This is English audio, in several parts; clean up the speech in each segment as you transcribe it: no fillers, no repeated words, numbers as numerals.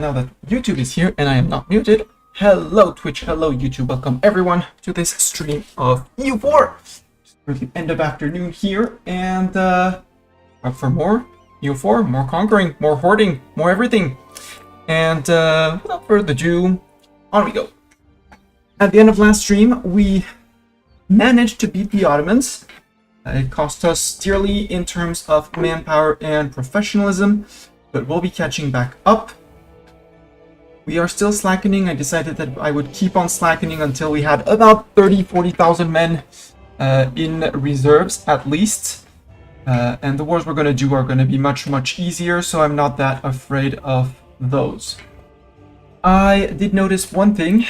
Now that YouTube is here and I am not muted, hello Twitch, hello YouTube, welcome everyone to this stream of EU4. For the end of afternoon here, and up for more EU4, more conquering, more hoarding, more everything. And without further ado, on we go. At the end of last stream, we managed to beat the Ottomans. It cost us dearly in terms of manpower and professionalism, but we'll be catching back up. We are still slackening. I decided that I would keep on slackening until we had about 30,000-40,000 men in reserves at least. And the wars we're going to do are going to be much easier, so I'm not that afraid of those. I did notice one thing.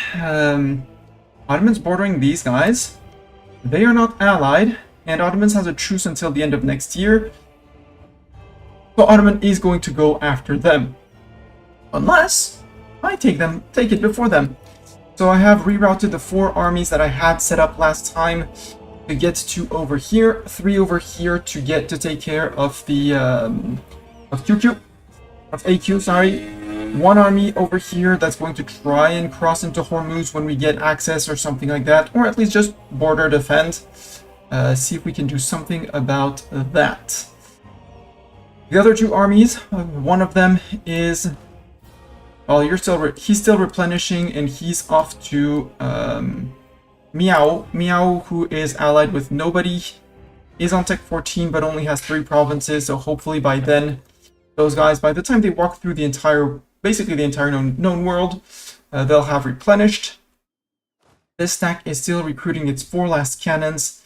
Ottomans bordering these guys, they are not allied, and Ottomans has a truce until the end of next year. So Ottoman is going to go after them. Unless I take it before them. So I have rerouted the 4 armies that I had set up last time to get to over here, 3 over here to take care of the AQ, sorry. 1 army over here that's going to try and cross into Hormuz when we get access or something like that, or at least just border defend. See if we can do something about that. The other 2 armies, one of them is, well, he's still replenishing, and he's off to Miao. Miao, who is allied with nobody, is on Tech 14, but only has 3 provinces. So hopefully by then, those guys, by the time they walk through basically the entire known world, they'll have replenished. This stack is still recruiting its 4 last cannons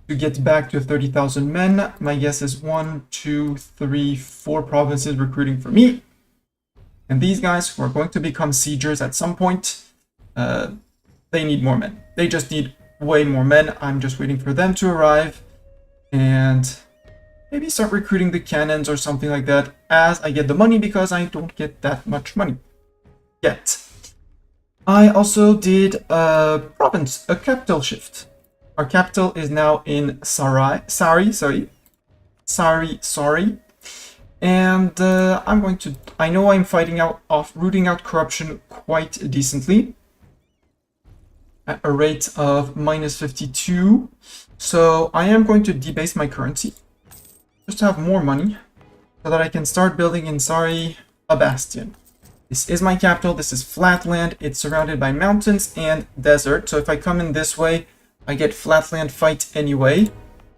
to get back to 30,000 men. My guess is 1, 2, 3, 4 provinces recruiting for me. And these guys who are going to become siegers at some point, they need more men. They just need way more men. I'm just waiting for them to arrive and maybe start recruiting the cannons or something like that as I get the money, because I don't get that much money yet. I also did a capital shift. Our capital is now in Sari. And I know I'm rooting out corruption quite decently at a rate of -52. So I am going to debase my currency just to have more money so that I can start building in Sari a bastion. This is my capital. This is flatland. It's surrounded by mountains and desert. So if I come in this way, I get flatland fight anyway.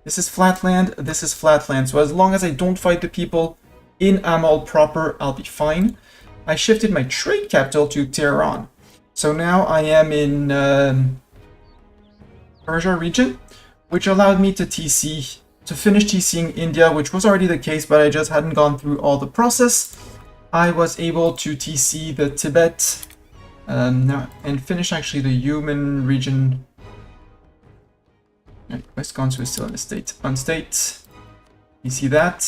This is flatland. This is flatland. So as long as I don't fight the people in Amal proper, I'll be fine. I shifted my trade capital to Tehran. So now I am in Persia region, which allowed me to finish TCing India, which was already the case, but I just hadn't gone through all the process. I was able to TC the Tibet and finish actually the Yumen region. West Gansu is still in a state. Unstate. You see that?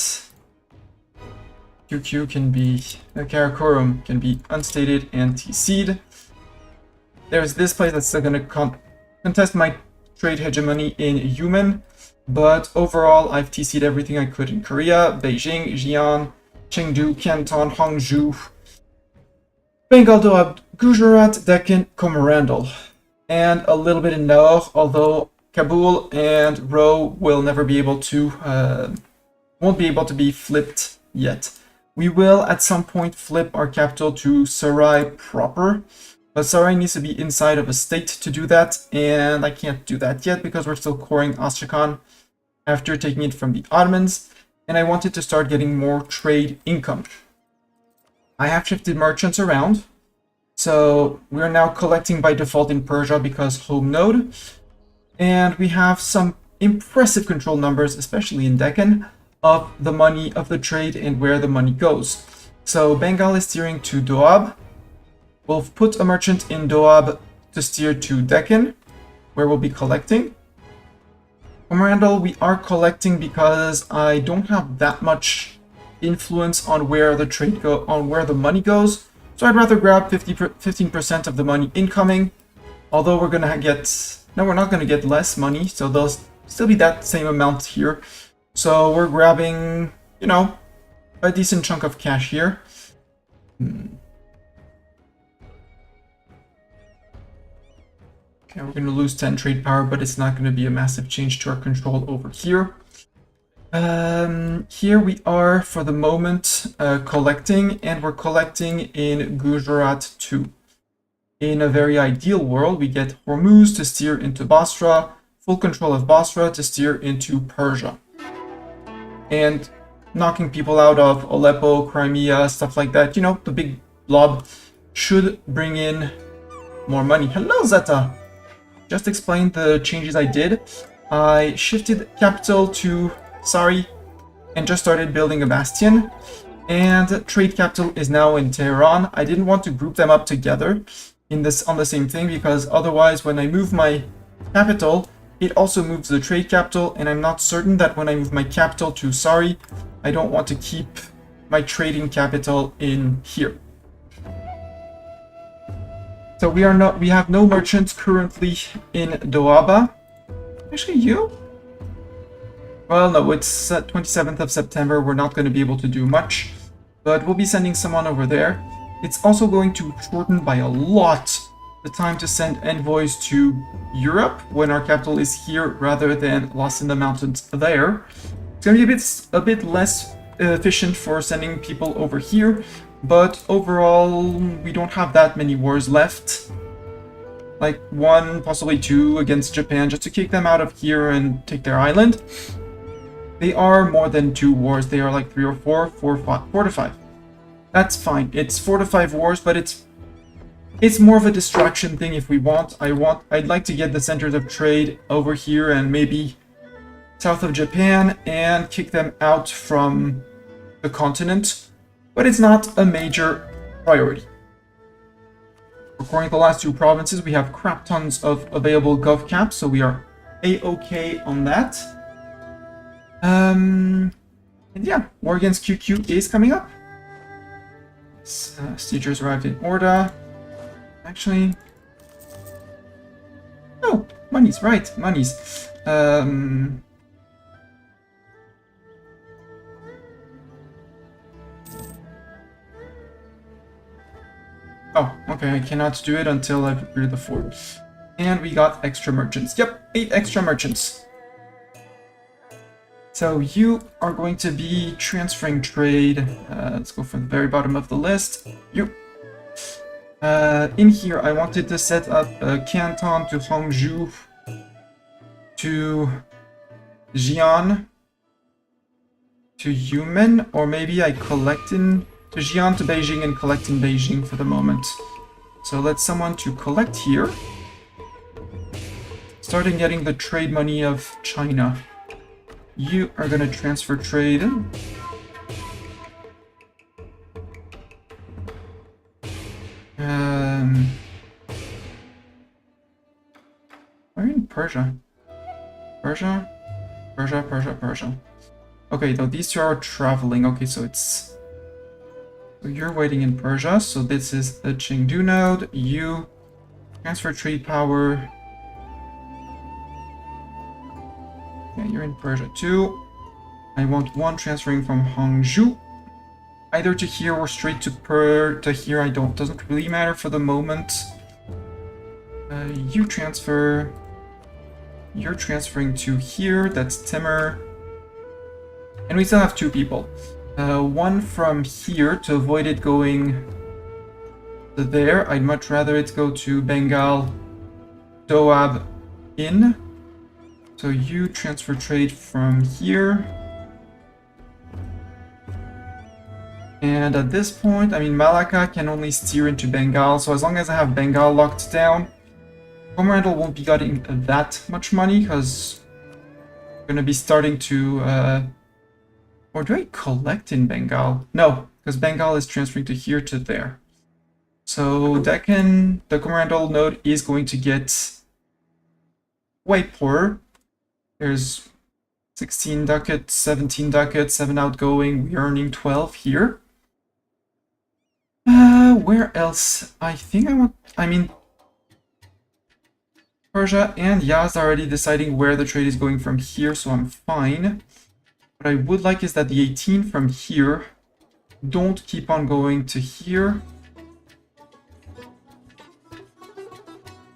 QQ can be, Karakorum can be unstated and TC'd. There's this place that's still going to contest my trade hegemony in Yumen, but overall I've TC'd everything I could in Korea, Beijing, Xi'an, Chengdu, Canton, Hangzhou, Bengal, Doab, Gujarat, Deccan, Komorandel, and a little bit in Lahore, although Kabul and Ro will never be able to, won't be able to be flipped yet. We will at some point flip our capital to Sarai proper, but Sarai needs to be inside of a state to do that, and I can't do that yet because we're still coring Astrakhan after taking it from the Ottomans, and I wanted to start getting more trade income. I have shifted merchants around, so we're now collecting by default in Persia because home node, and we have some impressive control numbers, especially in Deccan, of the money, of the trade, and where the money goes. So Bengal is steering to Doab. We'll put a merchant in Doab to steer to Deccan, where we'll be collecting. Komorandel, we are collecting because I don't have that much influence on where the money goes. So I'd rather grab 15% of the money incoming. Although we're gonna we're not gonna get less money, so there'll still be that same amount here. So we're grabbing, a decent chunk of cash here. Okay, we're going to lose 10 trade power, but it's not going to be a massive change to our control over here. Here we are for the moment collecting, and we're collecting in Gujarat too. In a very ideal world, we get Hormuz to steer into Basra, full control of Basra to steer into Persia. And knocking people out of Aleppo, Crimea, stuff like that, you know, the big blob should bring in more money. Hello, Zeta! Just explained the changes I did. I shifted capital to Sari and just started building a bastion. And trade capital is now in Tehran. I didn't want to group them up together on the same thing, because otherwise when I move my capital, it also moves the trade capital, and I'm not certain that when I move my capital to Sari, I don't want to keep my trading capital in here. So we have no merchants currently in Doaba. Actually, you? Well, no, it's 27th of September. We're not going to be able to do much, but we'll be sending someone over there. It's also going to shorten by a lot the time to send envoys to Europe when our capital is here rather than lost in the mountains there. It's going to be a bit less efficient for sending people over here, but overall we don't have that many wars left. Like 1, possibly 2 against Japan, just to kick them out of here and take their island. They are more than 2 wars. They are like 3 or 4, 4 to 5. That's fine. It's 4 to 5 wars, but it's more of a distraction thing if we want. I'd like to get the centers of trade over here and maybe south of Japan and kick them out from the continent, but it's not a major priority. According to the last 2 provinces, we have crap tons of available gov caps, so we are a-okay on that. And yeah, war against QQ is coming up. Siegers arrived in Orda. Actually, no, monies, right, monies. Oh, okay, I cannot do it until I've repaired the fort. And we got extra merchants. Yep, 8 extra merchants. So you are going to be transferring trade. Let's go from the very bottom of the list. You. In here, I wanted to set up Canton to Hangzhou, to Xi'an, to Yumen, or maybe I collect in to Xi'an, to Beijing, and collect in Beijing for the moment. So let's someone to collect here. Starting getting the trade money of China. You are going to transfer trade. We're in Persia. Persia? Persia, Persia, Persia. Okay, though these 2 are traveling. Okay, so it's... So you're waiting in Persia, so this is the Chengdu node. You transfer trade power. Yeah, you're in Persia too. I want 1 transferring from Hangzhou. Either to here or straight to here. Doesn't really matter for the moment. You transfer. You're transferring to here. That's Timur. And we still have 2 people. 1 from here to avoid it going to there. I'd much rather it go to Bengal, Doab, in. So you transfer trade from here. And at this point, I mean, Malacca can only steer into Bengal, so as long as I have Bengal locked down, Coromandel won't be getting that much money, because I'm going to be starting to... Or do I collect in Bengal? No, because Bengal is transferring to here to there. So Deccan, the Coromandel node, is going to get way poorer. There's 16 ducats, 17 ducats, 7 outgoing. We're earning 12 here. Where else? I think I mean, Persia and Yazd are already deciding where the trade is going from here, so I'm fine. What I would like is that the 18 from here don't keep on going to here.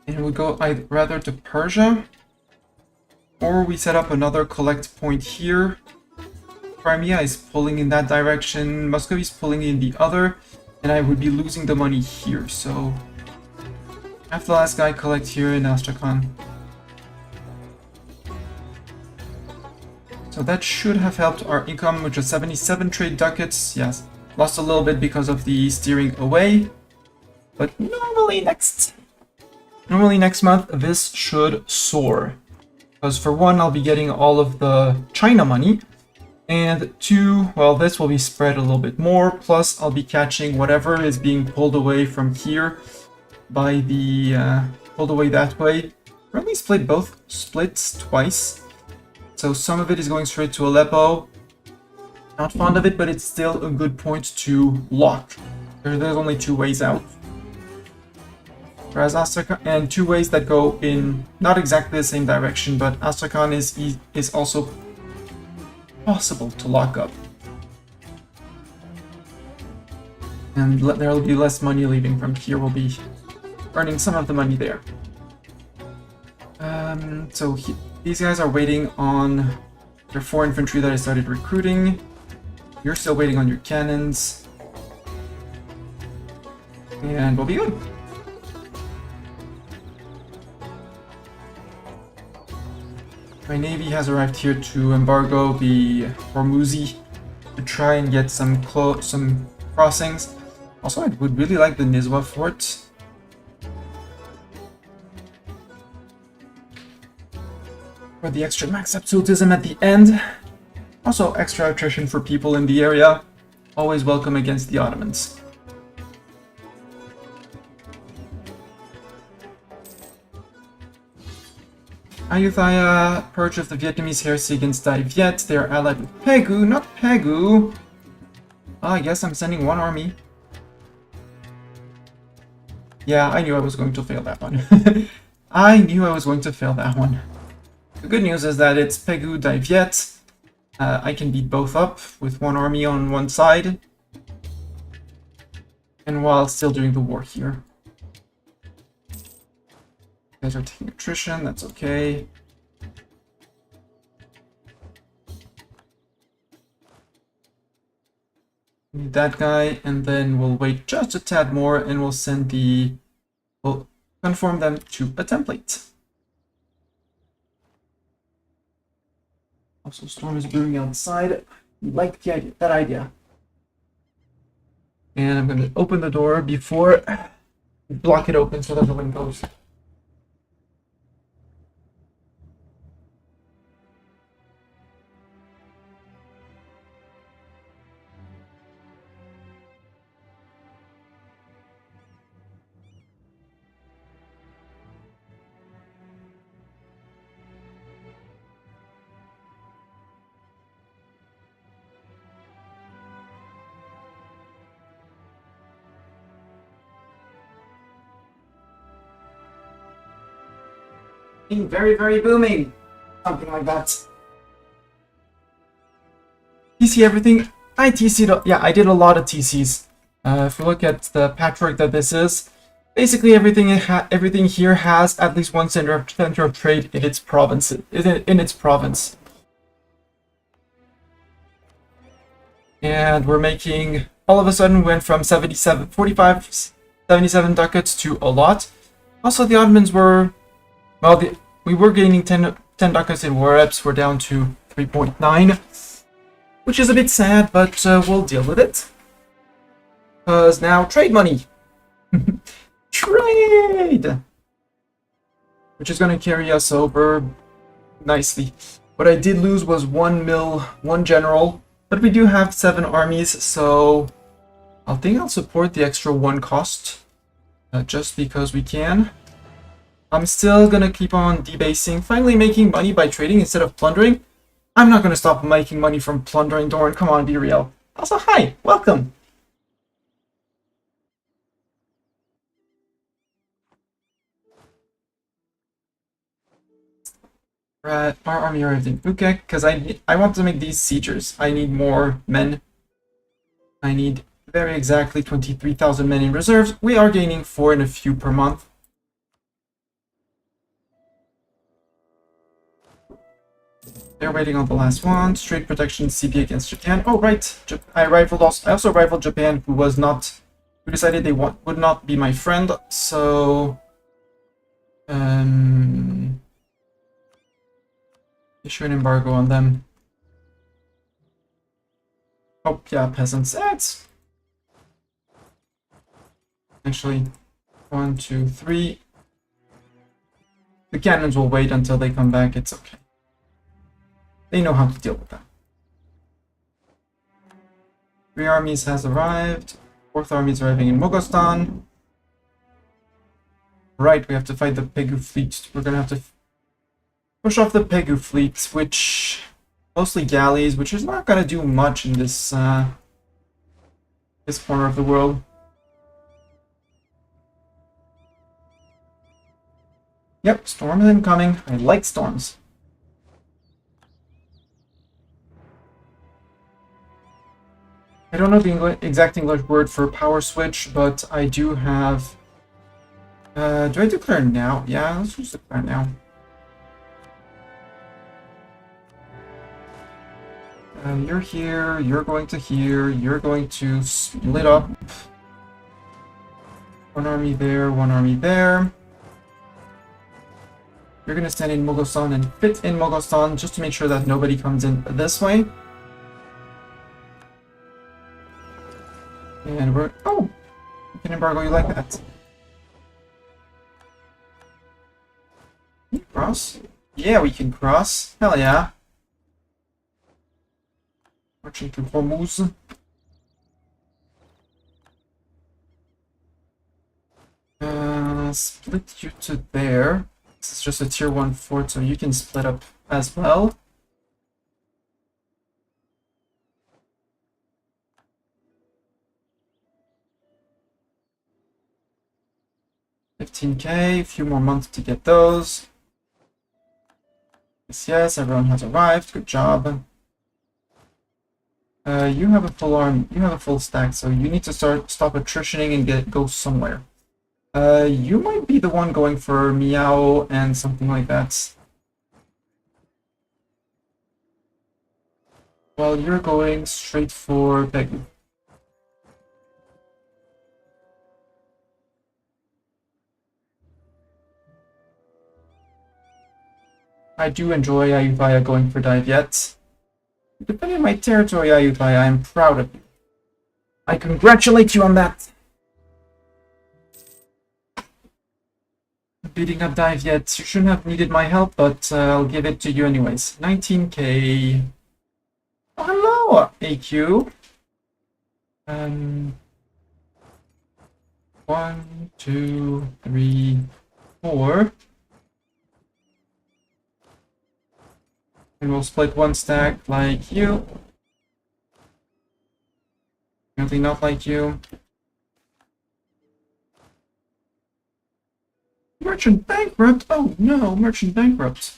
And we'll go rather to Persia, or we set up another collect point here. Crimea is pulling in that direction, Muscovy is pulling in the other, and I would be losing the money here, so have the last guy collect here in Astrakhan. So that should have helped our income, which is 77 trade ducats. Yes, lost a little bit because of the steering away, but normally next month this should soar. Because for one, I'll be getting all of the China money, and two, well, this will be spread a little bit more, plus I'll be catching whatever is being pulled away from here by the, pulled away that way. Currently split both splits twice, so some of it is going straight to Aleppo. Not fond of it, but it's still a good point to lock. There's only two ways out. Whereas Astrakhan, and two ways that go in not exactly the same direction, but Astrakhan is also possible to lock up. And there will be less money leaving from here. We'll be earning some of the money there. These guys are waiting on their 4 infantry that I started recruiting. You're still waiting on your cannons. And we'll be good. My navy has arrived here to embargo the Hormuzi to try and get some crossings. Also, I would really like the Nizwa fort. For the extra max absolutism at the end. Also, extra attrition for people in the area. Always welcome against the Ottomans. Ayutthaya, purge of the Vietnamese heresy against Dai Viet. They are allied with Pegu, not Pegu. Oh, I guess I'm sending one army. Yeah, I knew I was going to fail that one. I knew I was going to fail that one. The good news is that it's Pegu, Dai Viet. I can beat both up with one army on one side. And while still doing the war here. You guys are taking attrition, that's okay. Need that guy, and then we'll wait just a tad more and we'll send we'll conform them to a template. Also, storm is brewing outside. Like that idea. And I'm going to open the door before block it open so that the wind goes. Very, very booming. Something like that. TC everything. I TC'd. Yeah, I did a lot of TCs. If we look at the patchwork that this is, basically everything here has at least one center of trade in its province. And we're making, all of a sudden went from 77 ducats to a lot. Also, the Ottomans were, well, we were gaining 10 ducats in war reps. We're down to 3.9, which is a bit sad, but we'll deal with it. Because now trade money. Trade! Which is going to carry us over nicely. What I did lose was one general, but we do have 7 armies, so I think I'll support the extra 1 cost, just because we can. I'm still gonna keep on debasing, finally making money by trading instead of plundering. I'm not gonna stop making money from plundering, Doran. Come on, be real. Also, hi, welcome. Right, our army arrived in Ukek because I want to make these siegers. I need more men. I need very exactly 23,000 men in reserves. We are gaining 4 and a few per month. They're waiting on the last one. Straight protection CP against Japan. Oh, right. I also rivaled Japan, who decided they would not be my friend. So, issue an embargo on them. Oh, yeah, peasants. That's actually 1, 2, 3. The cannons will wait until they come back. It's okay. They know how to deal with that. 3 armies has arrived. 4th army is arriving in Mogostan. Right, we have to fight the Pegu fleet. We're gonna have to push off the Pegu fleet, which mostly galleys, which is not gonna do much in this this corner of the world. Yep, storm is incoming. I like storms. I don't know the exact English word for power switch, but I do have... do I declare now? Yeah, let's just declare now. You're here, you're going to here, you're going to split up. 1 army there, 1 army there. You're going to stand in Mogostan and fit in Mogostan just to make sure that nobody comes in this way. And we're... Oh! We can embargo you like that. Can you cross? Yeah, we can cross. Hell yeah. Marching to Hormuz. Split you to there. This is just a tier 1 fort, so you can split up as well. $15K, a few more months to get those. Yes, everyone has arrived. Good job. You have a full arm. You have a full stack, so you need to stop attritioning and go somewhere. You might be the one going for Miao and something like that. Well, you're going straight for Pegu. I do enjoy Ayutthaya going for dive yet. Defending my territory, Ayutthaya, I am proud of you. I congratulate you on that. Beating up dive yet. You shouldn't have needed my help, but I'll give it to you anyways. 19K. Oh, hello, AQ. 1, 2, 3, 4. And we'll split 1 stack like you. Apparently not like you. Merchant bankrupt? Oh no, merchant bankrupt.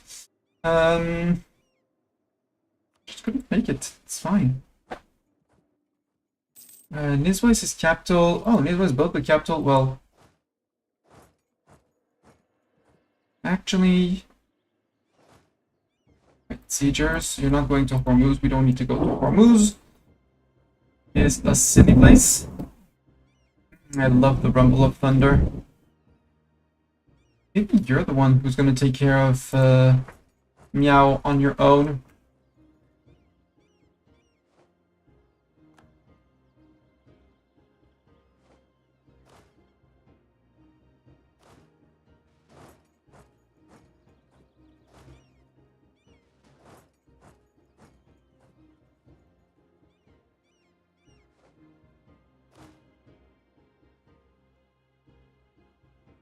Just couldn't make it. It's fine. Nizwa is his capital. Oh, Nizwa is both the capital. Well, actually, right, siegers, you're not going to Hormuz. We don't need to go to Hormuz. It's a silly place. I love the rumble of thunder. Maybe you're the one who's going to take care of Miao on your own.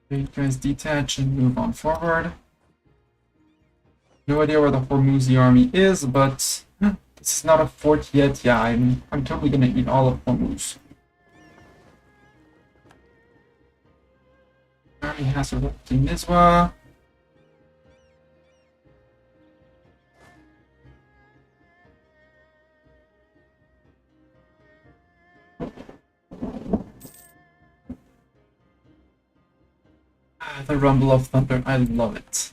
You guys detach and move on forward. No idea where the Hormuzi army is, but this is not a fort yet. Yeah, I'm totally gonna eat all of Hormuz. Army has arrived in Nizwa. The rumble of thunder, I love it.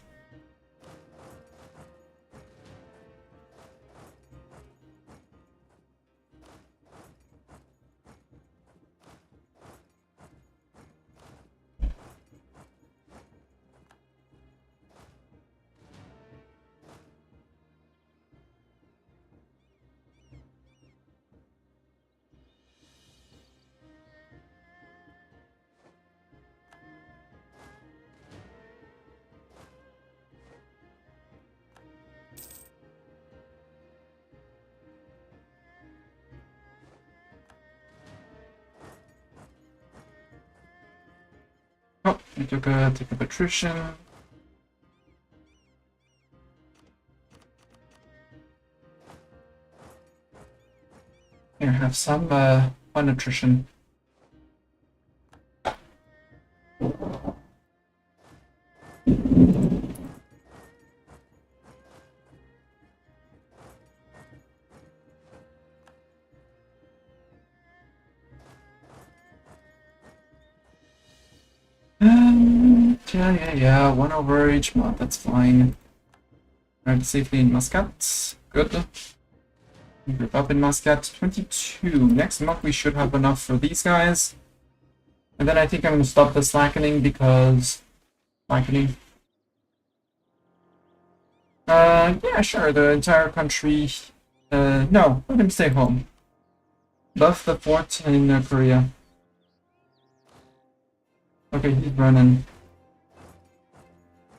We take a patrician. Here, have some fun attrition. Yeah, 1 over each month, that's fine. Alright, safely in Muscat. Good. Group up in Muscat. 22. Next month we should have enough for these guys. And then I think I'm going to stop the slackening because... Slackening. Yeah, sure, the entire country... no, let him stay home. Buff the fort in Korea. Okay, he's running.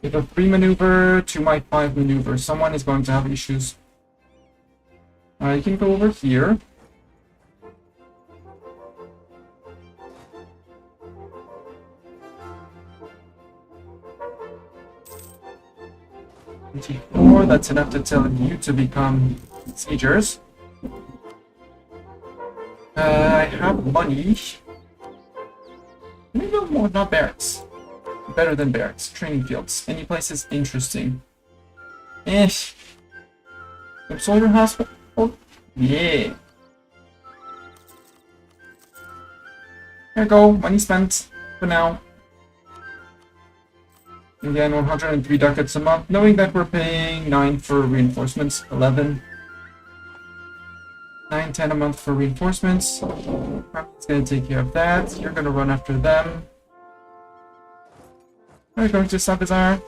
With a 3 maneuver to my 5 maneuver. Someone is going to have issues. You can go over here. T4, that's enough to tell you to become siegers. I have money. Maybe more, not barracks. Better than barracks. Training fields. Any places interesting? Soldier hospital? Yeah. There you go. Money spent for now. Again, 103 ducats a month. Knowing that we're paying 9 for reinforcements. 11. 9, 10 a month for reinforcements. It's going to take care of that. You're going to run after them. Are you going to Sabizar?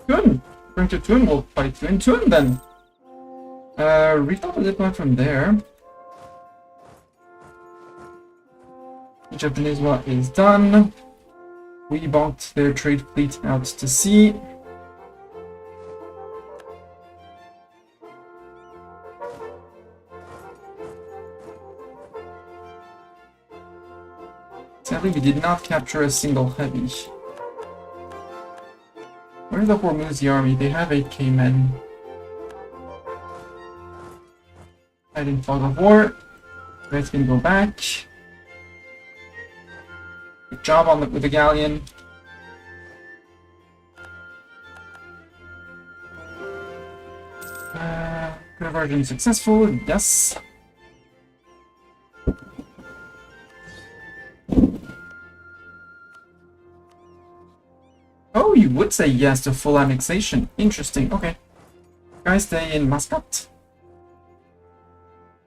Tun! Going to Tun, we'll fight you in Tun then. Recall the diplomat from there. The Japanese war is done. We bonked their trade fleet out to sea. Sadly, we did not capture a single heavy. Where's the Hormuzi army? They have 8k men. Fighting fog of war. You guys can go back. Good job on with the galleon. Conversion successful, yes. Oh, you would say yes to full annexation. Interesting, okay. Guys, stay in Muscat.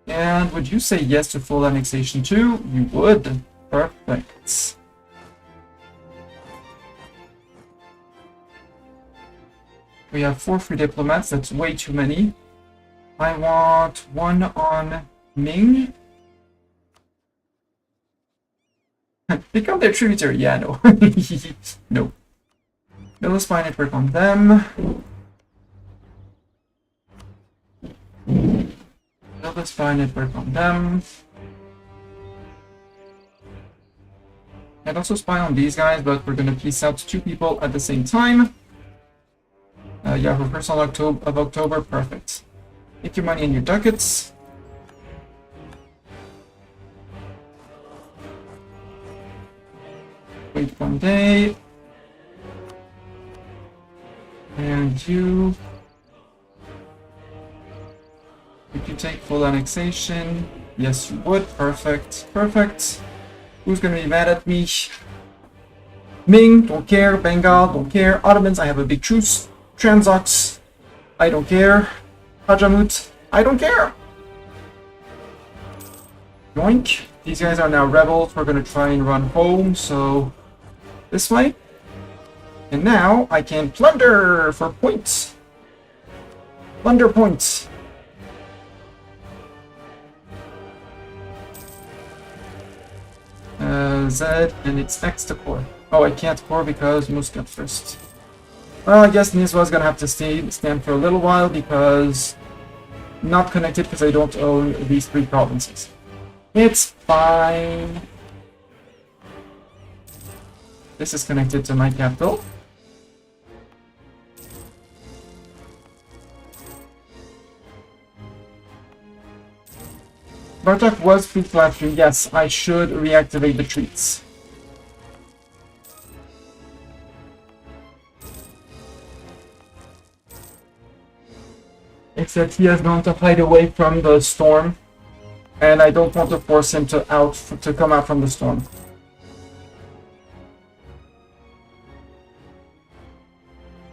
And would you say yes to full annexation too? You would. Perfect. We have 4 free diplomats, that's way too many. I want 1 on Ming. Become their tributary, yeah, no. No. Build a spy network on them. Build a spy network on them. I'd also spy on these guys, but we're gonna piece out 2 people at the same time. Yeah, for 1st of October, perfect. Take your money and your ducats. Wait 1 day. And you... Would you take full annexation? Yes, you would. Perfect. Perfect. Who's gonna be mad at me? Ming, don't care. Bengal, don't care. Ottomans, I have a big truce. Transox, I don't care. Hajamut, I don't care. Yoink. These guys are now rebels. We're gonna try and run home, so... This way. And now I can plunder for points. Plunder points. Z, and it's next to core. Oh, I can't core because Muscat first. Well, I guess Nizwa's gonna have to stand for a little while because... Not connected because I don't own these 3 provinces. It's fine. This is connected to my capital. Bartok was peak last year. Yes, I should reactivate the treats. Except he has gone to hide away from the storm, and I don't want to force him to come out from the storm.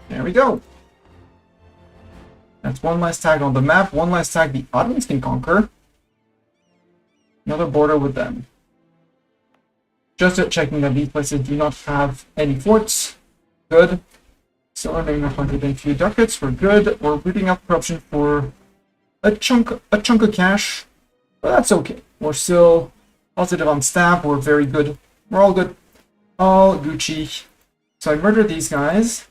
There we go. That's one last tag on the map. One last tag the Ottomans can conquer. Another border with them. Just checking that these places do not have any forts. Good. Still earning 100 few ducats. We're good. We're rooting out corruption for a chunk of cash. But that's okay. We're still positive on staff. We're very good. We're all good. All Gucci. So I murder these guys.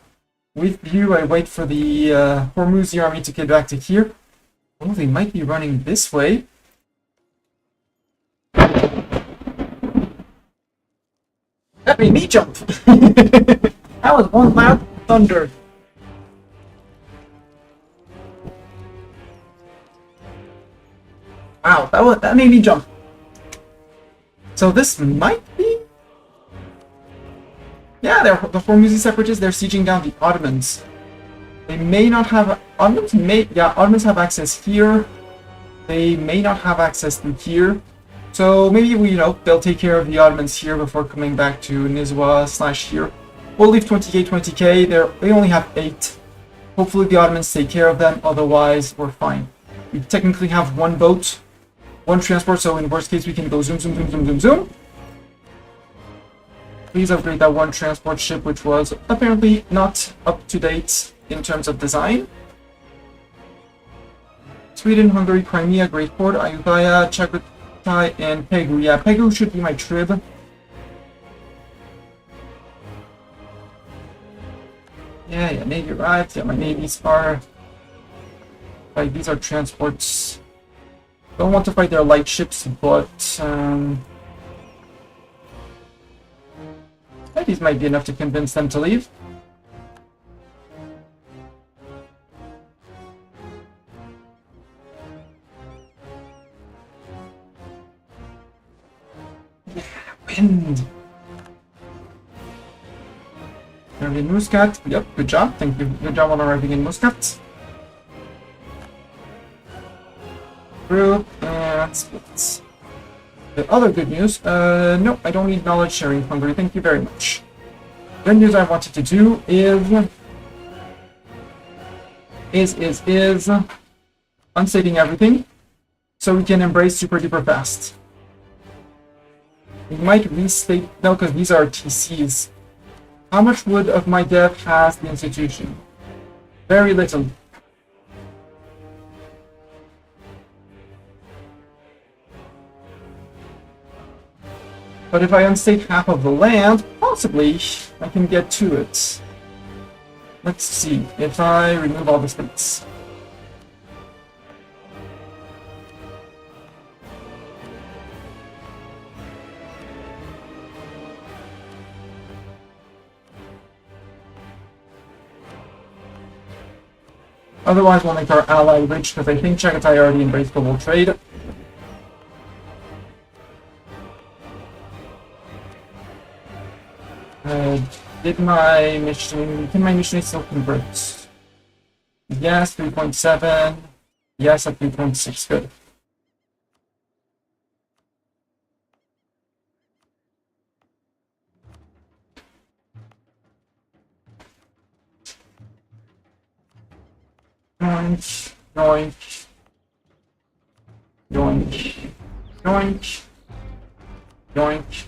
With you, I wait for the Hormuzi army to get back to here. Oh, they might be running this way. That made me jump! That was one loud thunder. Wow, that made me jump. So this might be... Yeah, the Hormuzi separatists, they're sieging down the Ottomans. They may not have... Ottomans have access here. They may not have access through here. So maybe they'll take care of the Ottomans here before coming back to Nizwa / here. We'll leave 20k. They only have 8. Hopefully the Ottomans take care of them, otherwise we're fine. We technically have one boat, one transport, so in worst case we can go zoom, zoom, zoom, zoom, zoom, zoom. Please upgrade that one transport ship, which was apparently not up to date in terms of design. Sweden, Hungary, Crimea, Great Port, Ayutthaya, Chagatai, and Pegu. Yeah, Pegu should be my trib. Yeah, Navy arrived. Yeah, my navies are... Like, these are transports. Don't want to fight their light ships, but... these might be enough to convince them to leave. Yeah, wind! Arriving in Muscat. Yep, good job. Thank you. Good job on arriving in Muscat. Group and splits. The other good news, no, I don't need knowledge sharing Hungary, thank you very much. Good news I wanted to do is unstating everything, so we can embrace super duper fast. We might restate, no, because these are TCs. How much wood of my dev has the institution? Very little. But if I unstake half of the land, possibly I can get to it. Let's see, if I remove all the states. Otherwise, we'll make our ally rich, because I think Chagatai already embraced global trade. Can my mission still convert? Yes, 3.7. Yes, at 3.6. Good. Yoink, yoink, yoink, yoink, yoink.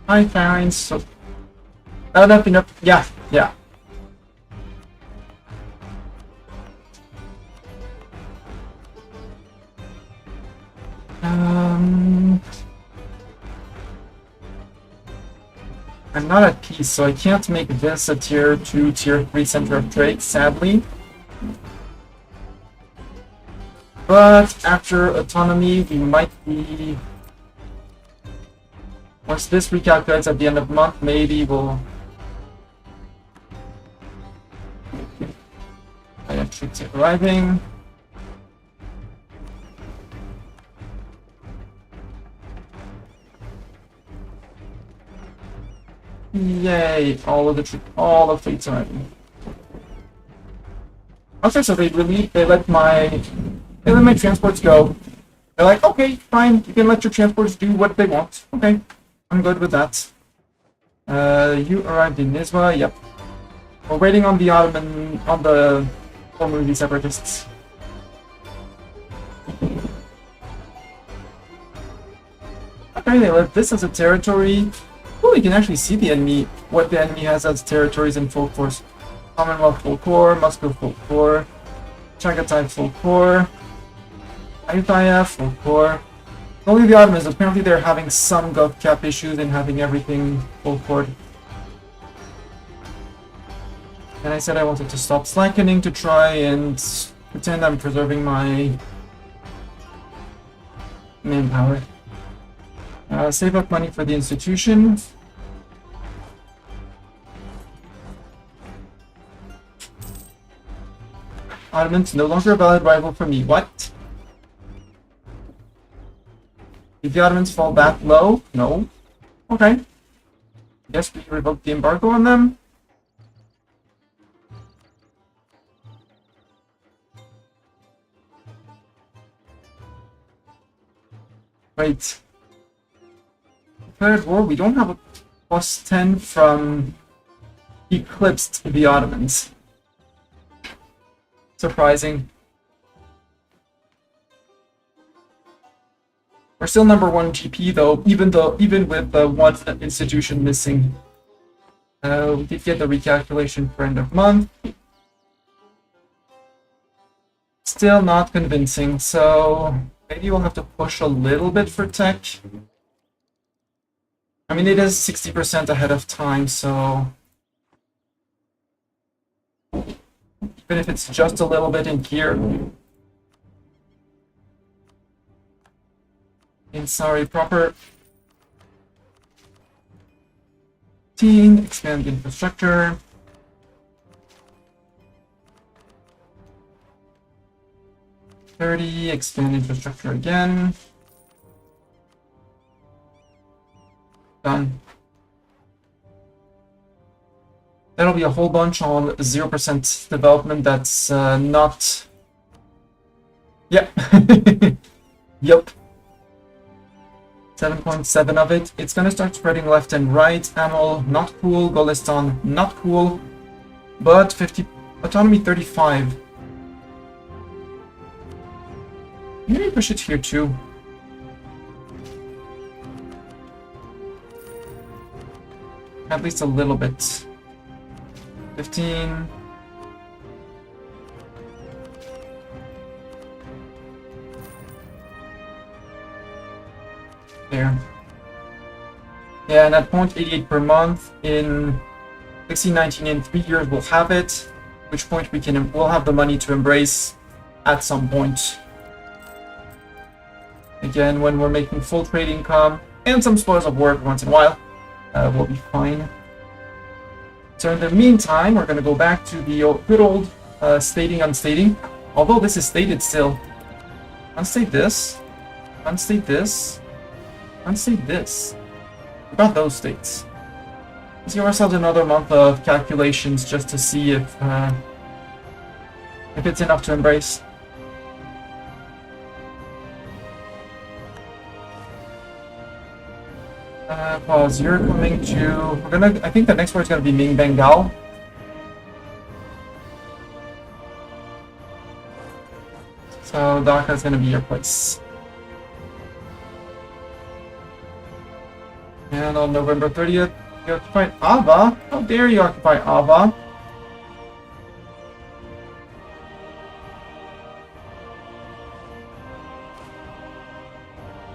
I find so. Enough. Yeah. I'm not at peace, so I can't make this a tier 2, tier 3 center of trade, sadly. But after autonomy, we might be... Once this recalculates at the end of the month, maybe we'll... I have troops arriving. Yay! All of fleets arriving. Okay, so they let my transports go. They're like, okay, fine, you can let your transports do what they want. Okay, I'm good with that. You arrived in Nizwa, yep. We're waiting on the former movie separatists. Okay, they left this as a territory. Oh, you can actually see the enemy, what the enemy has as territories in full force. Commonwealth full core, Moscow full core, Chagatai full core, Ayutthaya full core. Only the Ottomans, apparently they're having some gov cap issues and having everything full core. And I said I wanted to stop slackening to try and pretend I'm preserving my manpower. Save up money for the institution. Ottomans no longer a valid rival for me. What? Did the Ottomans fall that low? No. Okay. Guess we revoked the embargo on them. Wait. Declared war, we don't have a plus 10 from Eclipsed the Ottomans. Surprising. We're still number 1 GP though, even with the one institution missing. We did get the recalculation for end of month. Still not convincing, so maybe we'll have to push a little bit for tech. I mean, it is 60% ahead of time, so even if it's just a little bit in here. And sorry, proper team, expand the infrastructure. Expand infrastructure again. Done. That'll be a whole bunch on 0% development that's not... Yep. Yep. 7.7 of it. It's gonna start spreading left and right. Amol, not cool. Golistan, not cool. But 50... Autonomy 35. Maybe push it here too. At least a little bit. 15. There. Yeah, and at 0.88 per month in 1619 in 3 years we'll have it. At which point we'll have the money to embrace at some point. Again, when we're making full trade income and some spoils of work once in a while, we'll be fine. So in the meantime, we're going to go back to the good old stating, unstating. Although this is stated still. Unstate this. Unstate this. Unstate this. What about those states? Let's give ourselves another month of calculations just to see if it's enough to embrace. Pause. You're coming to... I think the next word is gonna be Ming Bengal. So Dhaka is gonna be your place. And on November 30th, you occupied Ava. How dare you occupy Ava?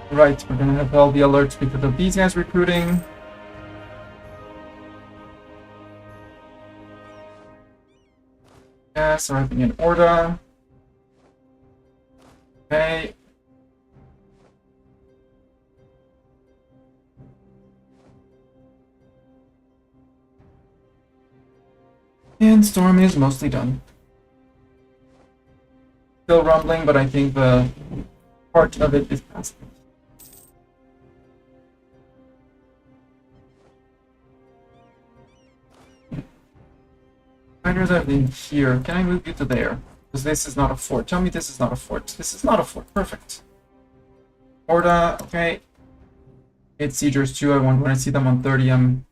Right, we're gonna have all the alerts because of these guys recruiting. arriving in Orda. Okay. And storm is mostly done. Still rumbling, but I think the part of it is past. Fighters are in here. Can I move you to there? Because this is not a fort. Tell me this is not a fort. This is not a fort. Perfect. Orda, okay. It's siegers too. When I see them on 30, I'm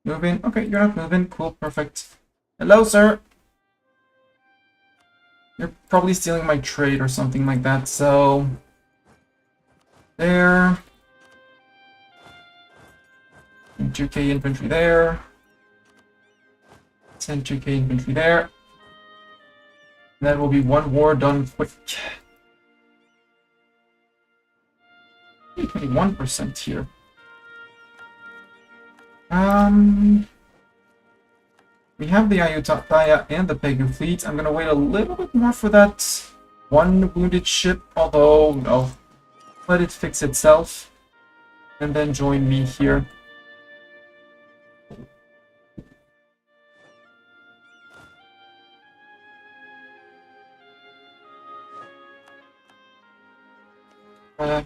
moving. Okay, you're not moving. Cool, perfect. Hello, sir. You're probably stealing my trade or something like that, so... There. And 2k infantry there. 10 2k infantry there. And that will be one war done quick. 21% here. We have the Ayutthaya and the Pegu fleet. I'm gonna wait a little bit more for that one wounded ship, although no. Let it fix itself. And then join me here.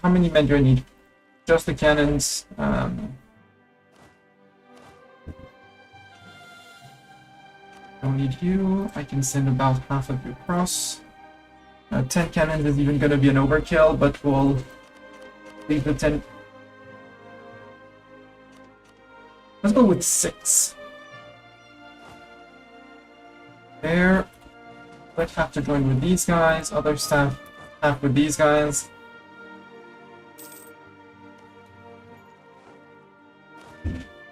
How many men do I need? Just the cannons. Don't need you. I can send about half of you across. 10 cannons is even going to be an overkill, but we'll leave the 10. Let's go with 6. There. Let's have to join with these guys. Other staff half with these guys.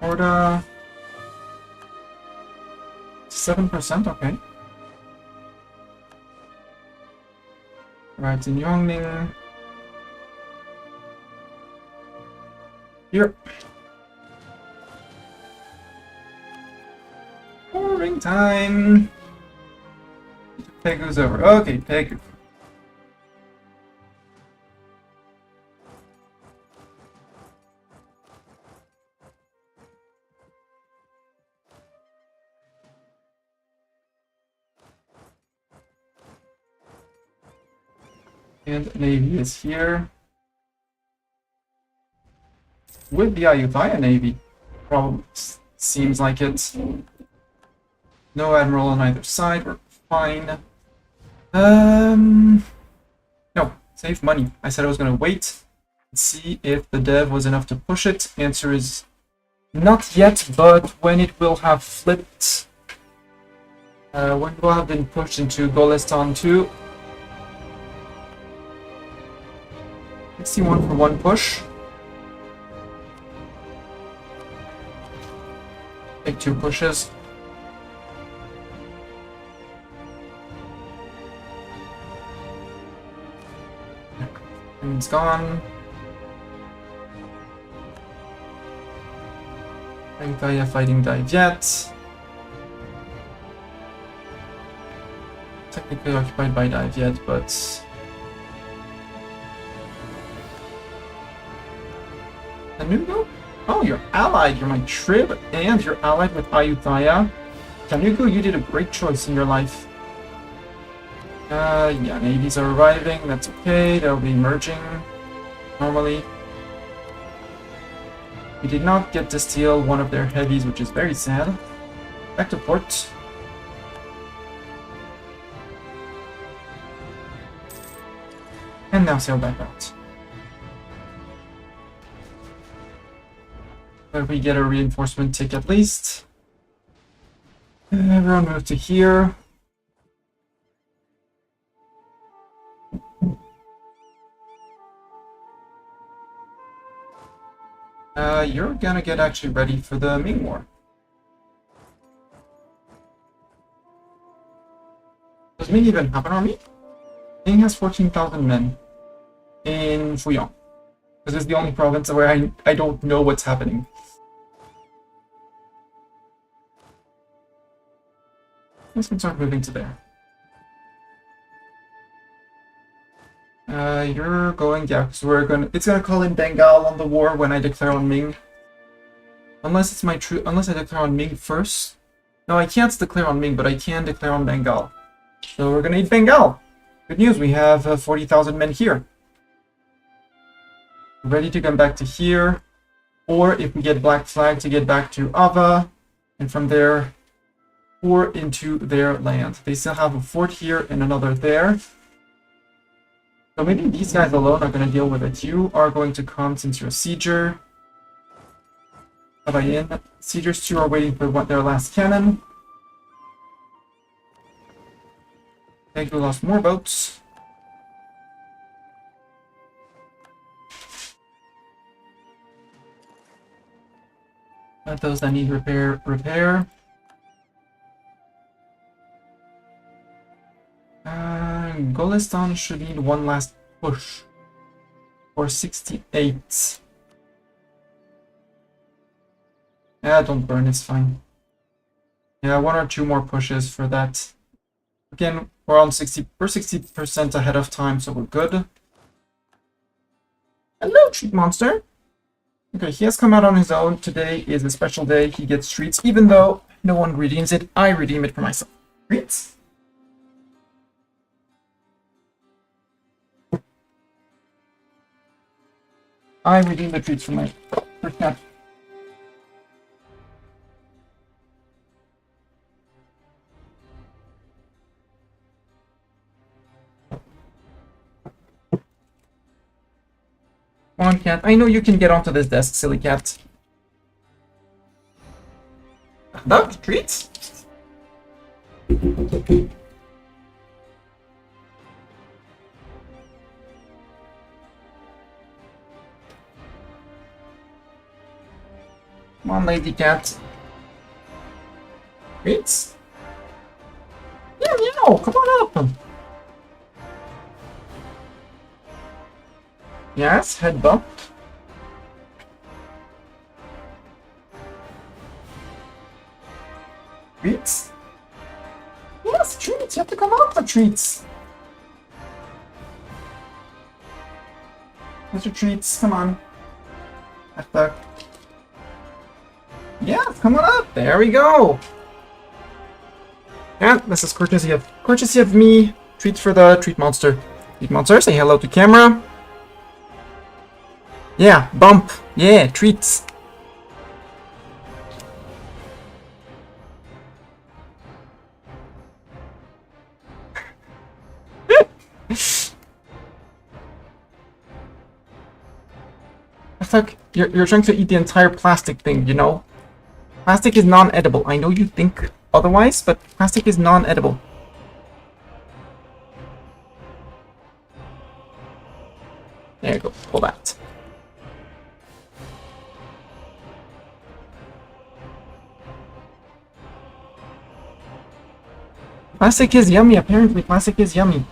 Orda. 7%, okay. Right, in Yongning. Here. Pouring time. Pegu's over. Okay, Pegu. And Navy is here. With the Ayutthaya Navy. Probably seems like it. No Admiral on either side, we're fine. No, save money. I said I was gonna wait and see if the dev was enough to push it. Answer is not yet, but when it will have flipped, when it will have been pushed into Golestan 2. 61 for one push. Take 2 pushes. And it's gone. Ayutthaya fighting Divyet. Technically occupied by Divyet, but Canugo? Oh, you're allied. You're my trib, and you're allied with Ayutthaya. Canugo, you did a great choice in your life. Yeah, navies are arriving. That's okay. They'll be merging normally. We did not get to steal one of their heavies, which is very sad. Back to port. And now sail back out. But we get a reinforcement tick at least. Everyone move to here. You're gonna get actually ready for the Ming War. Does Ming even have an army? Ming has 14,000 men in Fuyang. This is the only province where I don't know what's happening. Let's start moving to there. You're going, yeah, because it's gonna call in Bengal on the war when I declare on Ming. Unless I declare on Ming first. No, I can't declare on Ming, but I can declare on Bengal. So we're gonna need Bengal. Good news, we have 40,000 men here. Ready to come back to here. Or if we get Black Flag, to get back to Ava. And from there, pour into their land. They still have a fort here and another there. So maybe these guys alone are going to deal with it. You are going to come since you're a sieger. In. Siegers 2 are waiting for their last cannon. They lost more boats. Let those that need repair, repair. Golistan should need one last push. For 68. Yeah, don't burn, it's fine. Yeah, 1 or 2 more pushes for that. Again, we're on 60% ahead of time, so we're good. Hello, Treat Monster. Okay, he has come out on his own. Today is a special day. He gets treats, even though no one redeems it. I redeem it for myself. Treats? I redeem the treats for my first cat. Come on, cat. I know you can get onto this desk, silly cat. Duck, treats? Come on, lady cat. Treats? Yeah, meow, come on up. Yes, head bump. Treats? Yes, treats. You have to come out for treats. Mr. Treats, come on. Yes, come on up. There we go. And this is courtesy of me. Treats for the Treat Monster. Treat Monster, say hello to camera. Yeah, bump. Yeah, treats. I thought you're trying to eat the entire plastic thing, you know? Plastic is non-edible. I know you think otherwise, but plastic is non-edible. There you go. Pull that. Plastic is yummy, apparently. Plastic is yummy.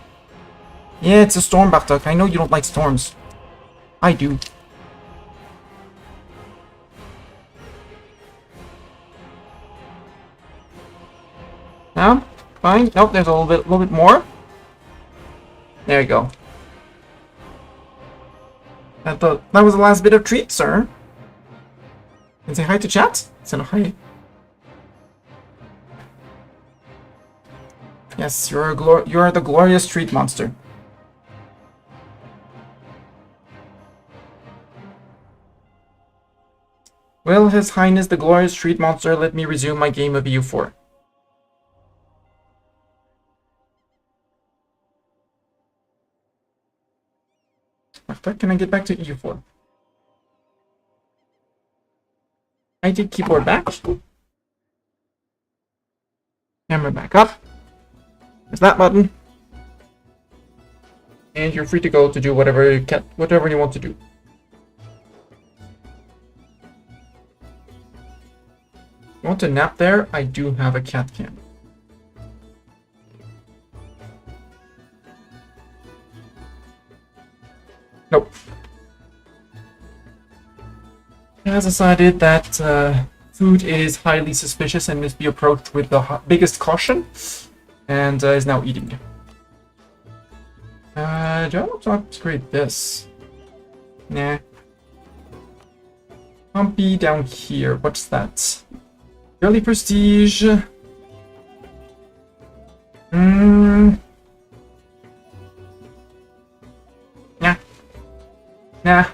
Yeah, it's a storm, Bartok. I know you don't like storms. I do. Now, fine. Nope, there's a little bit more. There you go. That was the last bit of treat, sir. And say hi to chat. Say hi. Yes, you are the glorious Treat Monster. Will His Highness the glorious Treat Monster let me resume my game of EU4? Can I get back to EU4? I did keyboard back. Camera back up. There's that button. And you're free to go to do whatever you want to do. You want to nap there? I do have a cat cam. Nope. It has decided that food is highly suspicious and must be approached with the biggest caution, and is now eating. Do I want to upgrade this? Nah. Pompey down here. What's that? Early prestige. Nah. Nah.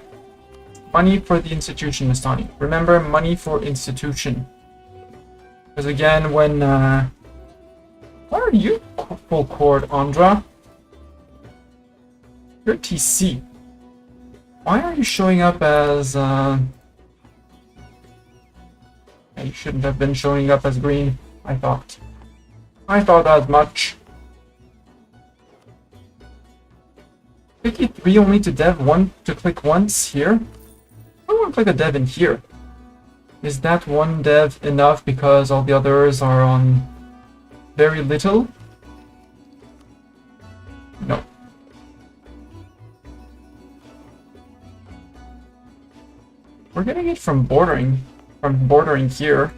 Money for the institution, Mastani. Remember, money for institution. Because again, when why are you full chord, Andra? You're TC. Why are you showing up as you shouldn't have been showing up as green, I thought. I thought as much. 53 only to dev, 1 to click once here. I want to click a dev in here. Is that one dev enough because all the others are on very little? No. We're getting it from bordering here.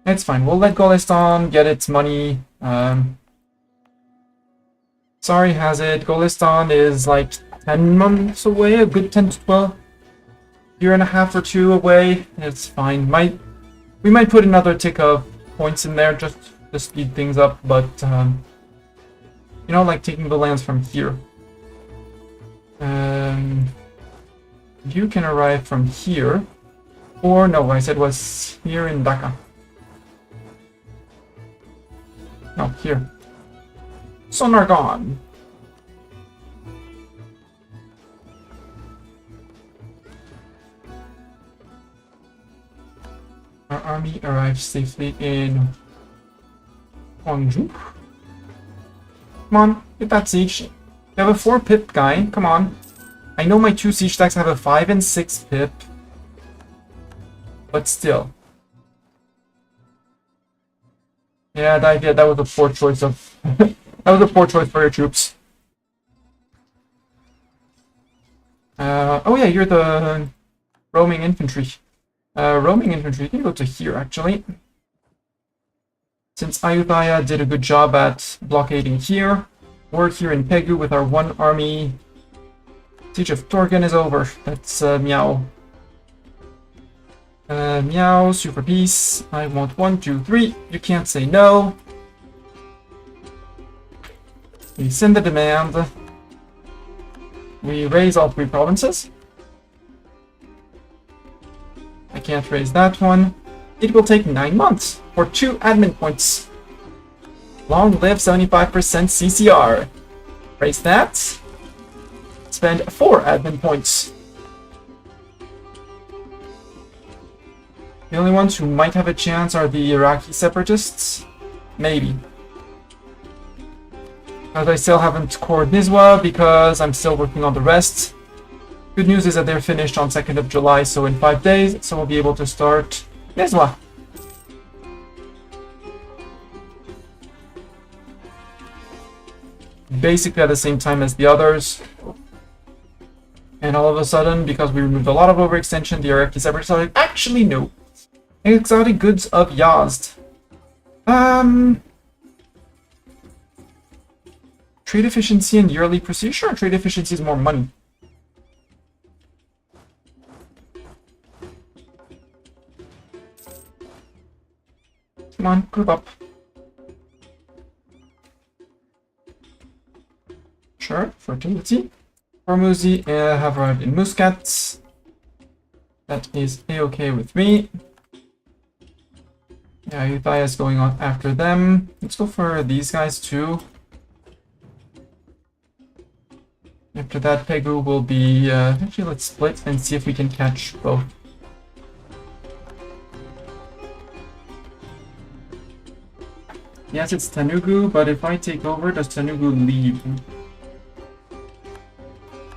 It's fine. We'll let Golistan get its money. Sorry, has it. Golistan is like 10 months away, a good 10 to 12. Year and a half or 2 away. It's fine. We might put another tick of points in there just to speed things up, but you know, like taking the lands from here. You can arrive from here. Or no, I said was here in Dhaka. No, here. Sonargon. Our army arrives safely in Gwangju. Come on, get that siege. You have a 4 pip guy, come on. I know my 2 siege stacks have a 5 and 6 pip. But still. Yeah, that was a poor choice of that was a poor choice for your troops. Oh yeah, you're the roaming infantry. Roaming infantry, you can go to here actually. Since Ayutthaya did a good job at blockading here, we're here in Pegu with our 1 army. Siege of Torgan is over. That's meow. Meow, super peace. I want 1, 2, 3. You can't say no. We send the demand. We raise all 3 provinces. I can't raise that one. It will take 9 months for 2 admin points. Long live 75% CCR. Raise that. Spend 4 admin points. The only ones who might have a chance are the Iraqi separatists. Maybe. As I still haven't cored Nizwa because I'm still working on the rest. Good news is that they're finished on 2nd of July, so in 5 days, so we'll be able to start Nizwa. Basically at the same time as the others. And all of a sudden, because we removed a lot of overextension, the Iraqi separatists are like, actually no. Exotic goods of Yazd. Trade efficiency and yearly prestige. Sure, trade efficiency is more money. Come on, group up. Sure, fertility. Hormuzi have arrived in Muscat. That is a-okay with me. Yeah, Ayutthaya is going on after them. Let's go for these guys too. After that, Pegu will be... actually, let's split and see if we can catch both. Yes, it's Telugu, but if I take over, does Telugu leave?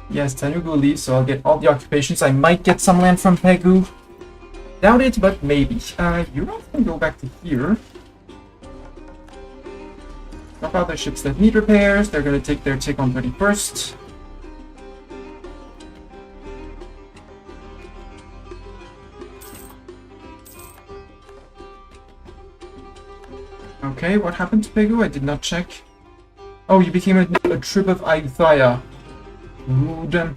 Yes, Telugu leaves, so I'll get all the occupations. I might get some land from Pegu. Doubt it, but maybe. Europe can go back to here. Drop out their ships that need repairs. They're going to take their tick on 31st. Okay, what happened to Pegu? I did not check. Oh, you became a trib of Ayutthaya. Rude.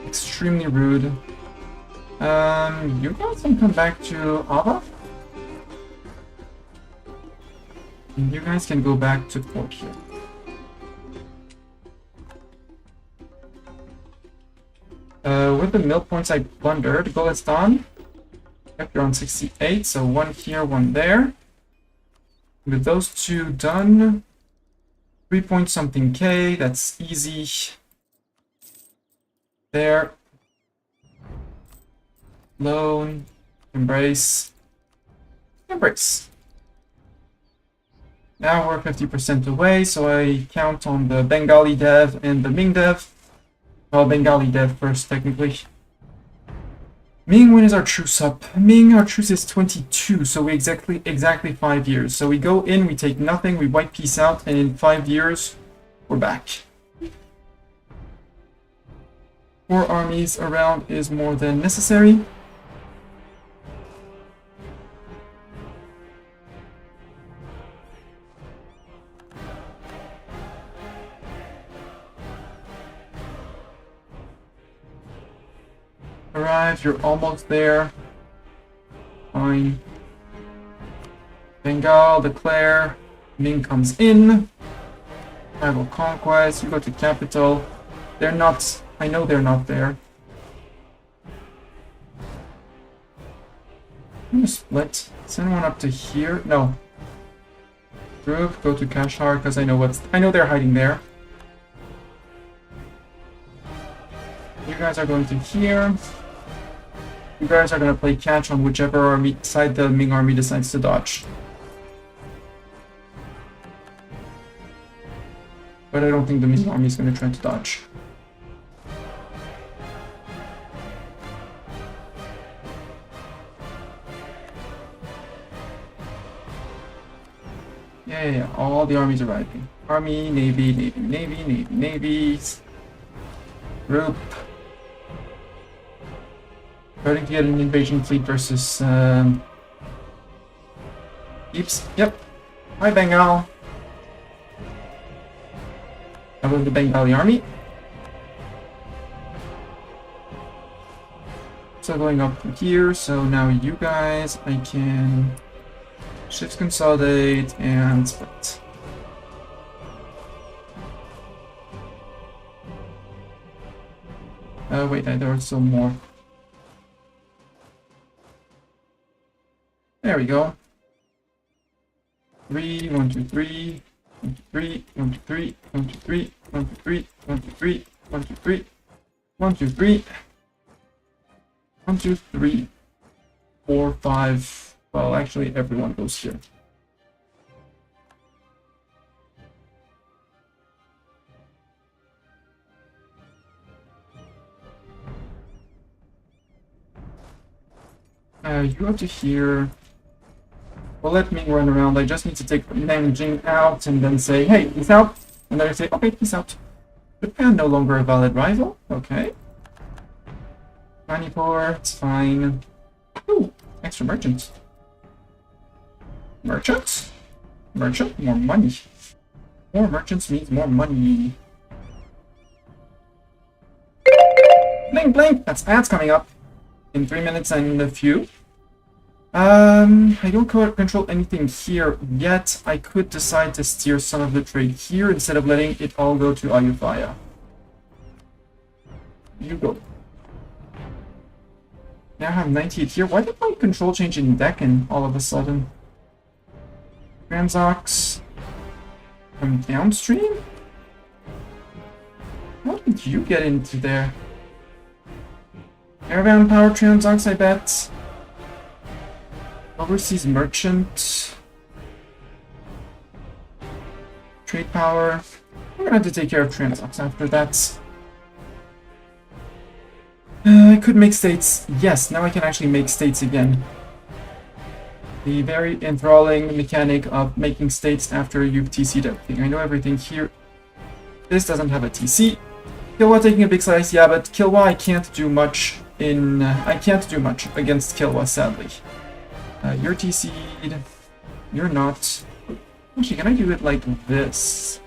Extremely rude. You guys can come back to Ava. And you guys can go back to port here. With the mill points I plundered, Golistan. Yep, you're on 68, so one here, one there. With those two done, 3 point something K, that's easy. There. Loan. Embrace. Embrace. Now we're 50% away, so I count on the Bengali dev and the Ming dev. Well, Bengali dev first, technically. Ming, when is our truce up? Ming, our truce is 22, so we exactly 5 years. So we go in, we take nothing, we wipe peace out, and in 5 years, we're back. 4 armies around is more than necessary. Arrive, you're almost there. Fine. Bengal, declare. Ming comes in. Tribal conquest, you go to capital. They're not, I know they're not there. I'm gonna split. Send one up to here. No. Group, go to Kashgar, because I know they're hiding there. You guys are going to here. You guys are going to play catch on whichever army side the Ming army decides to dodge. But I don't think the Ming army is going to try to dodge. Yeah, all the armies arriving. Army, Navy, Navy, Navy, Navy, Navies. Group. Starting to get an invasion fleet versus Keeps. Yep. Hi, Bengal. I love the Bengali army. So going up from here, so now you guys, I can shift consolidate and split. Wait, there was still more. There we go. 3, 1, 2, 3, 1, 2, 3, 1, 2, 3, 1, 2, 3, 1, 2, 3, 1, 2, 3, 1, 2, 3, 1, 2, 3, 1, 2, 3, 4, 5. Well, actually, everyone goes here. You go to here. We'll let Ming run around. I just need to take Nanjing out and then say, hey, peace out. And then I say, okay, peace out. Japan no longer a valid rival. Okay. Manipur, it's fine. Ooh, extra merchants. Merchants? Merchant? More money. More merchants means more money. Bling, bling! That's ads coming up. In 3 minutes and a few. I don't control anything here yet. I could decide to steer some of the trade here instead of letting it all go to Ayutthaya. You go. Now I have 98 here. Why did my control change in Deccan all of a sudden? Transox from downstream? How did you get into there? Caravan power Transox, I bet. Overseas merchant. Trade power. We're gonna have to take care of Transox after that. I could make states. Yes, now I can actually make states again. The very enthralling mechanic of making states after you've TC'd everything. I know everything here. This doesn't have a TC. Kilwa taking a big slice, yeah, but Kilwa I can't do much in... I can't do much against Kilwa, sadly. You're TC'd. You're not. Actually, can I do it like this?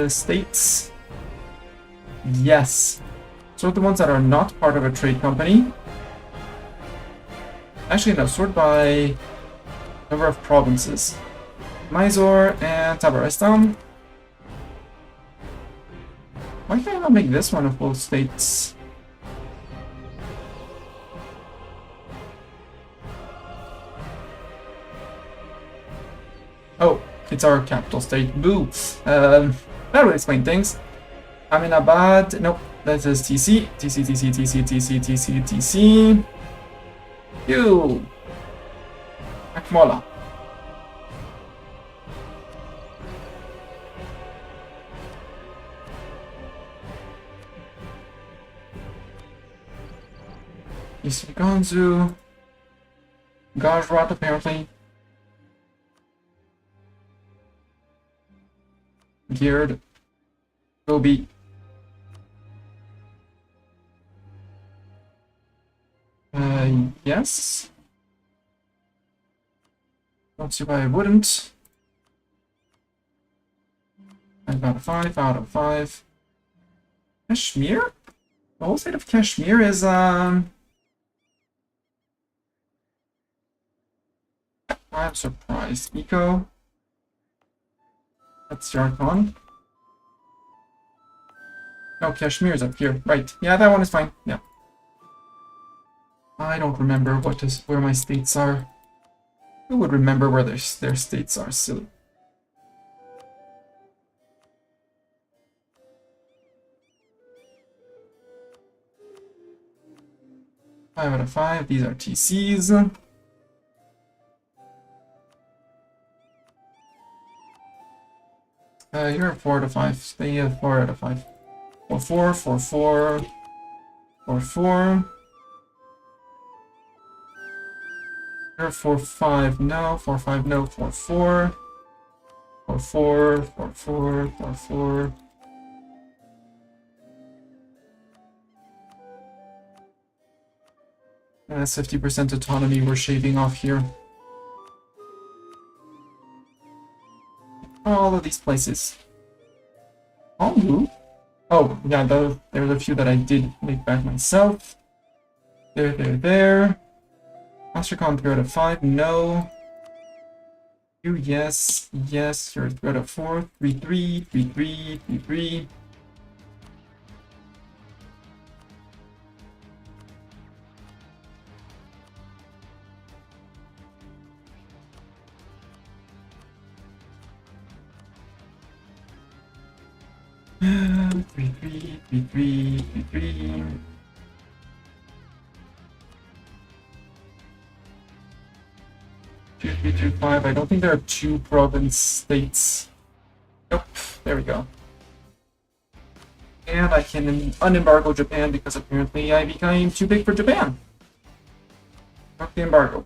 states. Yes. Sort the ones that are not part of a trade company. Actually, no, sort by number of provinces. Mysore and Tabaristan. Why can't I not make this one a full states? Oh, it's our capital state. Boo! That would explain things. Aminabad. Nope, that is TC. TC, TC, TC, TC, TC, TC. You! Akmola. Isriganzu. Gujarat, apparently. Geared. Gobi. Yes. Don't see why I wouldn't. 5 out of 5, out of 5. Kashmir? The whole state of Kashmir is, I'm surprised. Eco. That's Jharkhand. Oh, Kashmir is up here. Right. Yeah, that one is fine. Yeah. I don't remember where my states are. Who would remember where their states are? Silly. Five out of 5. These are TCs. You're 4 out of 5. Stay at 4 out of 5. 4, 4, 4, 4, 4, 4. You're 4, 5, no. 4, 5, no. 4, 4. 4, 4, 4, 4, 4, 4. That's 50% autonomy we're shaving off here. All of these places. Oh, yeah, there were a few that I did make back myself. There. Astrakhan 3 out of 5, no. You, yes, you're 3 out of 4. 3, 3, 3, 3, 3, 3. Three, 2, 3, 2, 5. I don't think there are 2 province states. Nope. There we go. And I can unembargo Japan because apparently I became too big for Japan. Fuck the embargo.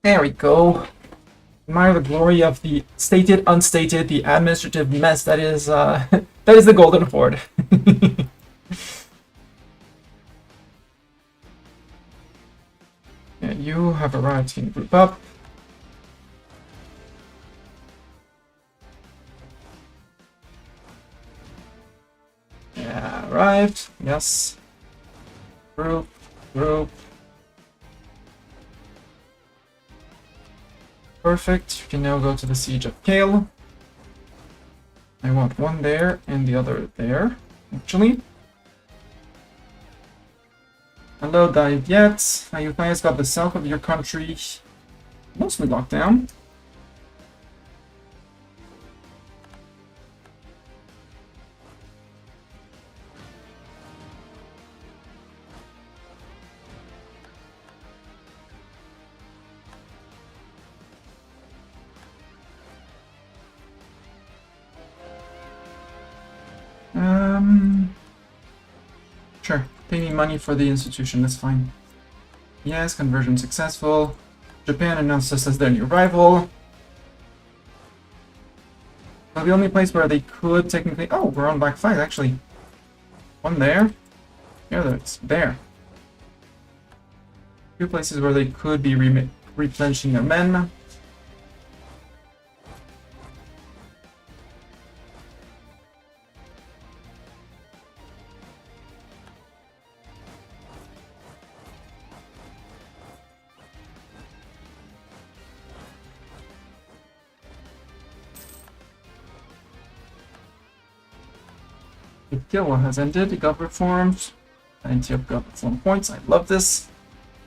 There we go. Admire the glory of the stated, unstated, the administrative mess that is that is the Golden Horde. Yeah, you have arrived in group up. Yeah, arrived. Yes. Group. Perfect. You can now go to the Siege of Kale. I want one there and the other there, actually. Hello, died yet. Ayuthaia's got the south of your country mostly locked down. Sure. Pay me money for the institution, that's fine. Yes, conversion successful. Japan announced us as their new rival. Well, the only place where they could technically... Oh, we're on black flag, actually. One there. The other's there. Two places where they could be replenishing their men. The guild has ended. Gov reforms. Plenty of gov reform points. I love this.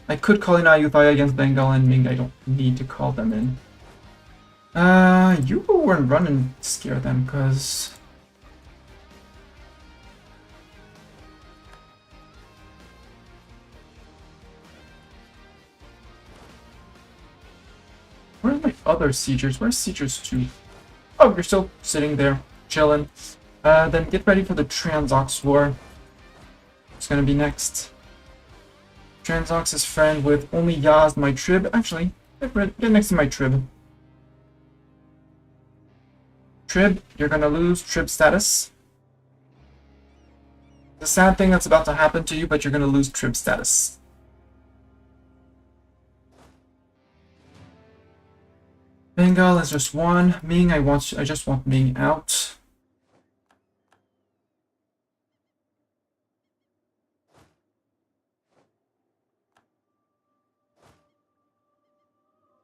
I could call in Ayutthaya against Bengal and Ming. I don't need to call them in. You go and run and scare them, because... Where are my other siegers? Where's siegers 2? Oh, you're still sitting there, chilling. Then get ready for the Transox War. It's gonna be next. Transox is friend with only Yaz, my trib. Actually, get next to my trib. Trib, you're gonna lose trib status. The sad thing that's about to happen to you, but you're gonna lose trib status. Bengal is just one. Ming, I just want Ming out.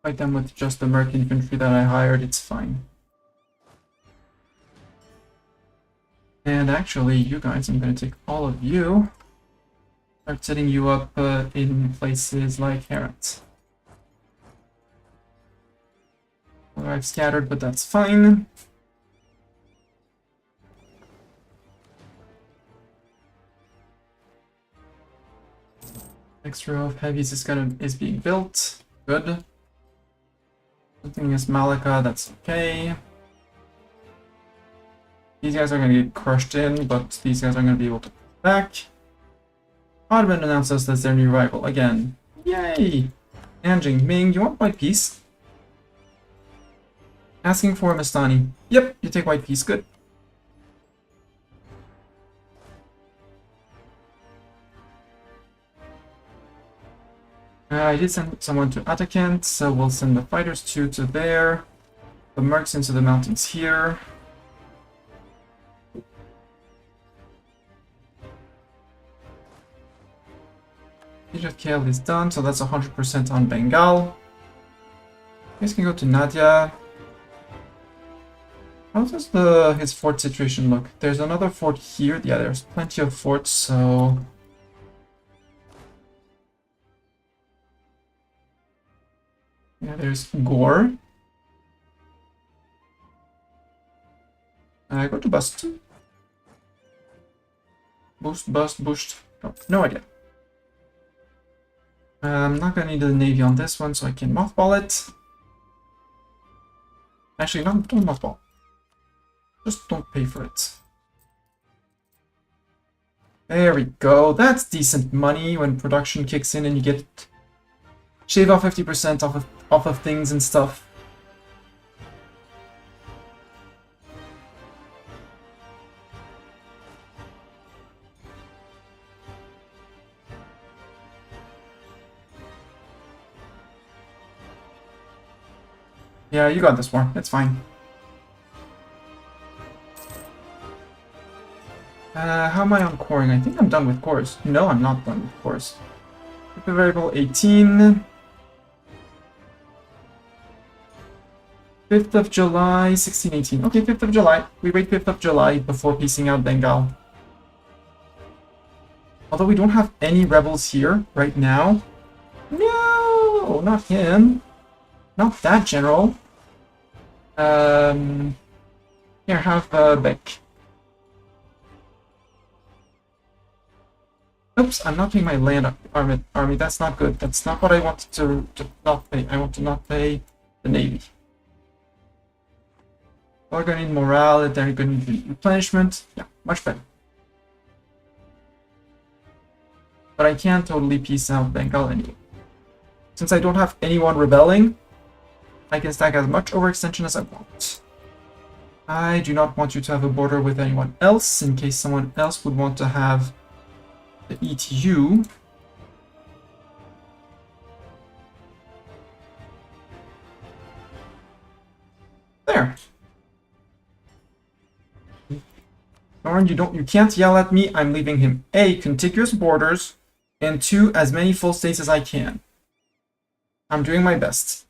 Fight them with just the merc infantry that I hired, it's fine. And actually, you guys, I'm gonna take all of you. Start setting you up in places like Herat. Well, I've scattered, but that's fine. Next row of heavies is being built. Good. Something is Malika, that's okay. These guys are going to get crushed in, but these guys are going to be able to pull back. Ottoman announces that's their new rival again. Yay! Nanjing, Ming, you want white peace? Asking for a Mastani. Yep, you take white peace, good. I did send someone to Atakant, so we'll send the fighters 2 to there. The mercs into the mountains here. Siege of Kale is done, so that's 100% on Bengal. You guys can go to Nadia. How does his fort situation look? There's another fort here. Yeah, there's plenty of forts, so... Yeah, there's Gore. Go to Bust. Boost. Oh, no idea. I'm not gonna need the Navy on this one, so I can mothball it. Actually, don't mothball. Just don't pay for it. There we go. That's decent money when production kicks in and you get shave off 50% off of things and stuff. Yeah, you got this war. It's fine. How am I on coring? I think I'm done with cores. No, I'm not done with cores. Keep the variable 18. 5th of July, 1618. Okay, 5th of July. We wait 5th of July before piecing out Bengal. Although we don't have any rebels here right now. No, not him. Not that general. Here, have Beck. Oops, I'm not paying my land army. That's not good. That's not what I wanted to not pay. I want to not pay the Navy. We're going to need morale, they're going to need replenishment. Yeah, much better. But I can't totally peace out Bengal anyway. Since I don't have anyone rebelling, I can stack as much overextension as I want. I do not want you to have a border with anyone else, in case someone else would want to have the ETU. There. Norn, you can't yell at me. I'm leaving him A, contiguous borders, and 2, as many full states as I can. I'm doing my best.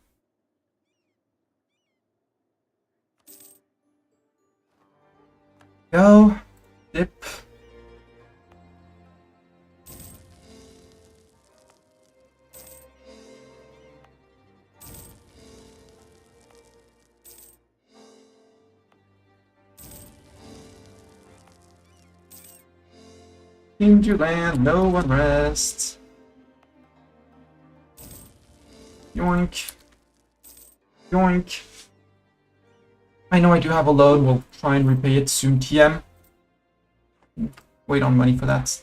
Go. dip. Into land, no one rests. Yoink. Yoink. I know I do have a loan, we'll try and repay it soon, TM. Wait on money for that.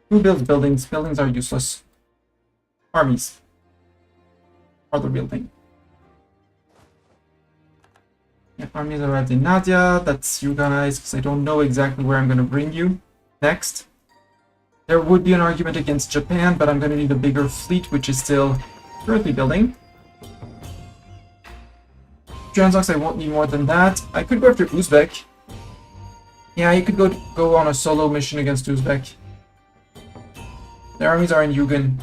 Who builds buildings? Buildings are useless. Armies are the real thing. Yeah, armies arrived in Nadia. That's you guys, because I don't know exactly where I'm going to bring you next. There would be an argument against Japan, but I'm going to need a bigger fleet, which is still currently building. Transox, I won't need more than that. I could go after Uzbek. Yeah, you could go on a solo mission against Uzbek. Their armies are in Yugen,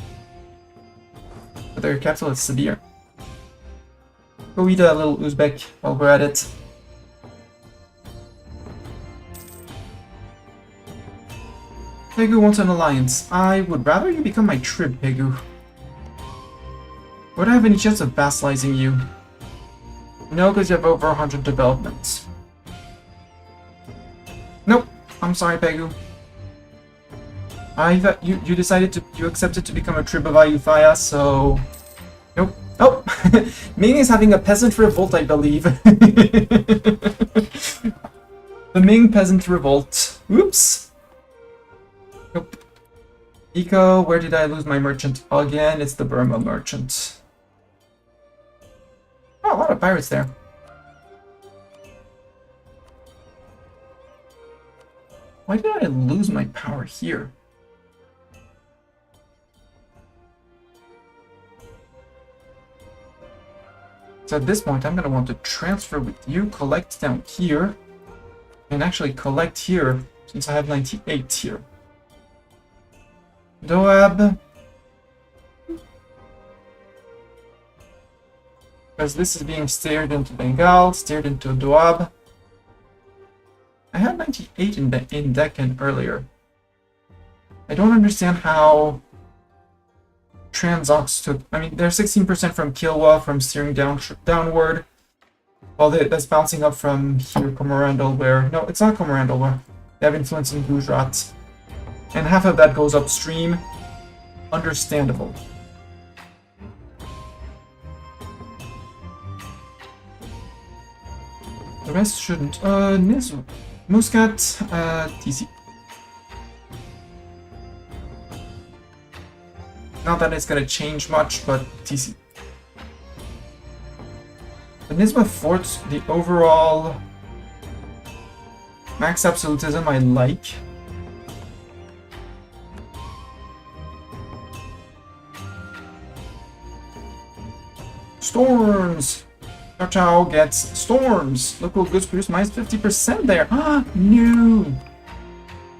but their capital is Sibir. Go eat a little Uzbek while we're at it. Pegu wants an alliance. I would rather you become my trib, Pegu. Would I have any chance of vassalizing you? No, because you have over 100 developments. Nope. I'm sorry, Pegu. I thought you decided to accepted to become a trib of Ayutthaya, so nope. Oh, Ming is having a peasant revolt, I believe. The Ming peasant revolt. Oops. Nope. Eco, where did I lose my merchant again? It's the Burma merchant. Oh, a lot of pirates there. Why did I lose my power here? So at this point, I'm going to want to transfer with you, collect down here, and actually collect here, since I have 98 here. Doab. Because this is being steered into Bengal, steered into Doab. I had 98 in Deccan earlier. I don't understand how Transox took... I mean, they're 16% from Kilwa, from steering downward. While that's bouncing up from here, Comorandal, where... No, it's not Comorandal, where they have influence in Gujarat. And half of that goes upstream. Understandable. The rest shouldn't. Muscat, TC. Not that it's gonna change much, but TC. The Nizma Fort, the overall max absolutism I like. Storms! Chow Chow gets storms! Local goods produced minus 50% there! Ah, no!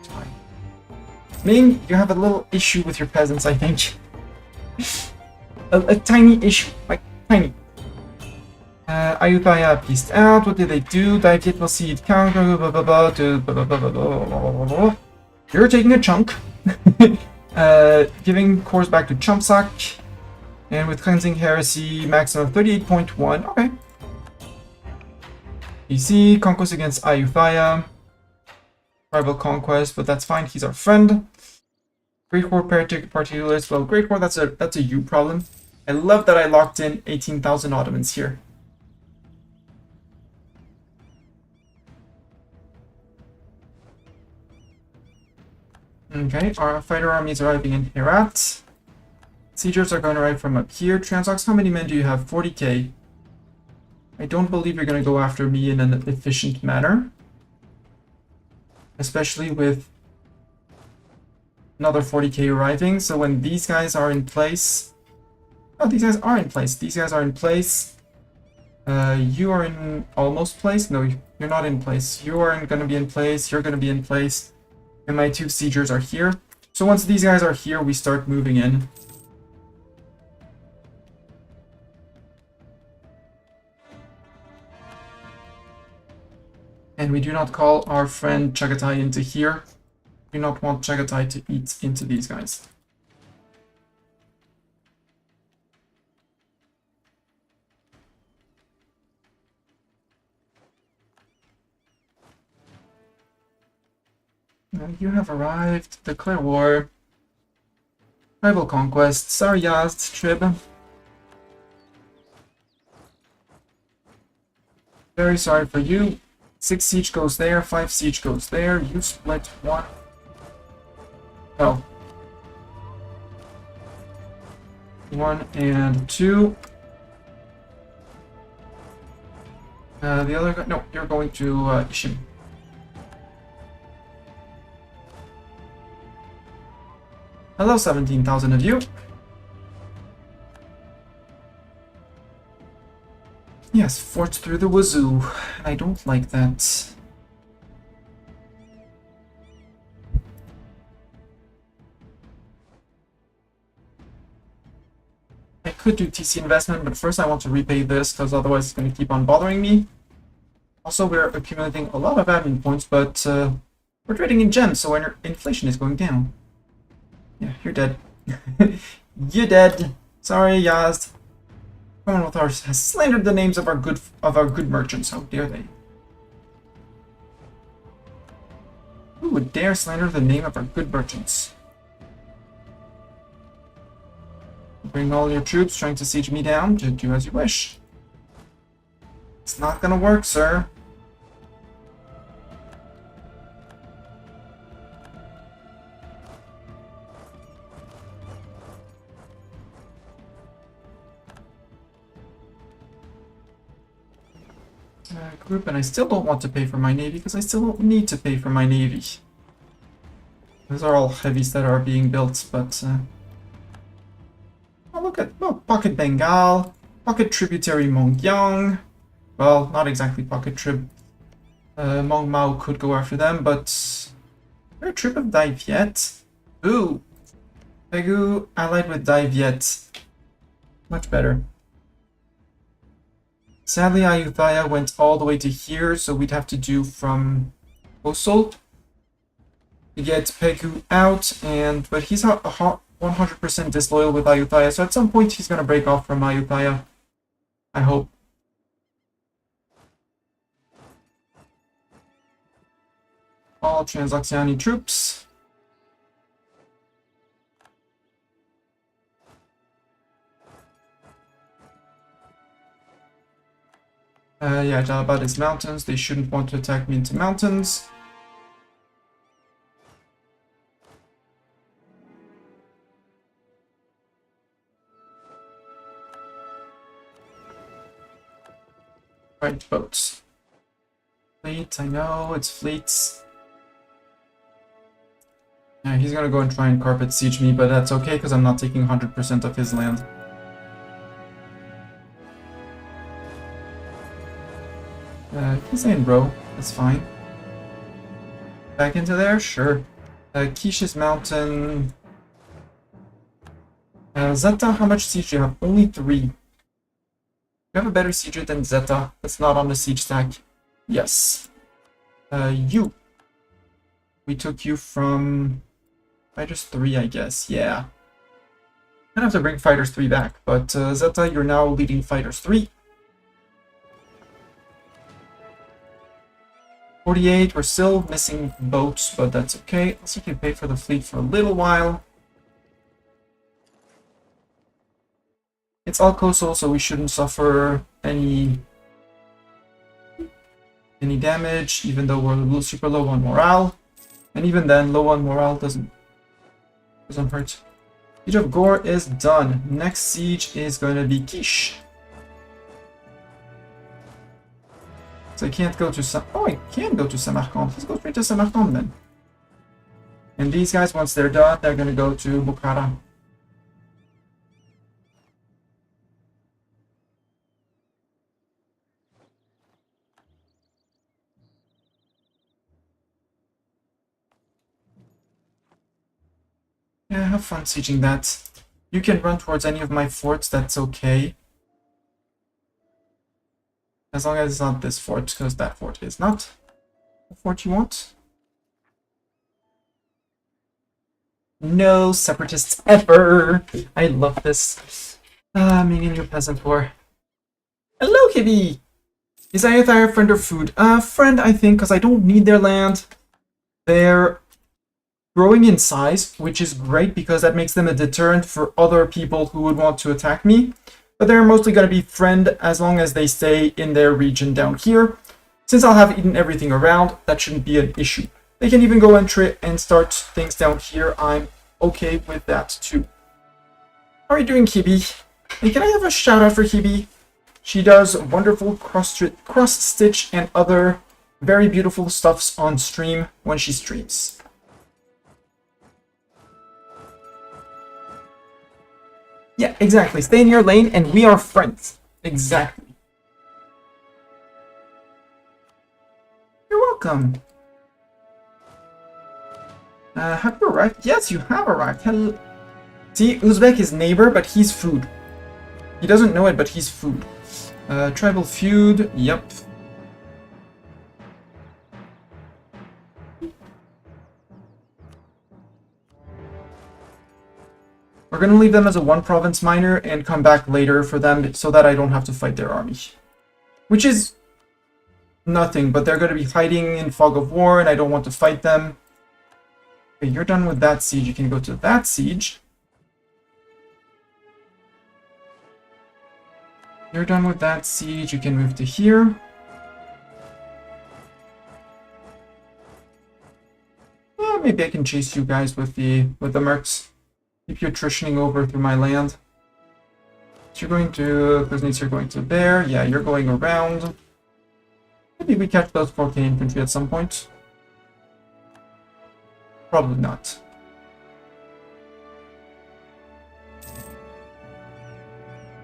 Sorry. Ming, you have a little issue with your peasants, I think. a tiny issue, like, tiny. Ayutthaya pieced out, what did they do? Diet will seed counter, You're taking a chunk. Giving cores back to Chumpsak. And with Cleansing Heresy, maximum 38.1. Okay. PC, Conquest against Ayutthaya. Tribal Conquest, but that's fine, he's our friend. Great War Particulars, well, Great War, that's a you problem. I love that I locked in 18,000 Ottomans here. Okay, our fighter army is arriving in Herat. Siegers are going to arrive from up here. Transox, how many men do you have? 40k. I don't believe you're going to go after me in an efficient manner. Especially with another 40k arriving. So when these guys are in place... Oh, these guys are in place. These guys are in place. You are in almost place. No, you're not in place. You are going to be in place. You're going to be in place. And my two siegers are here. So once these guys are here, we start moving in. And we do not call our friend Chagatai into here. We do not want Chagatai to eat into these guys. You have arrived. Declare war. Tribal conquest. Sorry, Yazd, Trib. Very sorry for you. 6 siege goes there, 5 siege goes there. You split 1. Oh. 1 and 2. The other guy. No, you're going to Ishim. Hello, 17,000 of you. Yes, forts through the wazoo. I don't like that. I could do TC investment, but first I want to repay this, because otherwise it's going to keep on bothering me. Also, we're accumulating a lot of admin points, but we're trading in gems, so our inflation is going down. Yeah, you're dead. You're dead. Sorry, Yazd. Commonwealth has slandered the names of our good merchants. How dare they? Who would dare slander the name of our good merchants? Bring all your troops trying to siege me down. Do as you wish. It's not gonna work, sir. Group, and I still don't want to pay for my navy because I still don't need to pay for my navy. Those are all heavies that are being built, but oh, look at Pocket Bengal, Pocket Tributary Mongyang. Well, not exactly Pocket Trib. Mong Mao could go after them, but they're a trip of Dai Viet. Ooh, Pegu allied with Dai Viet. Much better. Sadly, Ayutthaya went all the way to here, so we'd have to do from Mosul to get Pegu out, but he's 100% disloyal with Ayutthaya, so at some point he's going to break off from Ayutthaya. I hope. All Transoxiani troops. Yeah, Jalabad is mountains. They shouldn't want to attack me into mountains. Right, boats. Fleet, I know, it's fleets. Yeah, he's gonna go and try and carpet siege me, but that's okay because I'm not taking 100% of his land. He's in bro, that's fine. Back into there? Sure. Quiche's mountain. Zeta, how much siege do you have? Only 3. You have a better sieger than Zeta. That's not on the siege stack. Yes. You. We took you from Fighters 3, I guess. Yeah. I'd have to bring Fighters 3 back, but Zeta, you're now leading Fighters 3. 48, we're still missing boats, but that's okay. Also, you can pay for the fleet for a little while. It's all coastal, so we shouldn't suffer any damage, even though we're super low on morale. And even then, low on morale doesn't hurt. Siege of Gore is done. Next siege is going to be Quiche. So I can't go to I can go to Samarkand. Let's go straight to Samarkand then. And these guys, once they're done, they're going to go to Bukhara. Yeah, have fun sieging that. You can run towards any of my forts, that's okay. As long as it's not this fort, because that fort is not. What fort you want? No separatists ever! I love this. Meaning your peasant war. Hello, Kibby! Is Ayatthaya a friend or food? Friend, I think, because I don't need their land. They're growing in size, which is great because that makes them a deterrent for other people who would want to attack me. But they're mostly going to be friend as long as they stay in their region down here. Since I'll have eaten everything around, that shouldn't be an issue. They can even go and start things down here. I'm okay with that too. How are you doing, Kibi? And can I have a shout out for Kibi? She does wonderful cross-stitch and other very beautiful stuffs on stream when she streams. Yeah, exactly. Stay in your lane and we are friends. Exactly. You're welcome. Have you arrived? Yes, you have arrived. Hello. See, Uzbek is neighbor, but he's food. He doesn't know it, but he's food. Tribal feud, yep. We're gonna leave them as a one province minor and come back later for them so that I don't have to fight their army. Which is nothing, but they're gonna be hiding in fog of war and I don't want to fight them. Okay, you're done with that siege, you can go to that siege. You're done with that siege, you can move to here. Well, maybe I can chase you guys with the mercs. Keep you attritioning over through my land. So you're going to Kuznets, you're going to there. Yeah, you're going around. Maybe we catch those 4K infantry at some point. Probably not.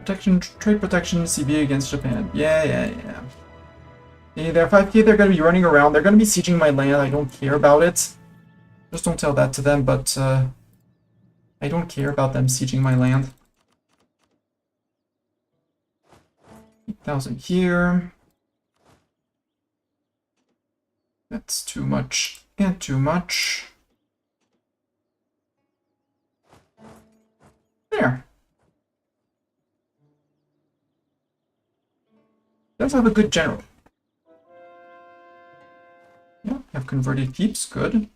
Protection, trade protection, CB against Japan. Yeah. Okay, they're 5K, they're going to be running around. They're going to be sieging my land. I don't care about it. Just don't tell that to them, but I don't care about them sieging my land. 8,000 here. That's too much and too much. There. Does have a good general. Yeah, have converted keeps, good.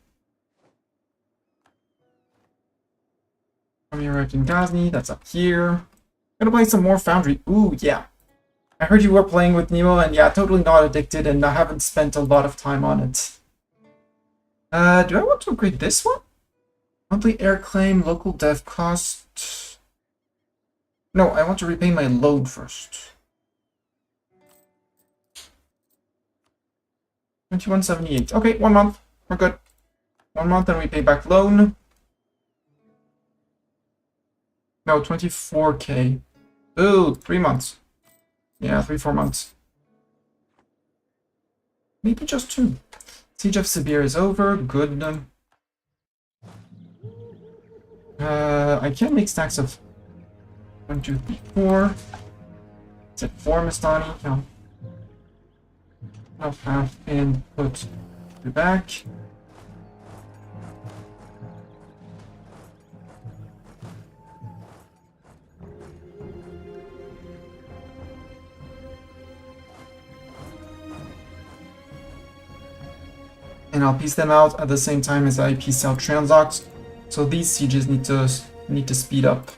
Army arrived in Ghazni, that's up here. Gonna play some more Foundry. Ooh, yeah. I heard you were playing with Nemo, and yeah, totally not addicted, and I haven't spent a lot of time on it. Do I want to upgrade this one? Monthly air claim, local dev cost. No, I want to repay my loan first. 2178. Okay, 1 month. We're good. 1 month and we pay back loan. No, 24K. Ooh, 3 months. Yeah, 3-4 months. Maybe just 2. Siege of Sibir is over. Good. I can make stacks of 1, 2, 3, 4. It's at 4 Mastani. No. I'll have and put it back. And I'll piece them out at the same time as I piece out Transox. So these sieges need to speed up.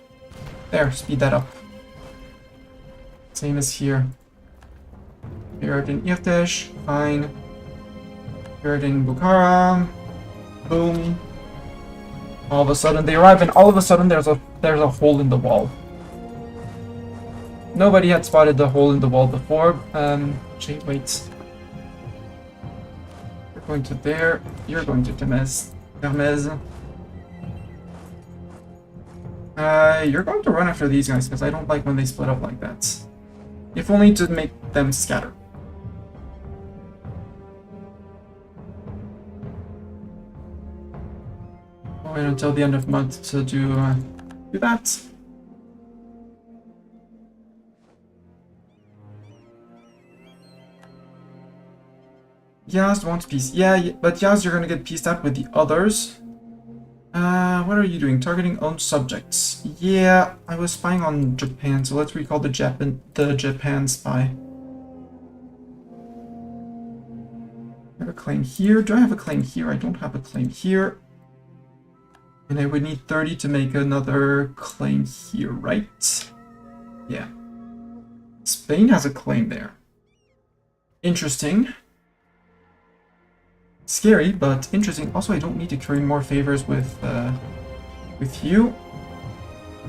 There, speed that up. Same as here. Here in Irtesh, fine. Here in Bukhara, boom. All of a sudden they arrive, and all of a sudden there's a hole in the wall. Nobody had spotted the hole in the wall before. Gee, wait. You're going to there. You're going to Hermes. You're going to run after these guys because I don't like when they split up like that. If only to make them scatter. I'll wait until the end of month to do that. Yaz wants peace. Yeah, but Yaz, you're gonna get pieced out with the others. What are you doing? Targeting own subjects. Yeah, I was spying on Japan, so let's recall the Japan spy. I have a claim here. Do I have a claim here? I don't have a claim here. And I would need 30 to make another claim here, right? Yeah. Spain has a claim there. Interesting. Scary, but interesting. Also, I don't need to curry more favors with you.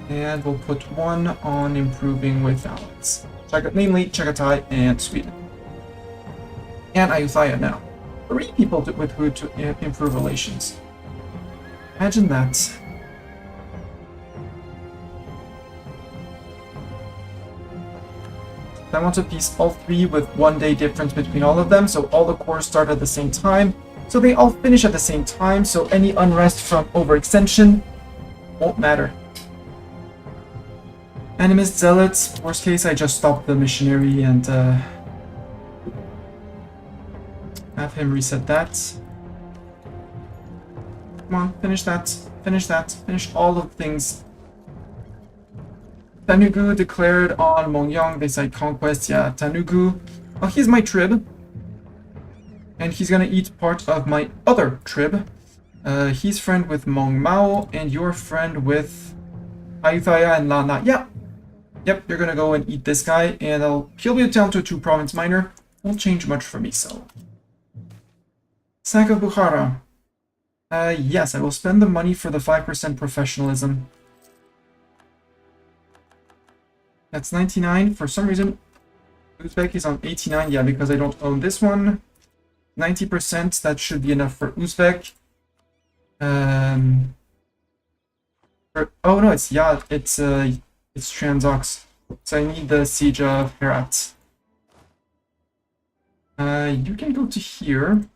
And we'll put one on improving with allies. Namely, Chagatai and Sweden. And Ayutthaya now. 3 people with who to improve relations. Imagine that. I want to piece all 3 with 1 day difference between all of them, so all the cores start at the same time. So they all finish at the same time, so any unrest from overextension won't matter. Animist Zealots, worst case I just stop the missionary and have him reset that. Come on, finish that, finish all of the things. Tanugu declared on Mongyang, they said conquest, yeah, Tanugu. Oh, he's my trib. And he's gonna eat part of my other trib. He's friend with Mong Mao, and you're friend with Ayutthaya and Lana. Yeah. Yep, you're gonna go and eat this guy, and he'll be down to a 2-province minor. Won't change much for me, so. Sack of Bukhara. Yes, I will spend the money for the 5% professionalism. That's 99. For some reason, Uzbek is on 89. Yeah, because I don't own this one. 90%, that should be enough for Uzbek. Oh no, it's Transox. So I need the siege of Herat. You can go to here.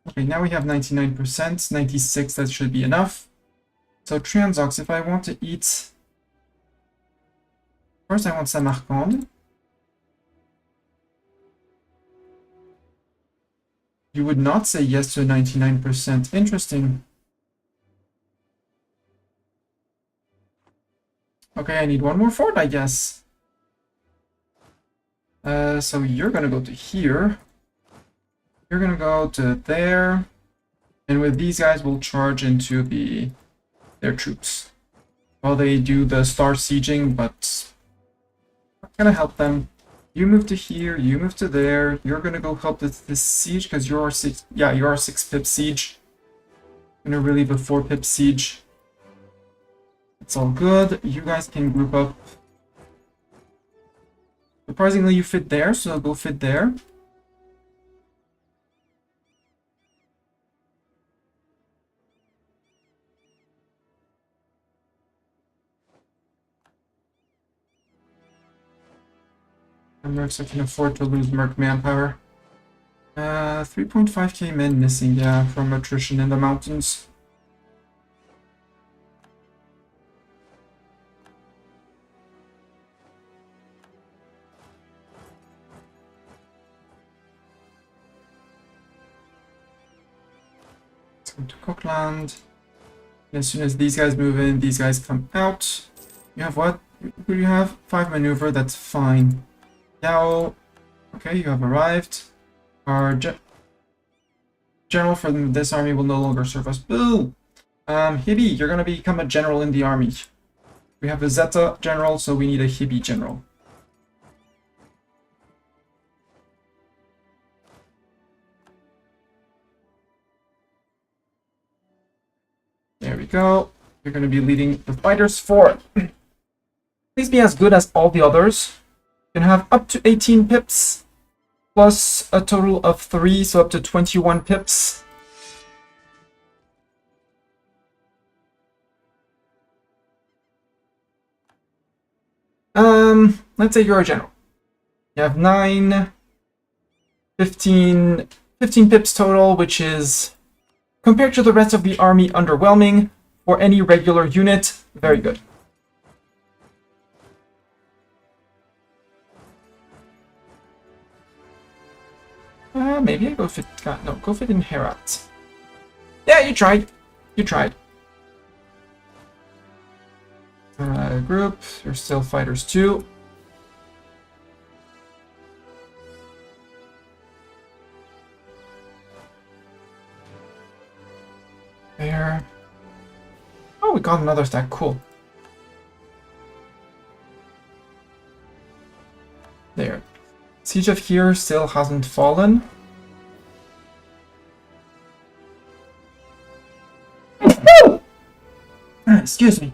Okay, now we have 99%, 96, that should be enough. So Transox, if I want to eat... First I want Samarkand. You would not say yes to 99%. Interesting. Okay, I need one more fort, I guess. So you're gonna go to here. You're gonna go to there. And with these guys, we'll charge into their troops. While they do the star sieging, but I'm gonna help them. You move to here, you move to there. You're gonna go help this siege because you're our 6. Yeah, you're our 6-pip siege. I'm gonna relieve a 4-pip siege. It's all good. You guys can group up. Surprisingly, you fit there, so go fit there. Mercs, I can afford to lose Merc manpower. 3.5k men missing, yeah, from attrition in the mountains. Let's go to Cookland. As soon as these guys move in, these guys come out. You have what? Who do you have? 5 maneuver, that's fine. Yao, okay, you have arrived. Our general for this army will no longer serve us. Boo! Hibi, you're gonna become a general in the army. We have a Zeta general, so we need a Hibi general. There we go. You're gonna be leading the fighters for. Please be as good as all the others. You can have up to 18 pips, plus a total of 3, so up to 21 pips. Let's say you're a general. You have 9, 15 pips total, which is, compared to the rest of the army, underwhelming. For any regular unit, very good. Maybe I go fit... no, go fit in Herat. Yeah, you tried. You tried. Group, you're still fighters too. There. Oh, we got another stack. Cool. There. Siege of here still hasn't fallen. Excuse me.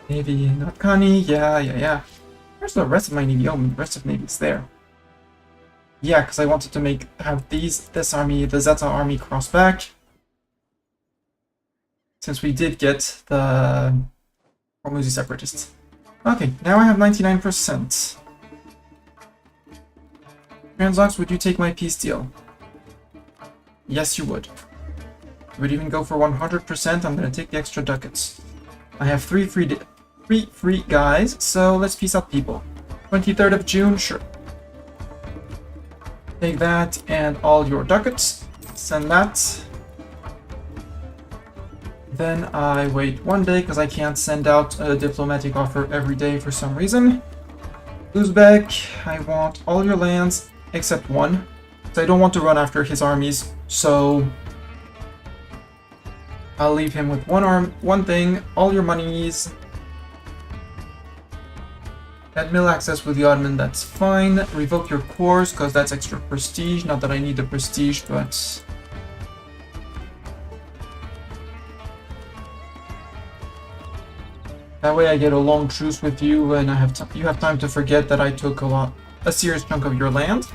Navy, Nakani, yeah. Where's the rest of my Navy? Oh, the rest of Navy's there. Yeah, because I wanted to have this army, the Zeta army, cross back. Since we did get the Hormuzi separatists. Okay, now I have 99%. Transox, would you take my peace deal? Yes, you would. You would even go for 100%. I'm going to take the extra ducats. I have three free guys, so let's peace out people. 23rd of June, sure. Take that and all your ducats. Send that. Then I wait 1 day because I can't send out a diplomatic offer every day for some reason. Uzbek, I want all your lands except one. So I don't want to run after his armies, so I'll leave him with one thing, all your monies. At mill access with the Ottoman, that's fine. Revoke your cores, because that's extra prestige. Not that I need the prestige, but... that way I get a long truce with you, and you have time to forget that I took a serious chunk of your land.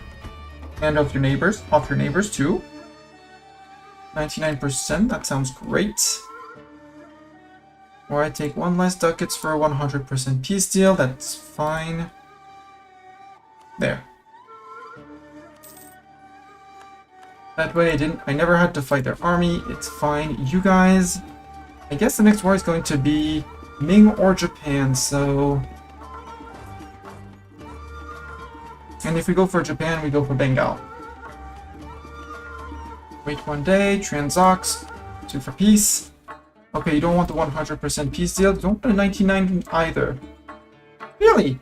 And of your neighbors, too. 99%, that sounds great. Or I take one less ducats for a 100% peace deal, that's fine. There. That way I never had to fight their army, it's fine. You guys, I guess the next war is going to be Ming or Japan, so... and if we go for Japan, we go for Bengal. Wait 1 day, Transox, 2 for peace. Okay, you don't want the 100% peace deal, don't want a 99 either. Really?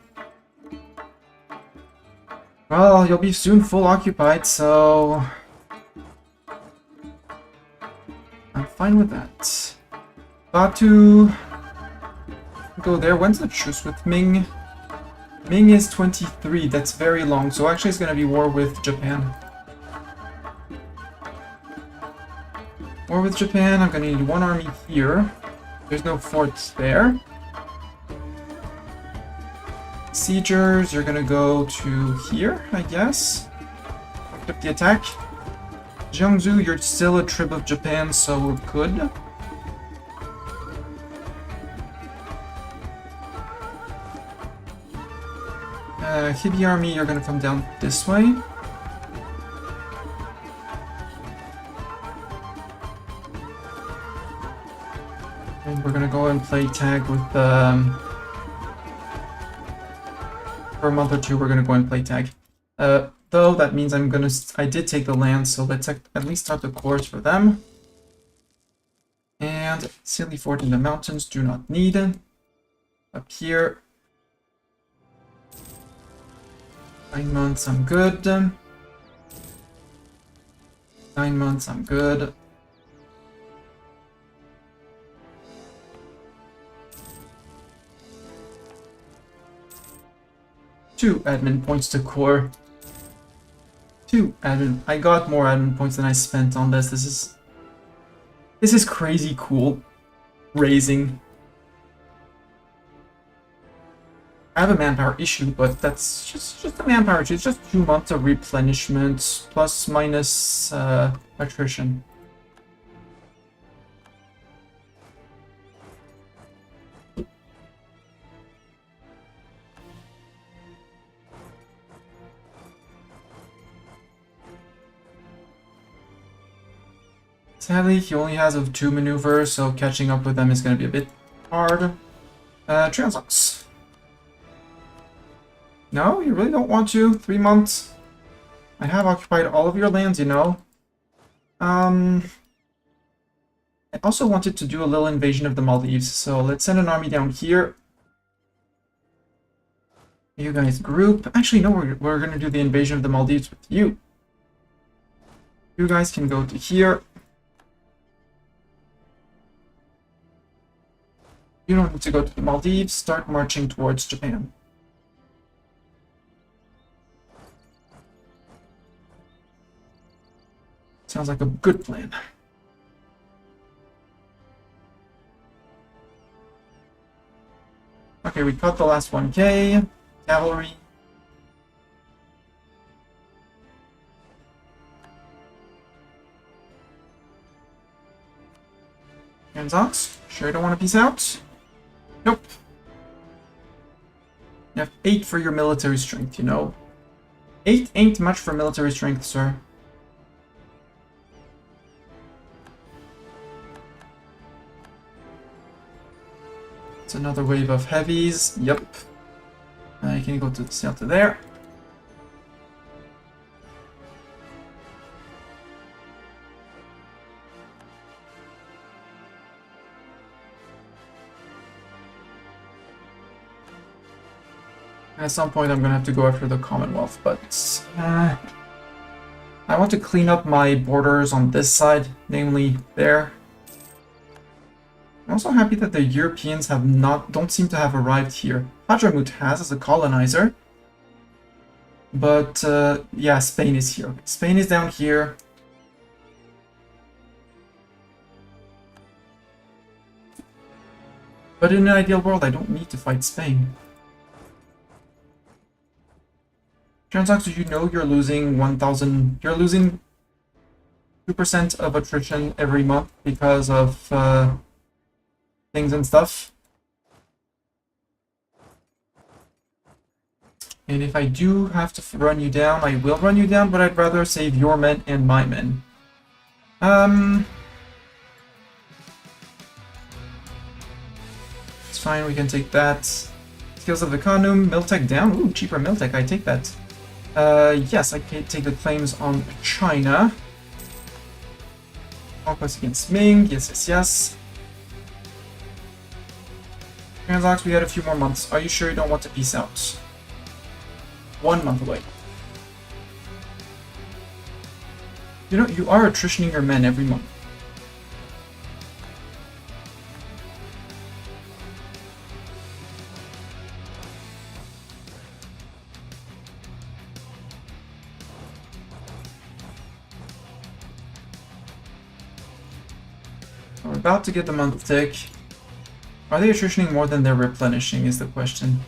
Well, you'll be soon full occupied, so... I'm fine with that. Batu... go there. When's the truce with Ming? Ming is 23, that's very long, so actually it's gonna be war with Japan. War with Japan, I'm gonna need one army here. There's no forts there. Siegers, you're gonna go to here, I guess. Pick up the attack. Jiangsu, you're still a trib of Japan, so we're good. Hibi army, you're gonna come down this way. And we're gonna go and play tag with for a month or two, we're gonna go and play tag. Though that means I did take the land, so let's at least start the course for them. And Silly Fort in the mountains, do not need. Up here. 9 months, I'm good. 9 months, I'm good. Two admin points to core. 2 admin. I got more admin points than I spent on this. This is crazy cool. Raising. I have a manpower issue, but that's just a manpower issue. It's just 2 months of replenishment, plus minus attrition. Sadly, he only has 2 maneuvers, so catching up with them is going to be a bit hard. Transox. No, you really don't want to? 3 months? I have occupied all of your lands, you know. I also wanted to do a little invasion of the Maldives, so let's send an army down here. You guys group. Actually, no, we're going to do the invasion of the Maldives with you. You guys can go to here. You don't need to go to the Maldives. Start marching towards Japan. Sounds like a good plan. Okay, we cut the last 1K. Cavalry. Hands out. Sure you don't want to peace out? Nope. You have 8 for your military strength, you know. 8 ain't much for military strength, sir. It's another wave of heavies. Yep. You can go to sail to there. At some point I'm gonna have to go after the Commonwealth, but I want to clean up my borders on this side, namely there. I'm also happy that the Europeans don't seem to have arrived here. Hadramut has as a colonizer. But yeah, Spain is here. Spain is down here. But in an ideal world, I don't need to fight Spain. Transox, do you know you're losing 1,000? You're losing 2% of attrition every month because of things and stuff. And if I do have to run you down, I will run you down, but I'd rather save your men and my men. It's fine, we can take that. Skills of the Khanum, Miltech down. Ooh, cheaper Miltech, I take that. Yes, I can take the claims on China. Conquest against Ming, yes. Transox, we had a few more months. Are you sure you don't want to peace out? 1 month away. You know, you are attritioning your men every month. We're about to get the month tick. Are they attritioning more than they're replenishing is the question.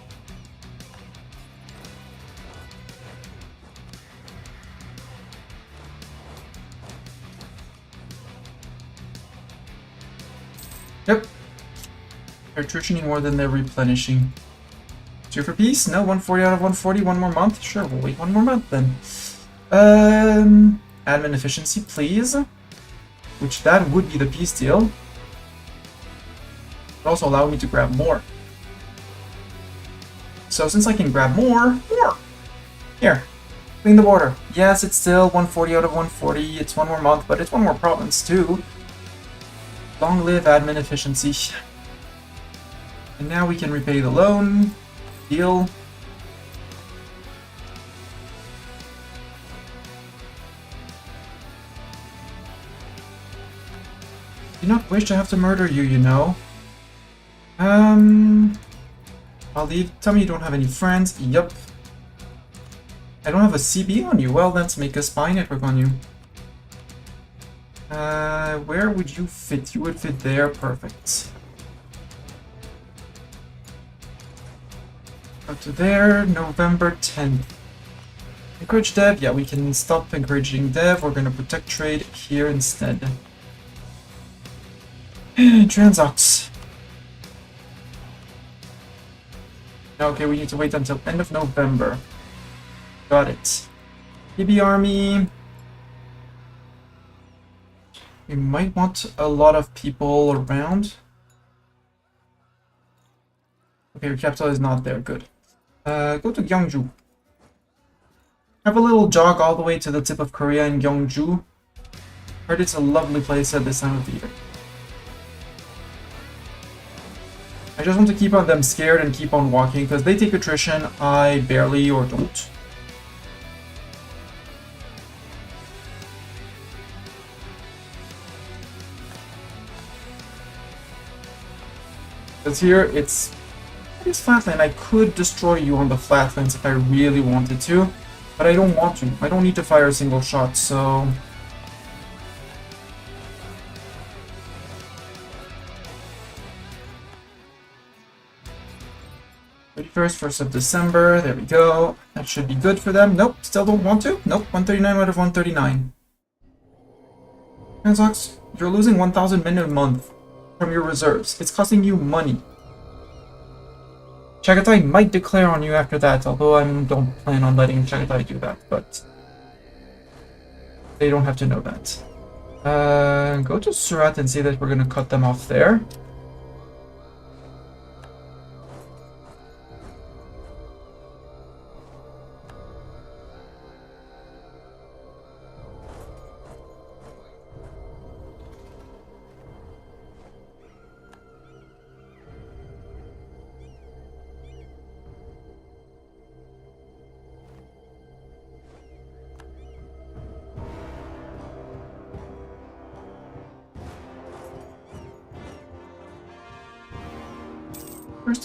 Yep. They're attritioning more than they're replenishing. 2 for peace? No, 140 out of 140, 1 more month? Sure, we'll wait 1 more month then. Admin efficiency, please. Which that would be the peace deal. But also allow me to grab more. So since I can grab more. Here, clean the border. Yes, it's still 140 out of 140. It's 1 more month, but it's 1 more province too. Long live admin efficiency. And now we can repay the loan. Deal. Do not wish to have to murder you, you know. I'll leave. Tell me you don't have any friends. Yup. I don't have a CB on you. Well, let's make a spy network on you. Where would you fit? You would fit there. Perfect. Up to there. November 10th. Encourage dev. Yeah, we can stop encouraging dev. We're going to protect trade here instead. Transox. Okay, we need to wait until end of November. Got it. EB army. We might want a lot of people around. Okay, your capital is not there. Good. Go to Gyeongju. have a little jog all the way to the tip of Korea in Gyeongju. Heard it's a lovely place at this time of the year. I just want to keep on them scared and keep on walking, because they take attrition, I barely or don't. Because here it's flatland. I could destroy you on the flatlands if I really wanted to, but I don't want to. I don't need to fire a single shot, so... First of December, there we go. That should be good for them. Nope, still don't want to. Nope, 139 out of 139. Transox, you're losing 1,000 men a month from your reserves. It's costing you money. Chagatai might declare on you after that, although I don't plan on letting Chagatai do that, but they don't have to know that. Go to Surat and say that we're gonna cut them off there.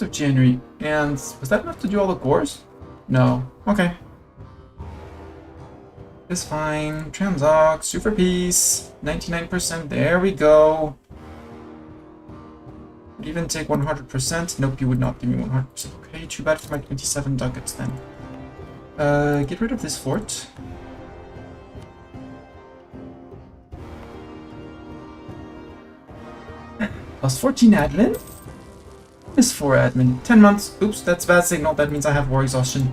Of January, and was that enough to do all the cores? No. Okay. It's fine. Transox, super peace, 99%. There we go. Would even take 100%. Nope, you would not give me 100%. Okay, too bad for my 27 ducats then. Get rid of this fort. Plus 14 admin. Is 4 admin. 10 months. Oops, that's bad signal. That means I have war exhaustion.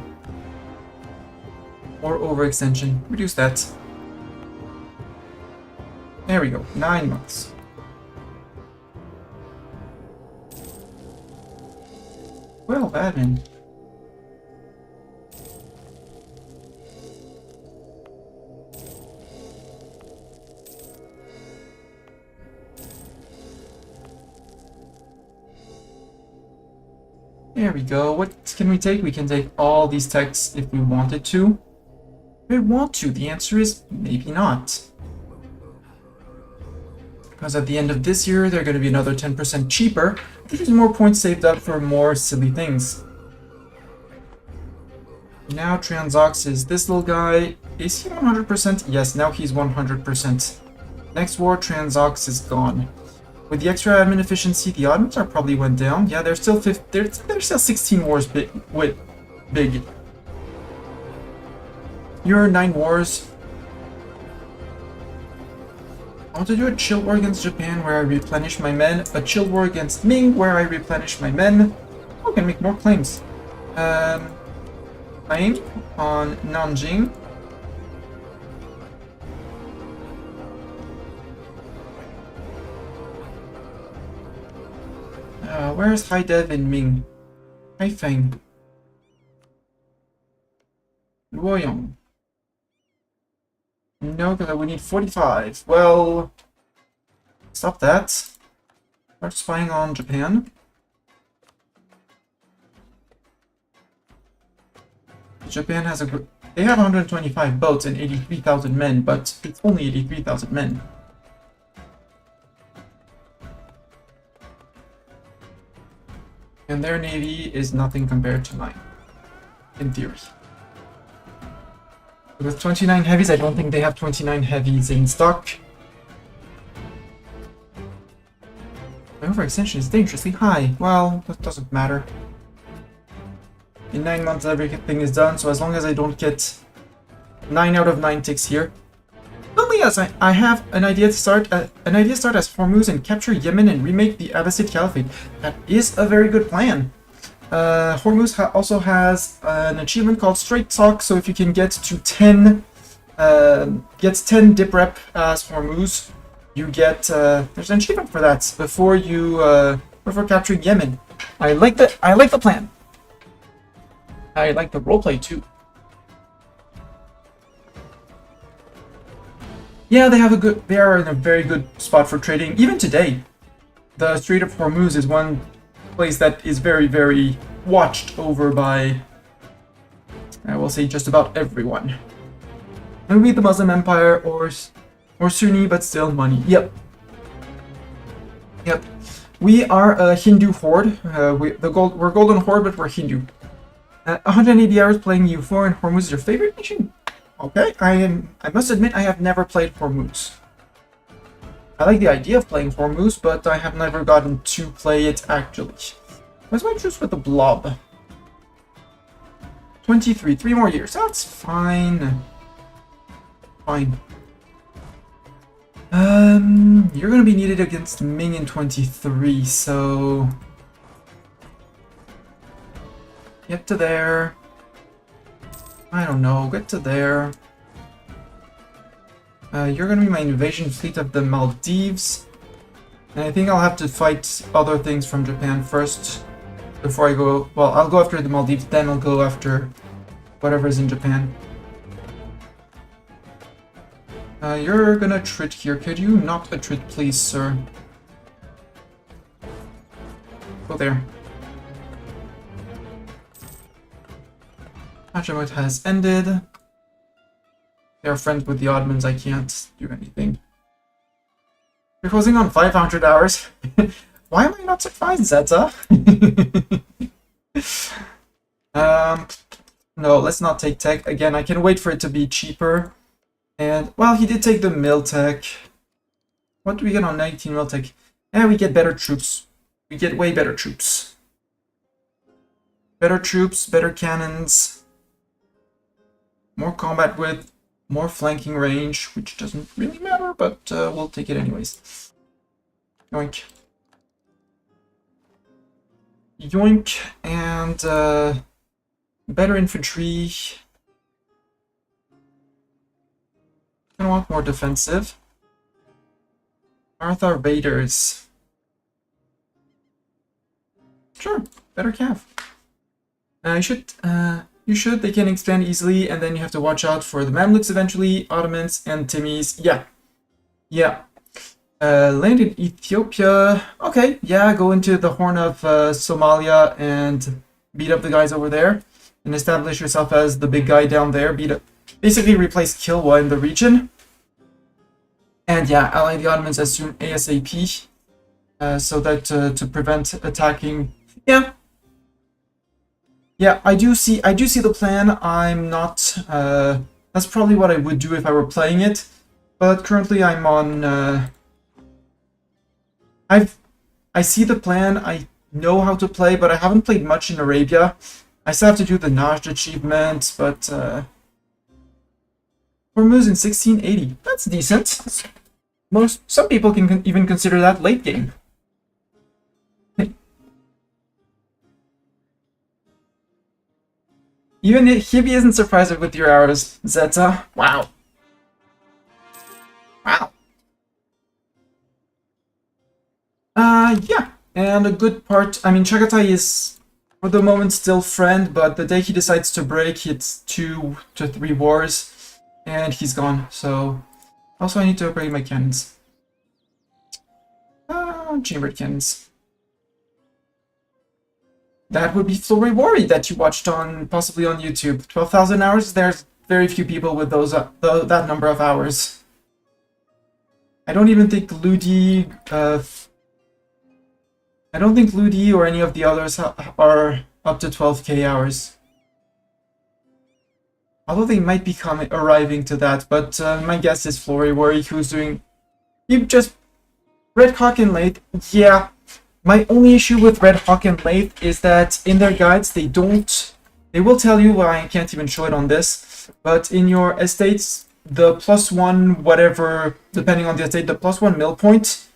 Or overextension. Reduce that. There we go. 9 months. Well, admin. There we go. What can we take? We can take all these techs if we wanted to. If we want to, the answer is maybe not. Because at the end of this year, they're going to be another 10% cheaper. There's more points saved up for more silly things. Now Transox is this little guy. Is he 100%? Yes, now he's 100%. Next war, Transox is gone. With the extra admin efficiency, the admins are probably went down. Yeah, they're still they're still 16 wars big. You're 9 wars. I want to do a chill war against Japan where I replenish my men. A chill war against Ming where I replenish my men. Oh, I can make more claims. Claim on Nanjing. Where's Haidev in Ming? Haifeng. Luoyang. No, because we need 45. Well, stop that. Start spying on Japan. Japan has a... They have 125 boats and 83,000 men, but it's only 83,000 men. And their navy is nothing compared to mine, in theory. With 29 heavies, I don't think they have 29 heavies in stock. My overextension is dangerously high. Well, that doesn't matter. In 9 months, everything is done, so as long as I don't get 9 out of 9 ticks here. Only as I have an idea to start as Hormuz and capture Yemen and remake the Abbasid Caliphate. That is a very good plan. Hormuz also has an achievement called Straight Talk, so if you can get to 10, gets 10 dip rep as Hormuz, you get there's an achievement for that before you before capturing Yemen. I like the plan. I like the roleplay too. Yeah, they are in a very good spot for trading. Even today, the Strait of Hormuz is one place that is very, very watched over by, I will say, just about everyone. Maybe the Muslim Empire or Sunni, but still money. Yep. Yep. We are a Hindu horde. We're Golden Horde, but we're Hindu. 180 hours playing U4 and Hormuz is your favorite nation? Okay, I must admit I have never played Hormuz. I like the idea of playing Hormuz, but I have never gotten to play it actually. What's my truce with the blob? 23, 3 more years. That's fine. Fine. You're gonna be needed against Ming in 23, so get to there. I don't know, get to there. You're gonna be my invasion fleet of the Maldives. And I think I'll have to fight other things from Japan first before I go. Well, I'll go after the Maldives, then I'll go after whatever's in Japan. You're gonna trit here. Could you not attrit, please, sir? Go there. Hashemite has ended. They're friends with the Ottomans, I can't do anything. You're closing on 500 hours? Why am I not surprised, Zeta? No, let's not take tech. Again, I can wait for it to be cheaper. And, well, he did take the mill tech. What do we get on 19 mill tech? Yeah, we get better troops. We get way better troops. Better troops, better cannons. More combat width, more flanking range, which doesn't really matter, but we'll take it anyways. Yoink. Yoink, and better infantry. I want more defensive. Martha Raiders. Sure, better cav. You should, they can expand easily, and then you have to watch out for the Mamluks eventually, Ottomans, and Timmies. Yeah. Land in Ethiopia. Okay, yeah, go into the Horn of Somalia and beat up the guys over there, and establish yourself as the big guy down there. Basically replace Kilwa in the region. And yeah, ally the Ottomans as soon ASAP, so that to prevent attacking. Yeah, I do see the plan. I'm not. That's probably what I would do if I were playing it, but currently I'm on. I see the plan. I know how to play, but I haven't played much in Arabia. I still have to do the Najd achievement, but Hormuz in 1680. That's decent. Some people can even consider that late game. Even Hibby isn't surprised with your hours, Zeta. Wow. Yeah. And a good part, I mean, Chagatai is, for the moment, still friend, but the day he decides to break, it's 2 to 3 wars, and he's gone, so... Also, I need to upgrade my cannons. Chambered cannons. That would be Floribori that you watched on, possibly on YouTube. 12,000 hours? There's very few people with those that number of hours. I don't even think Ludi, I don't think Ludi or any of the others are up to 12k hours. Although they might be arriving to that, but my guess is Floribori, who's doing... You just... Red Hawk and Lathe, yeah. My only issue with Red Hawk and Lathe is that in their guides they will tell you, well, I can't even show it on this, but in your estates, the +1 whatever, depending on the estate, the +1 mill point,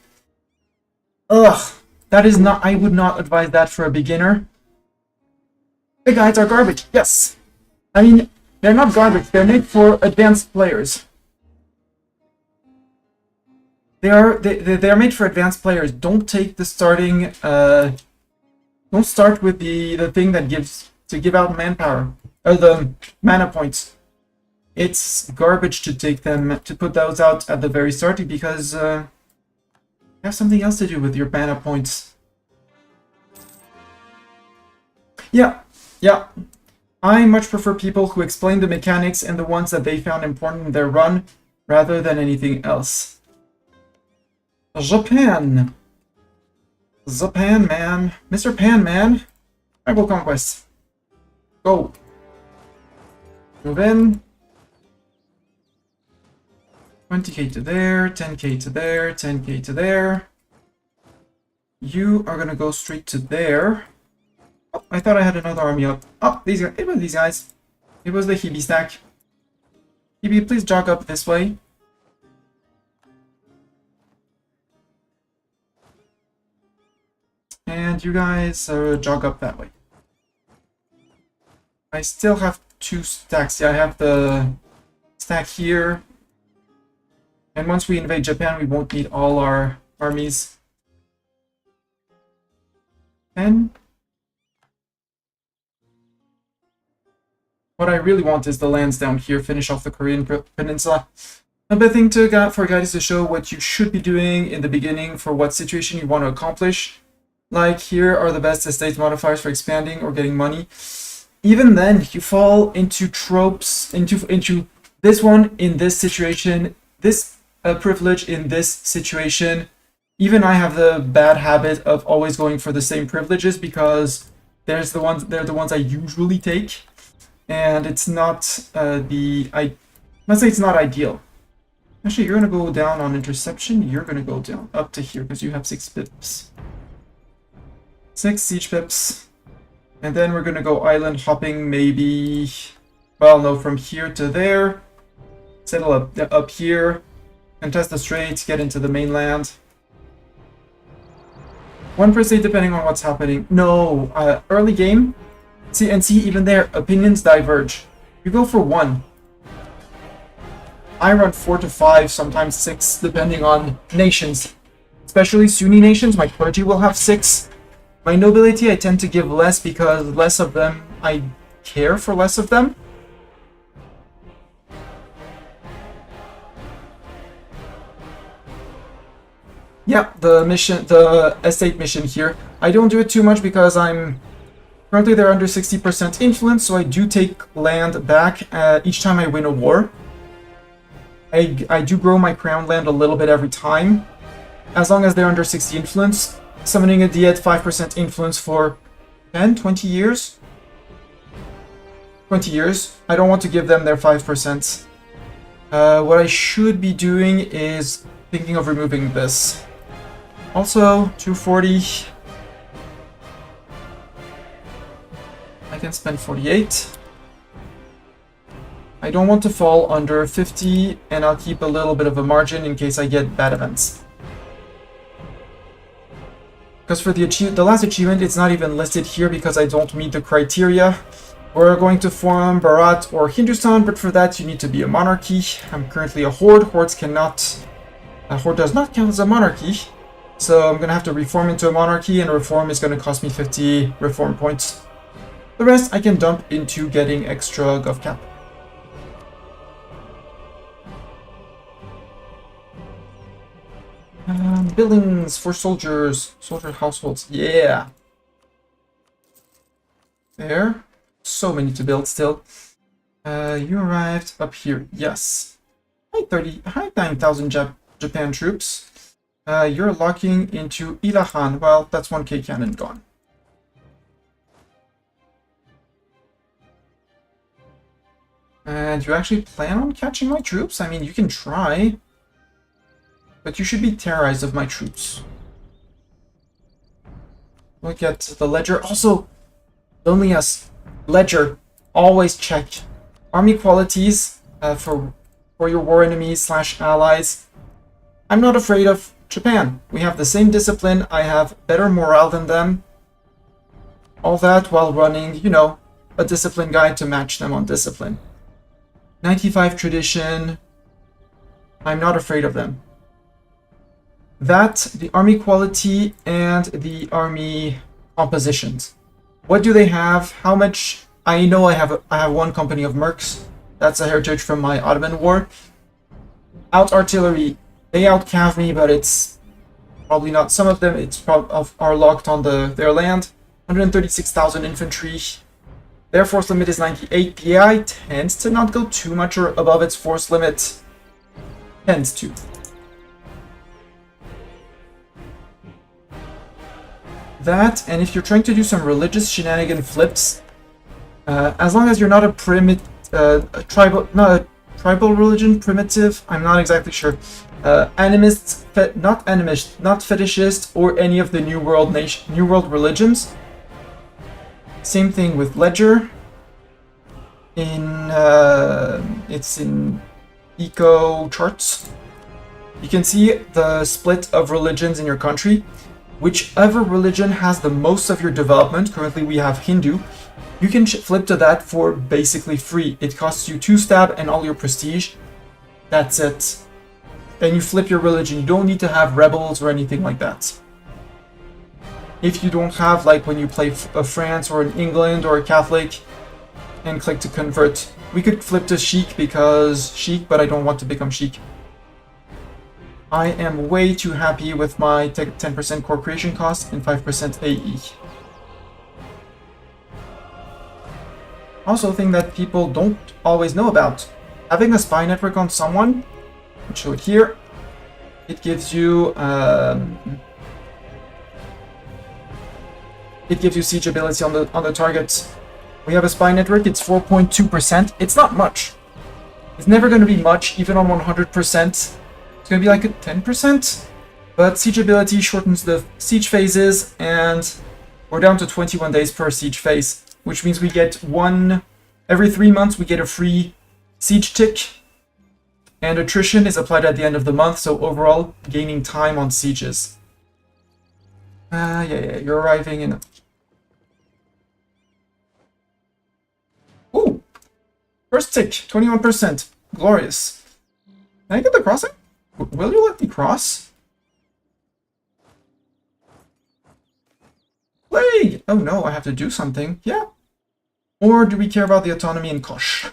ugh, that is not, I would not advise that for a beginner. The guides are garbage, yes. I mean, they're not garbage, they're made for advanced players. They are made for advanced players. Don't take the starting. Don't start with the thing that gives to give out manpower or the mana points. it's garbage to take them, to put those out at the very start, because you have something else to do with your mana points. Yeah. I much prefer people who explain the mechanics and the ones that they found important in their run, rather than anything else. Japan, man. Mr. Pan, man. Tribal Conquest. Go. Move in. 20k to there, 10k to there, 10k to there. You are gonna go straight to there. Oh, I thought I had another army up. Oh, these guys. It was these guys. It was the Hebe stack. Hebe, please jog up this way. And you guys jog up that way. I still have 2 stacks. Yeah, I have the stack here. And once we invade Japan, we won't need all our armies. 10. What I really want is the lands down here, finish off the Korean Peninsula. Another thing for guys is to show what you should be doing in the beginning for what situation you want to accomplish. Like, here are the best estate modifiers for expanding or getting money. Even then, you fall into tropes, into this one in this situation, this privilege in this situation. Even I have the bad habit of always going for the same privileges because they're the ones I usually take. And it's not let's say it's not ideal. Actually, you're gonna go down on interception. You're gonna go down up to here because you have 6 pips. 6 siege pips. And then we're gonna go island hopping, maybe, well, no, from here to there. Settle up here. Contest the straits, get into the mainland. 1% depending on what's happening. No, early game. See, even there, opinions diverge. You go for 1. I run 4 to 5, sometimes 6, depending on nations. Especially Sunni nations, my clergy will have 6. My nobility, I tend to give less because less of them, I care for less of them. Yeah, the estate mission here. I don't do it too much because currently they're under 60% influence, so I do take land back each time I win a war. I do grow my crown land a little bit every time, as long as they're under 60 influence. Summoning a D at 5% influence for 10, 20 years? 20 years. I don't want to give them their 5%. What I should be doing is thinking of removing this. Also, 240. I can spend 48. I don't want to fall under 50, and I'll keep a little bit of a margin in case I get bad events. Because for the last achievement, it's not even listed here because I don't meet the criteria. We're going to form Bharat or Hindustan, but for that you need to be a monarchy. I'm currently a horde. A horde does not count as a monarchy. So I'm going to have to reform into a monarchy, and reform is going to cost me 50 reform points. The rest I can dump into getting extra gov cap. Buildings for soldier households, yeah. There, so many to build still. You arrived up here, yes. Hi 9,000 Japan troops. You're locking into Ilahan. Well, that's 1k cannon gone. And you actually plan on catching my troops? I mean, you can try. But you should be terrorized of my troops. Look at the ledger. Also, only us. Ledger. Always check. Army qualities for your war enemies / allies. I'm not afraid of Japan. We have the same discipline. I have better morale than them. All that while running, you know, a discipline guide to match them on discipline. 95 tradition. I'm not afraid of them. That, the army quality, and the army compositions. What do they have? How much? I know I have one company of mercs. That's a heritage from my Ottoman War. Out artillery. They outcav me, but it's probably not. Some of them are locked on their land. 136,000 infantry. Their force limit is 98. PI tends to not go too much or above its force limit. Tends to. That, and if you're trying to do some religious shenanigan flips, as long as you're not a tribal religion, primitive, I'm not exactly sure. Animist, not fetishist, or any of the New World religions. Same thing with Ledger. It's in eco charts. You can see the split of religions in your country. Whichever religion has the most of your development, currently we have Hindu, you can flip to that for basically free. It costs you 2 stab and all your prestige. That's it. Then you flip your religion. You don't need to have rebels or anything like that. If you don't have, like when you play a France or an England or a Catholic and click to convert, we could flip to Sheik because Sheik, but I don't want to become Sheik. I am way too happy with my 10% core creation cost and 5% AE. Also, a thing that people don't always know about. Having a spy network on someone, I'll show it here, it gives you siege ability on the target. We have a spy network, it's 4.2%. It's not much. It's never going to be much, even on 100%. It's going to be like a 10%. But siege ability shortens the siege phases, and we're down to 21 days per siege phase, which means we get every 3 months we get a free siege tick, and attrition is applied at the end of the month, so overall gaining time on sieges. Yeah, you're arriving in. Ooh! First tick, 21%. Glorious. Can I get the crossing? Will you let me cross? Plague! Oh no, I have to do something. Yeah. Or do we care about the autonomy in Kosh?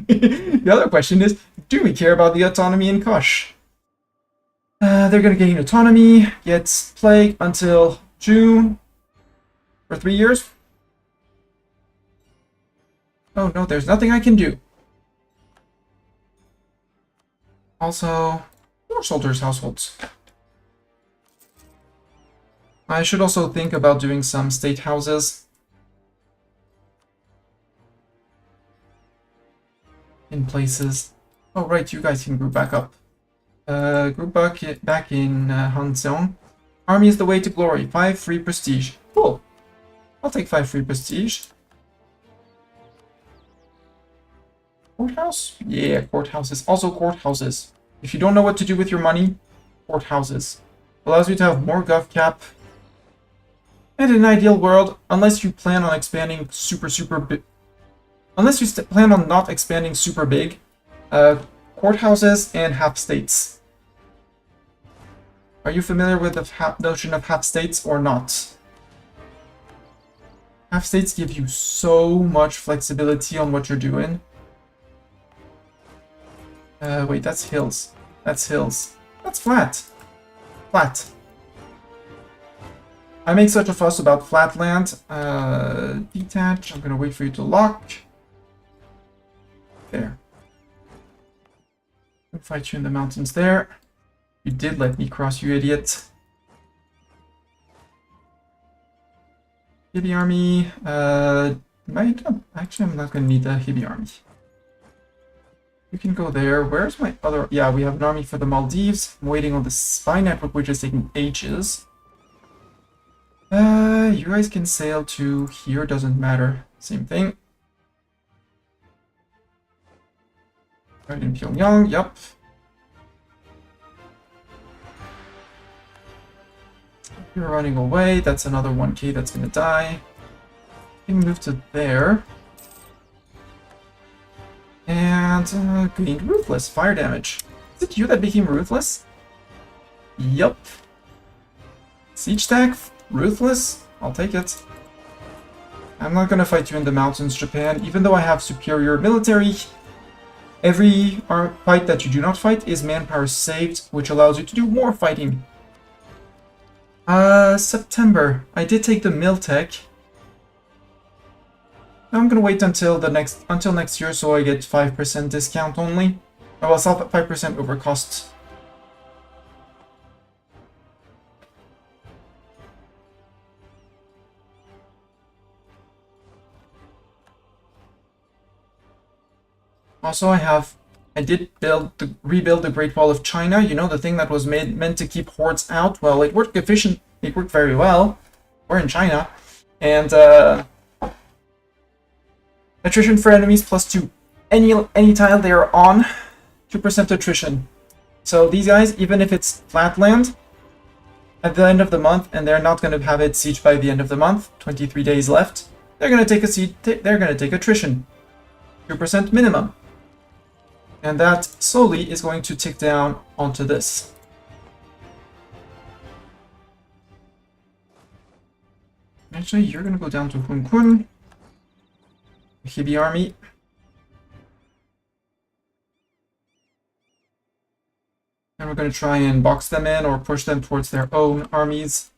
The other question is, do we care about the autonomy in Kosh? They're gonna gain autonomy, get plague until June. For 3 years? Oh no, there's nothing I can do. Also, more soldiers' households. I should also think about doing some state houses. In places. Oh right, you guys can group back up. Group back in Hanseong. Army is the way to glory. 5 free prestige. Cool. I'll take 5 free prestige. Courthouse? Yeah, courthouses. Also courthouses. If you don't know what to do with your money, courthouses. Allows you to have more gov cap. And in an ideal world, unless you plan on expanding super big. Unless you plan on not expanding super big, courthouses and half states. Are you familiar with the notion of half states or not? Half states give you so much flexibility on what you're doing. Wait, that's hills. That's hills. That's flat. Flat. I make such a fuss about flat land. Detach. I'm gonna wait for you to lock. There. I'll fight you in the mountains there. You did let me cross, you idiot. Hibi army. Actually, I'm not gonna need the Hibi army. You can go there. Where's my other... Yeah, we have an army for the Maldives. I'm waiting on the spy network, which is taking ages. You guys can sail to here, doesn't matter. Same thing. Right in Pyongyang, yep. You're running away, that's another 1k that's gonna die. You can move to there. And gained Ruthless, fire damage. Is it you that became Ruthless? Yup. Siege stack, Ruthless? I'll take it. I'm not gonna fight you in the mountains, Japan, even though I have superior military. Every fight that you do not fight is manpower saved, which allows you to do more fighting. September. I did take the mill tech. I'm gonna wait until next year, so I get 5% discount only. I will sell at 5% over costs. Also, I did rebuild the Great Wall of China. You know, the thing that was meant to keep hordes out. Well, it worked efficient. It worked very well. We're in China, and attrition for enemies +2. Any tile they are on, 2% attrition. So these guys, even if it's flatland at the end of the month, and they're not going to have it siege by the end of the month, 23 days left, they're going to take a siege. They're going to take attrition, 2% minimum. And that slowly is going to tick down onto this. Actually, you're going to go down to Hun Kun. Hibi army. And we're going to try and box them in or push them towards their own armies.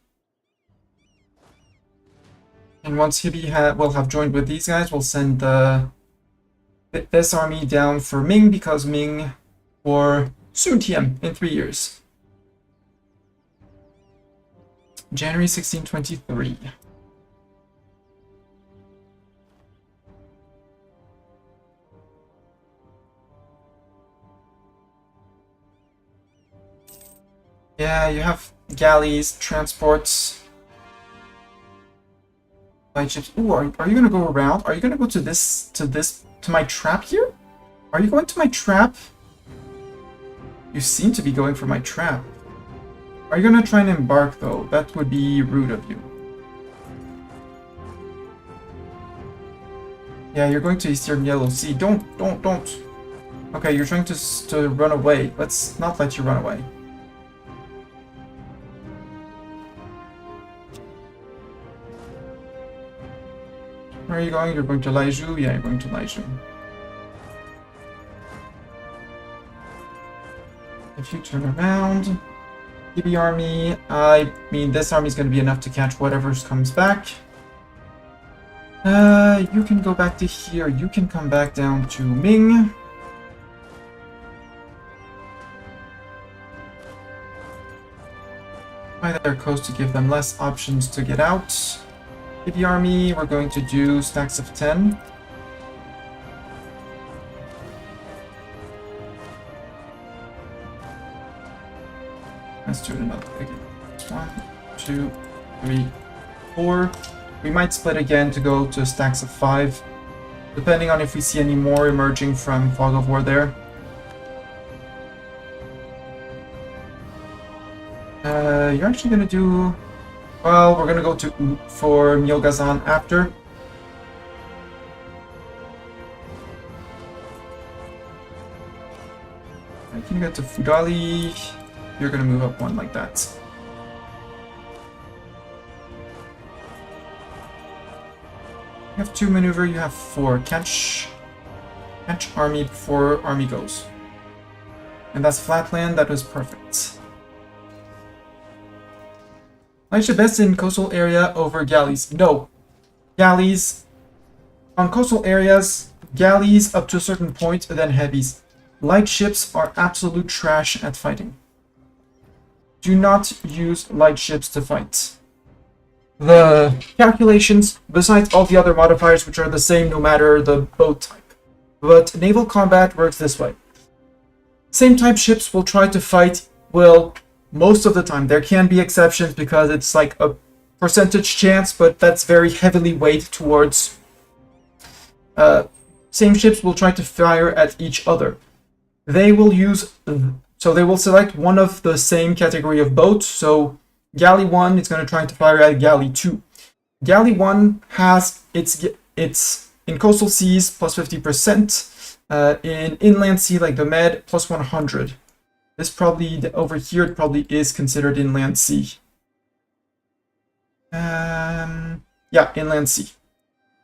And once Hibi will have joined with these guys, we'll send this army down for Ming, because Ming or soon TM in 3 years. January 1623. Yeah, you have galleys, transports, light ships. Ooh, are you gonna go around? Are you gonna go to my trap here? Are you going to my trap? You seem to be going for my trap. Are you gonna try and embark though? That would be rude of you. Yeah, you're going to Eastern Yellow Sea. Don't. Okay, you're trying to run away. Let's not let you run away. Where are you going? You're going to Laiju? Yeah, you're going to Laiju. If you turn around, PB army, I mean, this army is going to be enough to catch whatever comes back. You can go back to here. You can come back down to Ming. By their coast to give them less options to get out. PB army, we're going to do stacks of 10. Let's do another again. 1, 2, 3, 4. We might split again to go to stacks of 5, depending on if we see any more emerging from Fog of War there. You're actually gonna do... Well, we're gonna go to for Myogazan after. I can get to Fudali. You're gonna move up one like that. You have 2 maneuver, you have 4. Catch army before army goes. And that's flatland, that was perfect. Light ship best in coastal area over galleys. No. Galleys. On coastal areas, galleys up to a certain point, then heavies. Light ships are absolute trash at fighting. Do not use light ships to fight. The calculations, besides all the other modifiers which are the same no matter the boat type. But naval combat works this way. Same type ships will try to fight, well, most of the time. There can be exceptions because it's like a percentage chance, but that's very heavily weighted towards... same ships will try to fire at each other. They will use... So they will select one of the same category of boats. So Galley 1 is going to try to fire at Galley 2. Galley 1 has its in coastal seas plus 50%, in inland sea like the Med plus 100. This probably, over here, it probably is considered inland sea. Yeah, inland sea.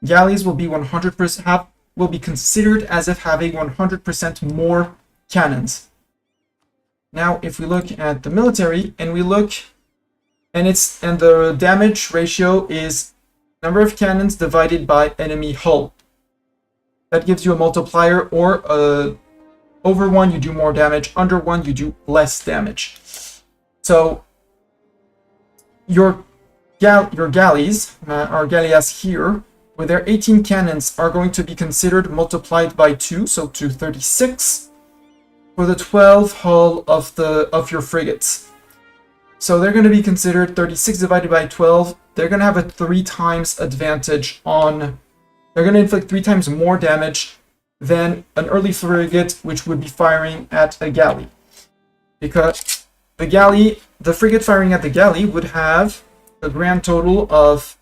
Galleys will be 100%, will be considered as if having 100% more cannons. Now, if we look at the military and we look, and the damage ratio is number of cannons divided by enemy hull. That gives you a multiplier, or over 1 you do more damage, under 1 you do less damage. So your galleys, our galleas here, with their 18 cannons, are going to be considered multiplied by 2, so to 36, for the 12 hull of your frigates. So they're going to be considered 36 divided by 12. They're going to have a 3 times advantage on... They're going to inflict 3 times more damage than an early frigate, which would be firing at a galley. Because the frigate firing at the galley would have a grand total of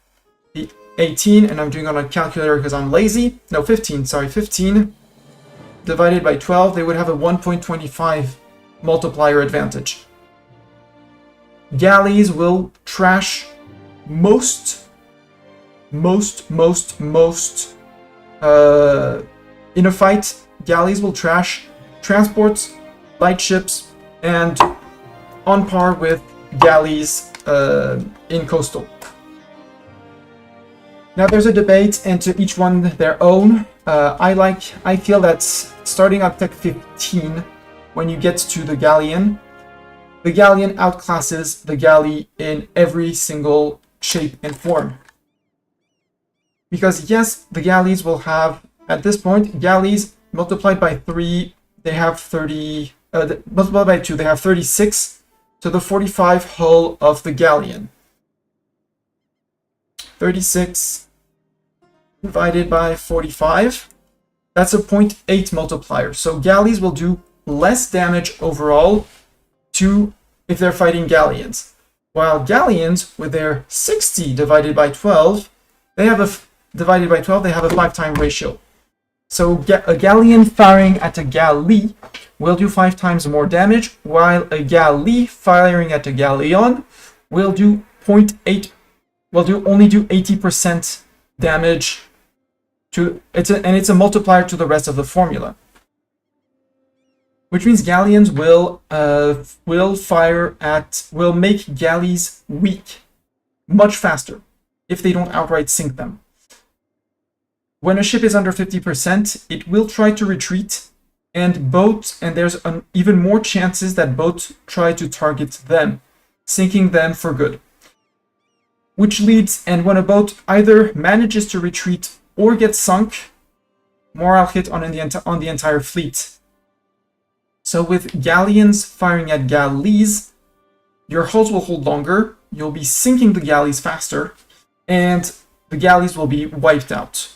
the 18, and I'm doing it on a calculator because I'm lazy. No, 15, sorry, 15 divided by 12, they would have a 1.25 multiplier advantage. Galleys will trash most in a fight. Galleys will trash transports, light ships, and on par with galleys in coastal. Now there's a debate, and to each one their own. I feel that starting at Tech 15, when you get to the galleon outclasses the galley in every single shape and form. Because yes, the galleys will have, at this point, galleys multiplied by 3, they have 30, multiplied by 2, they have 36 to the 45 hull of the galleon. 36 divided by 45, that's a 0.8 multiplier. So galleys will do less damage overall if they're fighting galleons. While galleons, with their 60 divided by 12, they have a 5-time ratio. So a galleon firing at a galley will do 5 times more damage, while a galley firing at a galleon will do only do 80% damage and it's a multiplier to the rest of the formula. Which means galleons will make galleys weak much faster if they don't outright sink them. When a ship is under 50%, it will try to retreat, and there's even more chances that boats try to target them, sinking them for good. And when a boat either manages to retreat or gets sunk, morale hit on the entire fleet. So with galleons firing at galleys, your hulls will hold longer, you'll be sinking the galleys faster, and the galleys will be wiped out.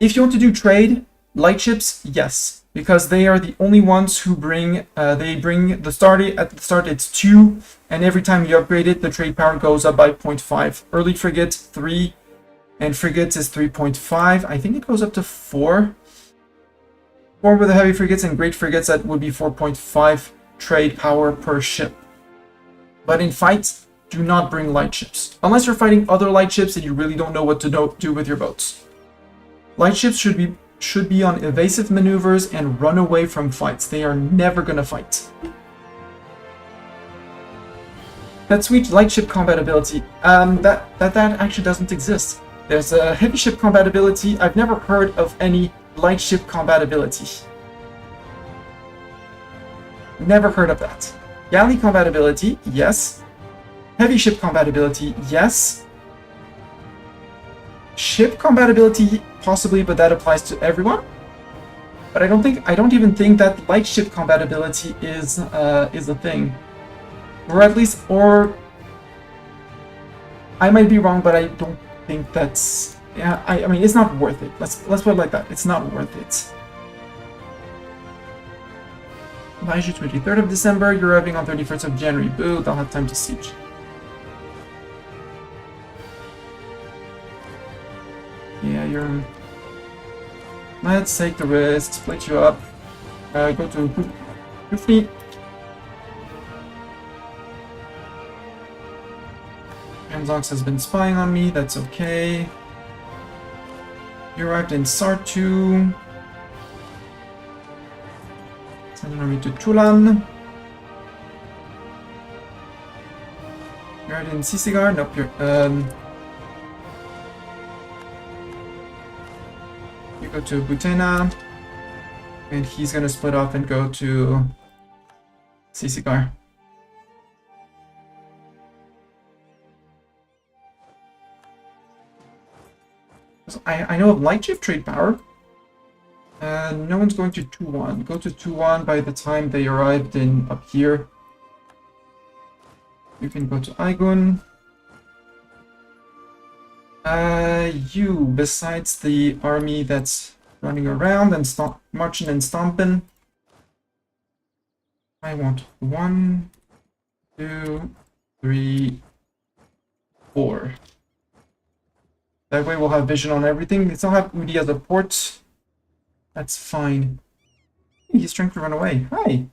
If you want to do trade, light ships, yes, because they are the only ones who bring at the start it's 2, and every time you upgrade it, the trade power goes up by 0.5. Early frigate 3, and frigates is 3.5. I think it goes up to 4. 4 with the heavy frigates, and great frigates that would be 4.5 trade power per ship. But in fights, do not bring light ships unless you're fighting other light ships and you really don't know what to do with your boats. Light ships should be on evasive maneuvers and run away from fights. They are never gonna fight. That sweet light ship combat ability, that actually doesn't exist. There's a heavy ship combat ability. I've never heard of any light ship combat ability. Never heard of that. Galley combat ability, yes. Heavy ship combat ability, yes. Ship combat ability, possibly, but that applies to everyone. But I don't even think that light ship combat ability is a thing. Or I might be wrong, but I don't think that's... Yeah, I mean, it's not worth it. Let's put it like that. It's not worth it. Baiju 23rd of December, you're arriving on 31st of January. Boo, they'll have time to siege. Yeah, you're... Let's take the risk, split you up. Go to Goofy. Hanzox has been spying on me, that's okay. You arrived in Sartu. Send an army to Chulan. You're in Sisigar? Nope, you're you go to Butena. And he's gonna split off and go to Sisigar. I know of light shift trade power. No one's going to Tuwan. Go to Tuwan by the time they arrived in up here. You can go to Aigun. You, besides the army that's running around and marching and stomping, I want 1, 2, 3, 4. That way we'll have vision on everything. We still have Udi as a port. That's fine. He's trying to run away. Hi!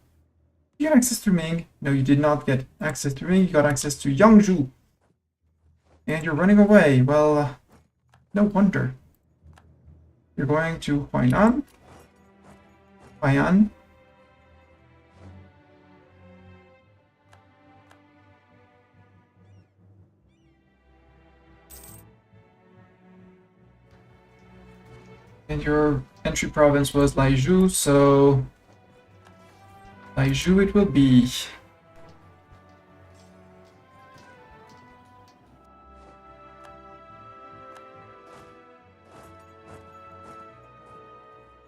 You got access to Ming. No, you did not get access to Ming. You got access to Yangzhou. And you're running away. Well, no wonder. You're going to Huainan. Huai'an. And your entry province was Laizhou, so Laizhou it will be.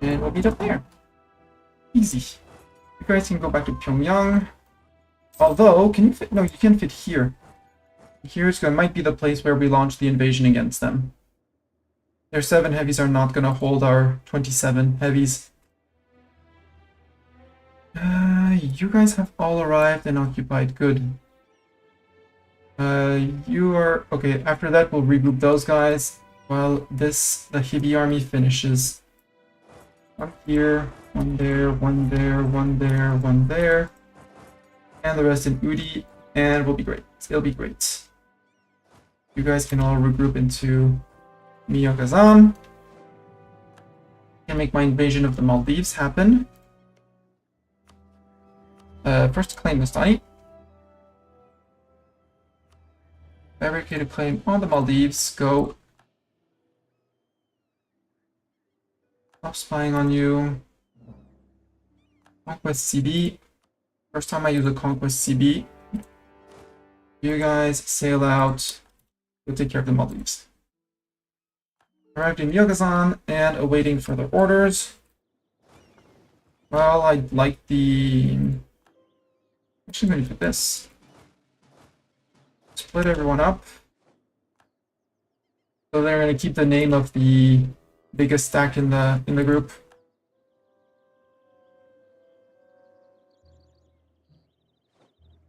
And we'll meet up there. Easy. You guys can go back to Pyongyang. Although, can you fit? No, you can fit here. Here's might be the place where we launch the invasion against them. Their 7 heavies are not going to hold our 27 heavies. You guys have all arrived and occupied. Good. You are... Okay, after that we'll regroup those guys while the Hibi army finishes. One here, one there, one there, one there, one there. And the rest in Udi, and we'll be great. It'll be great. You guys can all regroup into Miyakazan. Can make my invasion of the Maldives happen. First claim this night. Fabricated claim on the Maldives. Go. Stop spying on you. Conquest CB. First time I use a Conquest CB. You guys sail out. We'll take care of the Maldives. Arrived in Yogazan and awaiting further orders. Well, I'd like the... Actually, I'm going to do this. Split everyone up. So they're going to keep the name of the biggest stack in the group.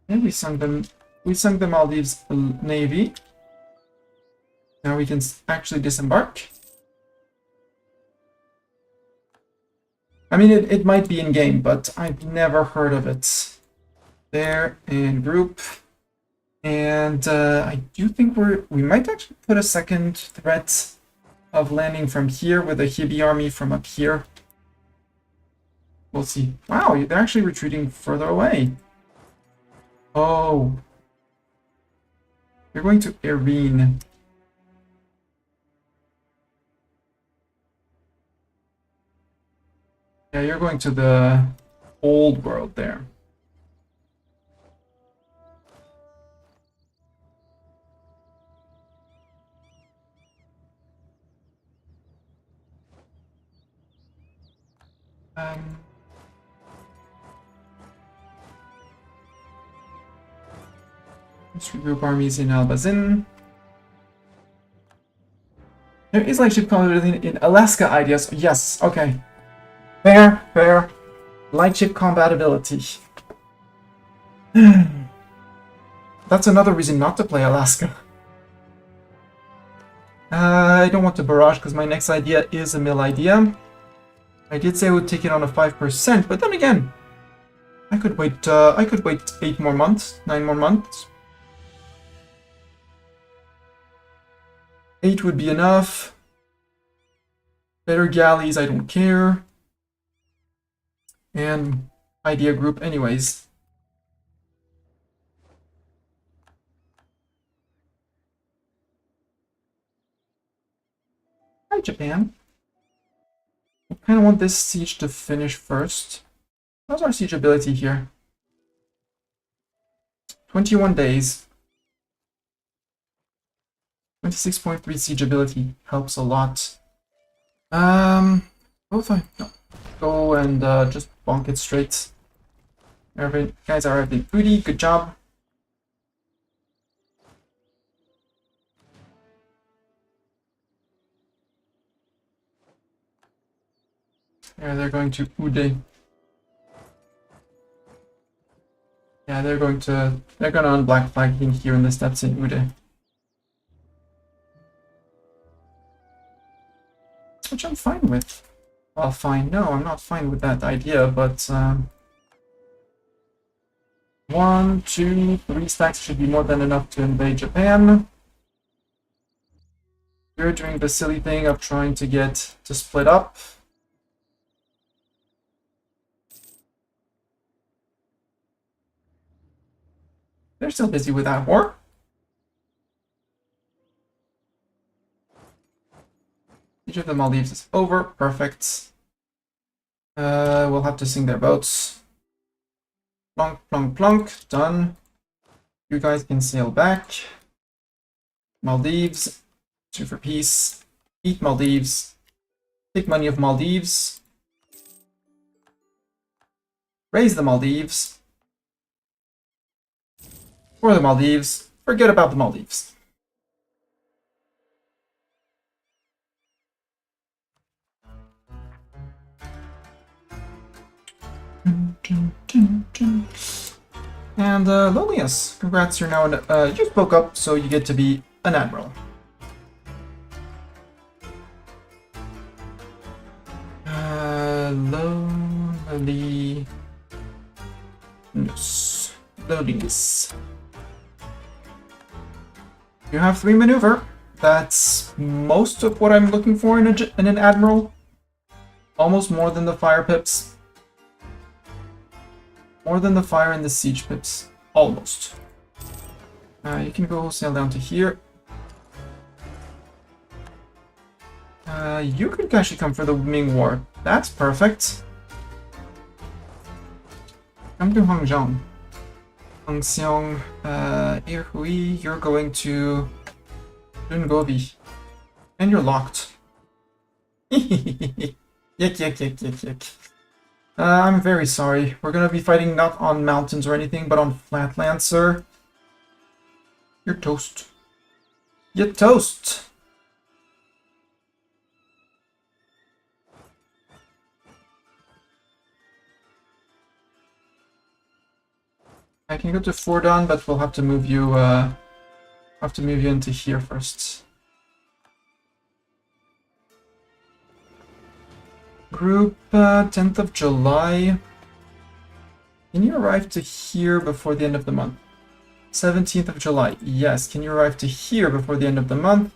And we sunk the Maldives Navy. Now we can actually disembark. I mean, it might be in-game, but I've never heard of it. There, and group. And I do think we might actually put a second threat of landing from here with a Hibi army from up here. We'll see. Wow, they're actually retreating further away. Oh. You're going to Irene. Yeah, you're going to the old world there. Let's regroup armies in Albazin. There is like ship combat in Alaska ideas. Yes, okay. Fair, fair. Light ship compatibility. That's another reason not to play Alaska. I don't want to barrage because my next idea is a mill idea. I did say I would take it on a 5%, but then again, I could wait 8 more months, 9 more months. 8 would be enough. Better galleys, I don't care. And idea group anyways. Hi, Japan. I kind of want this siege to finish first. How's our siege ability here? 21 days. 26.3 siege ability helps a lot. Both I no. Go and just bonk it straight. Guys are having booty, good job. Yeah, they're going to Ude. Yeah, they're gonna unblack flagging here in the steppes in Ude. Which I'm fine with. Well, fine. No, I'm not fine with that idea, but 1, 2, 3 stacks should be more than enough to invade Japan. You're doing the silly thing of trying to get to split up. They're still busy with that war. Each of the Maldives is over. Perfect. We'll have to sink their boats. Plunk, plunk, plunk. Done. You guys can sail back. Maldives. 2 for peace. Eat Maldives. Take money of Maldives. Raise the Maldives. For the Maldives. Forget about the Maldives. And Lolius, congrats, you're now you spoke up, so you get to be an admiral. Loneliness. You have 3 maneuver. That's most of what I'm looking for in an admiral. Almost more than the fire pips. More than the fire and the siege pips. Almost. You can go sail down to here. You could actually come for the Ming War. That's perfect. Come to Hangzhou. Hangxiong, Irhui, you're going to Dungobi. And you're locked. Yick, yick, yick, yick, yick. I'm very sorry. We're gonna be fighting not on mountains or anything, but on flatland, sir. You're toast. You're toast! I can go to Fordon, but we'll have to move you into here first. Group 10th of July. Can you arrive to here before the end of the month? 17th of July, yes. Can you arrive to here before the end of the month?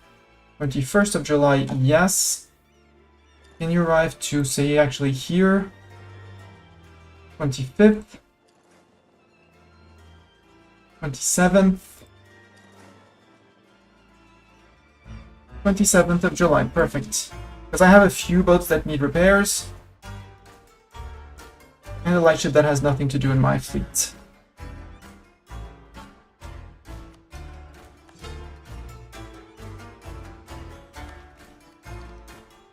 21st of July, yes. Can you arrive to, say, actually here? 25th? 27th? 27th of July, perfect. Because I have a few boats that need repairs. And a lightship that has nothing to do in my fleet.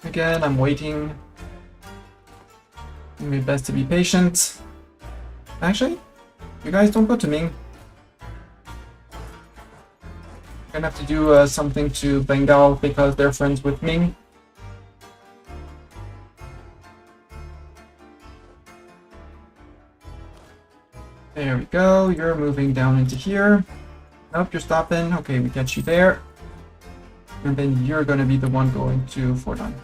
Again, I'm waiting. Doing my best to be patient. Actually, you guys don't go to Ming. I'm gonna have to do something to Bengal because they're friends with Ming. There we go, you're moving down into here. Nope, you're stopping. Okay, we get you there. And then you're gonna be the one going to Fordon.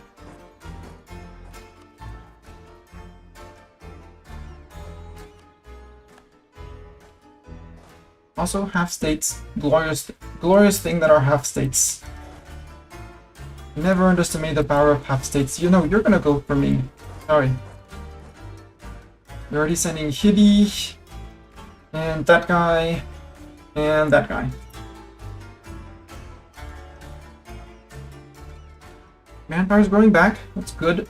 Also, half states. Glorious thing that are half states. Never underestimate the power of half states. You know, you're gonna go for me. Sorry. You're already sending Hibby, and that guy, and that guy. Manpower's growing back. That's good.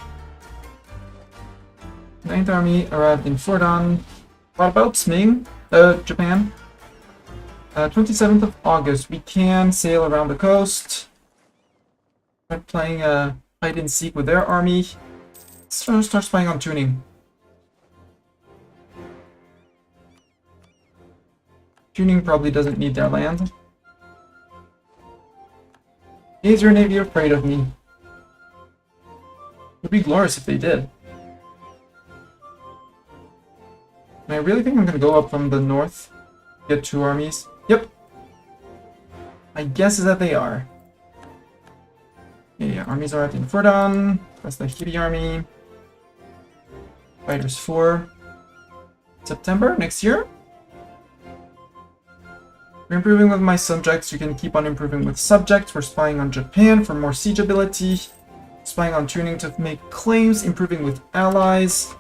9th Army arrived in Fordan. What about Sming? Japan? 27th of August. We can sail around the coast. Start playing hide and seek with their army. Start spying on tuning. Tuning probably doesn't need their land. Is your navy afraid of me? It would be glorious if they did. And I really think I'm going to go up from the north. Get 2 armies. Yep. My guess is that they are. Yeah, armies are at in Fordan. That's the Hibby army. Fighters 4. September next year. We're improving with my subjects. You can keep on improving with subjects. We're spying on Japan for more siege ability. Spying on tuning to make claims. Improving with allies.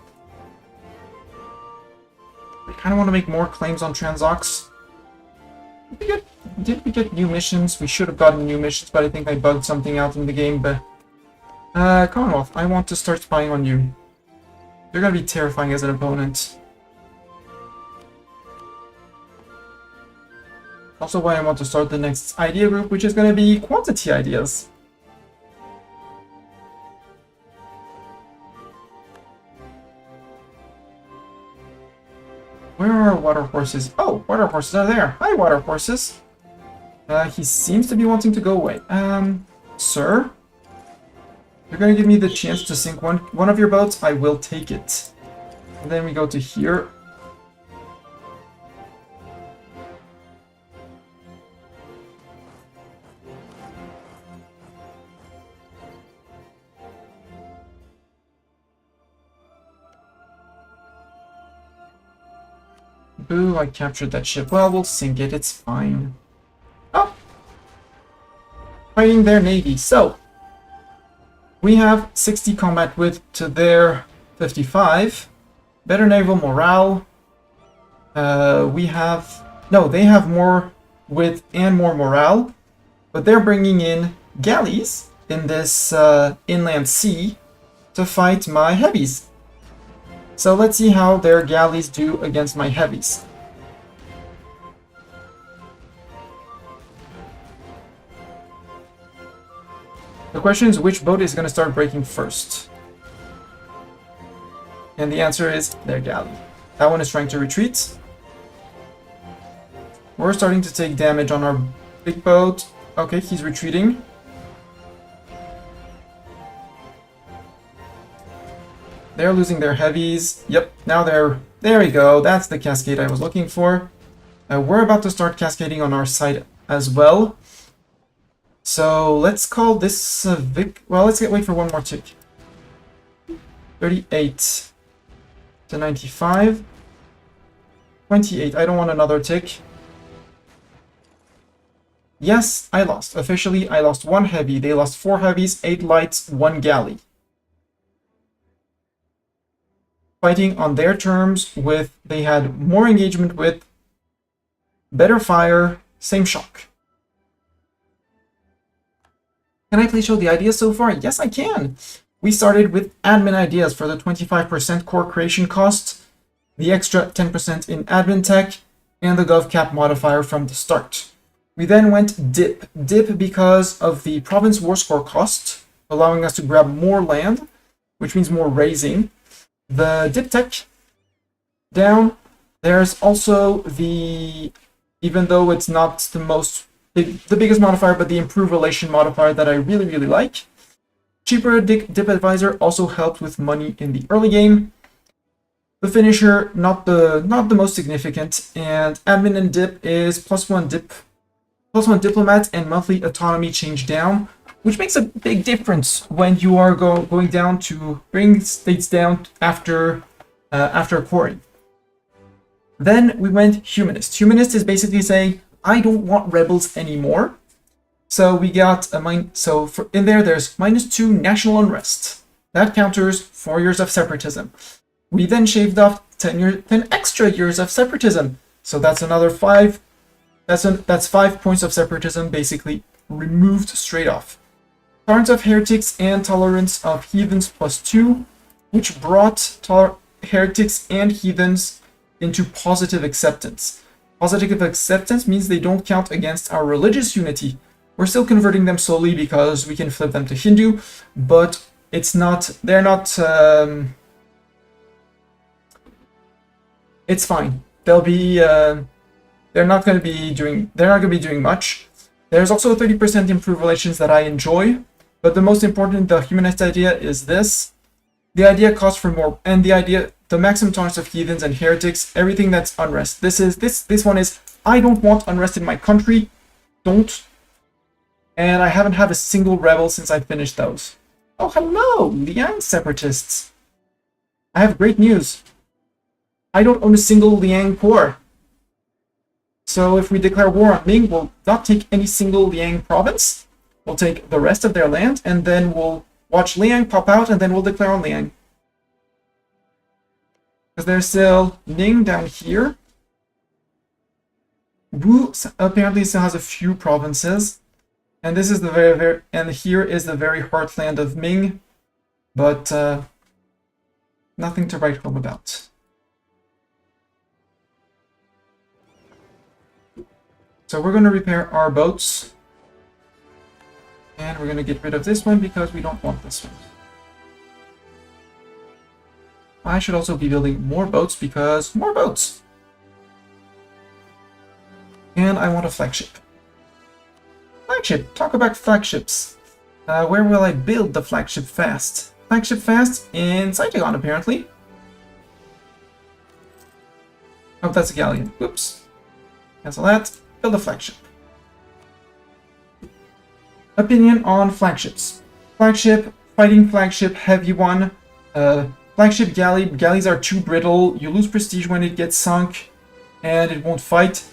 I kind of want to make more claims on Transox. Did we get new missions? We should have gotten new missions, but I think I bugged something out in the game. But Commonwealth, I want to start spying on you. You're gonna be terrifying as an opponent. Also why I want to start the next idea group, which is gonna be quantity ideas. Where are water horses? Oh, water horses are there. Hi, water horses. He seems to be wanting to go away. Sir? You're gonna give me the chance to sink one of your boats? I will take it. And then we go to here. Boo, I captured that ship. Well, we'll sink it. It's fine. Oh! Fighting their navy. So, we have 60 combat width to their 55. Better naval morale. We have... No, they have more width and more morale. But they're bringing in galleys in this inland sea to fight my heavies. So let's see how their galleys do against my heavies. The question is, which boat is going to start breaking first? And the answer is their galley. That one is trying to retreat. We're starting to take damage on our big boat. Okay, he's retreating. They're losing their heavies. Yep, now they're... There we go. That's the cascade I was looking for. We're about to start cascading on our side as well. So let's call this well, let's wait for one more tick. 38 to 95. 28. I don't want another tick. Yes, I lost. Officially, I lost 1 heavy. They lost 4 heavies, 8 lights, 1 galley. Fighting on their terms with... They had more engagement with... Better fire, same shock. Can I please show the ideas so far? Yes, I can. We started with admin ideas for the 25% core creation cost, the extra 10% in admin tech, and the GovCap modifier from the start. We then went dip. Dip because of the province war score cost, allowing us to grab more land, which means more raising. The dip tech down. There's also the, even though it's not the biggest modifier, but the improve relation modifier that I really, really like. Cheaper dip advisor also helped with money in the early game. The finisher, not the most significant, and admin and dip is +1 diplomat and monthly autonomy change down, which makes a big difference when you are going down to bring states down after quarry. Then we went humanist. Humanist is basically saying, I don't want rebels anymore. So we got a in there, there's -2 national unrest. That counters 4 years of separatism. We then shaved off 10 extra years of separatism. So that's another 5. That's 5 points of separatism basically removed straight off. Tolerance of heretics and tolerance of heathens +2, which brought heretics and heathens into positive acceptance. Positive acceptance means they don't count against our religious unity. We're still converting them slowly because we can flip them to Hindu, but it's not, they're not, it's fine. They'll be, they're not going to be doing much. There's also 30% improved relations that I enjoy, but the most important, the humanist idea is this. The idea calls for more, and the maximum tolerance of heathens and heretics, everything that's unrest. This one is, I don't want unrest in my country, don't. And I haven't had a single rebel since I finished those. Oh, hello, Liang separatists. I have great news. I don't own a single Liang corps. So if we declare war on Ming, we'll not take any single Liang province. We'll take the rest of their land, and then we'll watch Liang pop out, and then we'll declare on Liang. Because there's still Ning down here. Wu apparently still has a few provinces. And this is the and here is the very heartland of Ming. But nothing to write home about. So we're going to repair our boats. And we're going to get rid of this one because we don't want this one. I should also be building more boats because more boats. And I want a flagship. Flagship. Talk about flagships. Where will I build the flagship fast? Flagship fast in Saigon, apparently. Oh, that's a galleon. Oops. Cancel that. Build a flagship. Opinion on flagships. Flagship, fighting flagship, heavy one. Flagship galley. Galleys are too brittle. You lose prestige when it gets sunk, and it won't fight.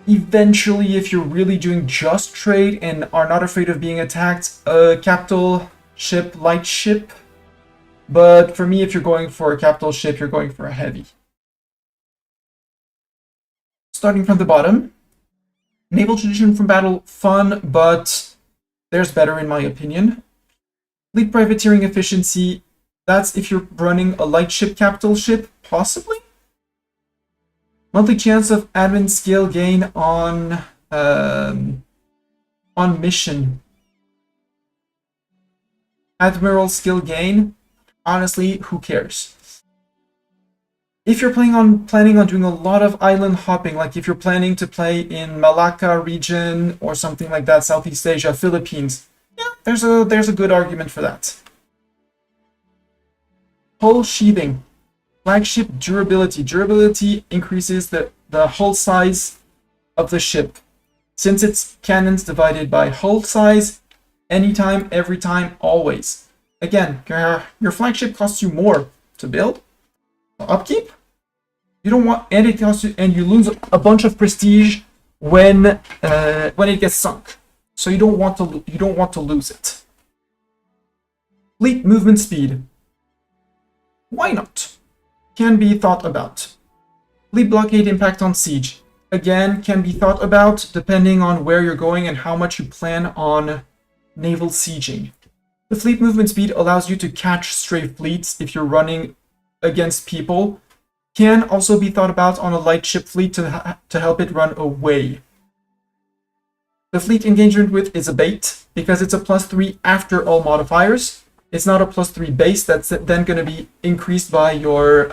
Eventually, if you're really doing just trade and are not afraid of being attacked, a capital ship, light ship. But for me, if you're going for a capital ship, you're going for a heavy. Starting from the bottom. Naval tradition from battle, fun, but there's better in my opinion. Fleet privateering efficiency, that's if you're running a light ship, capital ship, possibly. Monthly chance of admin skill gain on mission. Admiral skill gain, honestly, who cares? If you're planning on doing a lot of island hopping, like if you're planning to play in Malacca region or something like that, Southeast Asia, Philippines, yeah, there's a good argument for that. Hull sheathing. Flagship durability. Durability increases the hull size of the ship. Since it's cannons divided by hull size, anytime, every time, always. Again, your flagship costs you more to build. Upkeep. You don't want, and it costs you, and you lose a bunch of prestige when it gets sunk. So you don't want to lose it. Fleet movement speed. Why not? Can be thought about. Fleet blockade impact on siege. Again, can be thought about depending on where you're going and how much you plan on naval sieging. The fleet movement speed allows you to catch stray fleets if you're running against people. Can also be thought about on a light ship fleet to help it run away. The fleet engagement width is a bait because it's a +3 after all modifiers. It's not a +3 base that's then going to be increased by your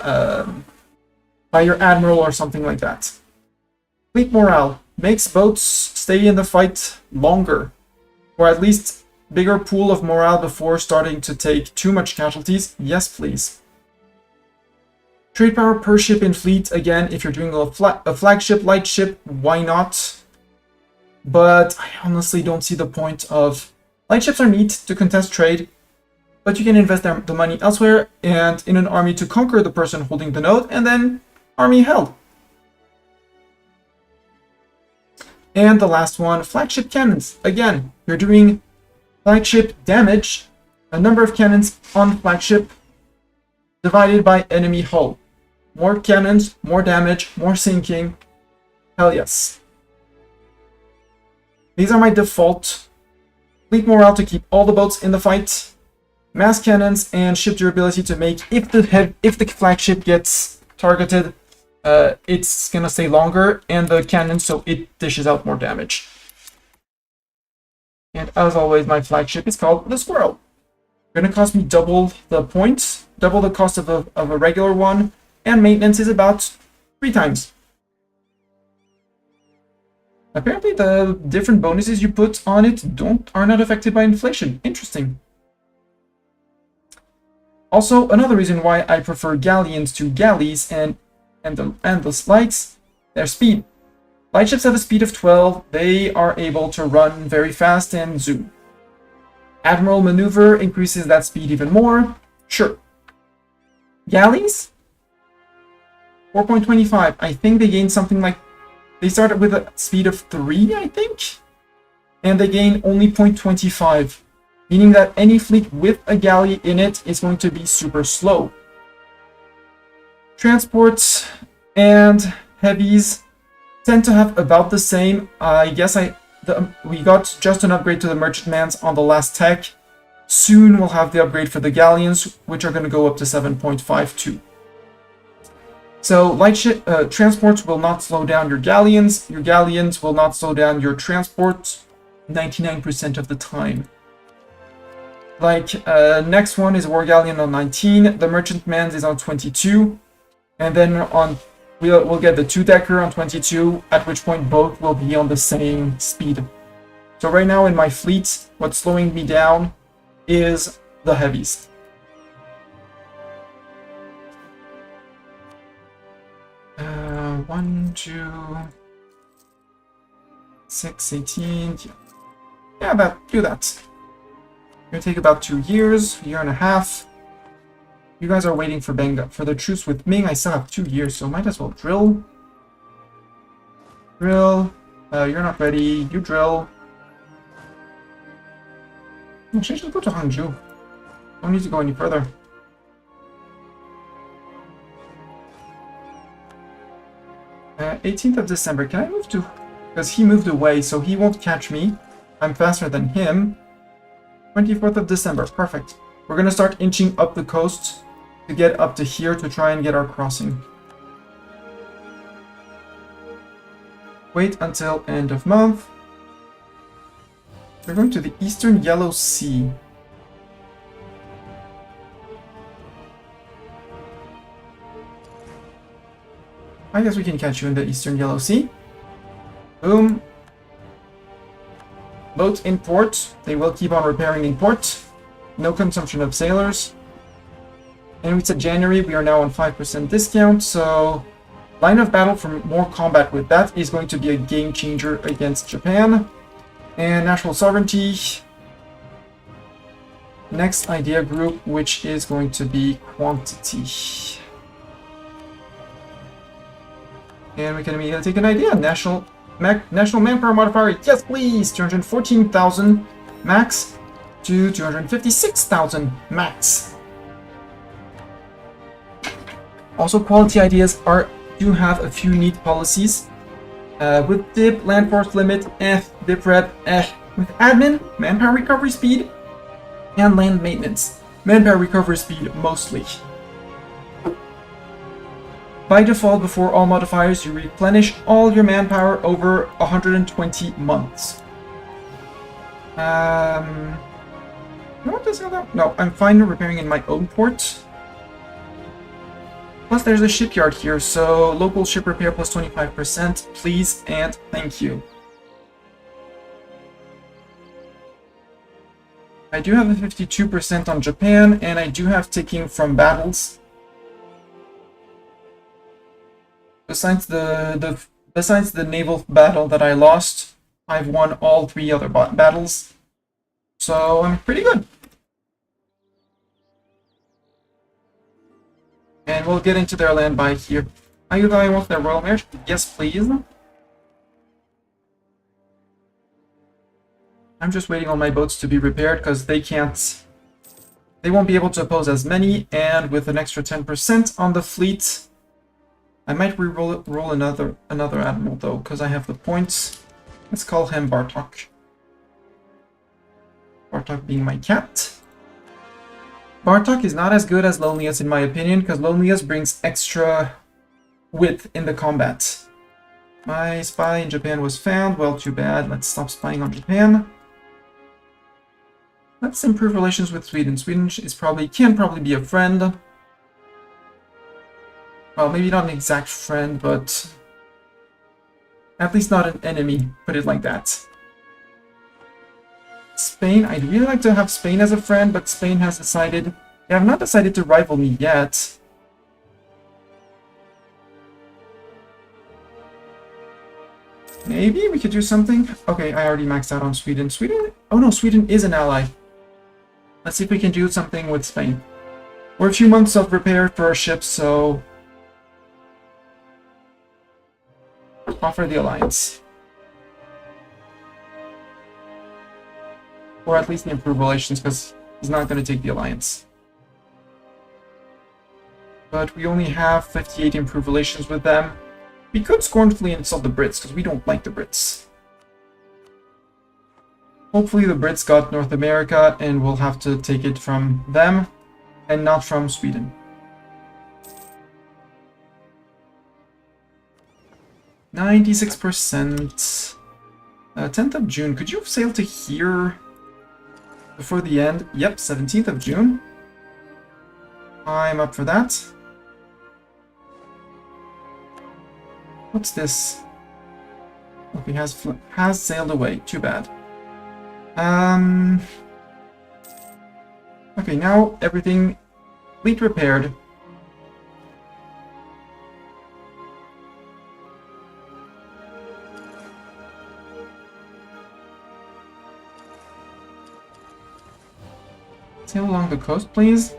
admiral or something like that. Fleet morale makes boats stay in the fight longer, or at least bigger pool of morale before starting to take too much casualties. Yes, please. Trade power per ship in fleet, again, if you're doing a flagship, light ship, why not? But I honestly don't see the point of... Light ships are neat to contest trade, but you can invest the money elsewhere and in an army to conquer the person holding the node, and then army held. And the last one, flagship cannons. Again, you're doing flagship damage, a number of cannons on flagship divided by enemy hull. More cannons, more damage, more sinking. Hell yes. These are my default. Fleet morale to keep all the boats in the fight. Mass cannons and ship durability to make, if the flagship gets targeted, it's gonna stay longer, and the cannon so it dishes out more damage. And as always, my flagship is called the Squirrel. Gonna cost me double the points, double the cost of a regular one, and maintenance is about 3 times. Apparently the different bonuses you put on it are not affected by inflation. Interesting. Also, another reason why I prefer galleons to galleys and the lights, their speed. Light ships have a speed of 12. They are able to run very fast and zoom. Admiral maneuver increases that speed even more. Sure. Galleys? 4.25. I think they gain something like... They started with a speed of 3, I think? And they gain only 0.25. Meaning that any fleet with a galley in it is going to be super slow. Transports and heavies tend to have about the same. I guess we got just an upgrade to the merchantmans on the last tech. Soon we'll have the upgrade for the galleons, which are going to go up to 7.52. So transports will not slow down your galleons. Your galleons will not slow down your transports 99% of the time. Next one is War Galleon on 19, the Merchantman is on 22, and then we'll get the 2-decker on 22, at which point both will be on the same speed. So right now in my fleet, what's slowing me down is the heavies. One, 2, 6, 18, yeah, do that. Gonna take about 2 years, a year and a half. You guys are waiting for for the truce with Ming. I still have 2 years, so might as well drill. Drill. You're not ready. You drill. Actually, just go to Hangzhou. Don't need to go any further. Uh, 18th of December. Can I move to... Because he moved away, so he won't catch me. I'm faster than him. 24th of December. Perfect. We're going to start inching up the coast to get up to here to try and get our crossing. Wait until end of month. We're going to the Eastern Yellow Sea. I guess we can catch you in the Eastern Yellow Sea. Boom. Boats in port. They will keep on repairing in port. No consumption of sailors. And we said January, we are now on 5% discount, so line of battle for more combat with that is going to be a game changer against Japan. And national sovereignty. Next idea group, which is going to be quantity. And we can immediately take an idea. National manpower modifier, yes please! 214,000 max to 256,000 max. Also, quality ideas do have a few neat policies. With dip, land force limit, dip rep, with admin, manpower recovery speed, and land maintenance. Manpower recovery speed mostly. By default, before all modifiers, you replenish all your manpower over 120 months. What does that? No, I'm fine repairing in my own port. Plus, there's a shipyard here, so local ship repair plus 25%, please and thank you. I do have a 52% on Japan, and I do have ticking from battles. Besides the naval battle that I lost, I've won all 3 other battles, so I'm pretty good. And we'll get into their land by here. Are you going with their royal marriage? Yes, please. I'm just waiting on my boats to be repaired because they can't... They won't be able to oppose as many, and with an extra 10% on the fleet, I might roll another admiral though, because I have the points. Let's call him Bartok. Bartok being my cat. Bartok is not as good as Loneliest in my opinion, because Loneliest brings extra width in the combat. My spy in Japan was found. Well, too bad. Let's stop spying on Japan. Let's improve relations with Sweden. Sweden is can probably be a friend. Well, maybe not an exact friend, but at least not an enemy, put it like that. Spain, I'd really like to have Spain as a friend, but Spain has decided... They have not decided to rival me yet. Maybe we could do something? Okay, I already maxed out on Sweden. Sweden? Oh no, Sweden is an ally. Let's see if we can do something with Spain. We're a few months of repair for our ships, so... Offer the alliance. Or at least the improved relations, because he's not going to take the alliance. But we only have 58 improved relations with them. We could scornfully insult the Brits, because we don't like the Brits. Hopefully the Brits got North America, and we'll have to take it from them, and not from Sweden. 96%. 10th of June. Could you sail to here before the end? Yep, 17th of June. I'm up for that. What's this? Okay, has sailed away. Too bad. Okay, now everything fleet repaired. Sail along the coast, please.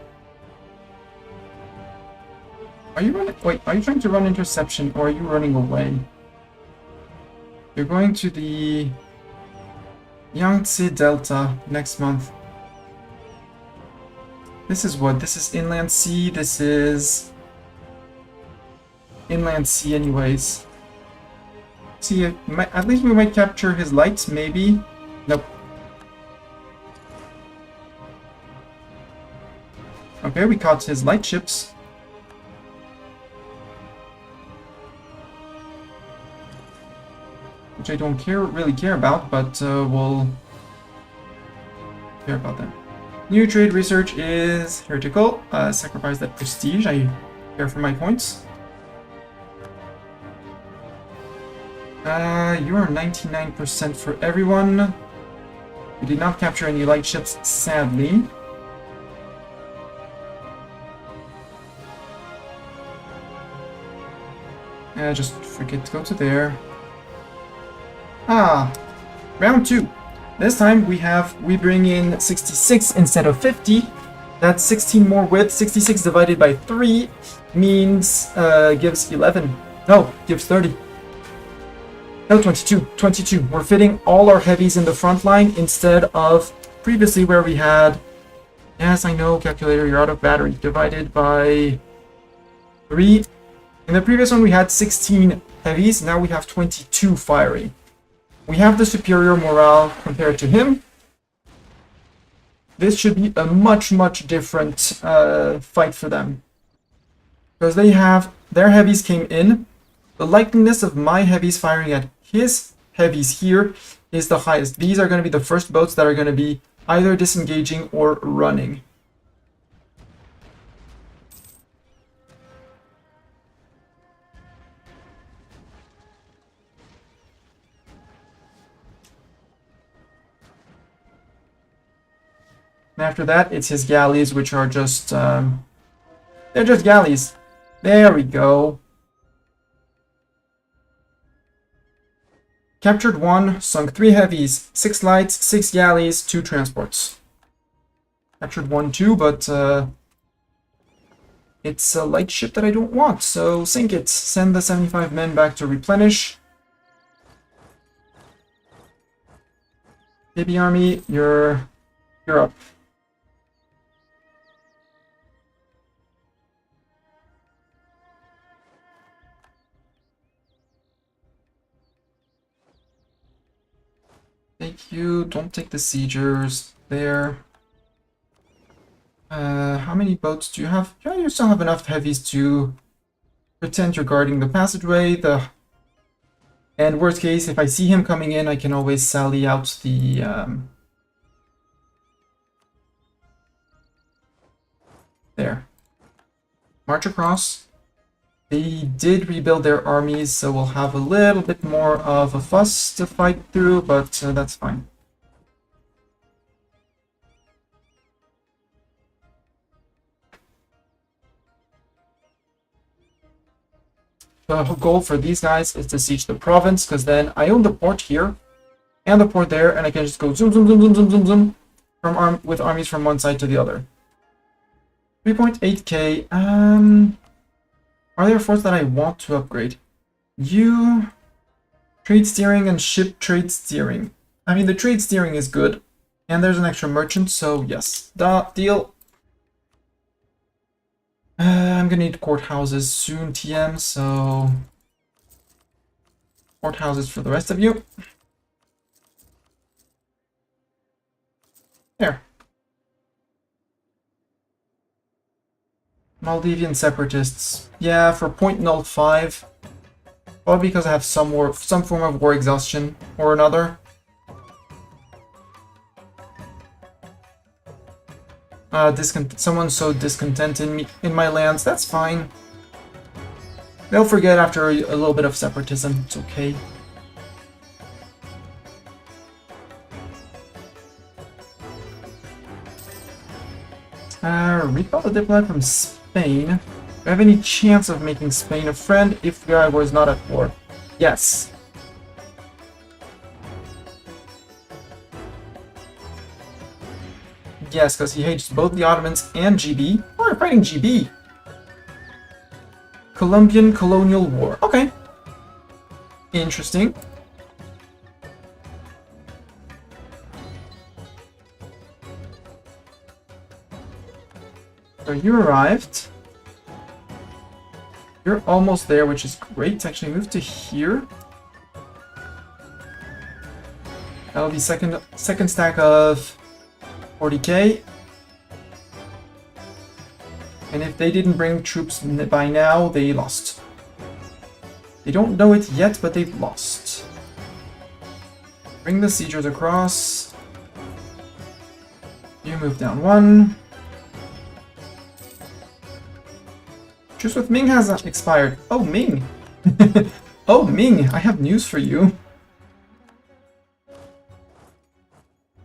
Are you running? Wait, are you trying to run interception or are you running away? You're going to the Yangtze Delta next month. This is what? This is Inland Sea. This is Inland Sea anyways. See, at least we might capture his lights, maybe. Nope. Okay, we caught his light ships. Which I don't really care about, but we'll care about them. New trade research is heretical. Sacrifice that prestige. I care for my points. You are 99% for everyone. We did not capture any light ships, sadly. Just forget to go to there. Ah, round 2. This time we bring in 66 instead of 50. That's 16 more width. 66 divided by 3 means gives 11. No, gives 30. No, 22. 22. We're fitting all our heavies in the front line instead of previously where we had... Yes, I know, calculator, you're out of battery. Divided by 3. In the previous one we had 16 heavies, now we have 22 firing. We have the superior morale compared to him. This should be a much different fight for them. Because their heavies came in. The likeliness of my heavies firing at his heavies here is the highest. These are going to be the first boats that are going to be either disengaging or running. And after that, it's his galleys, which are just, they're just galleys. There we go. Captured 1, sunk 3 heavies, 6 lights, 6 galleys, 2 transports. Captured 1 too, but it's a light ship that I don't want, so sink it. Send the 75 men back to replenish. Baby army, you're up. Thank you. Don't take the siegers there. How many boats do you have? Yeah, you still have enough heavies to pretend you're guarding the passageway. And worst case, if I see him coming in, I can always sally out the there. March across. They did rebuild their armies, so we'll have a little bit more of a fuss to fight through, but that's fine. The goal for these guys is to siege the province, because then I own the port here and the port there, and I can just go zoom, zoom, zoom, zoom, zoom, zoom, zoom with armies from one side to the other. 3.8k. Are there forts that I want to upgrade? Trade steering and ship trade steering. I mean, the trade steering is good, and there's an extra merchant, so yes, deal. I'm gonna need courthouses soon, TM, so courthouses for the rest of you. There. Maldivian separatists. Yeah, for 0.05. Probably because I have some form of war exhaustion or another. Someone's so discontent in my lands. That's fine. They'll forget after a little bit of separatism. It's okay. Recall the diplomat from Spain. Do I have any chance of making Spain a friend if I was not at war? Yes. Yes, because he hates both the Ottomans and GB. Oh, we're fighting GB. Colombian Colonial War. Okay. Interesting. So you arrived. You're almost there, which is great. Actually, move to here. That'll be second stack of 40k. And if they didn't bring troops by now, they lost. They don't know it yet, but they've lost. Bring the siegers across. You move down one. Truce with Ming has expired. Oh, Ming! Oh, Ming, I have news for you.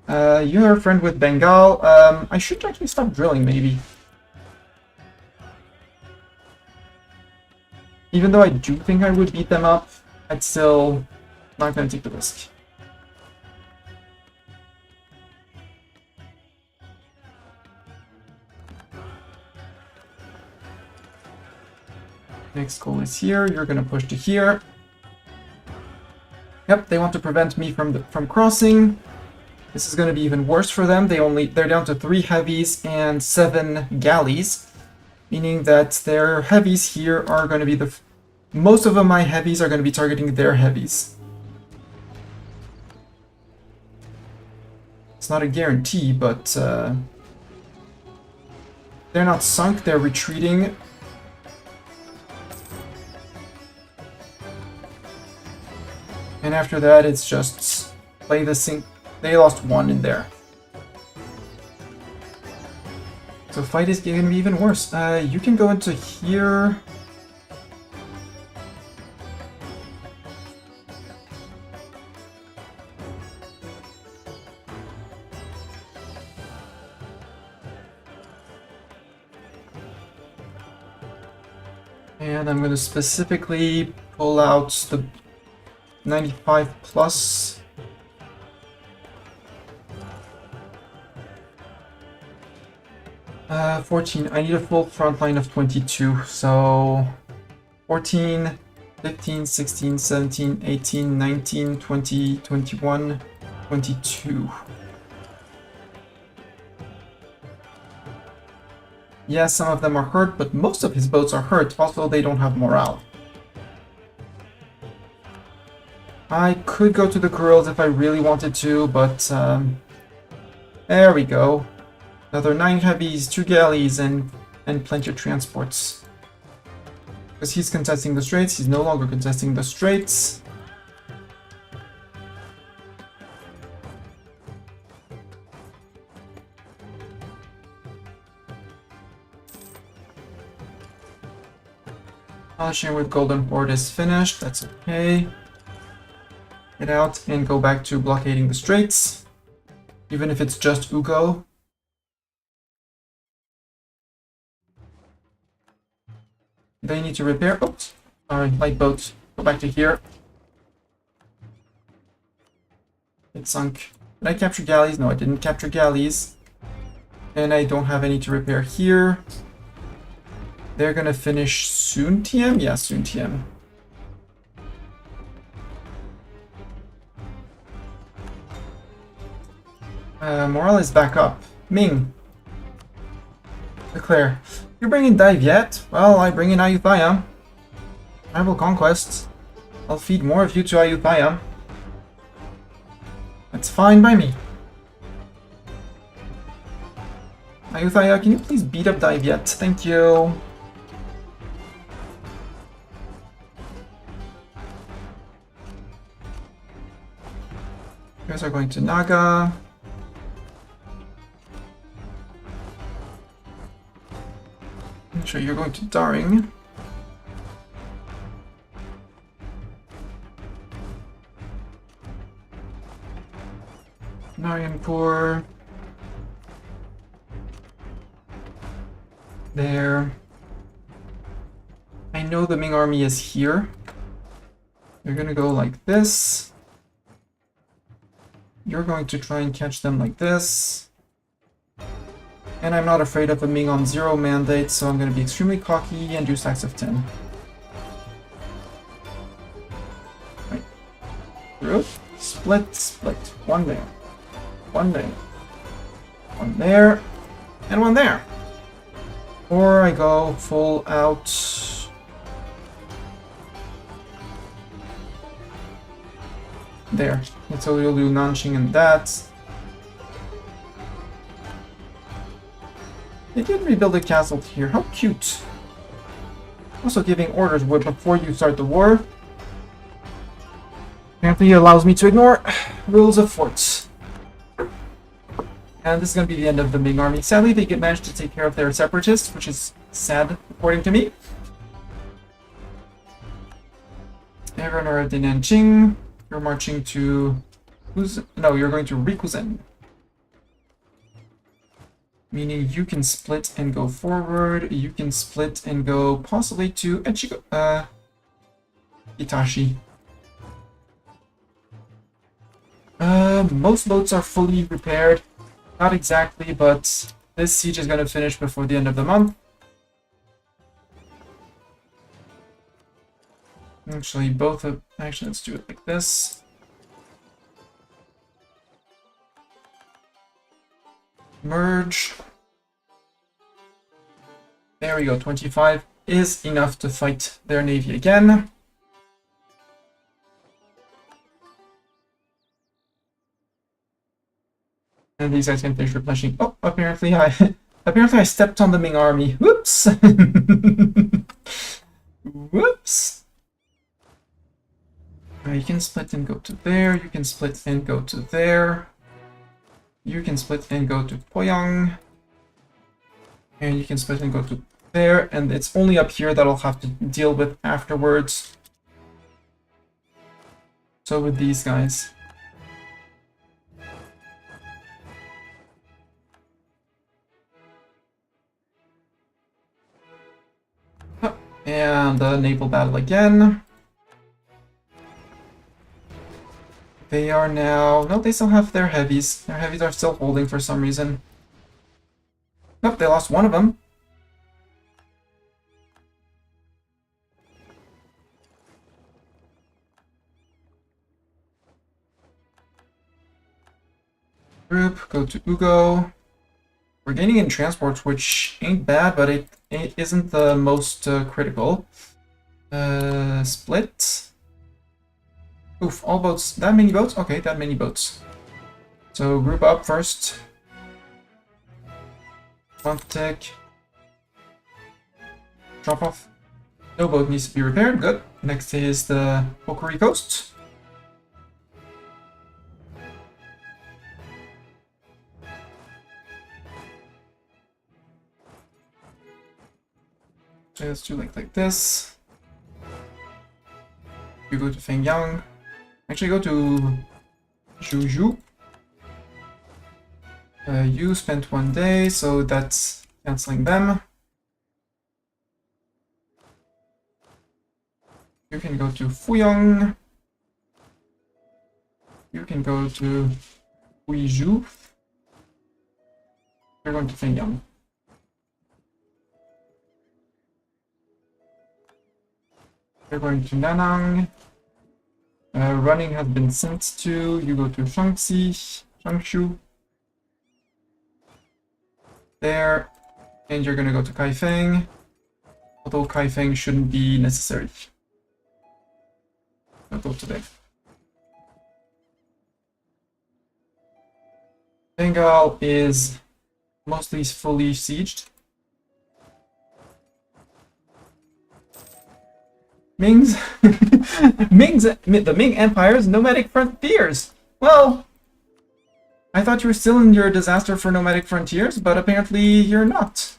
You're a friend with Bengal. I should actually stop drilling, maybe. Even though I do think I would beat them up, I'd still not gonna take the risk. Next goal is here. You're gonna push to here. Yep, they want to prevent me from crossing. This is gonna be even worse for them. They're down to 3 heavies and 7 galleys, meaning that their heavies here are gonna be most of my heavies are gonna be targeting their heavies. It's not a guarantee, but they're not sunk. They're retreating. And after that, it's just play the sync. They lost 1 in there. So fight is going to be even worse. You can go into here. And I'm going to specifically pull out the 95 plus. Uh, 14. I need a full front line of 22. So 14, 15, 16, 17, 18, 19, 20, 21. 22. Yes, some of them are hurt, but most of his boats are hurt. Also, they don't have morale. I could go to the girls if I really wanted to, but there we go. Another 9 heavies, 2 galleys, and plenty of transports. Because he's contesting the straits, he's no longer contesting the straits. Polishing with Golden Horde is finished, that's okay. Get out and go back to blockading the straits. Even if it's just Ugo. They need to repair. Oops. Sorry, light boat. Go back to here. It sunk. Did I capture galleys? No, I didn't capture galleys. And I don't have any to repair here. They're gonna finish soon, TM? Yeah, soon, TM. Morale is back up. Ming. Declare. You bring in Dive yet? Well, I bring in Ayutthaya. Tribal conquests. I'll feed more of you to Ayutthaya. That's fine by me. Ayutthaya, can you please beat up Dive yet? Thank you. You guys are going to Naga. I'm sure you're going to Daring. Narayanpur. There. I know the Ming army is here. They're gonna go like this. You're going to try and catch them like this. And I'm not afraid of a Ming on 0 mandate, so I'm going to be extremely cocky and do stacks of 10. Right. Through. Split, split. One there. One there. One there. And one there. Or I go full out. There. So you'll do Nanjing and that. They did rebuild a castle here. How cute. Also giving orders before you start the war. Apparently it allows me to ignore rules of forts. And this is going to be the end of the Ming army. Sadly, they managed to take care of their separatists, which is sad, according to me. Everyone are at the Nanjing. You're marching to... No, you're going to Rikuzen. Meaning you can split and go forward. You can split and go possibly to Itachi. Most boats are fully repaired. Not exactly, but this siege is going to finish before the end of the month. Actually, both of... Actually, let's do it like this. Merge. There we go, 25 is enough to fight their navy again. And these guys can finish replenishing. Oh, apparently I stepped on the Ming army. Whoops. Whoops. You can split and go to there. You can split and go to there. You can split and go to Poyang. And you can split and go to there. And it's only up here that I'll have to deal with afterwards. So with these guys. And naval battle again. They are now... No, they still have their heavies. Their heavies are still holding for some reason. Nope, they lost one of them. go to Ugo. We're gaining in transport, which ain't bad, but it isn't the most critical. Split. Oof, all boats. That many boats? Okay, that many boats. So group up first. Month tech. Drop off. No boat needs to be repaired. Good. Next is the Pokori Coast. Okay, let's do like this. You go to Fengyang. Actually, go to Zhuzhou. You spent 1 day, so that's canceling them. You can go to Fuyong. You can go to Huizhou. You're going to Fengyang. You're going to Nanang. Running has been sent to. You go to Shaanxi, Changshu. There. And you're gonna go to Kaifeng. Although Kaifeng shouldn't be necessary. I'll go today. Bengal is mostly fully sieged. Ming's the Ming Empire's nomadic frontiers. Well, I thought you were still in your disaster for nomadic frontiers, but apparently you're not.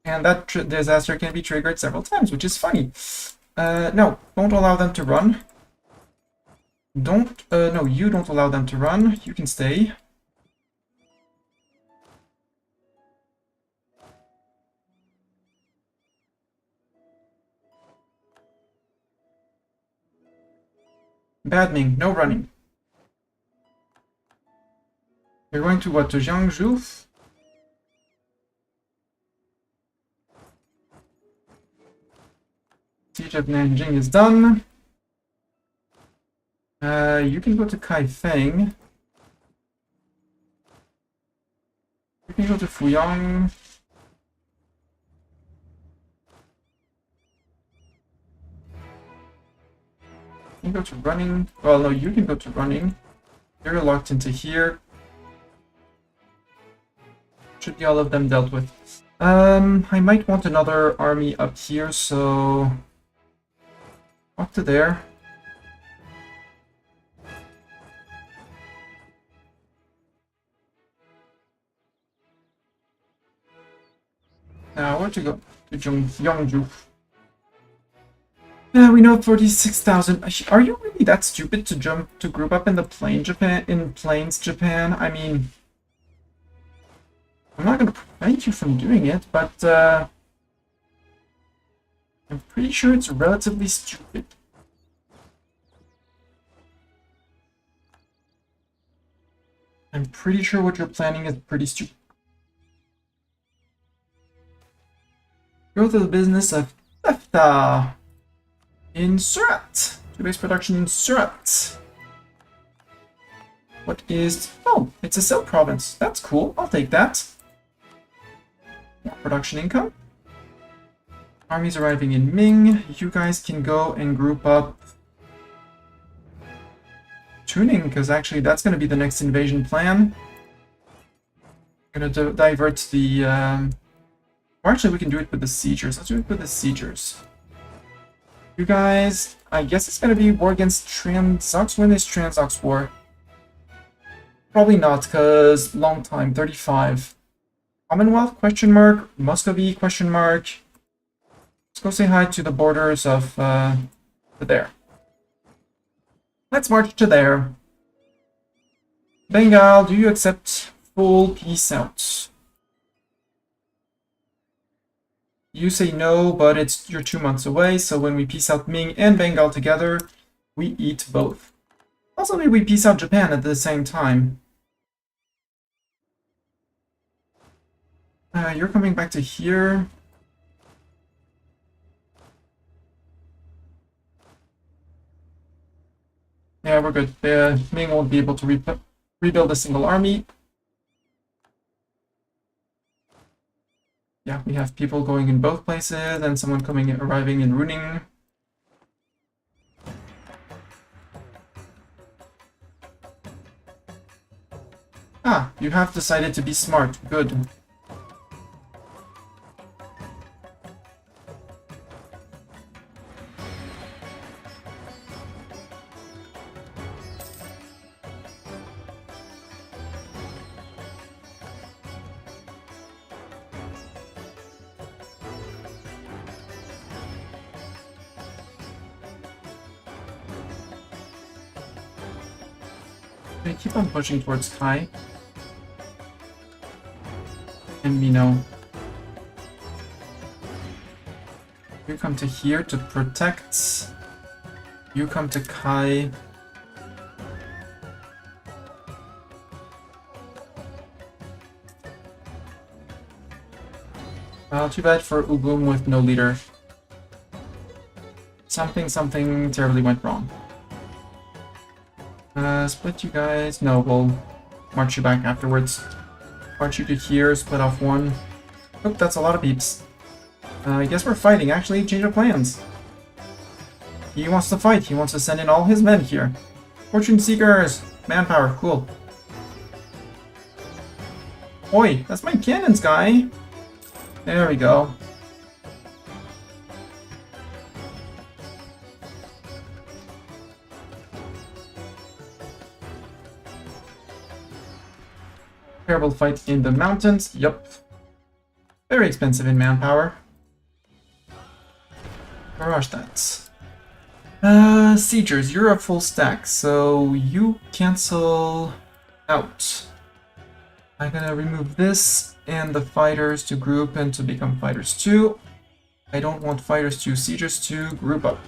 And that disaster can be triggered several times, which is funny. No, don't allow them to run. No, you don't allow them to run. You can stay. Bad Ming, no running. You're going to what, to Jiangsu? Siege of Nanjing is done. You can go to Kaifeng. You can go to Fuyang. You can go to running. Well, no, you can go to running. You're locked into here. Should be all of them dealt with. I might want another army up here, so walk to there. Now, where to go? To Yongju. We know 46,000. Are you really that stupid to jump to group up in the plains Japan? I mean, I'm not going to prevent you from doing it, but I'm pretty sure it's relatively stupid. I'm pretty sure what you're planning is pretty stupid. Go to the business of Lefta in Surat. Two-base production in Surat. What is... Oh, it's a silk province. That's cool. I'll take that. More production income. Armies arriving in Ming. You guys can go and group up tuning, because actually that's going to be the next invasion plan. I'm going to divert the... Or actually we can do it with the siegers. Let's do it with the siegers. You guys... I guess it's going to be war against Transox. When is Transox war? Probably not, because long time, 35. Commonwealth, question mark, Muscovy, question mark. Let's go say hi to the borders of there. Let's march to there. Bengal, do you accept full peace out? You say no, but you're 2 months away, so when we peace out Ming and Bengal together, we eat both. Also, maybe we peace out Japan at the same time. You're coming back to here. Yeah, we're good. Ming won't be able to rebuild a single army. Yeah, we have people going in both places and someone arriving in Runing. Ah, you have decided to be smart. Good. They keep on pushing towards Kai. And Mino. You come to here to protect. You come to Kai. Well, too bad for Ubum with no leader. Something terribly went wrong. Split you guys. No, we'll march you back afterwards. March you to here, split off one. Oh, that's a lot of peeps. I guess we're fighting. Actually, change of plans. He wants to fight. He wants to send in all his men here. Fortune Seekers! Manpower, cool. Oi, that's my cannons, guy! There we go. Terrible fight in the mountains. Yup. Very expensive in manpower. Barrage that. Siegers, you're a full stack, so you cancel out. I'm gonna remove this and the fighters to group and to become fighters 2. I don't want fighters 2, siegers 2, group up.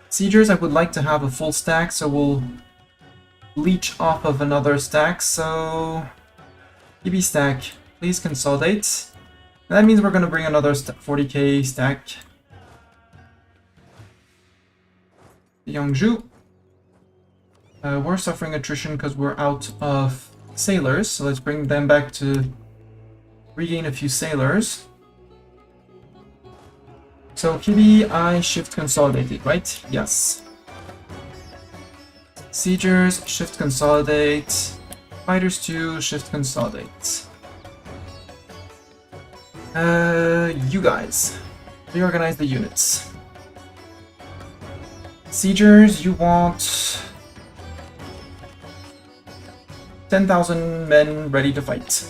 Siegers, I would like to have a full stack, so we'll leech off of another stack, so EB stack, please consolidate. And that means we're going to bring another 40k stack. Yangzhou. We're suffering attrition because we're out of sailors, so let's bring them back to regain a few sailors. So Kibi, I shift consolidated, right? Yes. Siegers, shift consolidate. Fighters 2, shift consolidate. You guys. Reorganize the units. Siegers, you want 10,000 men ready to fight.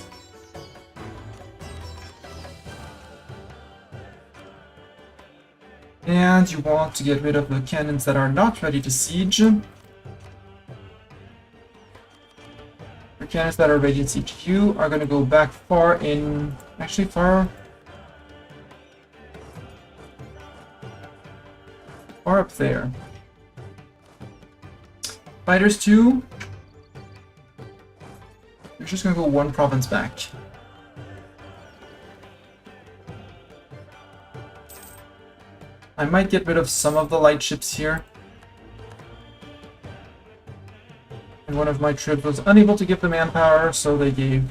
And you want to get rid of the cannons that are not ready to siege. The cannons that are ready to siege, you are going to go back far in... Actually, far up there. Fighters 2. You're just going to go one province back. I might get rid of some of the light ships here. And one of my troops was unable to give the manpower, so they gave...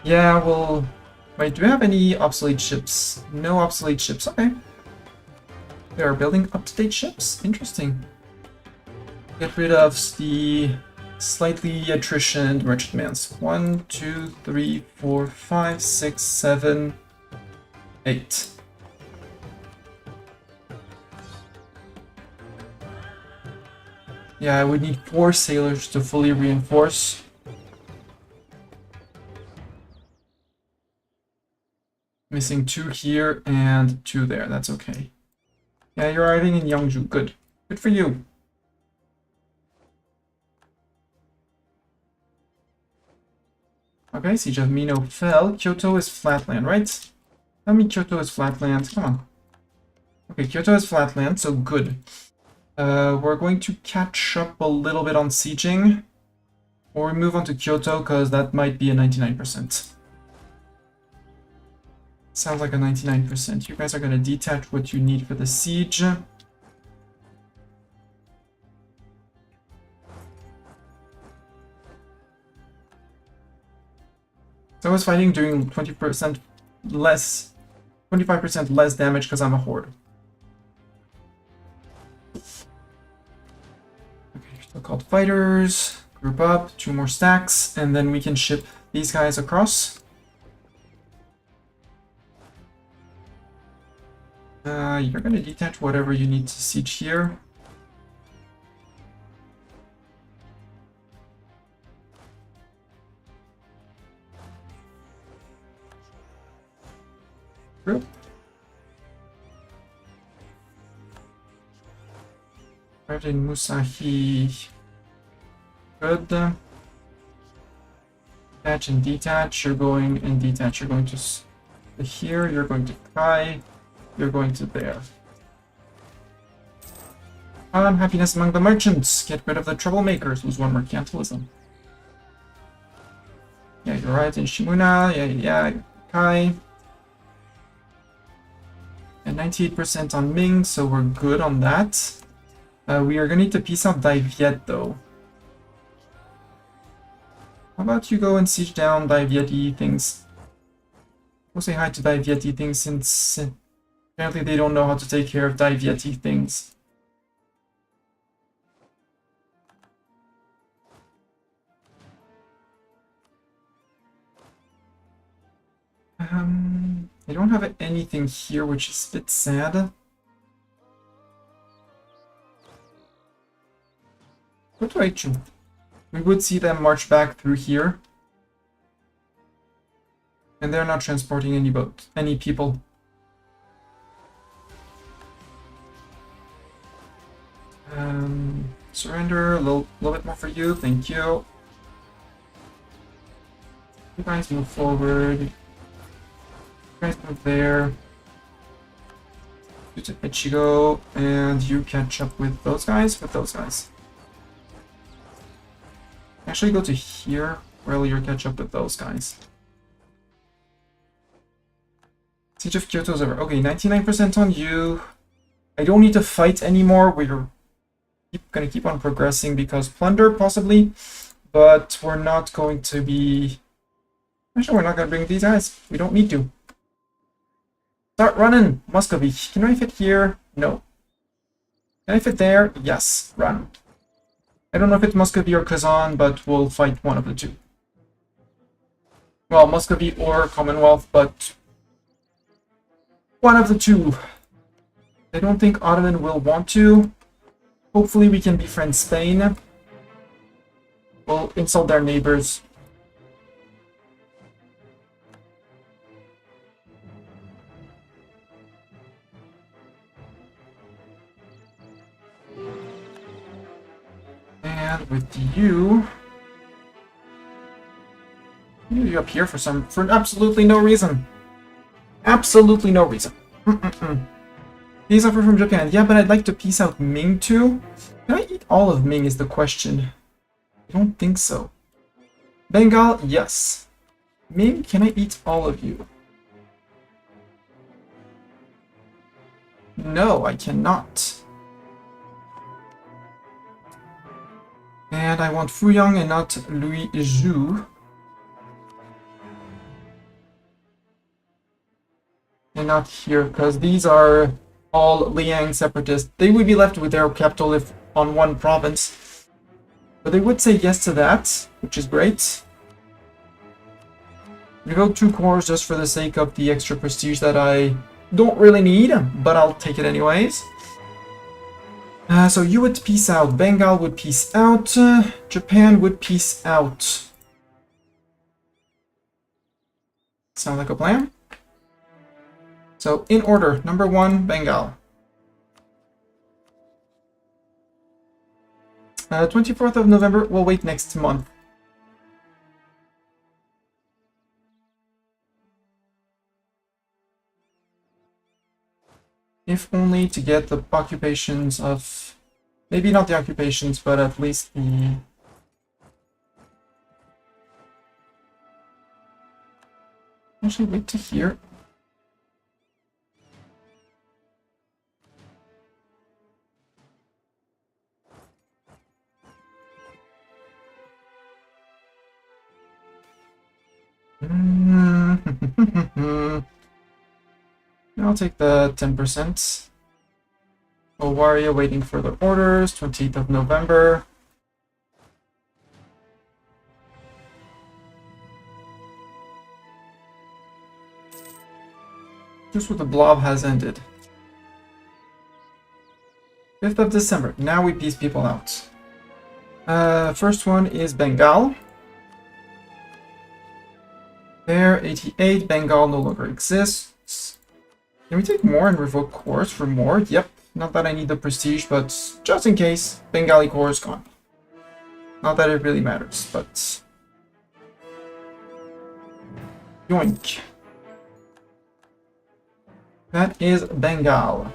Yeah, well... Wait, do we have any obsolete ships? No obsolete ships, okay. They are building up-to-date ships? Interesting. Get rid of the slightly attritioned merchantmans. 1, 2, 3, 4, 5, 6, 7, 8. Yeah, I would need 4 sailors to fully reinforce. Missing 2 here and 2 there, that's okay. Yeah, you're arriving in Yangzhou, good. Good for you. Okay, Siege of Mino fell. Kyoto is flatland, right? Tell me Kyoto is flatland, come on. Okay, Kyoto is flatland, so good. We're going to catch up a little bit on sieging. Or move on to Kyoto, because that might be a 99%. Sounds like a 99%. You guys are going to detach what you need for the siege. So I was fighting doing 20% less, 25% less damage because I'm a horde. Okay, still called fighters. Group up, 2 more stacks, and then we can ship these guys across. You're gonna detach whatever you need to siege here. Group. Martin Musahi. Good. Detach and detach. You're going and detach. You're going to here. You're going to Kai. You're going to there. Happiness among the merchants. Get rid of the troublemakers. Lose 1 mercantilism. Yeah, you're right. In Shimuna. Yeah. Kai. And 98% on Ming, so we're good on that. We are going to need to peace out Dai Viet, though. How about you go and siege down Dai Viet things? Go say hi to Dai Viet things, since apparently they don't know how to take care of Dai Viet things. I don't have anything here, which is a bit sad. What do I choose? We would see them march back through here. And they're not transporting any people. Surrender, a little bit more for you, thank you. You guys move forward. You guys move there. You to Ichigo, and you catch up with those guys, Actually go to here, while you catch up with those guys. Siege of Kyoto's over. Okay, 99% on you. I don't need to fight anymore. We're gonna keep on progressing because plunder, possibly. But we're not going to be... Actually, we're not gonna bring these guys. We don't need to. Start running! Muscovy. Can I fit here? No. Can I fit there? Yes. Run. I don't know if it's Muscovy or Kazan, but we'll fight one of the two. Well, Muscovy or Commonwealth, but... one of the two. I don't think Ottoman will want to. Hopefully we can befriend Spain. We'll insult their neighbors. And with you... You're up here for absolutely no reason. Absolutely no reason. Peace offer from Japan. Yeah, but I'd like to peace out Ming too. Can I eat all of Ming is the question. I don't think so. Bengal, yes. Ming, can I eat all of you? No, I cannot. And I want Fuyang and not Louis Zhu. And not here, because these are all Liang separatists. They would be left with their capital if on one province. But they would say yes to that, which is great. We go 2 cores just for the sake of the extra prestige that I don't really need, but I'll take it anyways. So you would peace out, Bengal would peace out, Japan would peace out. Sound like a plan? So, in order, number 1, Bengal. 24th of November, we'll wait next month. If only to get the occupations of... Maybe not the occupations, but at least the... Actually, wait to here. I'll take the 10%. Owaria waiting for the orders, 28th of November. Just what the blob has ended. 5th of December. Now we piece people out. First one is Bengal. There, 88. Bengal no longer exists. Can we take more and revoke cores for more? Yep. Not that I need the prestige, but just in case, Bengali core is gone. Not that it really matters, but... yoink. That is Bengal.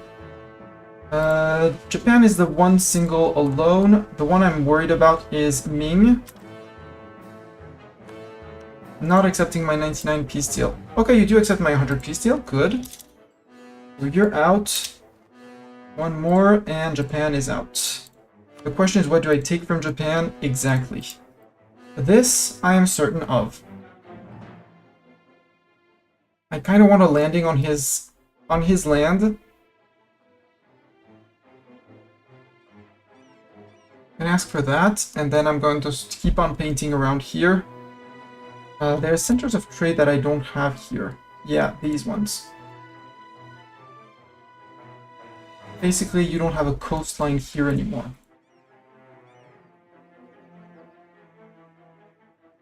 Japan is the one single alone. The one I'm worried about is Ming. Not accepting my 99 peace deal. Okay, you do accept my 100 peace deal. Good. So you're out. One more, and Japan is out. The question is, what do I take from Japan exactly? This I am certain of. I kind of want a landing on his land. And ask for that, and then I'm going to keep on painting around here. There's centers of trade that I don't have here. Yeah, these ones. Basically, you don't have a coastline here anymore.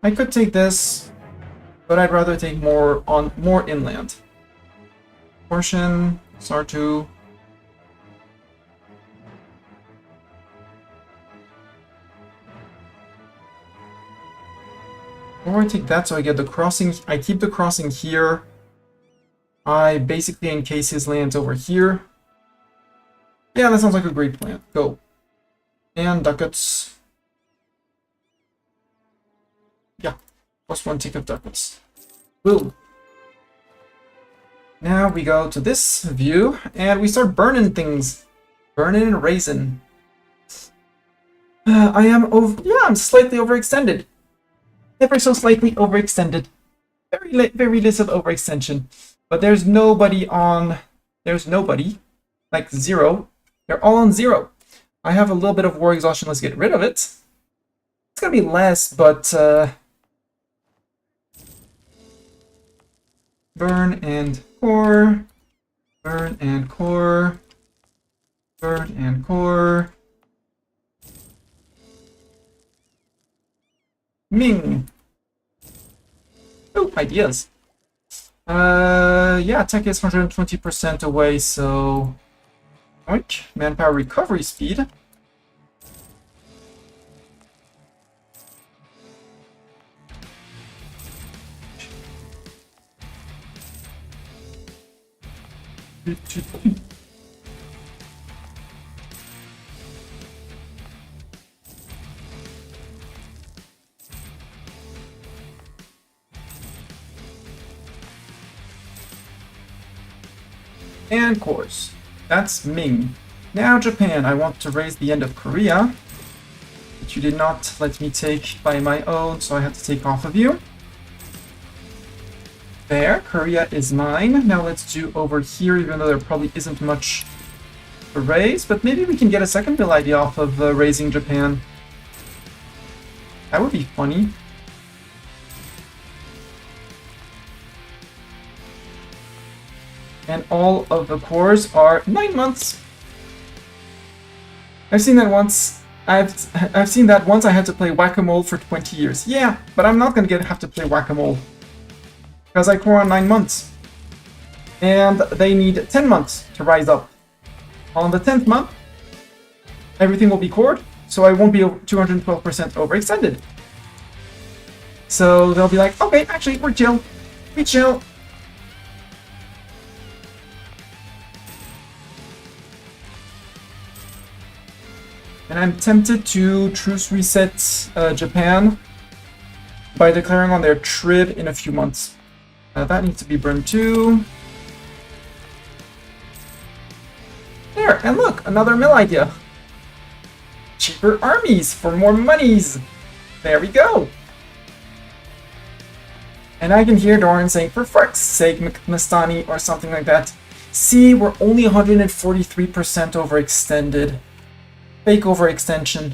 I could take this, but I'd rather take more inland. Portion, Sartu. Or I take that so I get the crossing. I keep the crossing here. I basically encase his lands over here. Yeah, that sounds like a great plan. Go. And ducats. Yeah, +1 tick of ducats. Boom. Now we go to this view, and we start burning things. Burning and raising. I'm slightly overextended. Ever so slightly overextended. Very little overextension. But there's nobody, like 0. They're all on 0. I have a little bit of war exhaustion. Let's get rid of it. It's gonna be less, but burn and core. Burn and core. Burn and core. Ming. Oh, ideas. Yeah, tech is 120% away, so... Oink. Manpower recovery speed. And cores. That's Ming. Now Japan. I want to raise the end of Korea, but you did not let me take by my own, so I had to take off of you. There, Korea is mine. Now let's do over here, even though there probably isn't much to raise, but maybe we can get a second bill idea off of raising Japan. That would be funny. And all of the cores are 9 months. I've seen that once. I've seen that once. I had to play whack-a-mole for 20 years. Yeah, but I'm not gonna have to play whack-a-mole because I core on 9 months, and they need 10 months to rise up. On the 10th month, everything will be cored, so I won't be 212% overextended. So they'll be like, okay, actually, we're chill. We chill. And I'm tempted to truce reset Japan by declaring on their trib in a few months. That needs to be burned too. There, and look, another mill idea. Cheaper armies for more monies. There we go. And I can hear Doran saying, for fuck's sake, Mastani, or something like that. See, we're only 143% overextended. Fake overextension.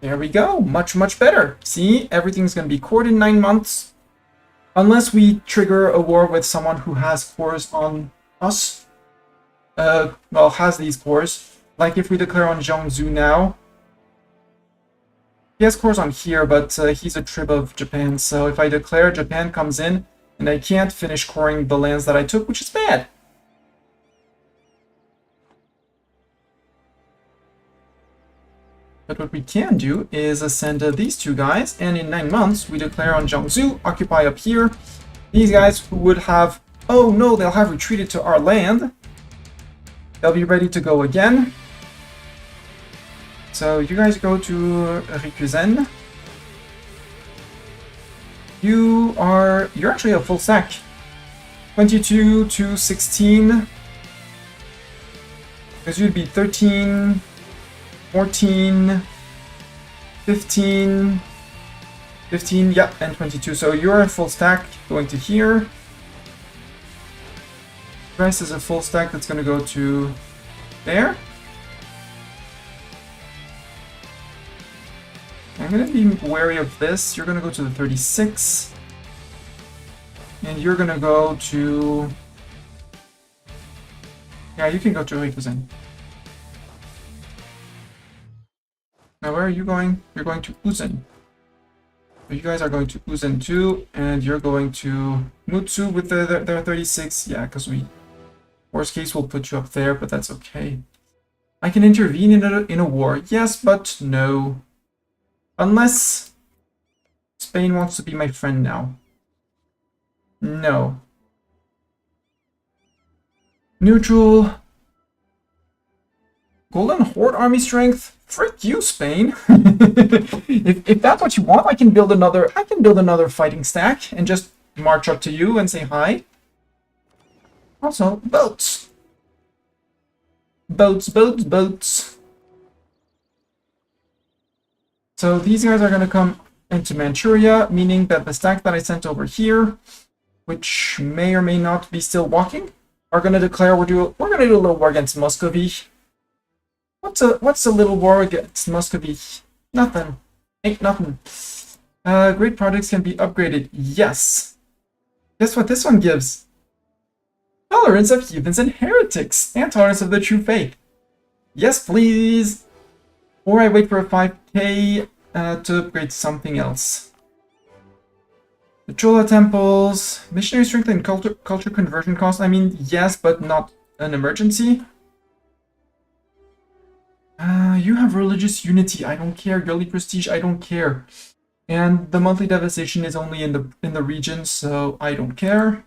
There we go. Much, much better. See, everything's going to be cored in 9 months. Unless we trigger a war with someone who has cores on us. Well, has these cores. Like if we declare on Zhongzhou now. He has cores on here, but he's a trib of Japan. So if I declare, Japan comes in, and I can't finish coring the lands that I took, which is bad. But what we can do is send these two guys, and in 9 months, we declare on Zhongzhou, occupy up here. These guys who would have... Oh no, they'll have retreated to our land. They'll be ready to go again. So you guys go to Rikuzen. You're actually a full stack. 22 to 16. Because you'd be 13, 14, 15, 15, yep, and 22. So you're a full stack going to here. Price is a full stack that's going to go to there. I'm going to be wary of this. You're going to go to the 36. And you're going to go to... Yeah, you can go to Rikuzen. Now, where are you going? You're going to Uzen. So you guys are going to Uzen too, and you're going to Mutsu with their 36. Yeah, because we... Worst case, we'll put you up there, but that's okay. I can intervene in a war. Yes, but no. Unless Spain wants to be my friend now. No. Neutral. Golden Horde army strength? Frick you, Spain. if that's what you want, I can build another fighting stack and just march up to you and say hi. Also, boats. Boats, boats, boats. So these guys are going to come into Manchuria, meaning that the stack that I sent over here, which may or may not be still walking, are going to declare we're going to do a little war against Muscovy. What's a little war against Muscovy? Nothing. Ain't nothing. Great projects can be upgraded. Yes. Guess what this one gives? Tolerance of heathens and heretics, and tolerance of the true faith. Yes, please. Or I wait for a 5k to upgrade something else. The Chola temples, missionary strength and culture conversion cost. I mean, yes, but not an emergency. You have religious unity. I don't care. Yearly prestige. I don't care. And the monthly devastation is only in the region, so I don't care.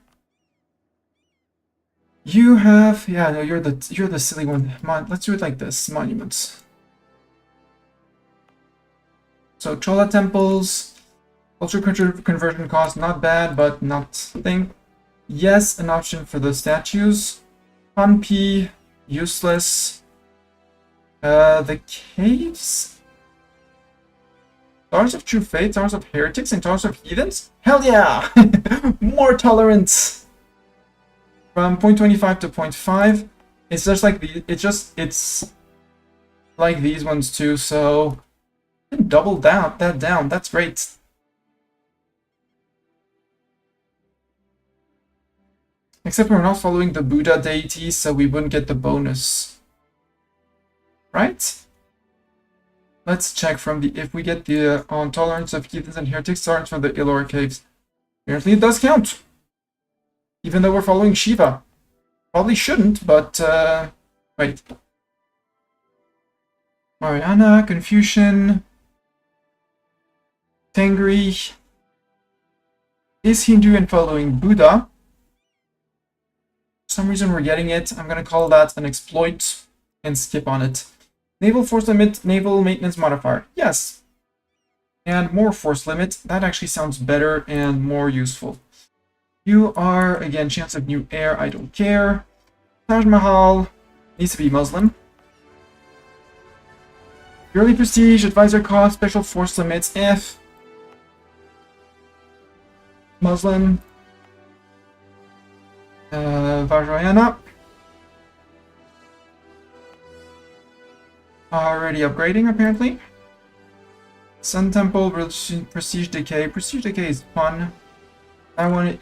You have, yeah, no, you're the silly one. Let's do it like this. Monuments. So Chola temples, culture conversion cost, not bad, but not thing. Yes, an option for the statues. Hanpi, useless. The caves. Tolerance of true faith, tolerance of heretics, and tolerance of heathens. Hell yeah! More tolerance. From 0.25 to 0.5. It's just like it's like these ones too. So double that down. That's great. Except we're not following the Buddha deity, so we wouldn't get the bonus. Right? Let's check from the if we get the on tolerance of heathens and heretics tolerance from the Ilor caves. Apparently it does count. Even though we're following Shiva. Probably shouldn't, but wait. Mariana, Confucian, Tengri is Hindu and following Buddha. For some reason we're getting it. I'm gonna call that an exploit and skip on it. Naval force limit, naval maintenance modifier. Yes. And more force limit. That actually sounds better and more useful. You are, again, chance of new heir. I don't care. Taj Mahal needs to be Muslim. Early prestige, advisor cost, special force limits, F. Muslim. Vajrayana. Already upgrading, apparently. Sun Temple, Prestige Decay. Prestige Decay is fun. That one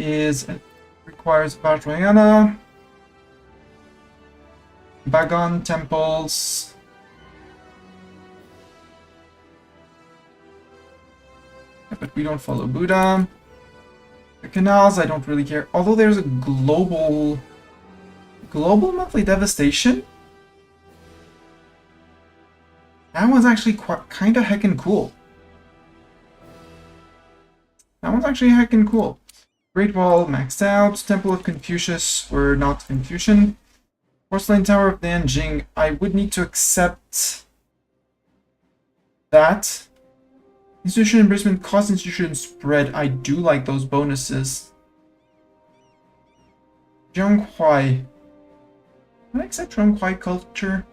requires Vajrayana. Bagon Temples. But we don't follow Buddha. The canals, I don't really care. Although there's a global monthly devastation. That one's actually kind of heckin' cool. That one's actually heckin' cool. Great Wall maxed out. Temple of Confucius, we're not Confucian. Porcelain Tower of Nanjing, I would need to accept that. Institution Embracement, Cost Institution Spread, I do like those bonuses. Zhonghuai. Can I accept Zhonghuai culture?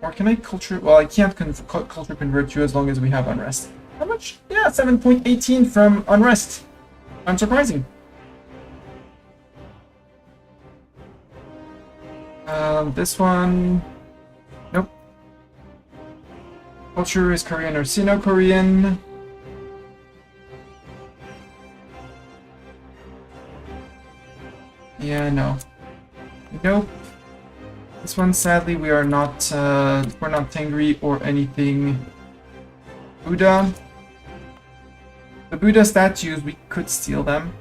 Or can I culture... Well, I can't culture convert you as long as we have unrest. How much? Yeah, 7.18 from unrest. Unsurprising. This one... Nope. Culture is Korean or Sino-Korean. Yeah, no. Nope. This one, sadly, we are not, we're not Tengri or anything Buddha. The Buddha statues, we could steal them.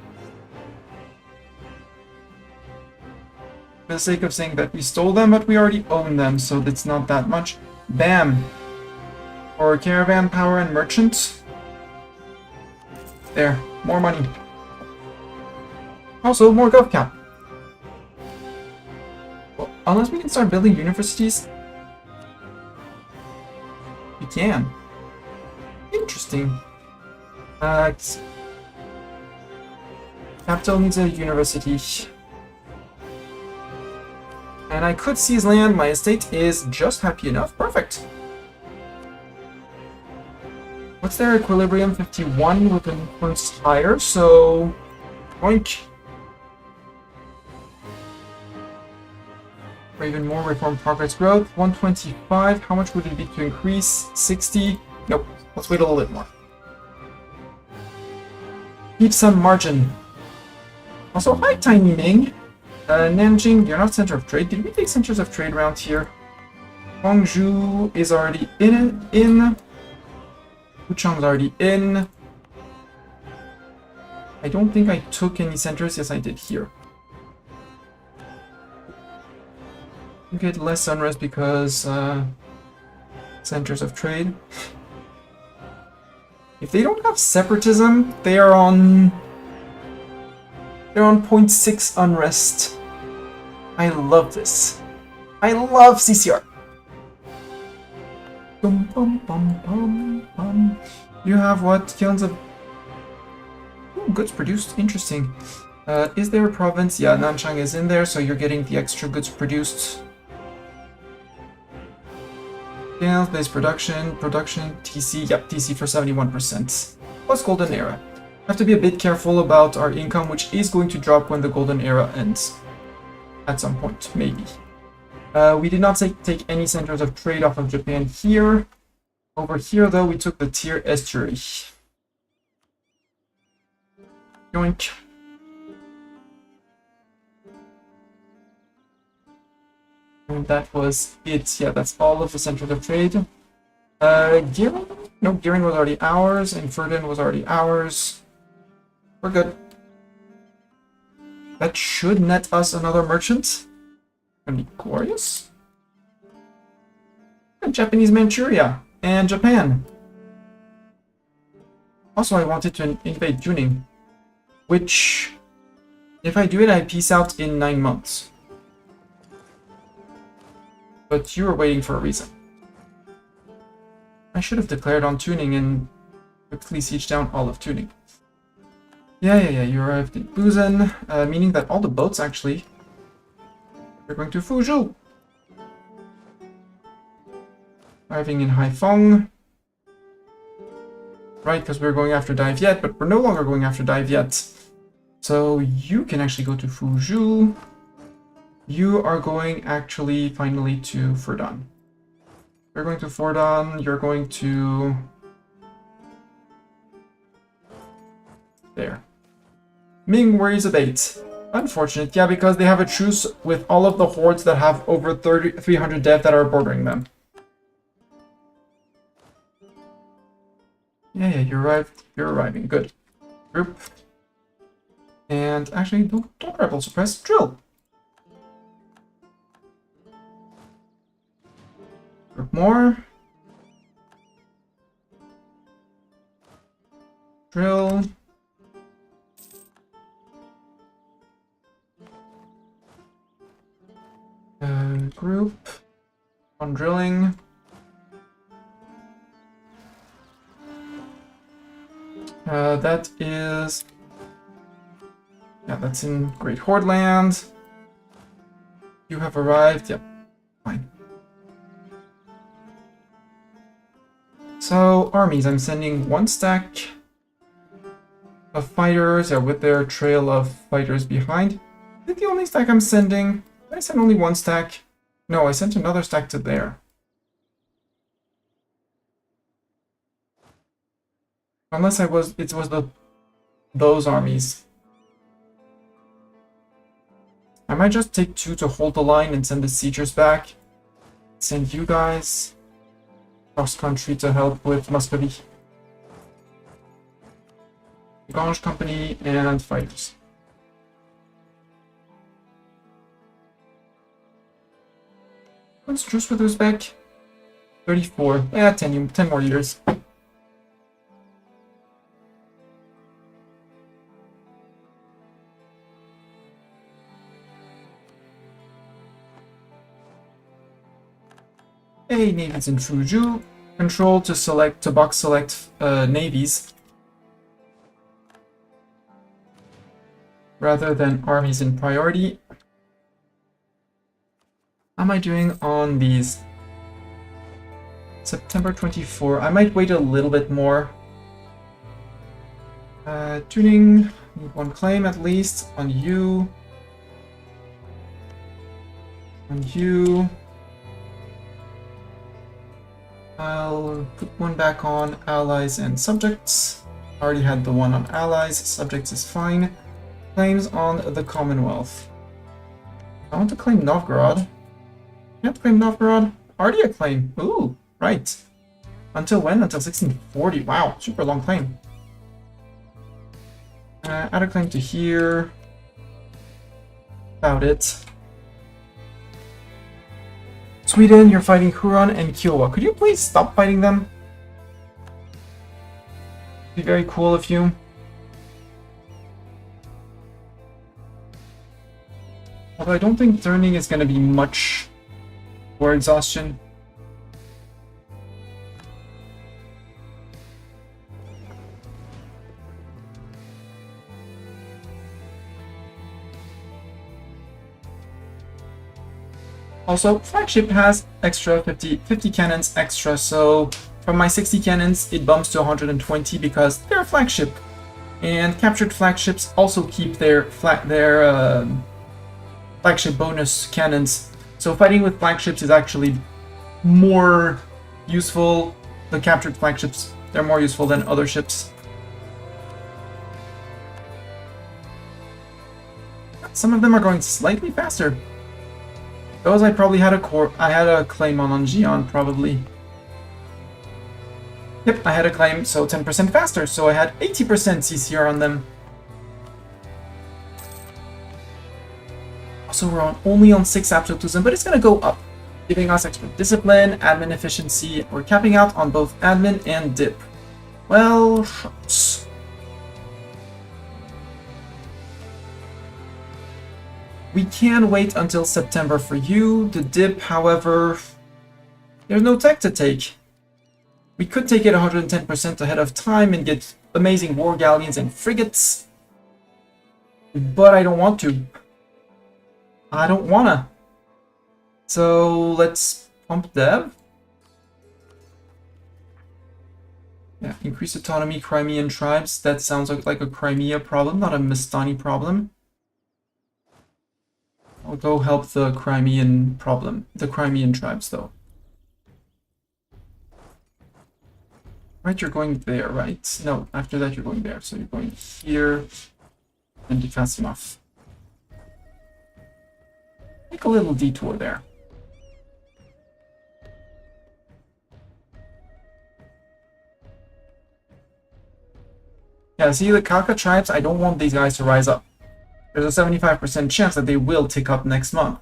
For the sake of saying that we stole them, but we already own them, so that's not that much. Bam! For caravan power and merchant. There, more money. Also, more gov cap. Well, unless we can start building universities. We can. Interesting. Capital needs a university. And I could seize land. My estate is just happy enough. Perfect. What's their equilibrium? 51 with an influence higher, so... Oink. Or even more reform progress growth. 125. How much would it be to increase? 60. Nope. Let's wait a little bit more. Keep some margin. Also, hi, Tiny Ming. Nanjing, you're not center of trade. Did we take centers of trade around here? Guangzhou is already in. Wuchang's already in. I don't think I took any centers. Yes, I did here. You get less unrest because centers of trade. If they don't have separatism, they are on 0.6 unrest. I love this. I love CCR. Bum, bum, bum, bum, bum. You have what? Kilns of... Ooh, goods produced. Interesting. Is there a province? Yeah, Nanchang is in there, so you're getting the extra goods produced. Scales, base production, TC. Yep, TC for 71%. Plus Golden Era. Have to be a bit careful about our income, which is going to drop when the Golden Era ends. At some point, maybe. We did not take any centers of trade off of Japan here. Over here, though, we took the Tier Estuary. Yoink. And that was it. Yeah, that's all of the centers of trade. Girin? No, Girin was already ours, and Ferdinand was already ours. We're good. That should net us another merchant. Gonna be glorious. And Japanese Manchuria and Japan. Also, I wanted to invade Juning, which, if I do it, I peace out in 9 months. But you were waiting for a reason. I should have declared on Tuning and quickly siege down all of Tuning. Yeah, you arrived in Busan, meaning that all the boats actually are going to Fuzhou. arriving in Haiphong. Right, because we were going after Dai Viet, but we're no longer going after Dai Viet. So you can actually go to Fuzhou. You are going actually finally to Fordon. You're going to Fordon, you're going to... There. Ming worries abate. Unfortunate, yeah, because they have a truce with all of the hordes that have over 300 dev that are bordering them. Yeah, you arrived. You're arriving. Good. Group. And actually, don't rebel suppress. Drill. Group more. Drill. Group. On drilling. That is... Yeah, that's in Great Horde Land. You have arrived. Yep, fine. So, armies. I'm sending one stack of fighters with their trail of fighters behind. Is it the only stack I'm sending? Did I send only one stack? No, I sent another stack to there. Unless it was those armies. I might just take 2 to hold the line and send the siegers back. Send you guys cross country to help with Muscovy. Gange Company and fighters. When's truce with Uzbek? 34. Yeah, 10 more years. Hey, navies in Fuzhou. Control to box select navies rather than armies in priority. How am I doing on these? September 24. I might wait a little bit more. Tuning. Need 1 claim at least on you. On you. I'll put 1 back on allies and subjects. Already had the 1 on allies. Subjects is fine. Claims on the Commonwealth. I want to claim Novgorod. Can't claim Novgorod. Already a claim. Ooh, right. Until when? Until 1640. Wow, super long claim. Add a claim to here. About it. Sweden, you're fighting Huron and Kiowa. Could you please stop fighting them? It'd be very cool if you... Although I don't think turning is going to be much for exhaustion. Also, flagship has extra 50 cannons extra, so from my 60 cannons it bumps to 120 because they're a flagship. And captured flagships also keep their flagship bonus cannons. So fighting with flagships is actually more useful. The captured flagships, they're more useful than other ships. Some of them are going slightly faster. Those I probably had a claim on Xi'an, probably. Yep, I had a claim, so 10% faster, so I had 80% CCR on them. Also, we're only on 6 absolutism, but it's gonna go up, giving us extra discipline, admin efficiency. We're capping out on both admin and dip. Well, shucks. We can wait until September for you. The dip, however, there's no tech to take. We could take it 110% ahead of time and get amazing war galleons and frigates. But I don't want to. I don't wanna. So let's pump dev. Yeah, increased autonomy, Crimean tribes. That sounds like a Crimea problem, not a Mistani problem. I'll go help the Crimean tribes, though. Right, you're going there, right? No, after that you're going there. So you're going here and to Kasimov. Make a little detour there. Yeah, see the Kaka tribes, I don't want these guys to rise up. There's a 75% chance that they will tick up next month.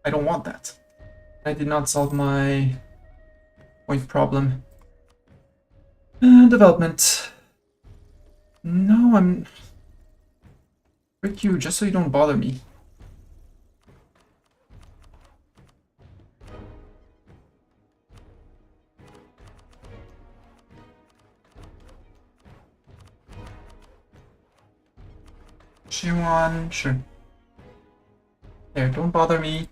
I don't want that. I did not solve my point problem. Development. No, I'm... Frick you, just so you don't bother me. Shiwan, sure. There, don't bother me.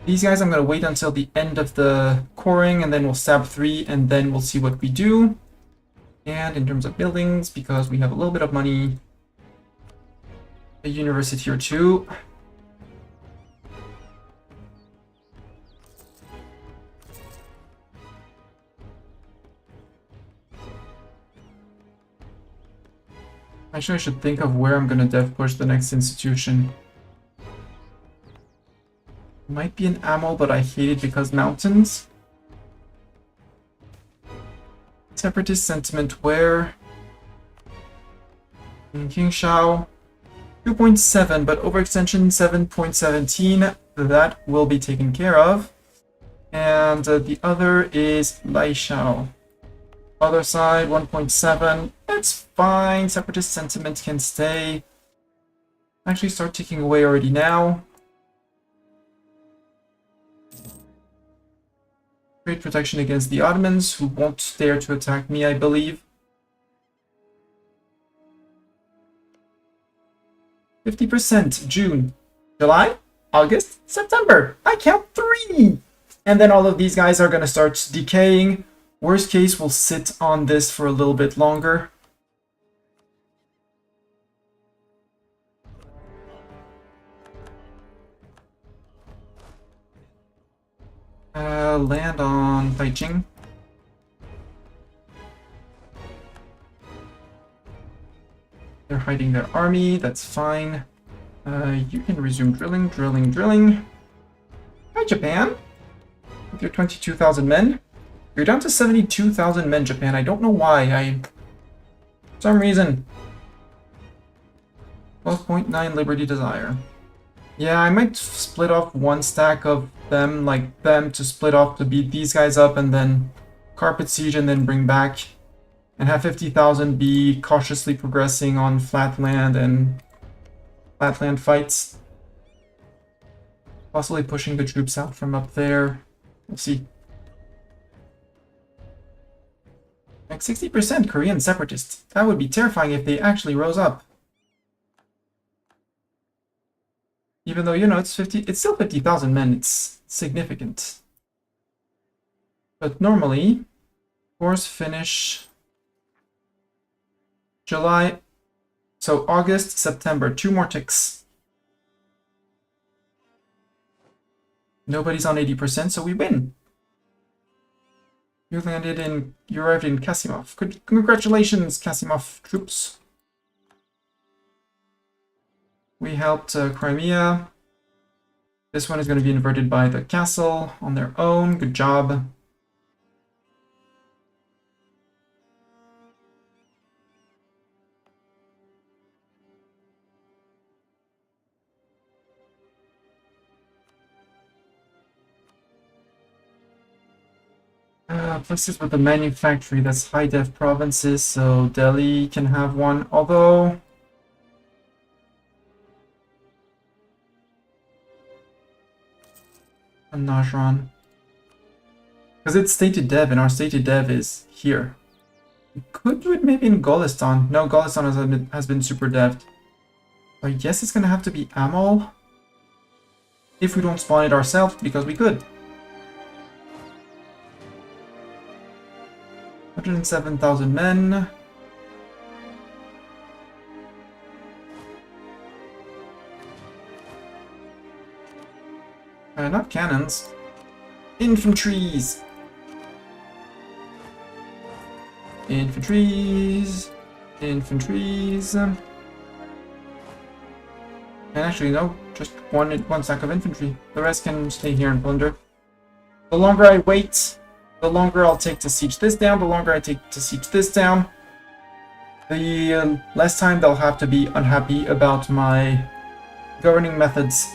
These guys I'm gonna wait until the end of the coring, and then we'll stab 3, and then we'll see what we do. And in terms of buildings, because we have a little bit of money, a university or two. Actually, I should think of where I'm gonna dev push the next institution. Might be an ammo, but I hate it because mountains. Separatist sentiment where? In Qingshao. 2.7, but overextension 7.17. That will be taken care of. And the other is Laishao. Other side, 1.7. That's fine. Separatist sentiment can stay. Actually, start ticking away already now. Great protection against the Ottomans, who won't dare to attack me, I believe. 50%. June, July, August, September. I count 3! And then all of these guys are going to start decaying. Worst case, we'll sit on this for a little bit longer. Land on Taiching. They're hiding their army, that's fine. You can resume drilling. Hi, Japan! With your 22,000 men. You're down to 72,000 men, Japan. I don't know why. For some reason. 12.9 Liberty Desire. Yeah, I might split off one stack of them, like them, to split off to beat these guys up and then carpet siege and then bring back. And have 50,000 be cautiously progressing on flatland and flatland fights. Possibly pushing the troops out from up there. We'll see. Like 60% Korean separatists. That would be terrifying if they actually rose up. Even though, you know, it's still 50,000 men, it's significant. But normally, wars finish July, so August, September, 2 more ticks. Nobody's on 80%, so we win. You arrived in Kasimov. Congratulations, Kasimov troops. We helped Crimea. This one is going to be inverted by the castle on their own. Good job. Places with the manufactory, that's high def provinces, so Delhi can have one, although Najran. Because it's stated dev, and our stated dev is here. We could do it maybe in Golistan. No, Golistan has been super dev'd. I guess it's gonna have to be Amal. If we don't spawn it ourselves, because we could. 107,000 men. Not cannons. Infantries! Infantries! Infantries! And actually, no, just one stack of infantry. The rest can stay here and plunder. The longer I wait, the longer I'll take to siege this down, the longer I take to siege this down, the less time they'll have to be unhappy about my governing methods.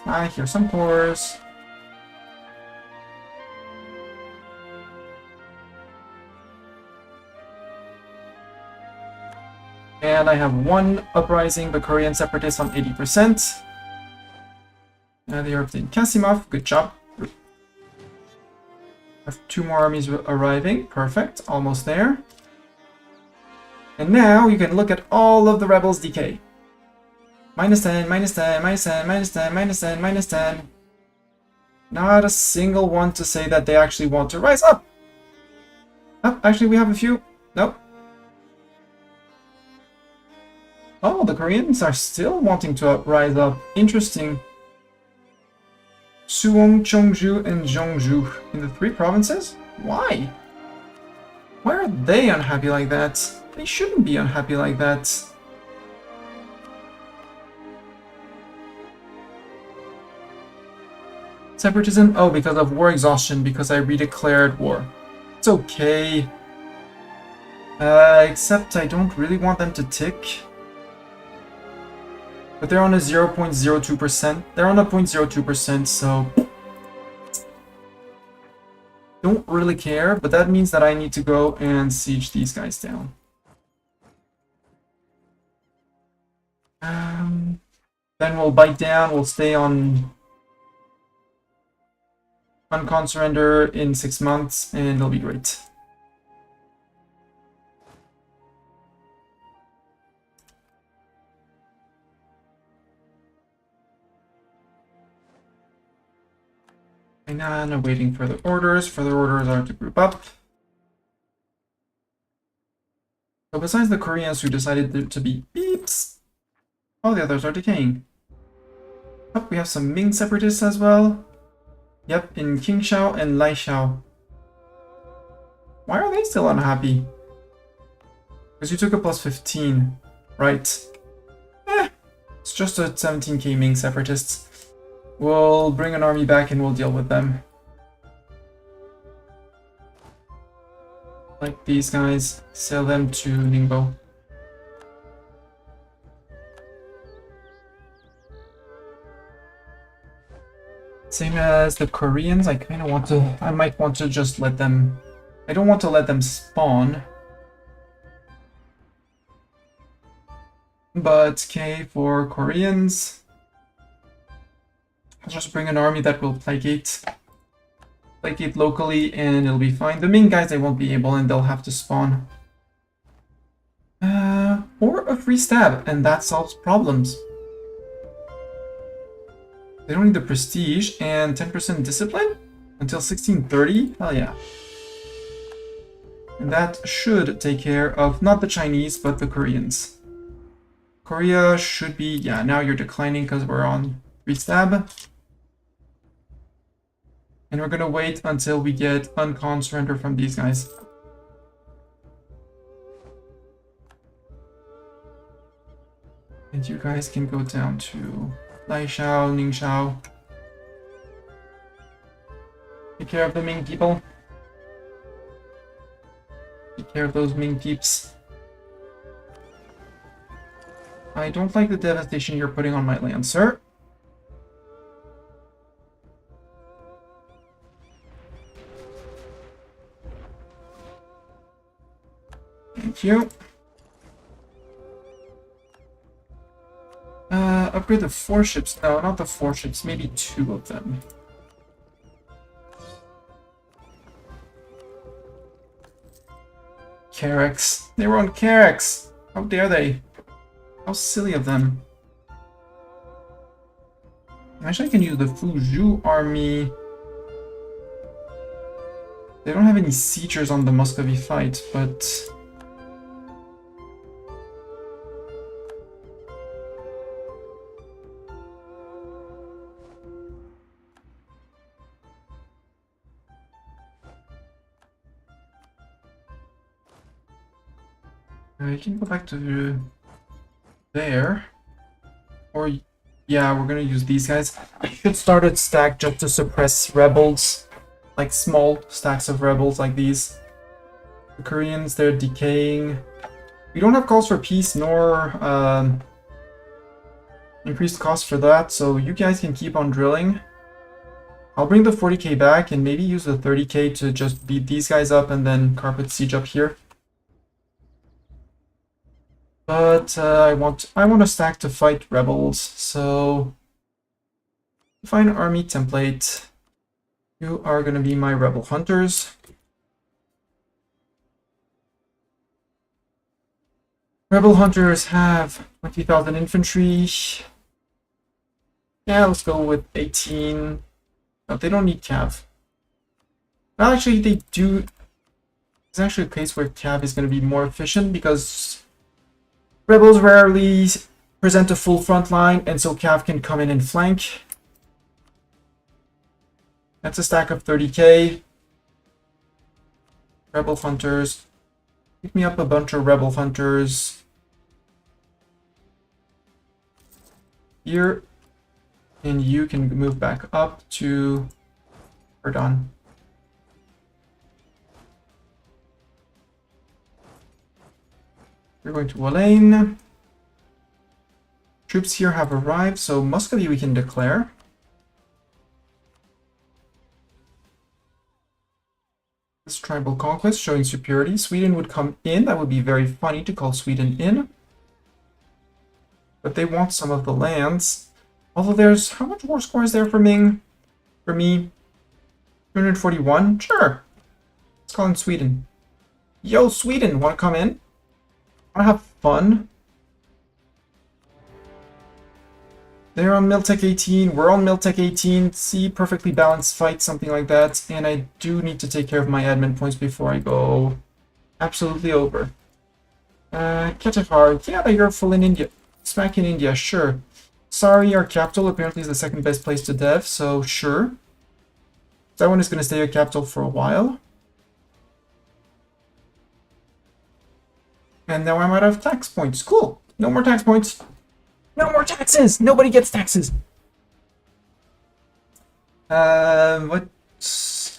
I hear some cores. And I have one uprising, the Korean separatists on 80%. And the European Kasimov, good job. I have 2 more armies arriving, perfect, almost there. And now you can look at all of the rebels decay. Minus 10, minus 10, minus 10, minus 10, minus 10, minus 10. Not a single one to say that they actually want to rise up. Oh, actually we have a few. Nope. Oh, the Koreans are still wanting to rise up. Interesting. Suwon, Cheongju, and Jeongju in the 3 provinces? Why? Why are they unhappy like that? They shouldn't be unhappy like that. Separatism? Oh, because of war exhaustion, because I redeclared war. It's okay. Except I don't really want them to tick. But they're on a 0.02%. They're on a 0.02%, so... don't really care, but that means that I need to go and siege these guys down. Then we'll bite down, we'll stay on... uncon surrender in 6 months, and it'll be great. And now I'm waiting for the orders. Further orders are to group up. So besides the Koreans who decided to be beeps, all the others are decaying. Oh, we have some Ming separatists as well. Yep, in Qingshao and Laishao. Why are they still unhappy? Because you took a plus 15, right? It's just a 17k Ming separatists. We'll bring an army back and we'll deal with them. Like these guys, sell them to Ningbo. Same as the Koreans, I might want to just let them... I don't want to let them spawn. But K for Koreans. I'll just bring an army that will placate locally and it'll be fine. The Ming guys, they won't be able and they'll have to spawn. Or a free stab, and that solves problems. They don't need the prestige and 10% discipline until 1630? Hell yeah. And that should take care of not the Chinese, but the Koreans. Korea should be, yeah, now you're declining because we're on free stab. And we're gonna wait until we get uncon surrender from these guys. And you guys can go down to Laishao, Ningshao. Take care of the Ming people. Take care of those Ming peeps. I don't like the devastation you're putting on my land, sir. Thank you. Upgrade the 4 ships. No, not the 4 ships. Maybe 2 of them. Carracks. They were on Carracks. How dare they? How silly of them. Actually, I can use the Fuzhou army They don't have any siegers on the Muscovy fight, but... you can go back to there. Or, yeah, we're gonna use these guys. I should start a stack just to suppress rebels. Like small stacks of rebels like these. The Koreans, they're decaying. We don't have calls for peace nor increased cost for that, so you guys can keep on drilling. I'll bring the 40k back and maybe use the 30k to just beat these guys up and then carpet siege up here. But I want a stack to fight rebels, so define army template. You are going to be my rebel hunters. Rebel hunters have 20,000 infantry. Yeah, let's go with 18. No, they don't need cav. Well, actually, they do. There's actually a case where cav is going to be more efficient because rebels rarely present a full front line, and so cav can come in and flank. That's a stack of 30k. Rebel hunters. Pick me up a bunch of rebel hunters. Here. And you can move back up to Verdun. We're going to Wallane. Troops here have arrived, so Muscovy we can declare. This tribal conquest showing superiority. Sweden would come in. That would be very funny to call Sweden in. But they want some of the lands. Although there's... How much war score is there for Ming? For me? 241? Sure. Let's call in Sweden. Yo, Sweden! Want to come in? Want to have fun? They're on Miltech 18, we're on Miltech 18, see, perfectly balanced fight, something like that, and I do need to take care of my admin points before I go absolutely over. Katihar, yeah, you're full in India. Smack in India, sure. Sorry, our capital apparently is the second best place to dev, so sure. That one is going to stay a capital for a while. And now I'm out of tax points. Cool, no more tax points. No more taxes! Nobody gets taxes! I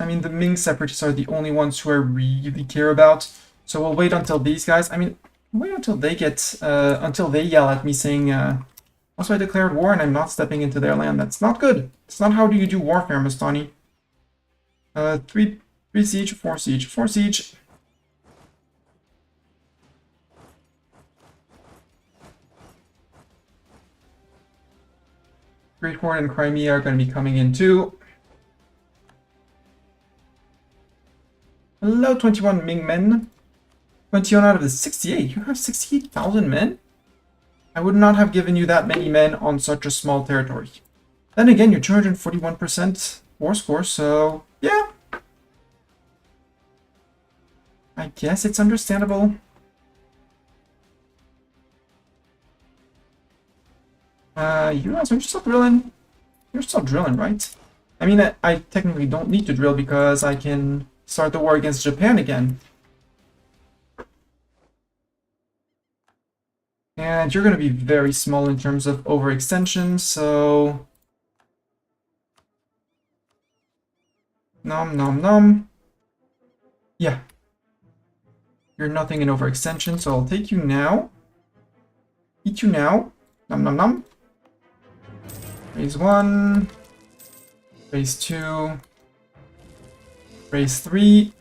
mean, the Ming separatists are the only ones who I really care about. So we'll wait until these guys... wait until they get... until they yell at me saying, also I declared war and I'm not stepping into their land. That's not good. It's not how do you do warfare, Mastani. 3 siege, 4 siege, 4 siege. Great Horn and Crimea are going to be coming in too. Hello, 21 Ming men. 21 out of the 68. You have 68,000 men? I would not have given you that many men on such a small territory. Then again, you're 241% war score, so yeah. I guess it's understandable. You guys are still drilling. You're still drilling, right? I mean, I technically don't need to drill because I can start the war against Japan again. And you're going to be very small in terms of overextension, so... Nom nom nom. Yeah. You're nothing in overextension, so I'll take you now. Eat you now. Nom nom nom. Phase 1. Phase 2. Phase 3.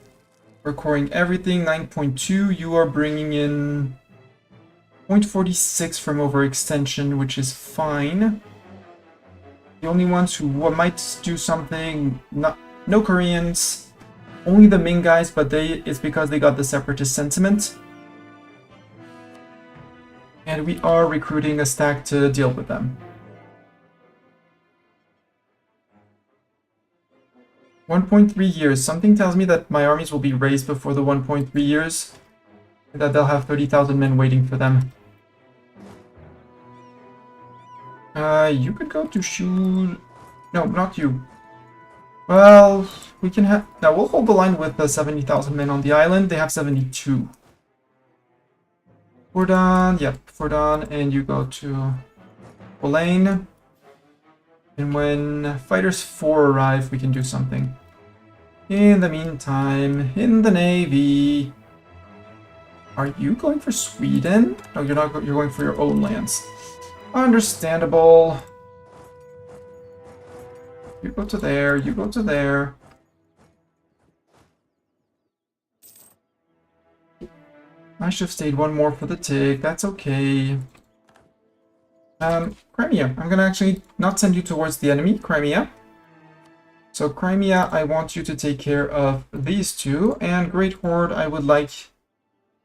We're coring everything. 9.2. You are bringing in 0.46 from overextension, which is fine. The only ones who might do something, no Koreans, only the Ming guys, but it's because they got the separatist sentiment. And we are recruiting a stack to deal with them. 1.3 years. Something tells me that my armies will be raised before the 1.3 years. And that they'll have 30,000 men waiting for them. You could go to shoot... No, not you. Well, we can have... Now, we'll hold the line with the 70,000 men on the island. They have 72. We're done. Yep, we're done. And you go to Bolaine. And when Fighters 4 arrive, we can do something. In the meantime, in the Navy... Are you going for Sweden? No, you're not. You're going for your own lands. Understandable. You go to there. You go to there. I should have stayed one more for the tick. That's okay. Crimea. I'm gonna actually not send you towards the enemy. Crimea. So Crimea, I want you to take care of these two, and Great Horde, I would like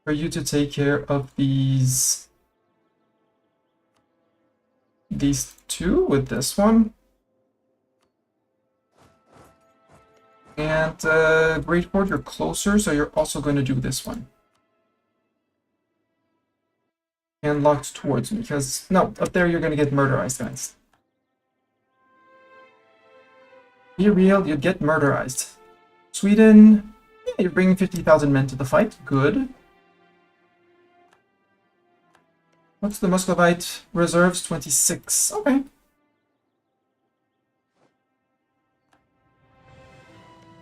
for you to take care of these two with this one. And Great Horde, you're closer, so you're also going to do this one. And locked towards me, because, no, up there you're going to get murderized, guys. Be real, you'd get murderized. Sweden, yeah, you're bringing 50,000 men to the fight, good. What's the Muscovite reserves? 26, okay.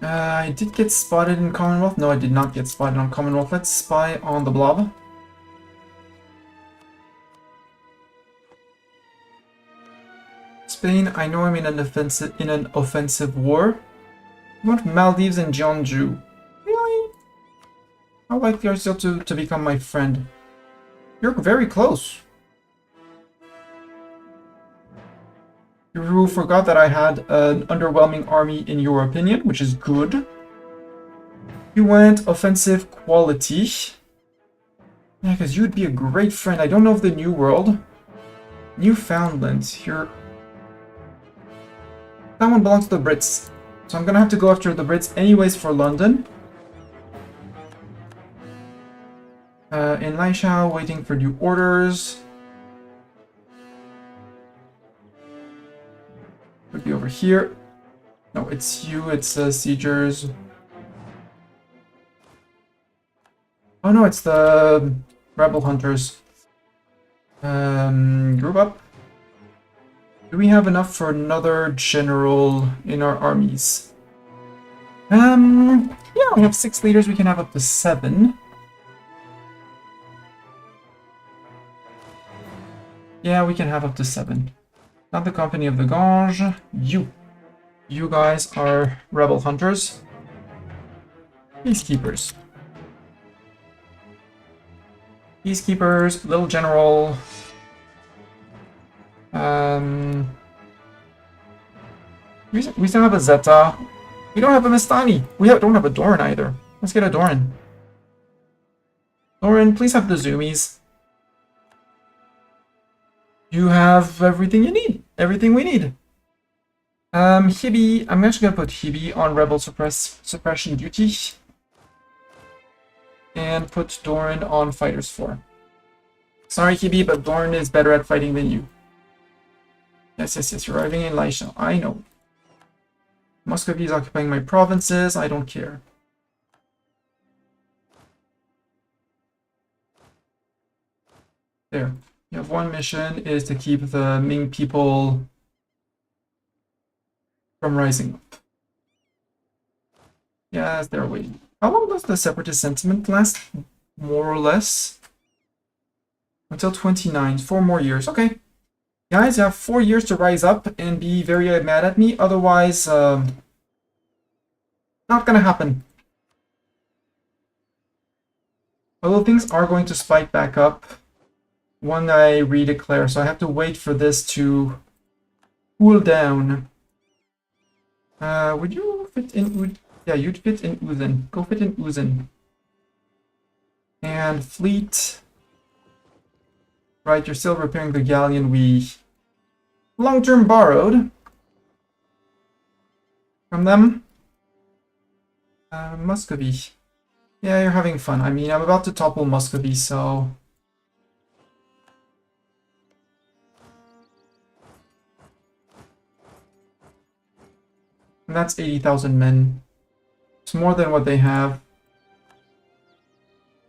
I did get spotted in Commonwealth. No, I did not get spotted on Commonwealth. Let's spy on the blob. Spain, I know I'm in an offensive war. You want Maldives and Jeonju? Really? How likely are you still to become my friend? You're very close. You forgot that I had an underwhelming army in your opinion, which is good. You went offensive quality. Yeah, because you'd be a great friend. I don't know of the New World. Newfoundland. You're... That one belongs to the Brits. So I'm gonna have to go after the Brits anyways for London. In Laishao, waiting for new orders. Would be over here. No, it's you, it's Siegers. Oh no, it's the Rebel Hunters. Group up. Do we have enough for another general in our armies? Yeah, we have 6 leaders, we can have up to 7. Yeah, we can have up to 7. Not the Company of the Gange. You guys are Rebel Hunters. Peacekeepers. Peacekeepers, Little General. We still have a Zeta. We don't have a Mistani. We don't have a Doran either. Let's get a Doran. Doran, please have the Zoomies. You have everything you need. Everything we need. Hibi, I'm actually gonna put Hibi on Rebel Suppression duty. And put Doran on Fighters 4. Sorry, Hibi, but Doran is better at fighting than you. Yes, you're arriving in Laisha. I know. Muscovy is occupying my provinces. I don't care. There. You have one mission, is to keep the Ming people from rising up. Yes, they're waiting. How long does the separatist sentiment last? More or less? Until 29. 4 more years. Okay. Guys, you have 4 years to rise up and be very mad at me. Otherwise, not gonna happen. Although things are going to spike back up when I redeclare, so I have to wait for this to cool down. Would you fit in? Yeah, you'd fit in Uzan. Go fit in Uzan. And fleet. Right, you're still repairing the galleon we long-term borrowed from them. Muscovy. Yeah, you're having fun. I mean, I'm about to topple Muscovy, so... And that's 80,000 men. It's more than what they have.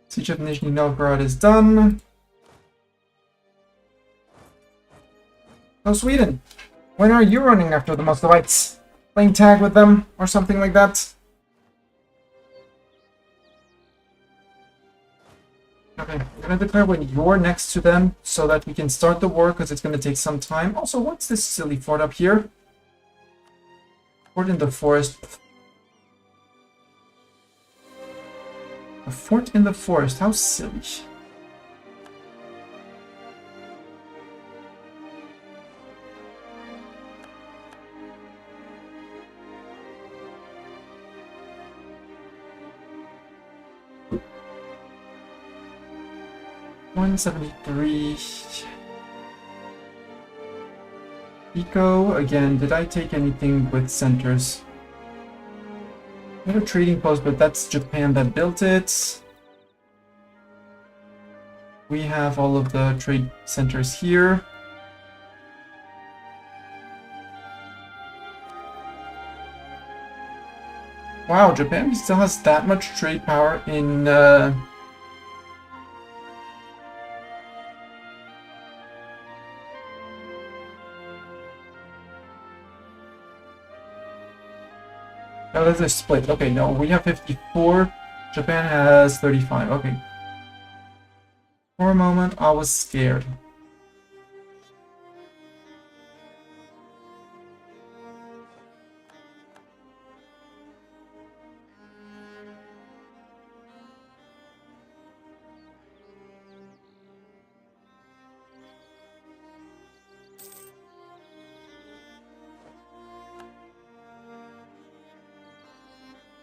Siege of Nizhny Novgorod is done. Oh, Sweden! When are you running after the Muscovites? Playing tag with them, or something like that? Okay, I'm gonna declare when you're next to them, so that we can start the war, because it's gonna take some time. Also, what's this silly fort up here? Fort in the forest. A fort in the forest, how silly. $173. Eco, again, did I take anything with centers? I have a trading post, but that's Japan that built it. We have all of the trade centers here. Wow, Japan still has that much trade power in... Oh, there's a split. Okay, no, we have 54. Japan has 35. Okay. For a moment, I was scared.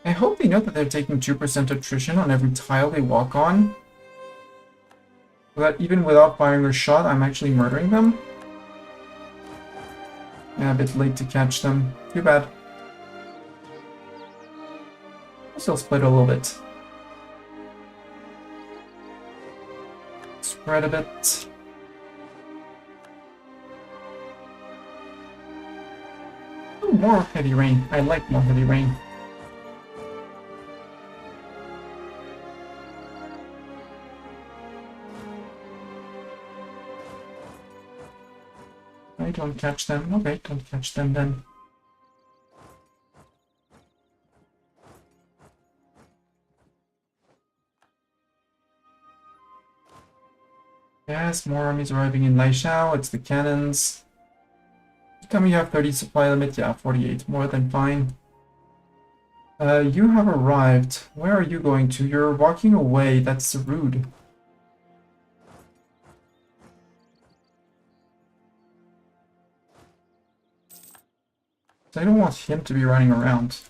I hope they know that they're taking 2% attrition on every tile they walk on. So that even without firing a shot, I'm actually murdering them. Yeah, a bit late to catch them. Too bad. I'll still split a little bit. Spread a bit. Ooh, more heavy rain. I like more heavy rain. Don't catch them. Okay, don't catch them then. Yes, more armies arriving in Laishao. It's the cannons. Tell me you have 30 supply limit. Yeah, 48. More than fine. You have arrived. Where are you going to? You're walking away. That's rude. I don't want him to be running around.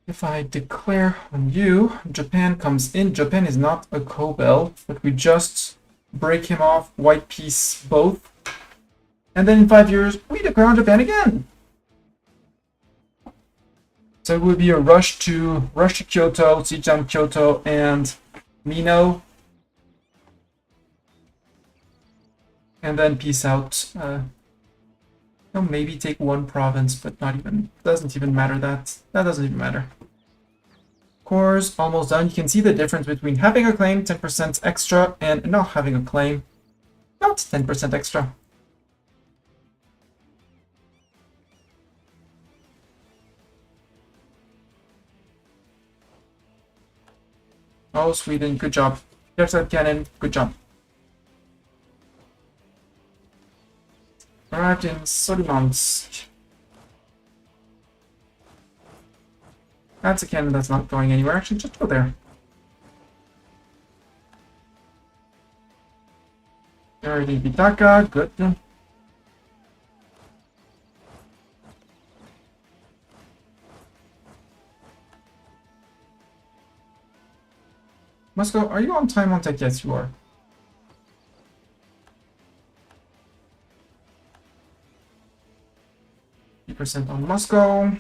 If I declare on you, Japan comes in. Japan is not a Kobel, but we just break him off, white piece both. And then in 5 years, we declare on Japan again. So it would be a rush to Kyoto, siege on Kyoto and Mino. And then peace out. No, maybe take one province, but not even. Doesn't even matter that. That doesn't even matter. Cores almost done. You can see the difference between having a claim, 10% extra, and not having a claim, not 10% extra. Oh, Sweden, good job. There's that cannon, good job. Arrived in Solimansk. That's a cannon that's not going anywhere. Actually, just go there. Already Vitaka, good. Moscow, are you on time on tech? Yes, you are. 50% on Moscow.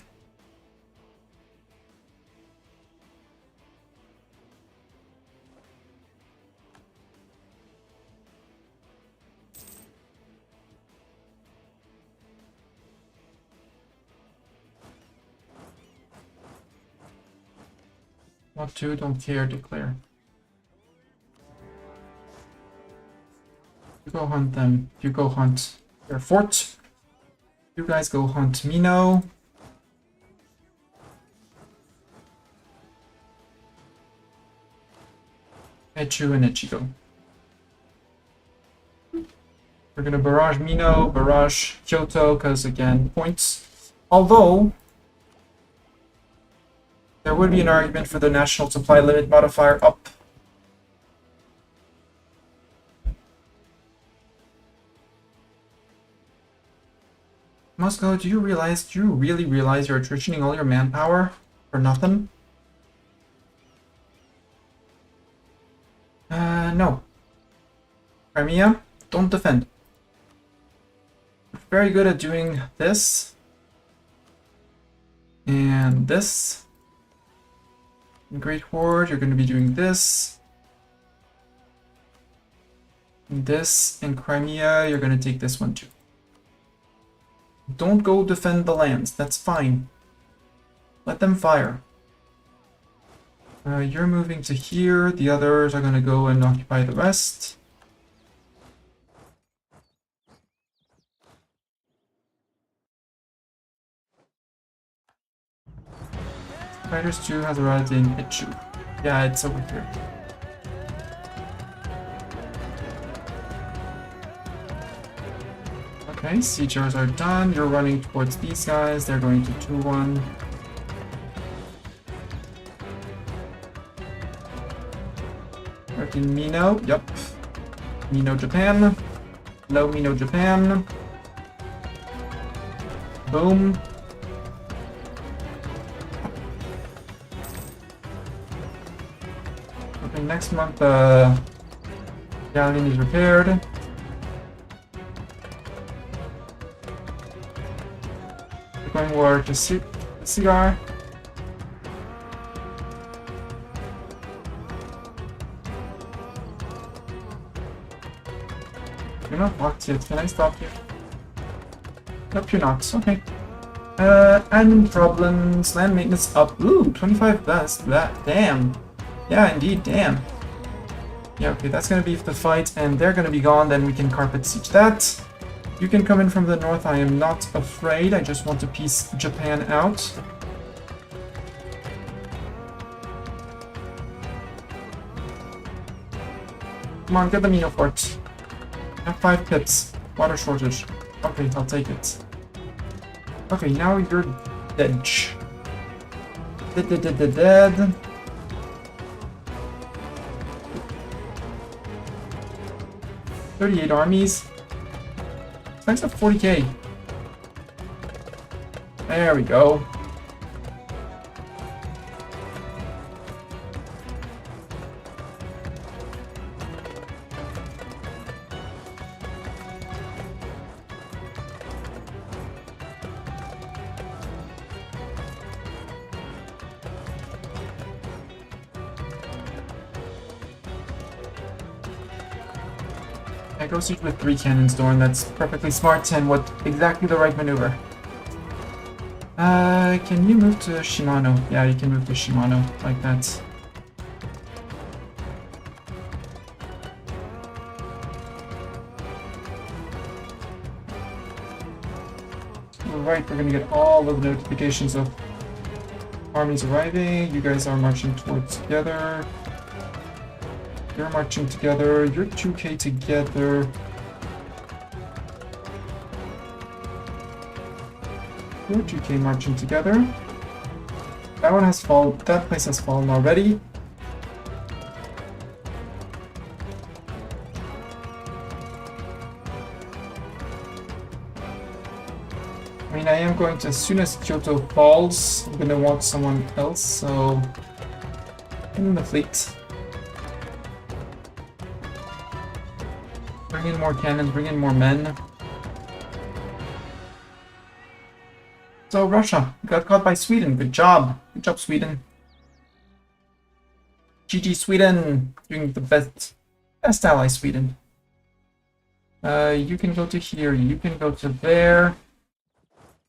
Not to, don't care, declare. You go hunt them. You go hunt their fort. You guys go hunt Mino. Echu and Ichigo. We're gonna barrage Mino, barrage Kyoto, because again, points. Although, there would be an argument for the national supply limit modifier up. Moscow, do you really realize you're attritioning all your manpower for nothing? No. Crimea, don't defend. You're very good at doing this. And this. In Great Horde, you're going to be doing this. And this. In Crimea, you're going to take this one too. Don't go defend the lands. That's fine. Let them fire. You're moving to here. The others are going to go and occupy the rest. Fighters 2 has arrived in Ichu. Yeah, it's over here. Okay, siegers are done. You're running towards these guys. They're going to 2-1. Working Mino. Yep. Mino Japan. Low Mino Japan. Boom. Okay, next month galleon is repaired. Going war to cigar. You're not blocked yet. Can I stop you? Nope, you're not. Okay. Admin problems. Land maintenance up. Ooh, 25 best. That. Damn. Yeah, indeed. Damn. Yeah, okay. That's gonna be the fight, and they're gonna be gone. Then we can carpet siege that. You can come in from the north, I am not afraid, I just want to piece Japan out. Come on, get the Mino fort. I have 5 pips. Water shortage. Okay, I'll take it. Okay, now you're dead. Dead. 38 armies. Thanks to 40k. There we go. I go siege with 3 cannons, Dorn. That's perfectly smart and what exactly the right maneuver. Can you move to Shimano? Yeah, you can move to Shimano like that. Alright, we're gonna get all of the notifications of armies arriving. You guys are marching towards together. You're marching together. You're 2k together. You're 2k marching together. That one has fallen. That place has fallen already. I mean, I am going to, as soon as Kyoto falls, I'm gonna want someone else, so in the fleet. Bring in more cannons, bring in more men. So Russia got caught by Sweden. Good job. Good job, Sweden. GG Sweden. Doing the best ally, Sweden. You can go to here. You can go to there.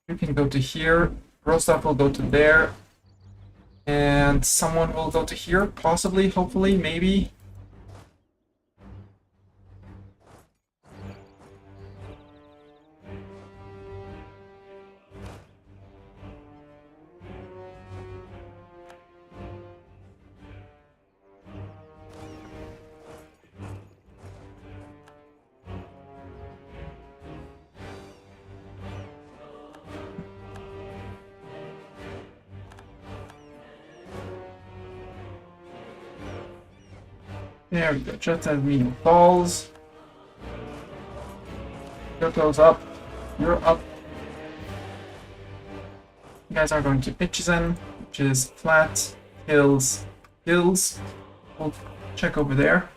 You can go to here. Rostov will go to there. And someone will go to here. Possibly, hopefully, maybe. There we go, just as Mino falls. Kyoto's up. You're up. You guys are going to Kichessipirini, which is flat, hills, hills. We'll check over there.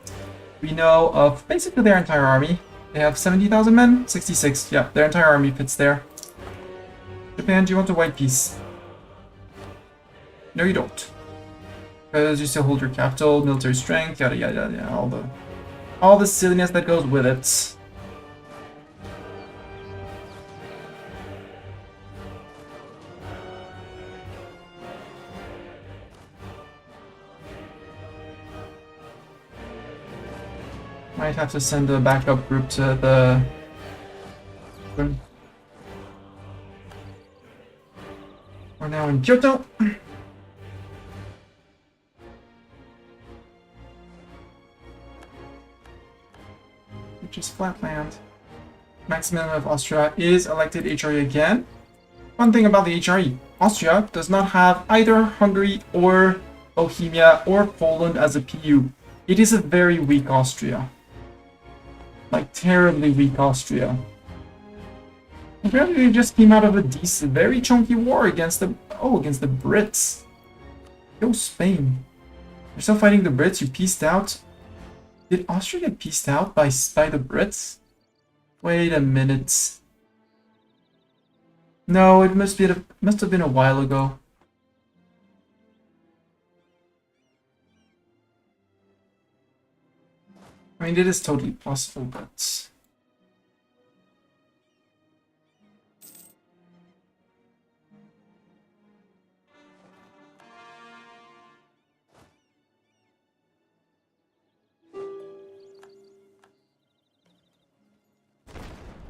We know of basically their entire army. They have 70,000 men? 66. Yeah, their entire army fits there. Japan, do you want a white piece? No, you don't. Because you still hold your capital, military strength, yada yada yada, all the silliness that goes with it. Might have to send a backup group to the... We're now in Kyoto. Which is flat land. Maximilian of Austria is elected HRE again. One thing about the HRE, Austria does not have either Hungary or Bohemia or Poland as a PU. It is a very weak Austria. Like, terribly weak Austria. Apparently they just came out of a decent, very chunky war against the... Oh, against the Brits. Yo, Spain. You're still fighting the Brits? You pieced out? Did Austria get pieced out by the Brits? Wait a minute. No, it must have been a while ago. I mean, it is totally possible, but...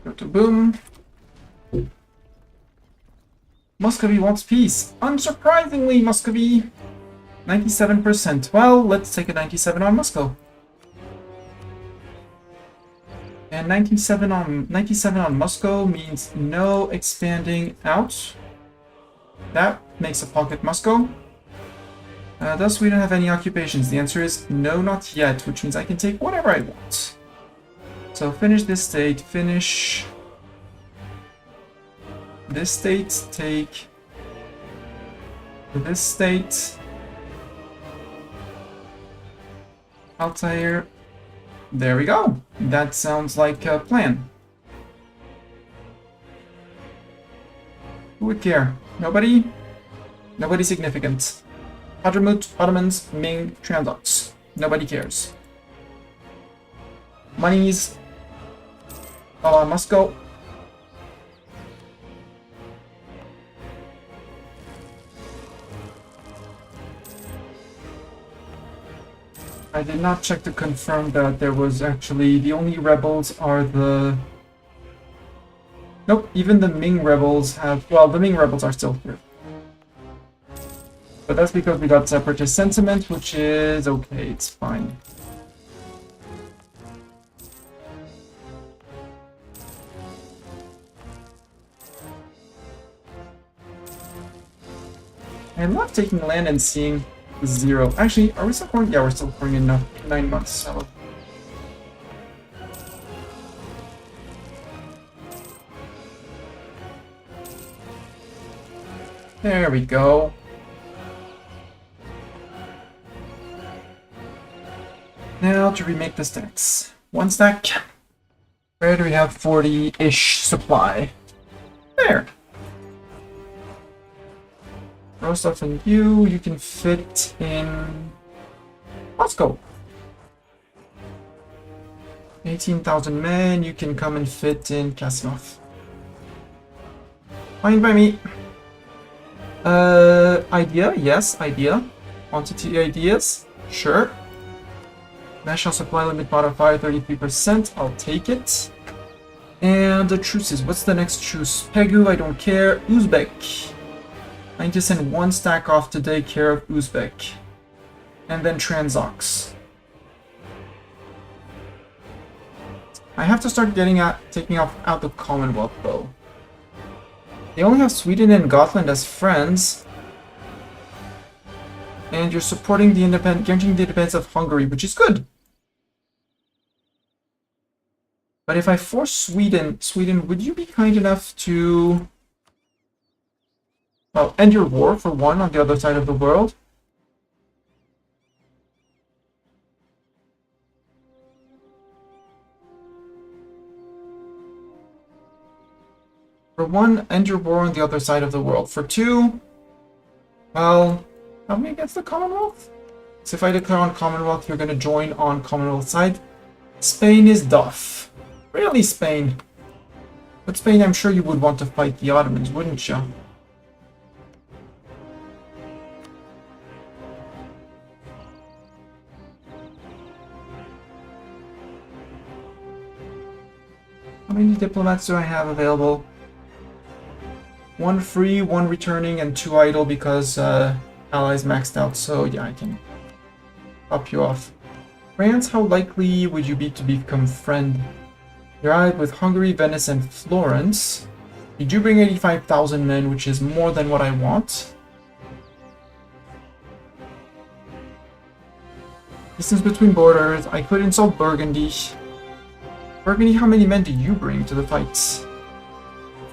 Go to boom. Muscovy wants peace. Unsurprisingly, Muscovy. 97%. Well, let's take a 97 on Moscow. And 97 on Moscow means no expanding out. That makes a pocket Moscow. Does Sweden have any occupations? The answer is no, not yet, which means I can take whatever I want. So finish this state, finish this state, take this state, Altair. There we go. That sounds like a plan. Who would care? Nobody? Nobody significant. Hadramut, Ottomans, Ming, Transox. Nobody cares. Monies. Moscow. I did not check to confirm that there was actually... The only rebels are the... Nope, even the Ming rebels have... Well, the Ming rebels are still here. But that's because we got separatist sentiment, which is okay, it's fine. I love taking land and seeing 0. Actually, are we still pouring? Yeah, we're still pouring in 9 months, so... There we go. Now to remake the stacks. 1 stack. Where do we have 40-ish supply? There. Rostov and you can fit in Moscow. 18,000 men, you can come and fit in Kasimov. Fine by me. Idea, yes, idea. Quantity ideas, sure. National supply limit modifier 33%, I'll take it. And the truces, what's the next truce? Pegu, I don't care. Uzbek. I need to send one stack off to take care of Uzbek. And then Transox. I have to start taking out the Commonwealth though. They only have Sweden and Gotland as friends. And you're supporting the guaranteeing the independence of Hungary, which is good. But if I force Sweden, would you be kind enough to, well, end your war for one on the other side of the world? For one, end your war on the other side of the world. For two, well, help me against the Commonwealth? So if I declare on Commonwealth, you're going to join on Commonwealth side. Spain is duff. Really, Spain? But Spain, I'm sure you would want to fight the Ottomans, wouldn't you? How many diplomats do I have available? One free, one returning, and two idle because allies maxed out, so yeah, I can pop you off. France, how likely would you be to become friend? You're allied with Hungary, Venice, and Florence. You do bring 85,000 men, which is more than what I want. Distance between borders. I could insult Burgundy. Burgundy, how many men do you bring to the fight?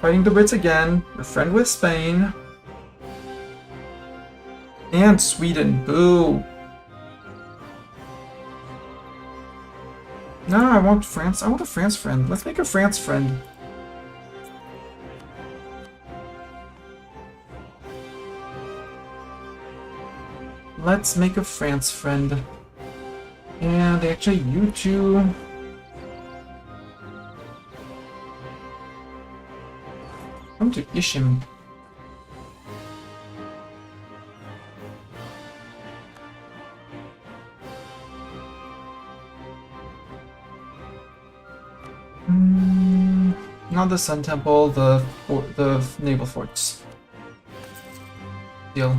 Fighting the Brits again. You're friend with Spain. And Sweden. Boo. No, I want France. I want a France friend. Let's make a France friend. Let's make a France friend. And actually, you two... Come to Ishim. Not the Sun Temple, the naval forts. Deal.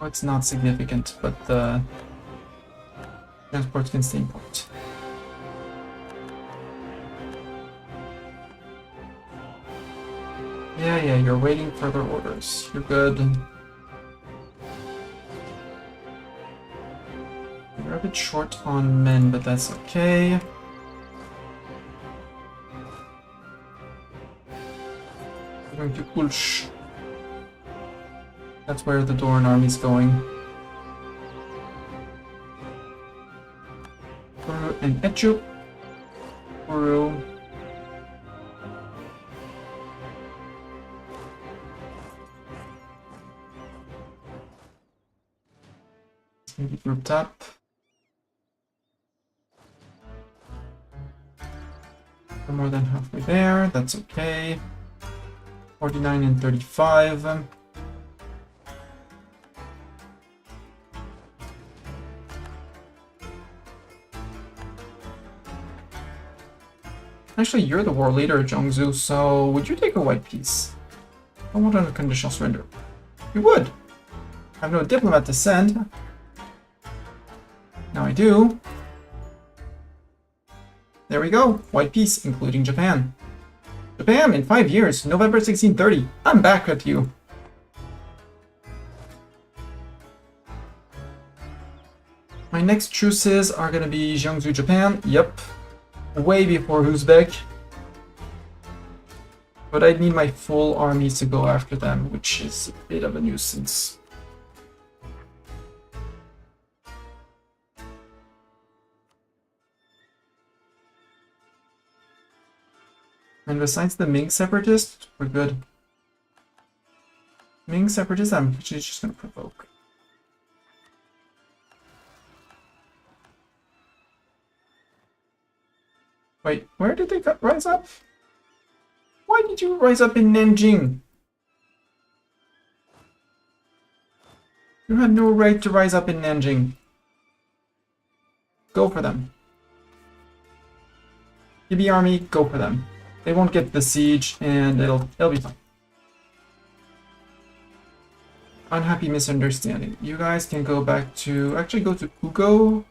Oh, it's not significant, but the transport can stay in port. Yeah, you're waiting further orders. You're good. You're a bit short on men, but that's okay. We're going to Ulch. That's where the Doran army's going. Uru and Echup. Uru. Maybe grouped up. We're more than halfway there, that's okay. 49 and 35. Actually, you're the war leader, Zhongzhou, so would you take a white peace? I want an unconditional surrender. You would! I have no diplomat to send. Now I do. There we go. White peace, including Japan. Japan, in 5 years, November 1630. I'm back at you. My next truces are gonna be Jiangsu, Japan. Yep. Way before Uzbek. But I need my full armies to go after them, which is a bit of a nuisance. And besides the Ming separatists, we're good. Ming separatists, I'm actually just gonna provoke. Wait, where did they rise up? Why did you rise up in Nanjing? You had no right to rise up in Nanjing. Go for them. EB army, go for them. They won't get the siege, and it'll be fine. Unhappy misunderstanding. You guys can go back to... Actually, go to Ugo.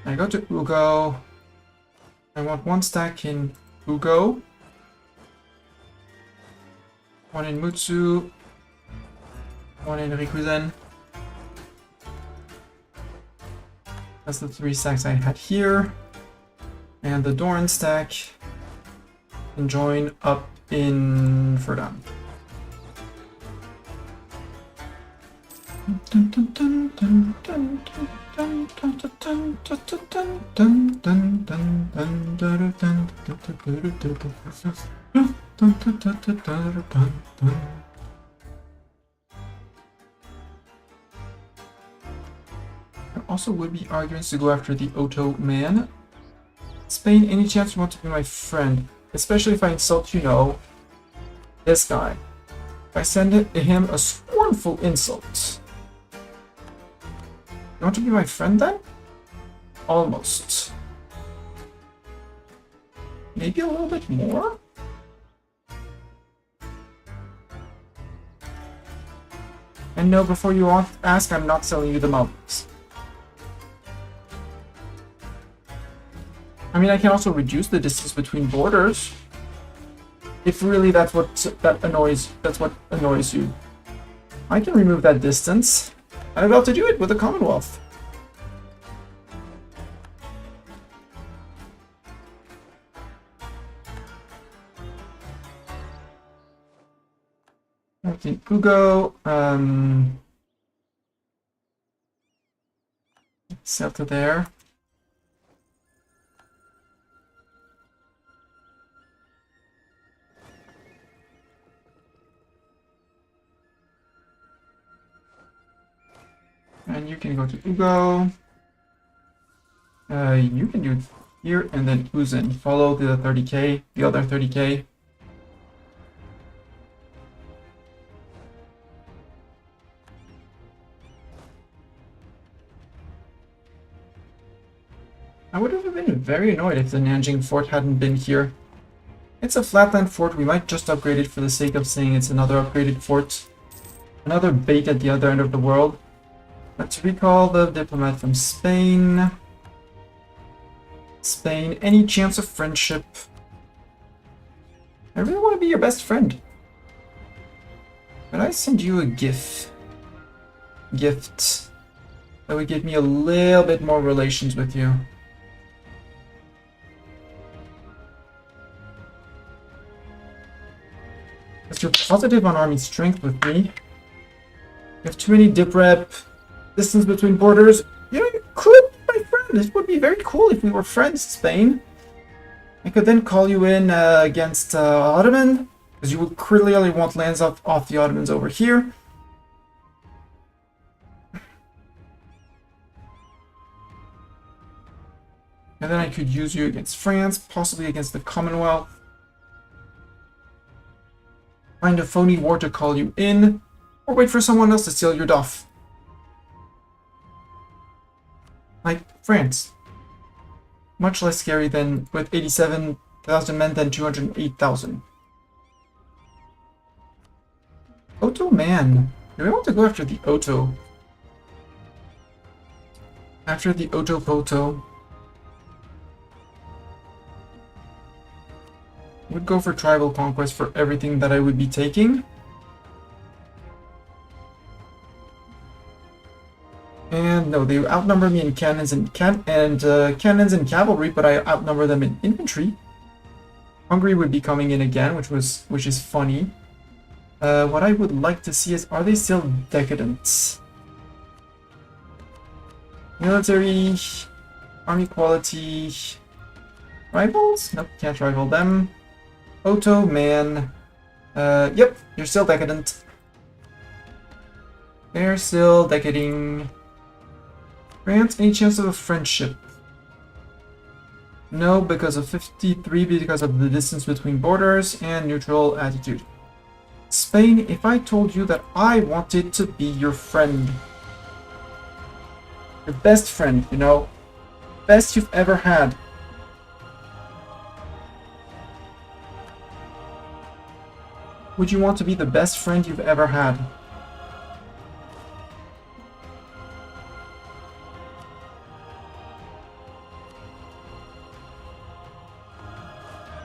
I go to Ugo. I want one stack in Ugo. One in Mutsu. One in Rikuzen. That's the 3 stacks I had here. And the Doran stack can join up in Verdun. There also would be arguments to go after the Ottoman. Spain, any chance you want to be my friend? Especially if I insult, you know, this guy. If I send him a scornful insult. You want to be my friend then? Almost. Maybe a little bit more? And no, before you ask, I'm not selling you the mountains. I mean, I can also reduce the distance between borders. If really that's what annoys you. I can remove that distance. I'm about to do it with the Commonwealth. I think Ugo, sell to there. And you can go to Ugo. You can do here and then Uzin. Follow the 30k, the other 30k. I would have been very annoyed if the Nanjing fort hadn't been here. It's a flatland fort. We might just upgrade it for the sake of saying it's another upgraded fort. Another bait at the other end of the world. Let's recall the diplomat from Spain. Spain, any chance of friendship? I really want to be your best friend. But I send you a gift that would give me a little bit more relations with you. Because you're positive on army strength with me. You have too many dip rep. Distance between borders. You know, you could be my friend. It would be very cool if we were friends, Spain. I could then call you in against Ottoman, because you would clearly want lands off the Ottomans over here. And then I could use you against France, possibly against the Commonwealth. Find a phony war to call you in, or wait for someone else to steal your duff. Like France. Much less scary than with 87,000 men than 208,000. Ottoman. Do we want to go after the Otto? After the Otto-Poto. Would go for tribal conquest for everything that I would be taking. And no, they outnumber me in cannons and cannons and cavalry, but I outnumber them in infantry. Hungary would be coming in again, which is funny. What I would like to see is, are they still decadent? Military, army quality, rivals? Nope, can't rival them. Ottoman, yep, you're still decadent. They're still decading. France, any chance of a friendship? No, because of 53, because of the distance between borders and neutral attitude. Spain, if I told you that I wanted to be your friend, your best friend, you know, best you've ever had. Would you want to be the best friend you've ever had?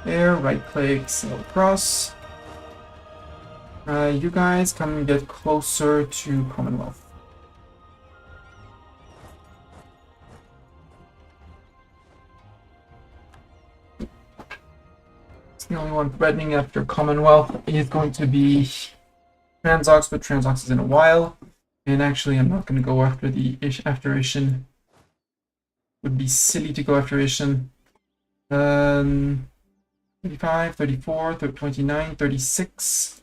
There, right click, sail across. You guys come and get closer to Commonwealth. It's the only one threatening after Commonwealth is going to be Transox, but Transox is in a while. And actually, I'm not going to go after the after Ishin. Would be silly to go after Ishin. 35, 34, 29, 36.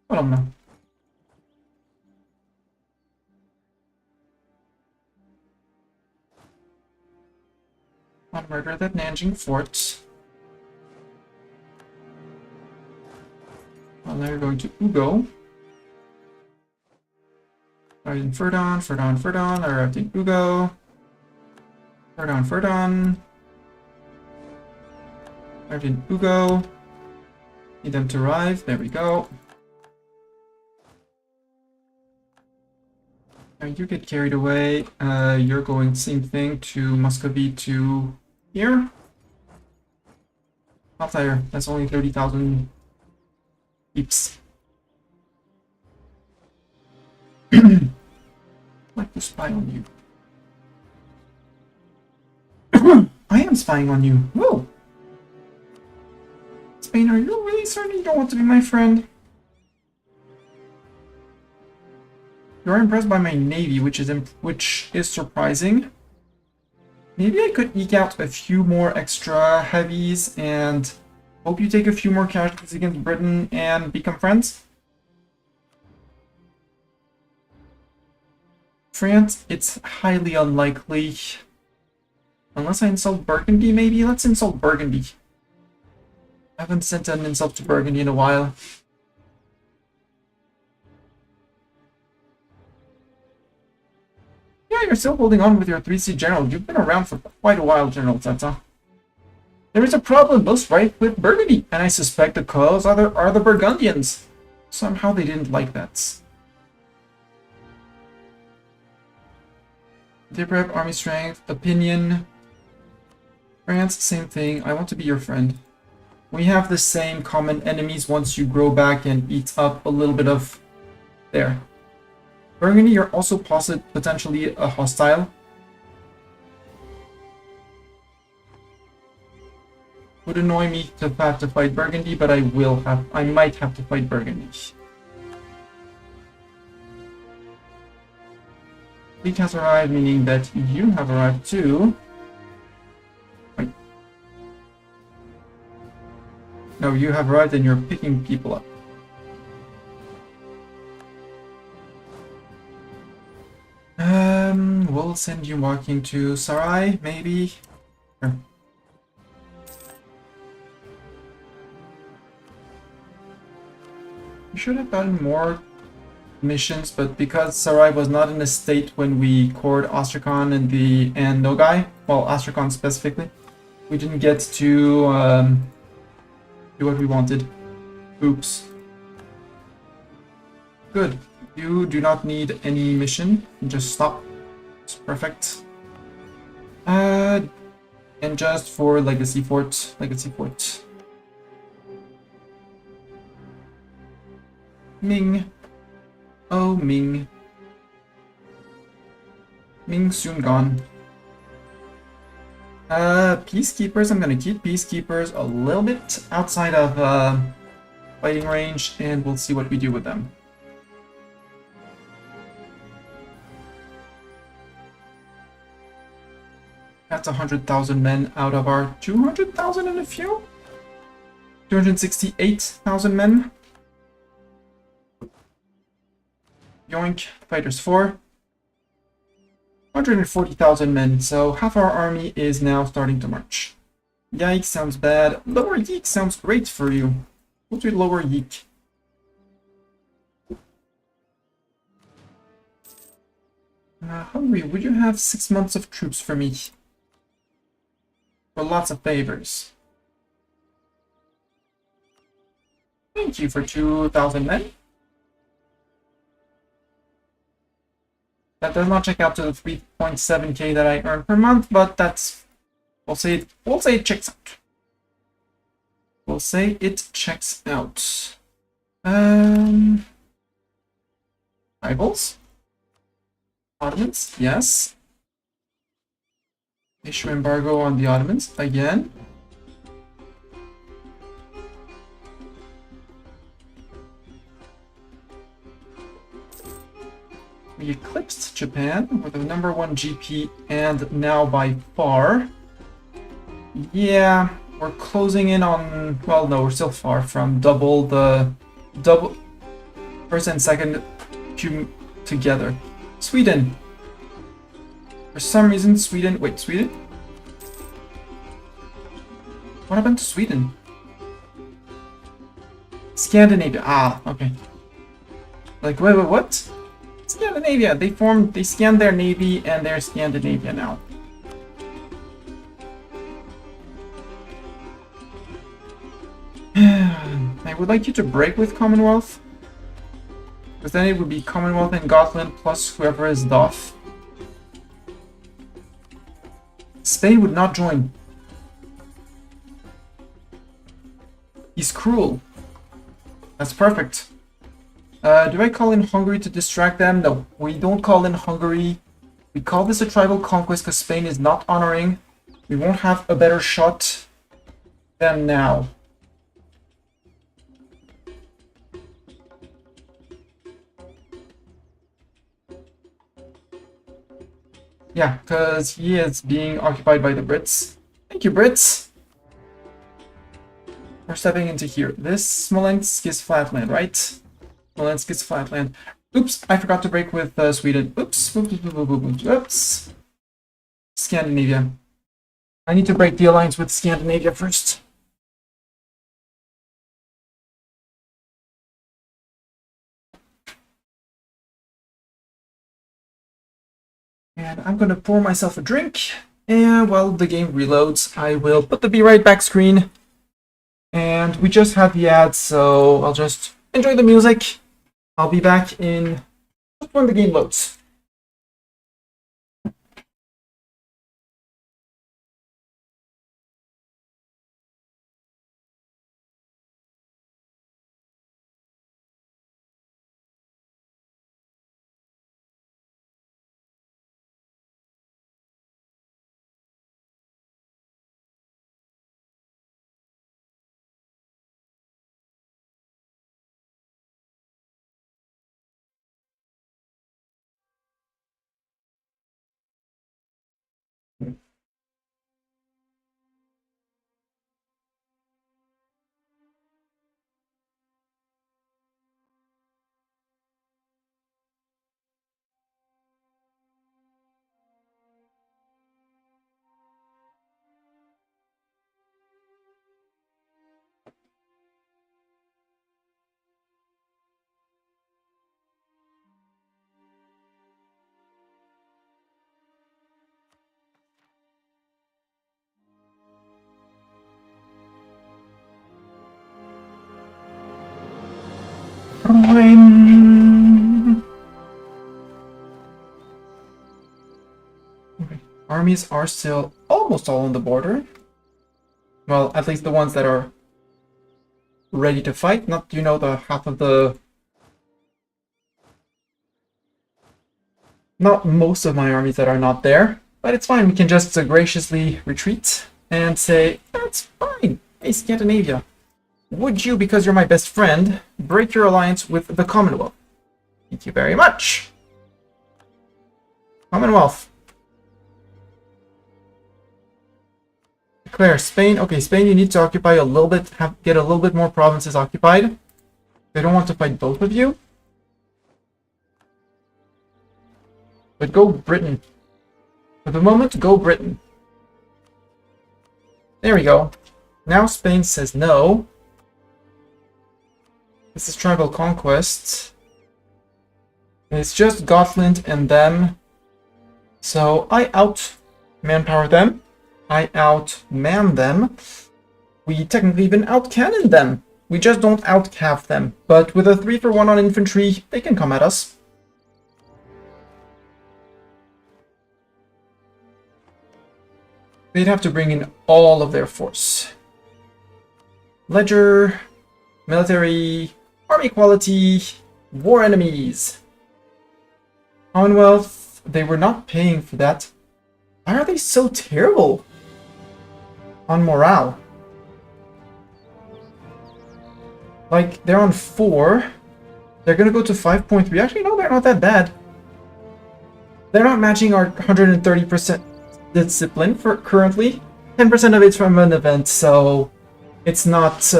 I don't know. I'll murder that Nanjing fort. Well, they're going to Ugo. Arrived in Ferdon, Ferdon, Ferdon. I arrived in Ugo. Ferdon, Ferdon. Arrived in Ugo. Need them to arrive. There we go. Now you get carried away. You're going same thing to Muscovy to here. Altair, that's only 30,000 peeps. I'd like to spy on you. I am spying on you. Whoa! Spain, are you really certain you don't want to be my friend? You're impressed by my navy, which is surprising. Maybe I could eke out a few more extra heavies and hope you take a few more casualties against Britain and become friends. France, it's highly unlikely. Unless I insult Burgundy, maybe? Let's insult Burgundy. I haven't sent an insult to Burgundy in a while. Yeah, you're still holding on with your 3C general. You've been around for quite a while, General Tata. There is a problem most right with Burgundy, and I suspect the cause are the Burgundians. Somehow they didn't like that. Deprep, army strength, opinion. France, same thing. I want to be your friend. We have the same common enemies once you grow back and eat up a little bit of there. Burgundy, you're also potentially a hostile. Would annoy me to have to fight Burgundy, but I might have to fight Burgundy. Fleet has arrived, meaning that you have arrived too. Wait. No, you have arrived and you're picking people up. We'll send you walking to Sarai, maybe. Sure. We should have gotten more missions, but because Sarai was not in a state when we cored Astrakhan and Nogai, well, Astrakhan specifically, we didn't get to do what we wanted. Oops. Good. You do not need any mission. Just stop. It's perfect. And just for Legacy Fort. Legacy Fort. Ming. Oh, Ming. Ming soon gone. Peacekeepers, I'm gonna keep Peacekeepers a little bit outside of fighting range, and we'll see what we do with them. That's 100,000 men out of our 200,000 and a few? 268,000 men. Yoink, fighters 4. 140,000 men, so half our army is now starting to march. Yike sounds bad. Lower Yeek sounds great for you. We'll do Lower Yeek. Hungary, would you have 6 months of troops for me? For lots of favors. Thank you for 2,000 men. That does not check out to the 3.7k that I earn per month, but that's... We'll say it checks out. We'll say it checks out. Rivals? Ottomans? Yes. Issue embargo on the Ottomans again. We eclipsed Japan. We're the #1 GP, and now by far. Yeah, we're closing in on. Well, no, we're still far from double first and second together. Sweden. For some reason, Sweden... Wait, Sweden? What happened to Sweden? Scandinavia. Ah, okay. Like, wait, what? Scandinavia. They scanned their navy, and they're Scandinavia now. I would like you to break with Commonwealth. Because then it would be Commonwealth and Gotland plus whoever is Doff. Spain would not join. He's cruel. That's perfect. Do I call in Hungary to distract them? No, we don't call in Hungary. We call this a tribal conquest because Spain is not honoring. We won't have a better shot than now. Yeah, because he is being occupied by the Brits. Thank you, Brits! We're stepping into here. This Smolensk is flatland, right? Smolensk is flatland. Oops, I forgot to break with Sweden. Oops, oops. Scandinavia. I need to break the alliance with Scandinavia first. And I'm gonna pour myself a drink, and while the game reloads, I will put the Be Right Back screen. And we just had the ads, so I'll just enjoy the music. I'll be back in just when the game loads. Okay. Armies are still almost all on the border. Well, at least the ones that are ready to fight, not, you know, the half of the Not most of my armies that are not there, but it's fine. We can just graciously retreat and say, that's fine. Hey, Scandinavia, would you, because you're my best friend, break your alliance with the Commonwealth? Thank you very much. Commonwealth. Declare Spain. Okay, Spain, you need to occupy a little bit, get a little bit more provinces occupied. They don't want to fight both of you. But go Britain. For the moment, go Britain. There we go. Now Spain says no. This is tribal conquest. It's just Gotland and them. So I out-manpower them. I out-man them. We technically even out-cannon them. We just don't out-cav them. But with a 3-for-1 on infantry, they can come at us. They'd have to bring in all of their force. Ledger, military, army quality, war enemies. Commonwealth, they were not paying for that. Why are they so terrible on morale? Like, they're on 4. They're gonna go to 5.3. Actually, no, they're not that bad. They're not matching our 130% discipline for currently. 10% of it's from an event, so it's not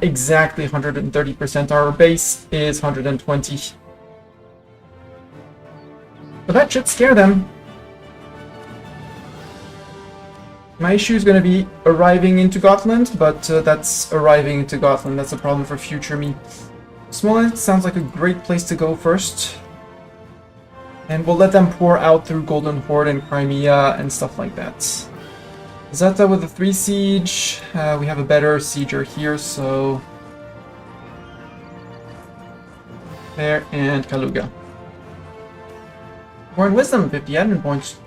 exactly 130%. Our base is 120. But that should scare them. My issue is going to be arriving into Gotland, but that's arriving into Gotland. That's a problem for future me. Smolensk sounds like a great place to go first. And we'll let them pour out through Golden Horde and Crimea and stuff like that. Zeta with a 3 siege. We have a better sieger here, so... There, and Kaluga. War and Wisdom, 50 admin points.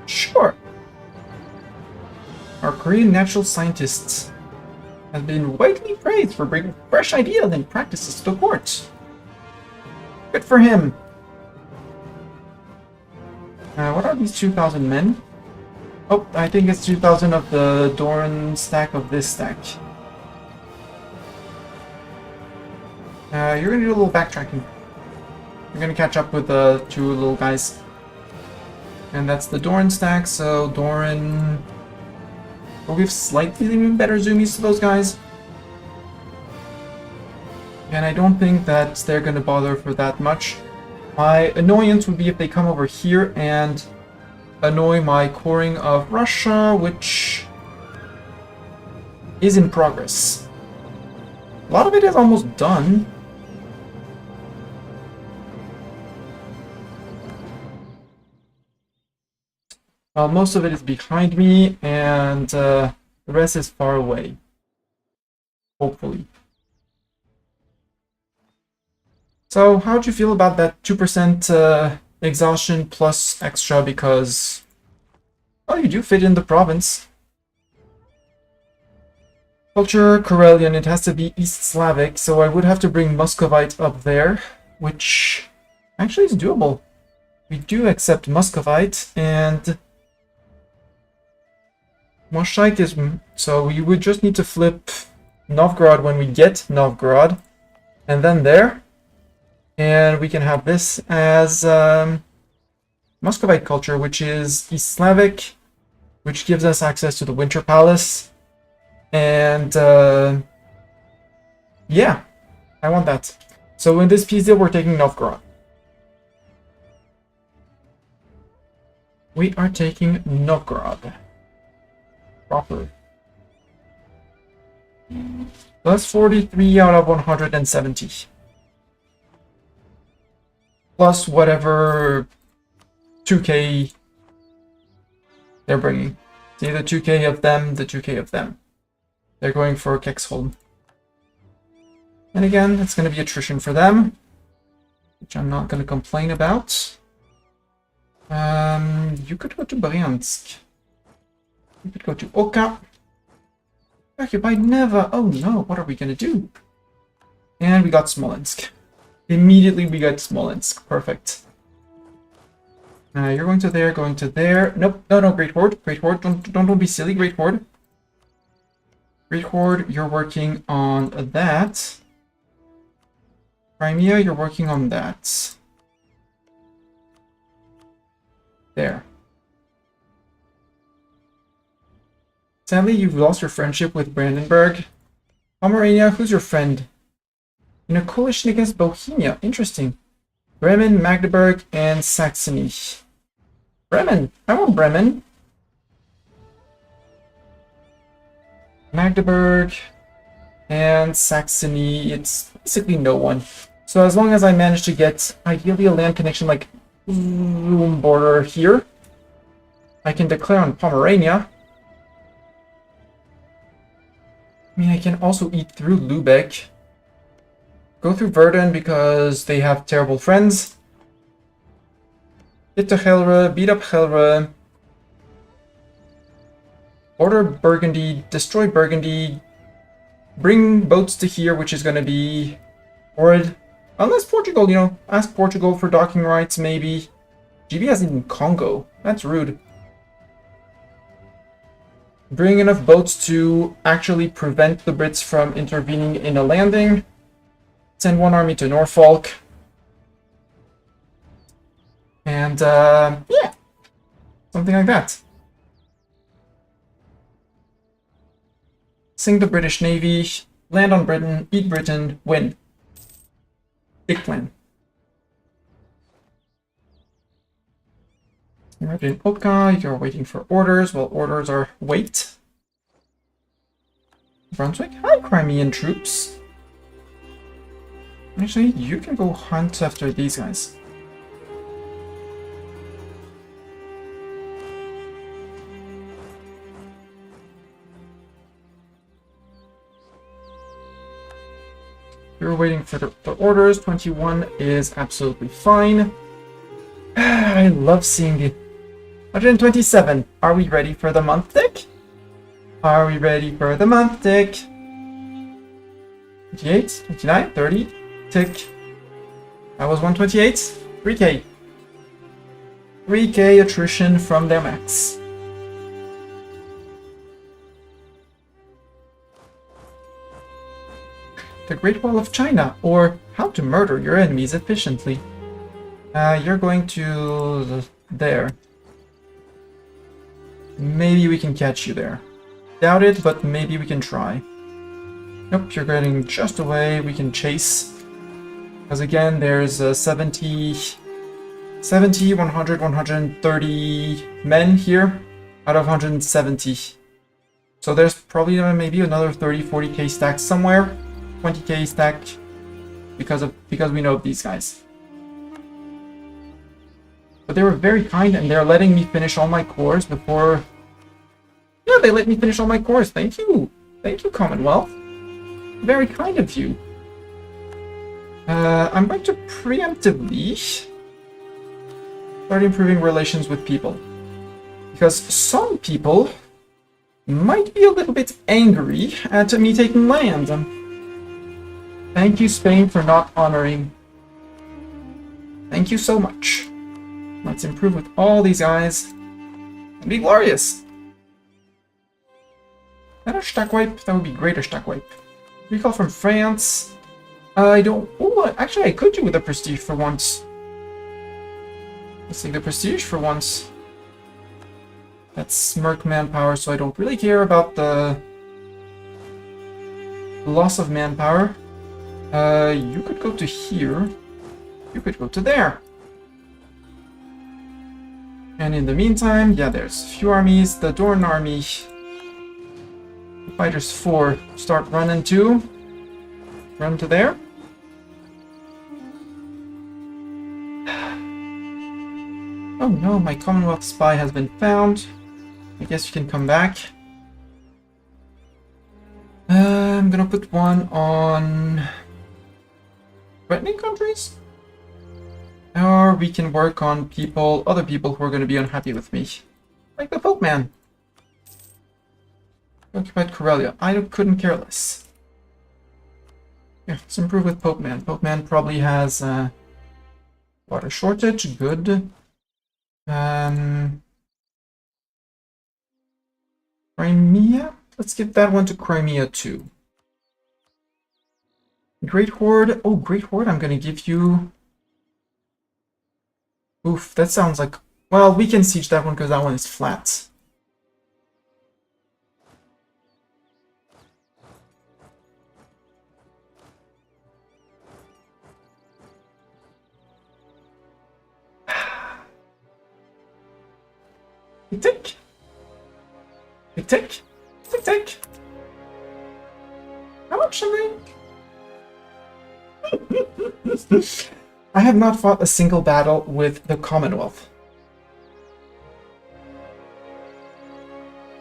Sure. Our Korean natural scientists have been widely praised for bringing fresh ideas and practices to the court. Good for him. What are these 2,000 men? Oh, I think it's 2,000 of the Doran stack of this stack. You're gonna do a little backtracking. You're gonna catch up with the 2 little guys. And that's the Doran stack, so Doran... We'll give slightly better zoomies to those guys. And I don't think that they're gonna bother for that much. My annoyance would be if they come over here and annoy my coring of Russia, which is in progress. A lot of it is almost done. Most of it is behind me, and the rest is far away. Hopefully. So, how'd you feel about that 2% exhaustion plus extra because... Oh, you do fit in the province. Culture, Karelian, it has to be East Slavic, so I would have to bring Muscovite up there, which actually is doable. We do accept Muscovite, and... Moshite is... So we would just need to flip Novgorod when we get Novgorod, and then there. And we can have this as Muscovite culture, which is East Slavic, which gives us access to the Winter Palace. And yeah, I want that. So in this peace deal, we're taking Novgorod. We are taking Novgorod. Proper. Plus 43 out of 170. Plus whatever 2k they're bringing. See the 2k of them, the 2k of them. They're going for Kexholm. And again, it's going to be attrition for them, which I'm not going to complain about. You could go to Bryansk. You could go to Oka. Occupied Neva. Oh no, what are we going to do? And we got Smolensk. Immediately we get Smolensk. Perfect. You're going to there, going to there. Nope, no, Great Horde. Great Horde, don't be silly, Great Horde. Great Horde, you're working on that. Crimea, you're working on that. There. Sadly, you've lost your friendship with Brandenburg. Pomerania, who's your friend? In a coalition against Bohemia. Interesting. Bremen, Magdeburg, and Saxony. Bremen. I want Bremen. Magdeburg and Saxony. It's basically no one. So as long as I manage to get ideally a land connection like border here, I can declare on Pomerania. I mean, I can also eat through Lübeck. Go through Verden because they have terrible friends. Get to Helre, beat up Helre. Order Burgundy, destroy Burgundy. Bring boats to here, which is going to be horrid. Unless Portugal, you know, ask Portugal for docking rights, maybe. GB has even Congo. That's rude. Bring enough boats to actually prevent the Brits from intervening in a landing. Send one army to Norfolk. And, yeah. Something like that. Sink the British Navy, land on Britain, beat Britain, win. Big plan. You're in Oka, you're waiting for orders. Well, orders are wait. Brunswick, hi Crimean troops. Actually, you can go hunt after these guys. You're waiting for the orders. 21 is absolutely fine. I love seeing the 127. Are we ready for the month tick? Are we ready for the month tick? 28, 29, 30, tick. That was 128. 3k. 3k attrition from their max. The Great Wall of China, or how to murder your enemies efficiently. You're going to there. Maybe we can catch you there. Doubt it, but maybe we can try. Nope, you're getting just away. We can chase. Because again, there's 70, 100, 130 men here out of 170. So there's probably maybe another 30, 40k stack somewhere. 20k stacked because we know these guys. But they were very kind and they're letting me finish all my cores before. Yeah, they let me finish all my cores. Thank you. Thank you, Commonwealth. Very kind of you. I'm going to preemptively start improving relations with people. Because some people might be a little bit angry at me taking land. Thank you, Spain, for not honoring. Thank you so much. Let's improve with all these guys and be glorious. That a stack wipe? That would be great, a stack wipe. Recall from France. I don't. Oh, actually, I could do with the prestige for once. Let's take the prestige for once. That's smirk manpower, so I don't really care about the loss of manpower. You could go to here. You could go to there. And in the meantime, yeah, there's a few armies. The Dorn army. The Fighters 4 start running too. Run to there. Oh no, my Commonwealth spy has been found. I guess you can come back. I'm gonna put one on threatening countries. Or we can work on people, other people who are gonna be unhappy with me. Like the Pope Man. Occupied Karelia. I couldn't care less. Here, let's improve with Pope Man. Pope Man probably has water shortage. Good. Crimea? Let's give that one to Crimea too. Great Horde. Oh, Great Horde, I'm gonna give you... Oof, that sounds like... Well, we can siege that one because that one is flat. Tick-tick. Tick-tick. Tick-tick. How much am I? I have not fought a single battle with the Commonwealth.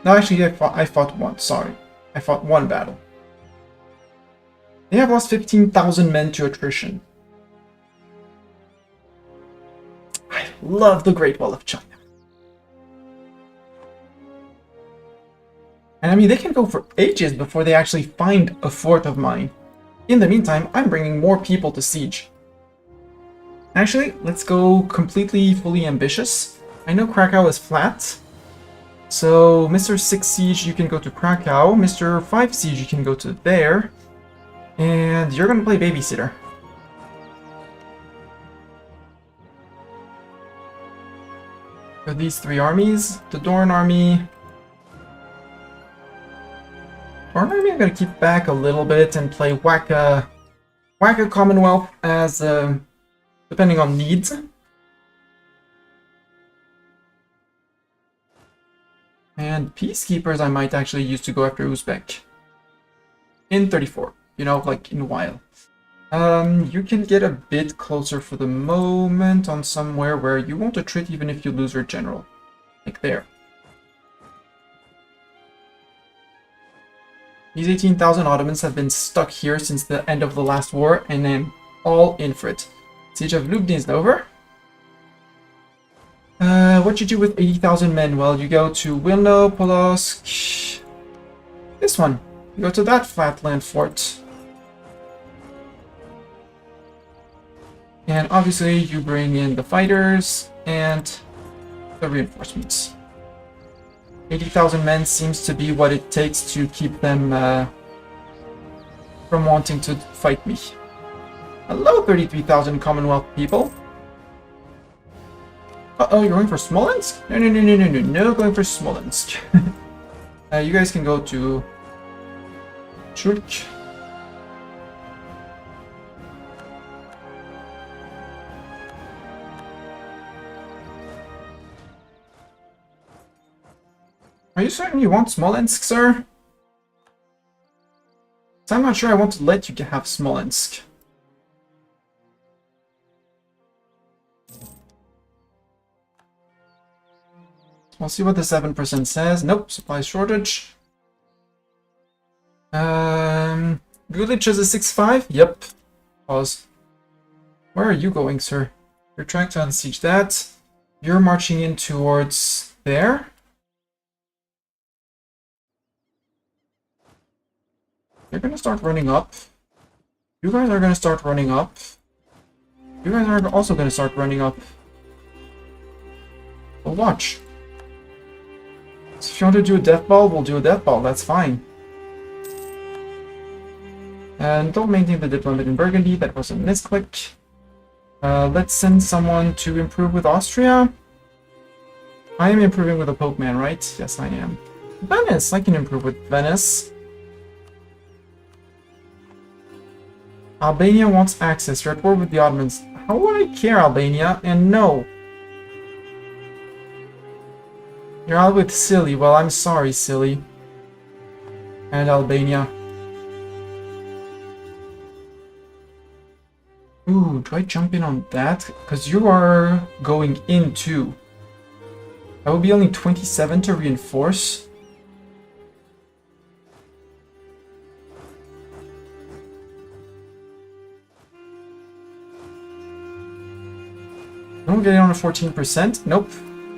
No, actually, I fought one. Sorry. I fought one battle. They have lost 15,000 men to attrition. I love the Great Wall of China. And I mean, they can go for ages before they actually find a fort of mine. In the meantime, I'm bringing more people to siege. Actually, let's go completely, fully ambitious. I know Krakow is flat. So, Mr. 6 Siege, you can go to Krakow. Mr. 5 Siege, you can go to there. And you're gonna play babysitter. For these three armies, the Dorn army... Dorn army I'm gonna keep back a little bit and play Wacka Commonwealth as, depending on needs. And Peacekeepers I might actually use to go after Uzbek. In 34, you know, like in a while. You can get a bit closer for the moment on somewhere where you won't attrit even if you lose your general. Like there. These 18,000 Ottomans have been stuck here since the end of the last war, and I'm all in for it. Siege of Lubny is over. What you do with 80,000 men? Well, you go to Wilno, Polotsk. This one. You go to that flatland fort. And obviously you bring in the fighters and the reinforcements. 80,000 men seems to be what it takes to keep them from wanting to fight me. Hello, 33,000 Commonwealth people. Uh-oh, you're going for Smolensk? No, going for Smolensk. You guys can go to Church. Are you certain you want Smolensk, sir? So I'm not sure I want to let you have Smolensk. We'll see what the 7% says. Nope, supply shortage. Gulich is a 6-5? Yep. Pause. Where are you going, sir? You're trying to unsiege that. You're marching in towards there. You're gonna start running up. You guys are gonna start running up. You guys are also gonna start running up. So watch. So if you want to do a death ball, we'll do a death ball. That's fine. And don't maintain the diplomat in Burgundy. That was a misclick. Let's send someone to improve with Austria. I am improving with the Pope Man, right? Yes, I am. Venice. I can improve with Venice. Albania wants access. You're at war with the Ottomans. How would I care, Albania? And no. You're out with Silly. Well, I'm sorry, Silly. And Albania. Ooh, do I jump in on that? Because you are going in too. That would be only 27 to reinforce. Don't get it on a 14%. Nope.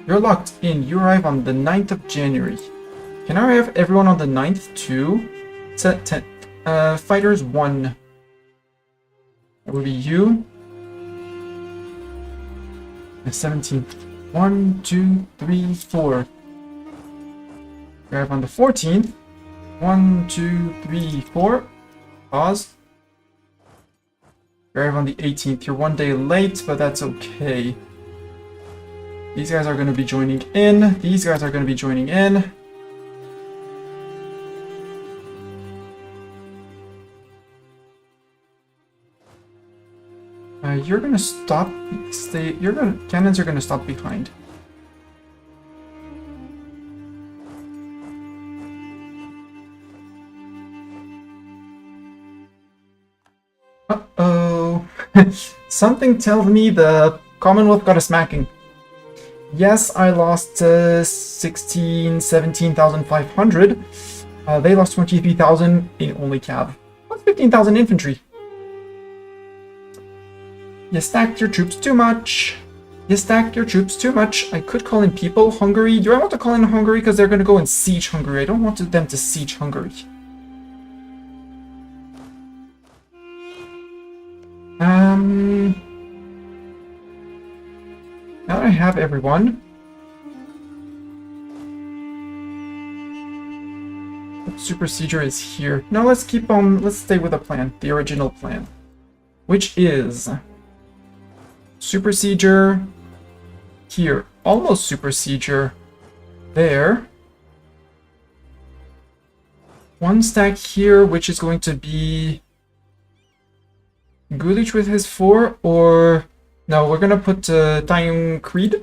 You're locked in. You arrive on the 9th of January. Can I have everyone on the 9th too? Set 10. Fighters 1. That would be you. The 17th. 1, 2, 3, 4. Grab on the 14th. 1, 2, 3, 4. Pause. Grab on the 18th. You're 1 day late, but that's okay. These guys are going to be joining in. These guys are going to be joining in. You're going to stop. Cannons are going to stop behind. Uh-oh. Something tells me the Commonwealth got a smacking. Yes, I lost 17,500. They lost 23,000 in only cav. That's 15,000 infantry. You stacked your troops too much. You stacked your troops too much. I could call in people. Hungary. Do I want to call in Hungary? Because they're going to go and siege Hungary. I don't want them to siege Hungary. Now that I have everyone. Super Sieger is here. No, let's keep on. Let's stay with the plan. The original plan. Which is Super Sieger here. Almost Super Sieger there. One stack here, which is going to be Gulich with his 4, or no, we're gonna put Taiyong Creed.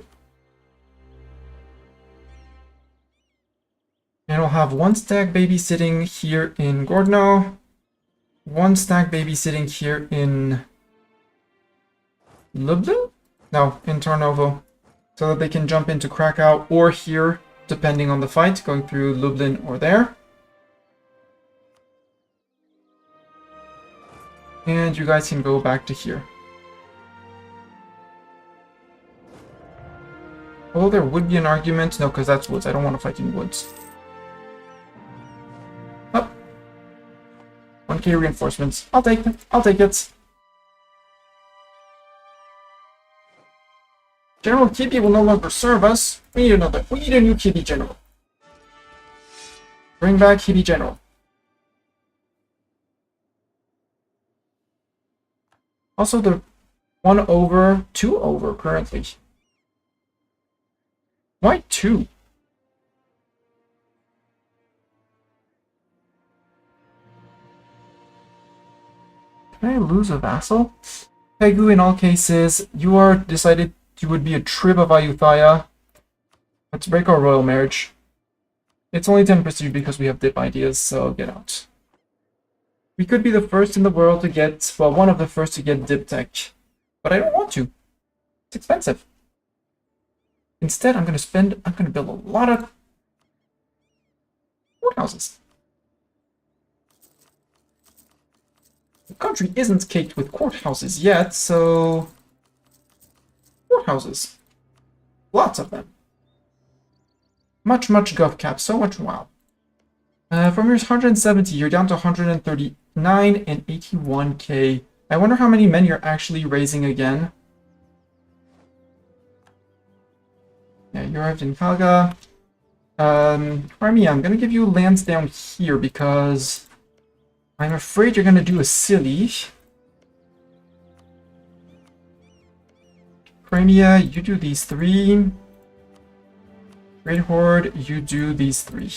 And we'll have one stack babysitting here in Grodno, one stack babysitting here in Lublin? No, in Tarnovo, so that they can jump into Krakow or here, depending on the fight, going through Lublin or there. And you guys can go back to here. Although there would be an argument. No, because that's woods. I don't want to fight in woods. Up. 1k reinforcements. I'll take it. I'll take it. General Kibi will no longer serve us. We need another. We need a new Kibi general. Bring back Kibi general. Also, the 1 over, 2 over currently. Why 2? Can I lose a vassal? Pegu, in all cases, you are decided you would be a trib of Ayutthaya. Let's break our royal marriage. It's only 10% because we have dip ideas, so get out. We could be the first in the world to get, well, one of the first to get dip tech. But I don't want to. It's expensive. Instead, I'm going to build a lot of courthouses. The country isn't caked with courthouses yet, so courthouses. Lots of them. Much gov cap, so much wow. From your 170, you're down to 139 and 81k. I wonder how many men you're actually raising again. Yeah, you arrived in Kalga. Crimea, I'm gonna give you lands down here because I'm afraid you're gonna do a silly. Crimea, you do these 3. Great Horde, you do these 3.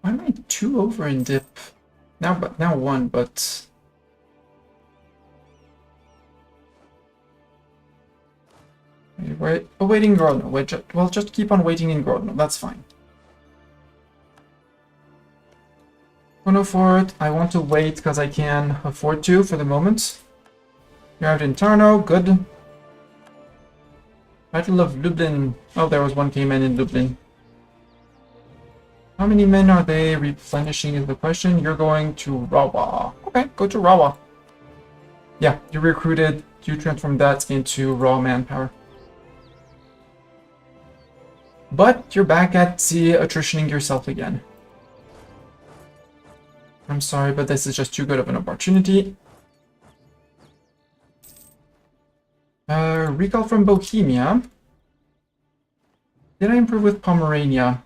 Why am I 2 over in dip? Now 1, but wait, awaiting Grodno. Well, just keep on waiting in Grodno. That's fine. 104. I want to wait because I can afford to for the moment. You're out in Tarno. Good. Battle of Lublin. Oh, there was 1k men in Lublin. How many men are they replenishing is the question. You're going to Rawa. Okay, go to Rawa. Yeah, you recruited, you transformed that into raw manpower. But you're back at attritioning yourself again. I'm sorry, but this is just too good of an opportunity. Recall from Bohemia. Did I improve with Pomerania?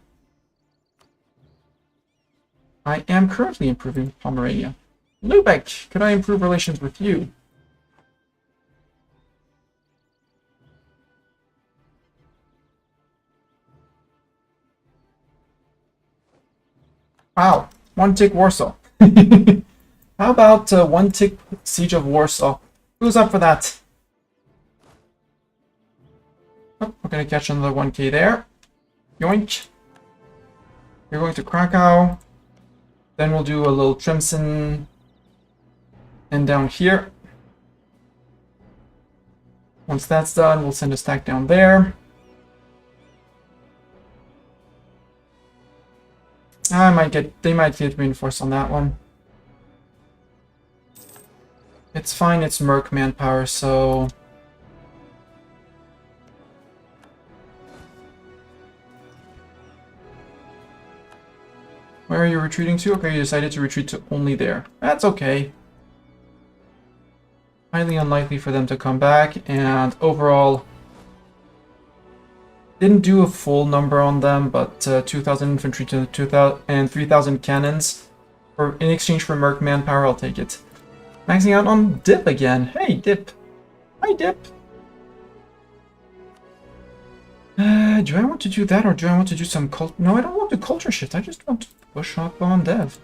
I am currently improving with Pomerania. Lubeck, could I improve relations with you? Wow, one tick Warsaw. How about one tick Siege of Warsaw? Who's up for that? Oh, we're gonna catch another 1k there. Yoink. You're going to Krakow. Then we'll do a little Trimson. And down here. Once that's done, we'll send a stack down there. They might get reinforced on that one. It's fine, it's Merc manpower, so... Where are you retreating to? Okay, you decided to retreat to only there. That's okay. Highly unlikely for them to come back, and overall... Didn't do a full number on them, but 2,000 infantry to 2,000 and 3,000 cannons. In exchange for Merc manpower, I'll take it. Maxing out on Dip again. Hey, Dip. Hi, Dip. Do I want to do that, or do I want to do some cult? No, I don't want to culture shift. I just want to push up on Dev.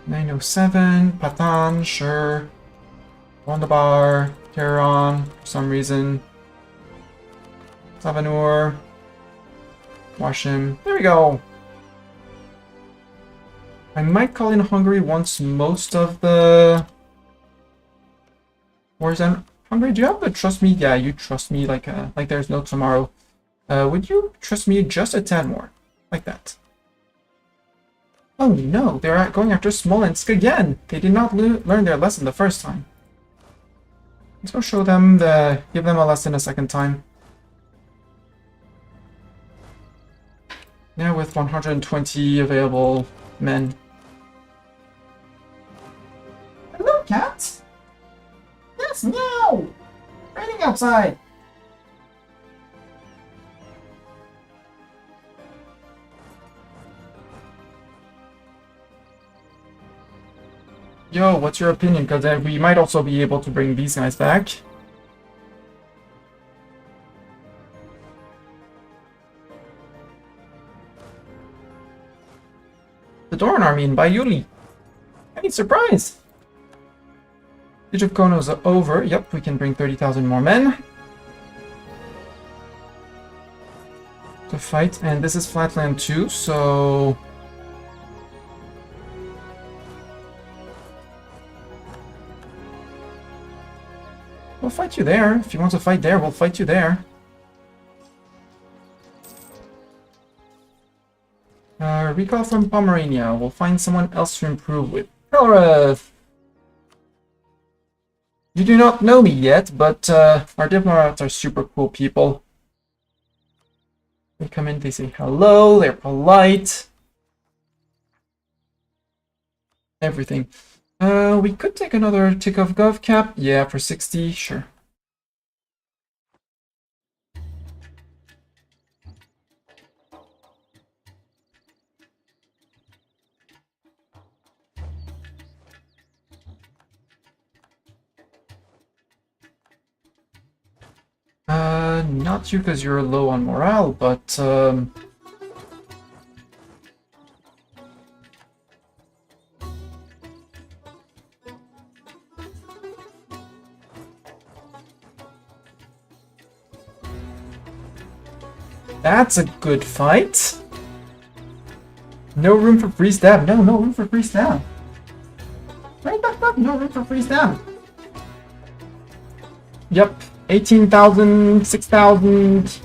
E07, Patan, sure. Wonderbar, Tehran, for some reason. Savanur. Washim. There we go. I might call in Hungary once most of the wars end. Hungary, do you have to trust me? Yeah, you trust me like there's no tomorrow. Would you trust me just a tad more? Like that. Oh no, they're going after Smolensk again! They did not learn their lesson the first time. Let's go show them give them a lesson a second time. Yeah, with 120 available men. Hello, cat! Yes, meow! Raining outside! Yo, what's your opinion? Because we might also be able to bring these guys back. The Doran army in Bayuli. Any surprise! Siege of Kono's over. Yep, we can bring 30,000 more men to fight. And this is Flatland too, so... We'll fight you there. If you want to fight there, we'll fight you there. Recall from Pomerania. We'll find someone else to improve with. Helrath! You do not know me yet, but our diplomats are super cool people. They come in, they say hello, they're polite. Everything. We could take another tick of Gov cap. Yeah, for 60, sure. Not you because you're low on morale, but that's a good fight. No room for free stab. No room for free stab. Right back up. No room for free stab. Yep. 18,000, 6,000.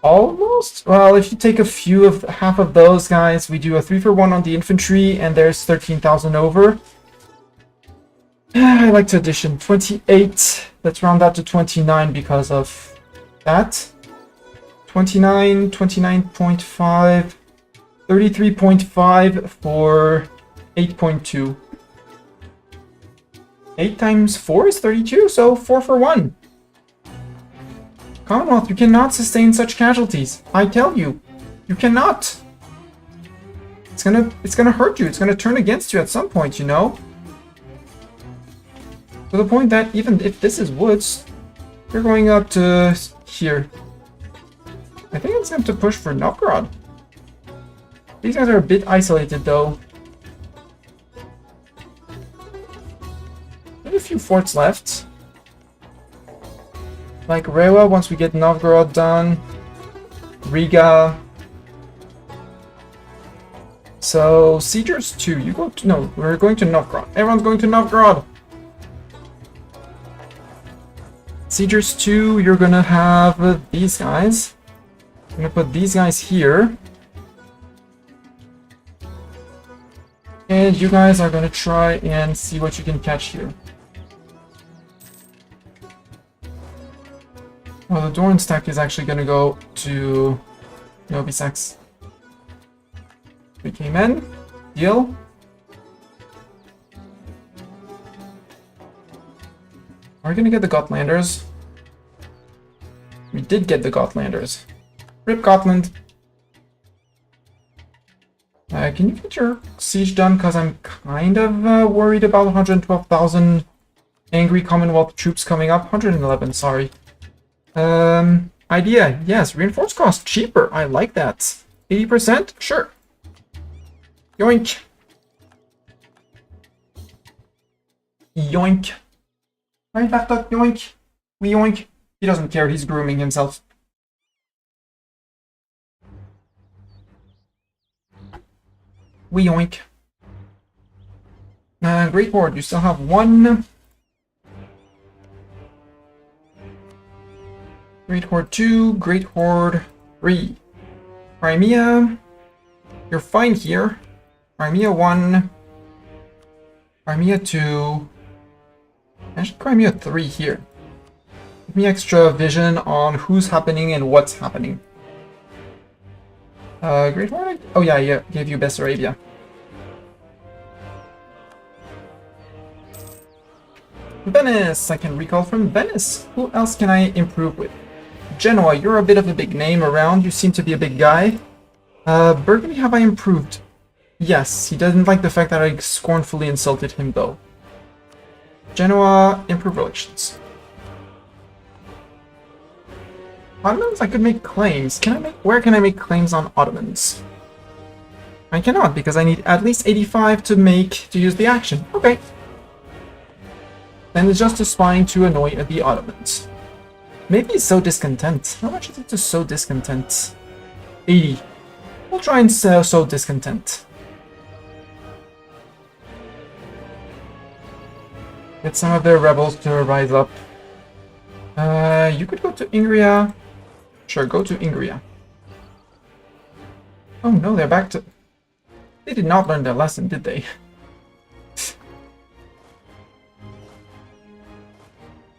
Almost? Well, if you take half of those guys, we do a 3-for-1 on the infantry, and there's 13,000 over. I like to addition 28. Let's round that to 29 because of that. 29, 29.5, 33.5 for 8.2. 8 times 4 is 32, so 4 for 1. Commonwealth, you cannot sustain such casualties. I tell you, you cannot. It's gonna hurt you. It's gonna turn against you at some point, you know? To the point that even if this is woods, you're going up to here. I think it's time to push for Novgorod. These guys are a bit isolated though. There's a few forts left. Like Rewa, once we get Novgorod done. Riga. So, Siegers 2, you go to... No, we're going to Novgorod. Everyone's going to Novgorod! Siegers 2, you're gonna have these guys. I'm gonna put these guys here. And you guys are gonna try and see what you can catch here. Well, the Doran stack is actually gonna go to Novi Sax. We came in. Deal. Are we gonna get the Gotlanders? We did get the Gotlanders. Rip Gotland. Can you get your siege done? Because I'm kind of worried about 112,000 angry Commonwealth troops coming up. 111, sorry. Idea. Yes, reinforced cost. Cheaper. I like that. 80%? Sure. Yoink. Yoink. Right, laptop, yoink. We yoink. He doesn't care, he's grooming himself. We yoink. Great Horde, you still have one. Great Horde 2, Great Horde 3. Crimea, you're fine here. Crimea 1. Crimea 2. Actually, Crimea 3 here. Give me extra vision on who's happening and what's happening. Great Horde? Oh yeah, gave you Bessarabia. Venice! I can recall from Venice. Who else can I improve with? Genoa, you're a bit of a big name around. You seem to be a big guy. Burgundy, have I improved? Yes, he doesn't like the fact that I scornfully insulted him though. Genoa, improve relations. Ottomans, I could make claims. Where can I make claims on Ottomans? I cannot, because I need at least 85 to use the action. Okay. Then it's just a spying to annoy the Ottomans. Maybe it's sow discontent. How much is it to sow discontent? 80. We'll try and sow discontent. Get some of their rebels to rise up. You could go to Ingria. Sure, go to Ingria. Oh no, they're back to... They did not learn their lesson, did they?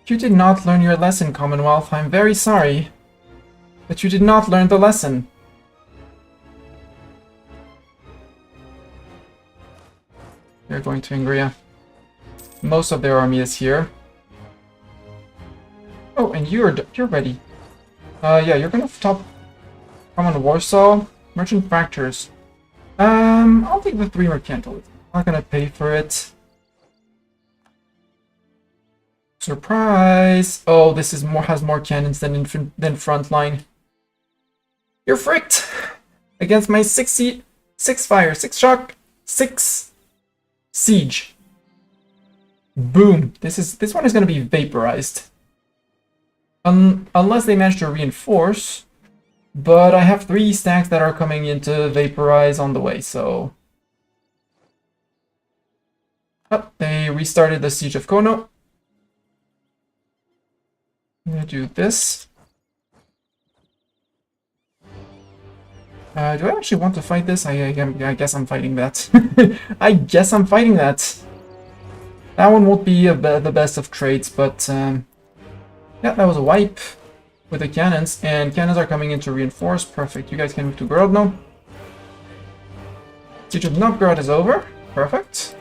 You did not learn your lesson, Commonwealth. I'm very sorry. But you did not learn the lesson. They're going to Ingria. Most of their army is here. Oh, and you're ready. Yeah, you're gonna top come on Warsaw. Merchant Fractures. I'll take the 3 Mercantile. I'm not gonna pay for it. Surprise! Oh, this is has more cannons than frontline. You're fricked! Against my 6 fire, 6 shock, 6 siege. Boom! This one is gonna be vaporized. Unless they manage to reinforce. But I have 3 stacks that are coming in to vaporize on the way, so... Oh, they restarted the Siege of Kono. I'm gonna do this. Do I actually want to fight this? I guess I'm fighting that. I guess I'm fighting that. That one won't be the best of trades, but yeah, that was a wipe with the cannons, and cannons are coming in to reinforce. Perfect. You guys can move to Grodno. Siege of Novgorod is over. Perfect.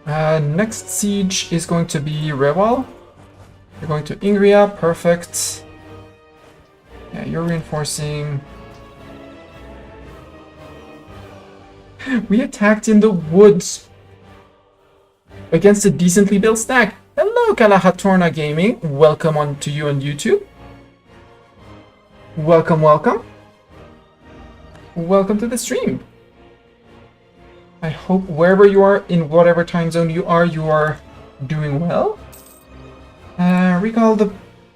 Next siege is going to be Rewal. You're going to Ingria. Perfect. Yeah, you're reinforcing. We attacked in the woods against a decently built stack. Hello, Kalahatorna Gaming. Welcome on to you on YouTube. Welcome, welcome. Welcome to the stream. I hope wherever you are, in whatever time zone you are doing well. Recall the...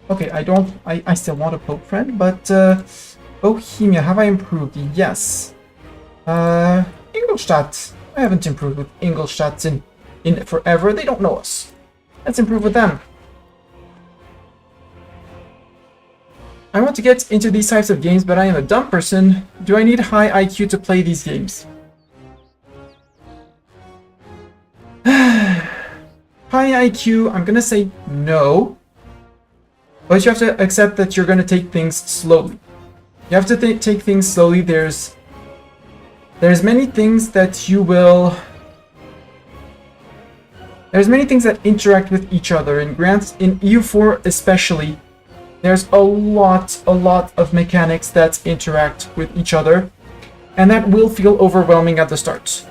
Okay, I still want a Pope friend, but Bohemia, have I improved? Yes. Ingolstadt. I haven't improved with Ingolstadt in forever. They don't know us. Let's improve with them. I want to get into these types of games, but I am a dumb person. Do I need high IQ to play these games? High IQ, I'm gonna say no. But you have to accept that you're gonna take things slowly. You have to take things slowly. There's many things that you will... There's many things that interact with each other. In grants, in EU4 especially, there's a lot of mechanics that interact with each other, and that will feel overwhelming at the start.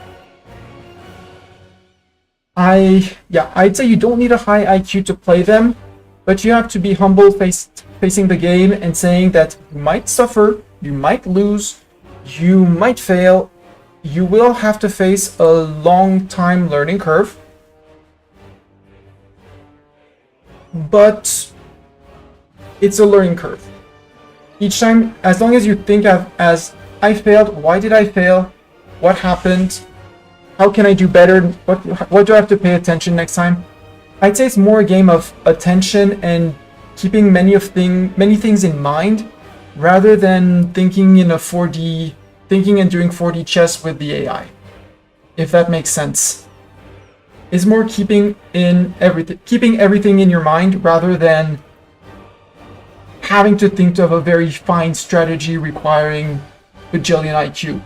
I'd say you don't need a high IQ to play them, but you have to be humble facing the game and saying that you might suffer, you might lose, you might fail, you will have to face a long time learning curve. But it's a learning curve. Each time, as long as you think of as I failed, why did I fail? What happened? How can I do better? What do I have to pay attention next time? I'd say it's more a game of attention and keeping many things in mind, rather than thinking in a 4D, thinking and doing 4D chess with the AI. If that makes sense. It's more keeping everything in your mind rather than having to think of a very fine strategy requiring bajillion IQ.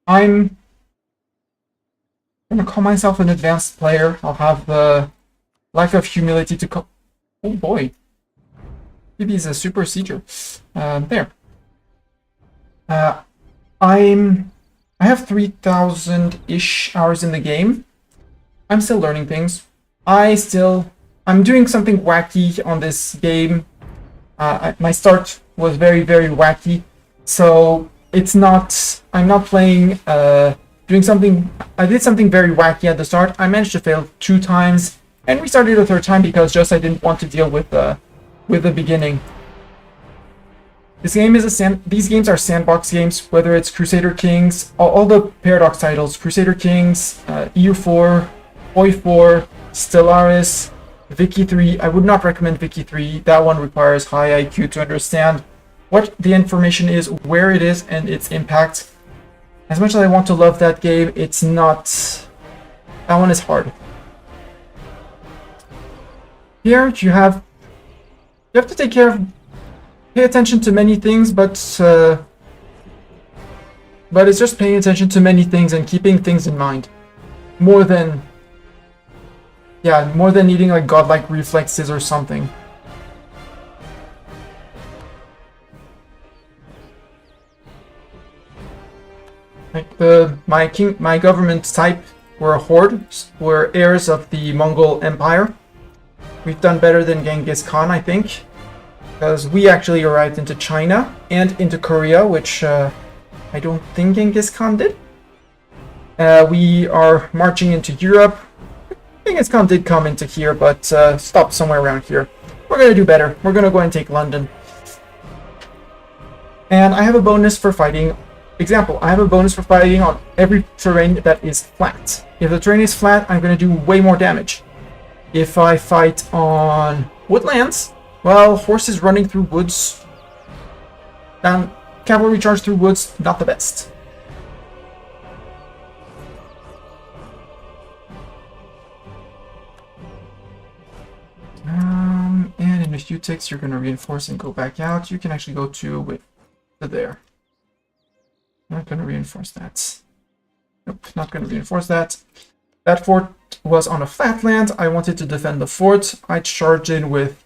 I'm gonna call myself an advanced player. I'll have the lack of humility to call... Oh boy. Maybe he's a super sieger. There. I have 3,000-ish hours in the game. I'm still learning things. I'm doing something wacky on this game. My start was very wacky, so I'm not playing, doing something. I did something very wacky at the start. I managed to fail 2 times and restarted a 3rd time because I didn't want to deal with the beginning. These games are sandbox games, whether it's Crusader Kings, all the Paradox titles, Crusader Kings, EU4, OI4, Stellaris, Vicky 3. I would not recommend Vicky 3. That one requires high IQ to understand what the information is, where it is, and its impact. As much as I want to love that game, it's not... That one is hard. Here, you have to take care of... Pay attention to many things, but it's just paying attention to many things and keeping things in mind. More than needing like godlike reflexes or something. Like my government type were a horde, were heirs of the Mongol Empire. We've done better than Genghis Khan, I think. Because we actually arrived into China and into Korea, which I don't think Genghis Khan did. We are marching into Europe. Genghis Khan did come into here, but stopped somewhere around here. We're going to do better. We're going to go and take London. And I have a bonus for fighting. Example, I have a bonus for fighting on every terrain that is flat. If the terrain is flat, I'm going to do way more damage. If I fight on woodlands... Well, horses running through woods, cavalry charge through woods, not the best. In a few ticks, you're going to reinforce and go back out. You can actually go to there. Not going to reinforce that. Nope, not going to reinforce that. That fort was on a flatland. I wanted to defend the fort. I charged in with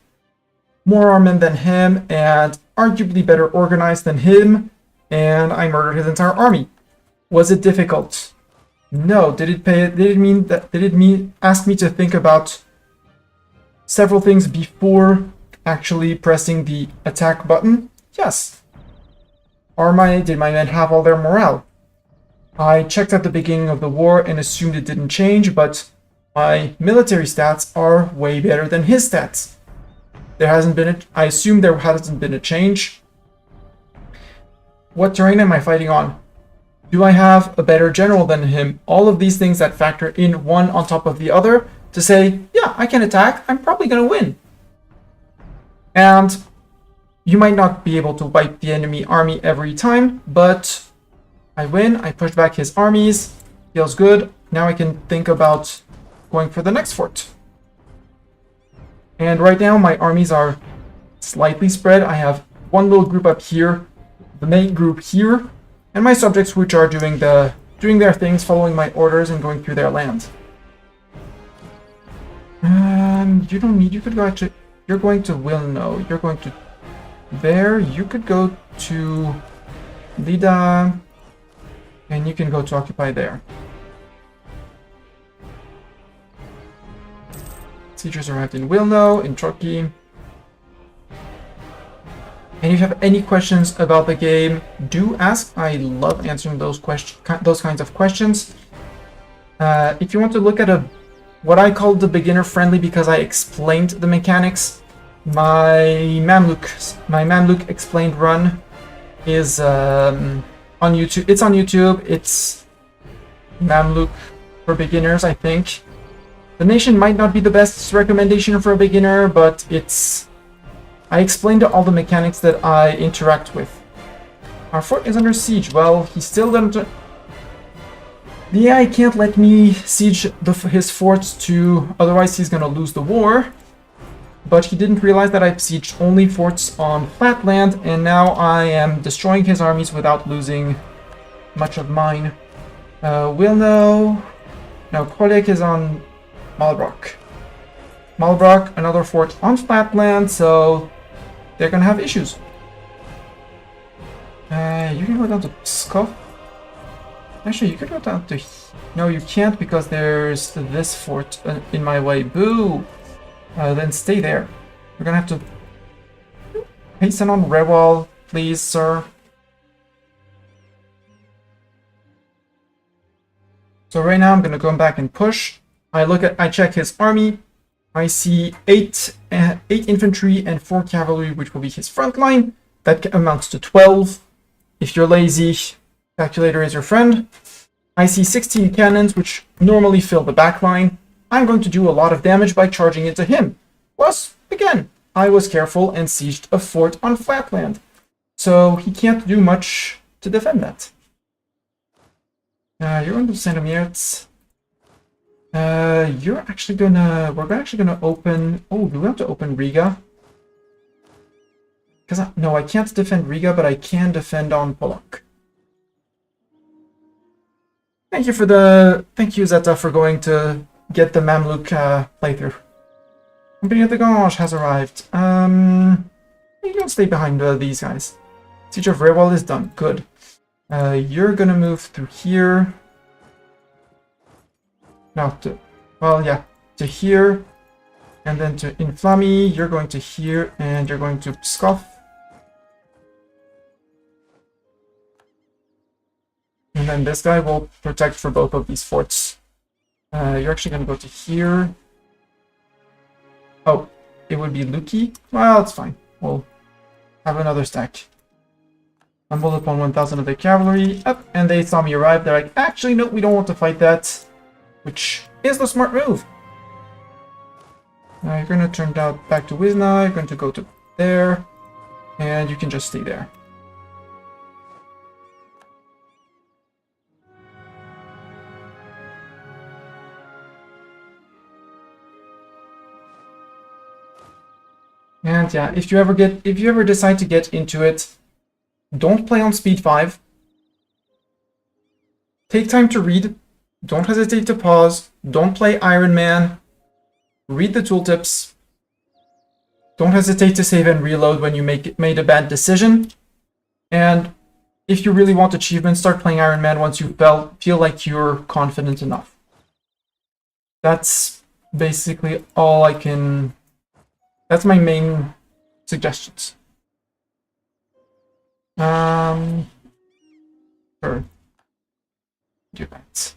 more armament than him and arguably better organized than him, and I murdered his entire army. Was it difficult? No. Did it ask me to think about several things before actually pressing the attack button? Yes. Did my men have all their morale? I checked at the beginning of the war and assumed it didn't change, but my military stats are way better than his stats. I assume there hasn't been a change. What terrain am I fighting on? Do I have a better general than him? All of these things that factor in one on top of the other to say, yeah, I can attack, I'm probably going to win. And you might not be able to wipe the enemy army every time, but I win, I push back his armies, feels good. Now I can think about going for the next fort. And right now my armies are slightly spread. I have one little group up here, the main group here, and my subjects which are doing their things, following my orders and going through their land. You don't need, you could go actually, you're going to Wilno, you're going to there, you could go to Lida, and you can go to occupy there. Siegers arrived in Wilno, in Turkey. And if you have any questions about the game, do ask. I love answering those kinds of questions. If you want to look at what I call the beginner friendly because I explained the mechanics, my Mamluk explained run is on YouTube. It's on YouTube. It's Mamluk for beginners, I think. The nation might not be the best recommendation for a beginner, but I explained all the mechanics that I interact with. Our fort is under siege. Well, he still doesn't. The AI can't let me siege his forts too, otherwise he's gonna lose the war. But he didn't realize that I've sieged only forts on flatland, and now I am destroying his armies without losing much of mine. Wilno. No, Kolek is on Malbrook. Malbrook, another fort on flatland, so they're gonna have issues. You can go down to Pskov. Actually, you could go down to... No, you can't because there's this fort in my way. Boo! Then stay there. We're gonna have to hasten on Rewal, please, sir. So right now I'm gonna go back and push. I check his army. I see 8 infantry and 4 cavalry, which will be his front line. That amounts to 12. If you're lazy, calculator is your friend. I see 16 cannons, which normally fill the back line. I'm going to do a lot of damage by charging into him. Plus, again, I was careful and sieged a fort on flatland. So he can't do much to defend that. You're going to Sandomierz. We're actually gonna open... Oh, do we have to open Riga? Because no, I can't defend Riga, but I can defend on Polak. Thank you, Zeta, for going to get the Mamluk playthrough. Company of the Gange has arrived. You don't stay behind these guys. Siege of Rewal is done. Good. You're gonna move through here. No, to here, and then to Inflami. You're going to here, and you're going to Pskov. And then this guy will protect for both of these forts. You're actually going to go to here. Oh, it would be Luki? Well, it's fine. We'll have another stack. Stumbled upon 1,000 of their cavalry. Up, and they saw me arrive. They're like, actually, no, we don't want to fight that. Which is the smart move. You're going to turn back to Wisna. You're going to go to there. And you can just stay there. And And yeah, if you ever decide to get into it, don't play on speed 5. Take time to read. Don't hesitate to pause. Don't play Iron Man. Read the tooltips. Don't hesitate to save and reload when you made a bad decision. And if you really want achievements, start playing Iron Man once you feel like you're confident enough. That's basically all I can... That's my main suggestions. Sure. Do that.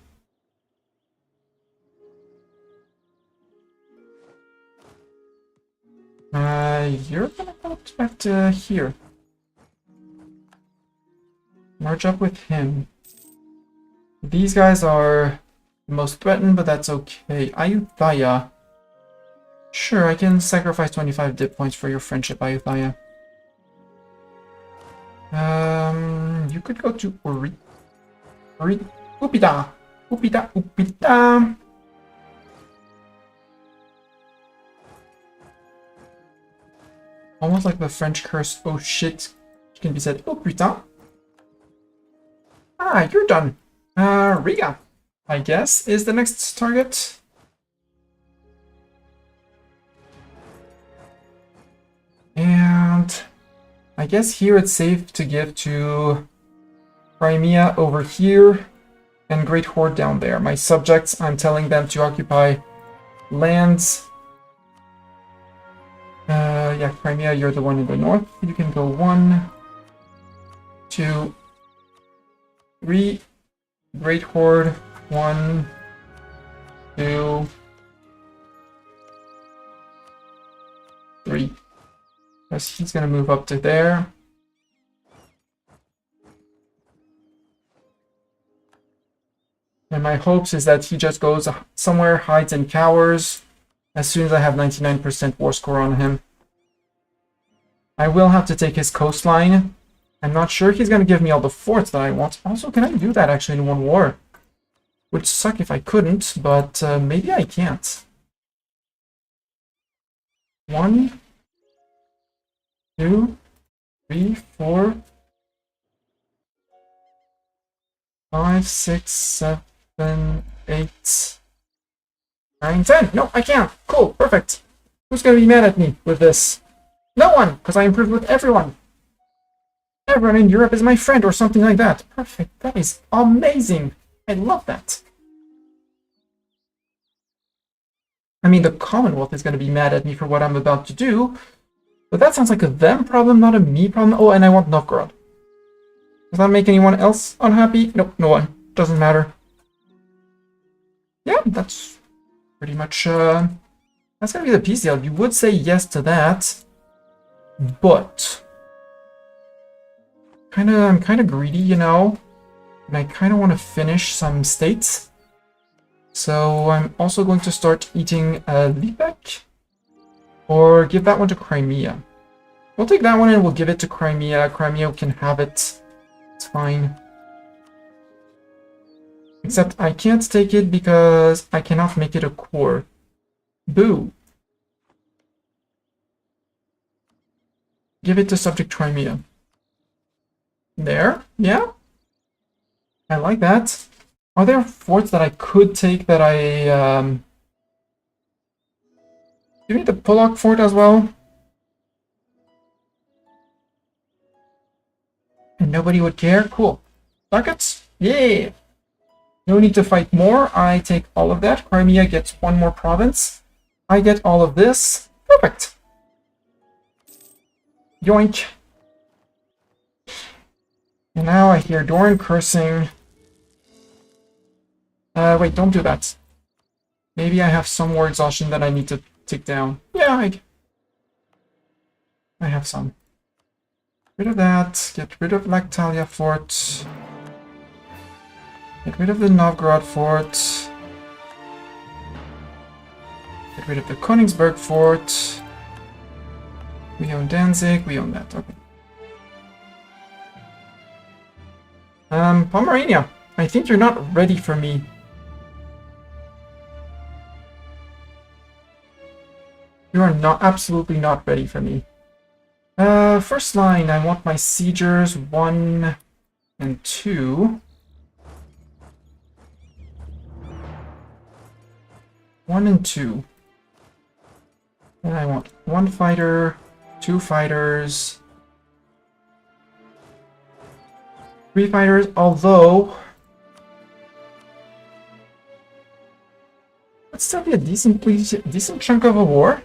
You're gonna go back to here. Merge up with him. These guys are the most threatened, but that's okay. Ayutthaya. Sure, I can sacrifice 25 dip points for your friendship, Ayutthaya. You could go to Uri. Upita. Almost like the French curse, oh shit, can be said, oh putain. Ah, you're done. Riga, I guess, is the next target. And I guess here it's safe to give to Crimea over here and Great Horde down there. My subjects, I'm telling them to occupy lands. Yeah, Crimea, you're the one in the north. You can go 1, 2, 3. Great Horde, 1, 2, 3. Because he's gonna move up to there. And my hopes is that he just goes somewhere, hides and cowers as soon as I have 99% war score on him. I will have to take his coastline. I'm not sure he's going to give me all the forts that I want. Also, can I do that actually in one war? Would suck if I couldn't, but maybe I can't. 1, 2, 3, 4, 5, 6, 7, 8, 9, 10. No, I can't. Cool, perfect. Who's going to be mad at me with this? No one, because I improved with everyone. Everyone in Europe is my friend or something like that. Perfect. That is amazing. I love that. I mean, the Commonwealth is going to be mad at me for what I'm about to do, but that sounds like a them problem, not a me problem. Oh, and I want Novgorod. Does that make anyone else unhappy? Nope, no one. Doesn't matter. Yeah, that's pretty much, that's going to be the peace deal. You would say yes to that, but I'm kind of greedy, you know, and I kind of want to finish some states. So I'm also going to start eating Lübeck, or give that one to Crimea. We'll take that one and we'll give it to Crimea. Crimea can have it. It's fine. Except I can't take it because I cannot make it a core. Boo. Give it to subject Crimea. There, yeah. I like that. Are there forts that I could take that I, Give me the Pollock fort as well. And nobody would care. Cool. Targets? Yeah. No need to fight more. I take all of that. Crimea gets one more province. I get all of this. Perfect. Yoink. And now I hear Doran cursing. Wait, don't do that. Maybe I have some more exhaustion that I need to take down. Yeah, I have some. Get rid of that. Get rid of Lactalia Fort. Get rid of the Novgorod Fort. Get rid of the Königsberg Fort. We own Danzig. We own that. Okay. Pomerania. I think you're not ready for me. You are not, absolutely not ready for me. First line, I want my siegers 1 and 2. 1 and 2. And I want 1 fighter, 2 fighters, 3 fighters, although it's still be a decent chunk of a war.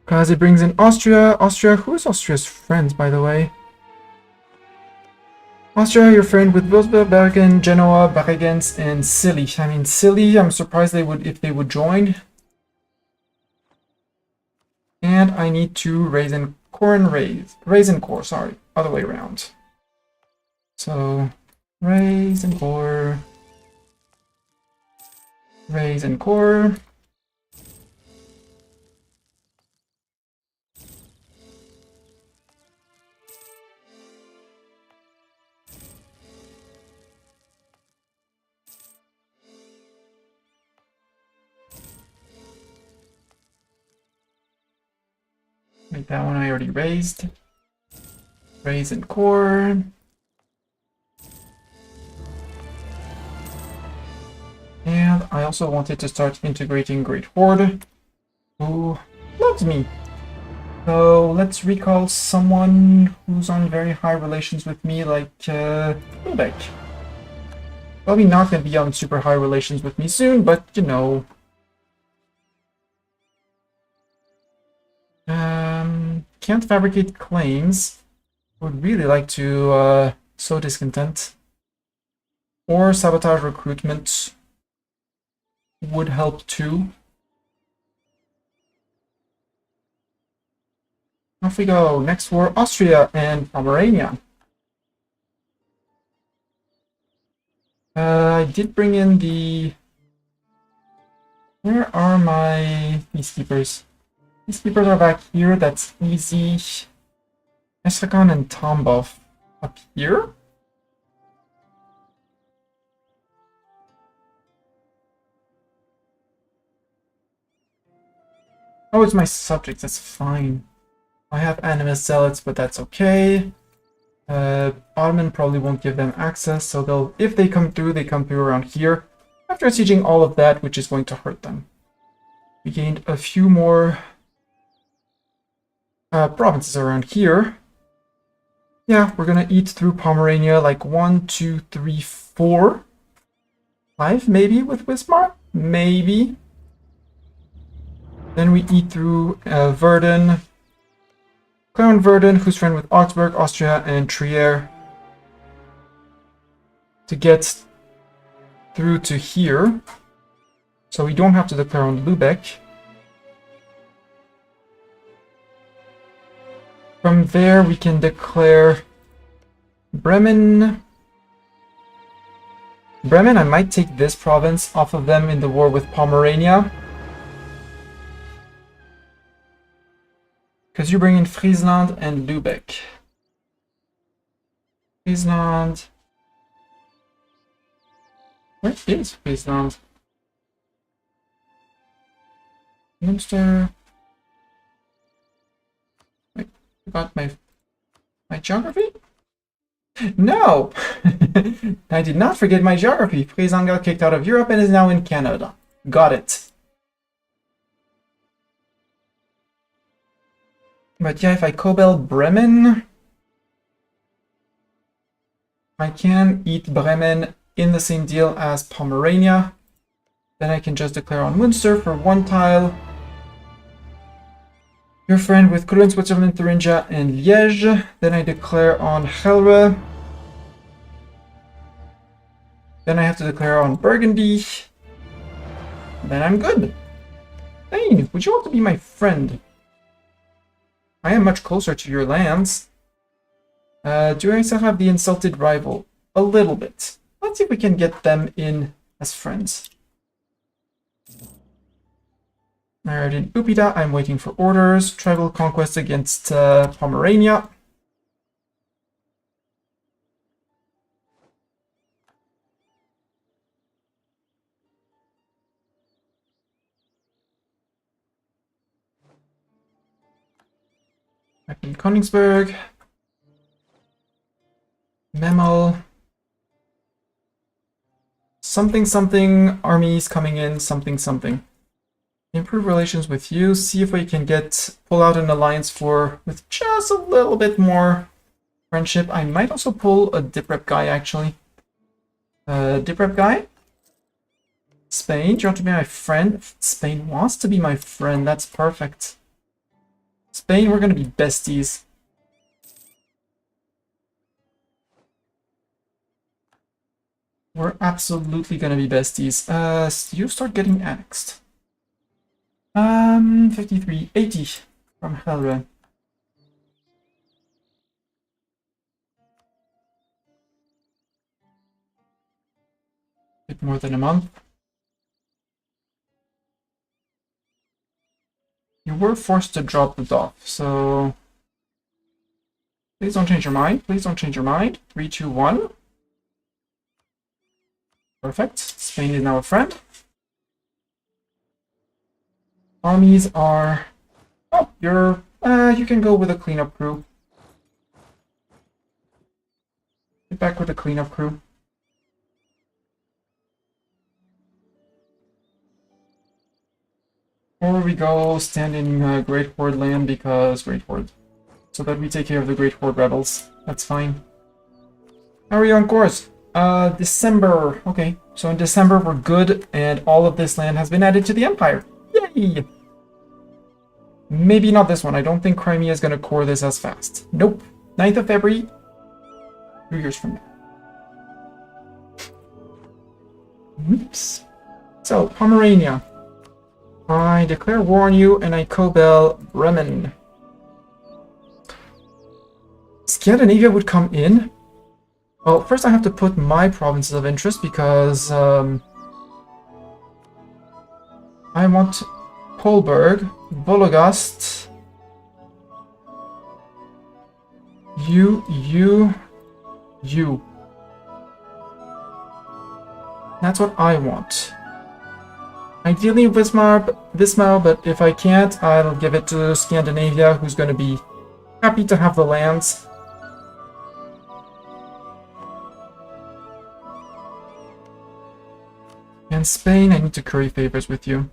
Because it brings in Austria. Who's Austria's friends, by the way? Austria, your friend with Würzburg, Bergen, Genoa, Bregenz, and Silly. I mean, Silly, I'm surprised if they would join. And I need to raise and core, sorry, other way around. So, raise and core. Raise and core. Like that one I already raised. Raise and core. And I also wanted to start integrating Great Horde, who loves me. So let's recall someone who's on very high relations with me, like Lubeck. Probably not going to be on super high relations with me soon, but you know. Can't fabricate claims. Would really like to sow discontent. Or sabotage recruitment would help too. Off we go. Next war, Austria and Pomerania. I did bring in the... Where are my peacekeepers? Peacekeepers are back here, that's easy. Estrakhan and Tambov up here. Oh, it's my subjects, that's fine. I have animus zealots, but that's okay. Ottoman probably won't give them access, so if they come through around here. After sieging all of that, which is going to hurt them. We gained a few more provinces around here. Yeah, we're gonna eat through Pomerania like 1, 2, 3, 4, 5 maybe with Wismar? Maybe. Then we eat through Verden. Clown Verden, who's friend with Augsburg, Austria, and Trier. To get through to here. So we don't have to declare on Lubeck. From there we can declare Bremen. Bremen, I might take this province off of them in the war with Pomerania. Because you bring in Friesland and Lübeck. Friesland. Where is Friesland? Münster. I forgot my geography? No! I did not forget my geography. Friesland got kicked out of Europe and is now in Canada. Got it. But yeah, if I cobel Bremen, I can eat Bremen in the same deal as Pomerania. Then I can just declare on Münster for 1 tile. Your friend with Cologne, Switzerland, Thuringia, and Liège. Then I declare on Helre. Then I have to declare on Burgundy. Then I'm good. Thane, would you want to be my friend? I am much closer to your lands. Do I still have the insulted rival? A little bit. Let's see if we can get them in as friends. Alright, in Upita, I'm waiting for orders. Tribal conquest against Pomerania. Back in Königsberg. Memo. Something something armies coming in, something something. Improve relations with you, see if we can pull out an alliance with just a little bit more friendship. I might also pull a dip rep guy actually. Dip rep guy? Spain, do you want to be my friend? Spain wants to be my friend, that's perfect. Spain, we're gonna be besties. We're absolutely gonna be besties. You start getting annexed. 53, 80 from Helre. Bit more than a month. You were forced to drop the DOF, so please don't change your mind. Please don't change your mind. 3, 2, 1. Perfect. Spain is now a friend. Armies are... Oh, you can go with a cleanup crew. Get back with a cleanup crew. Or we go stand in Great Horde land because Great Horde. So that we take care of the Great Horde rebels. That's fine. How are you on course? December. Okay, so in December we're good, and all of this land has been added to the Empire. Yay! Maybe not this one. I don't think Crimea is going to core this as fast. Nope. 9th of February. 2 years from now. Oops. So, Pomerania. I declare war on you, and I cobel Bremen. Scandinavia would come in. Well, first I have to put my provinces of interest, because I want Kolberg, Vologast, you. That's what I want. Ideally Wismar, but if I can't, I'll give it to Scandinavia, who's going to be happy to have the lands. And Spain, I need to curry favors with you.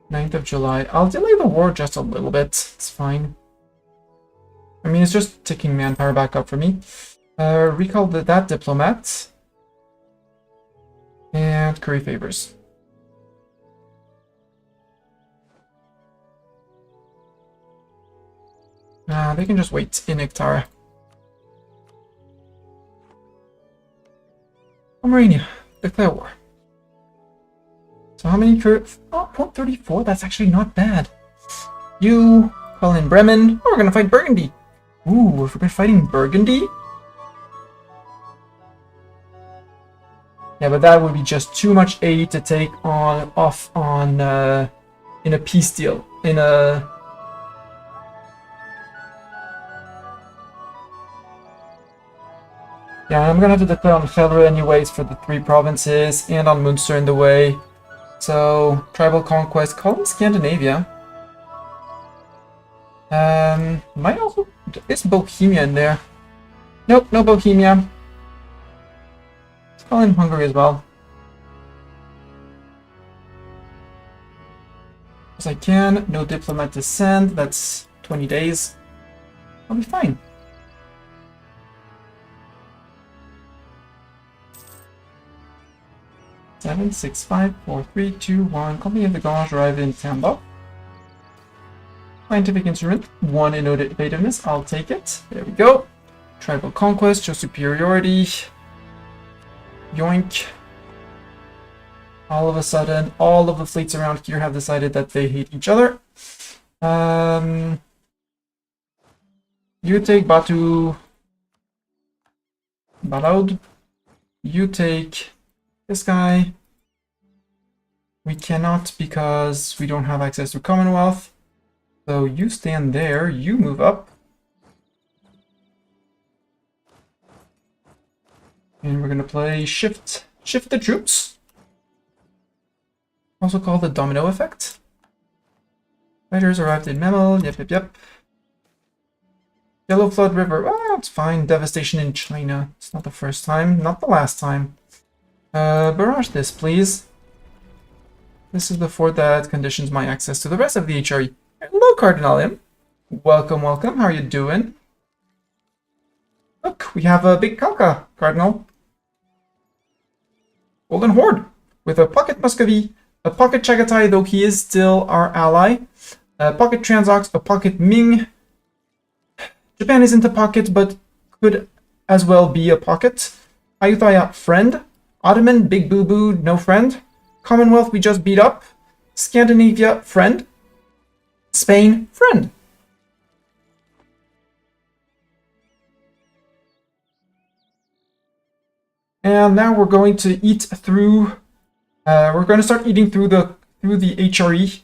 9th of July. I'll delay the war just a little bit. It's fine. I mean, it's just ticking manpower back up for me. Recall that diplomat. And curry favors. They can just wait in Iktara. Pomerania, declare war. So how many curve? Oh, 0.34, that's actually not bad. You call in Bremen. Oh, we're gonna fight Burgundy. Ooh, if we're fighting Burgundy? Yeah, but that would be just too much aid to take off on in a peace deal. Yeah, I'm gonna have to declare on Felra anyways for the 3 provinces, and on Munster in the way. So, tribal conquest, call in Scandinavia. Might also... Is Bohemia in there? Nope, no Bohemia. Let's call in Hungary as well. As I can, no diplomat to send, that's 20 days. I'll be fine. Seven, 6, 5, 4, 3, 2, 1. Company of the Gauge arrived in Tambo. Scientific instrument, 1 innovativeness. I'll take it. There we go. Tribal conquest, show superiority. Yoink. All of a sudden, all of the fleets around here have decided that they hate each other. You take Batu. Balod. You take this guy. We cannot because we don't have access to Commonwealth. So you stand there, you move up. And we're gonna play shift the troops. Also called the domino effect. Fighters arrived in Memel. Yep. Yellow Flood River. Oh, it's fine. Devastation in China. It's not the first time. Not the last time. Barrage this, please. This is before that conditions my access to the rest of the HRE. Hello, Cardinal M. Welcome. How are you doing? Look, we have a big Kalka, Cardinal. Golden Horde. With a Pocket Muscovy, a Pocket Chagatai, though he is still our ally. A Pocket Transox, a Pocket Ming. Japan isn't a pocket, but could as well be a pocket. Ayutthaya, friend. Ottoman, big boo-boo, no friend. Commonwealth, we just beat up. Scandinavia, friend. Spain, friend. And now we're going to eat through. We're going to start eating through the HRE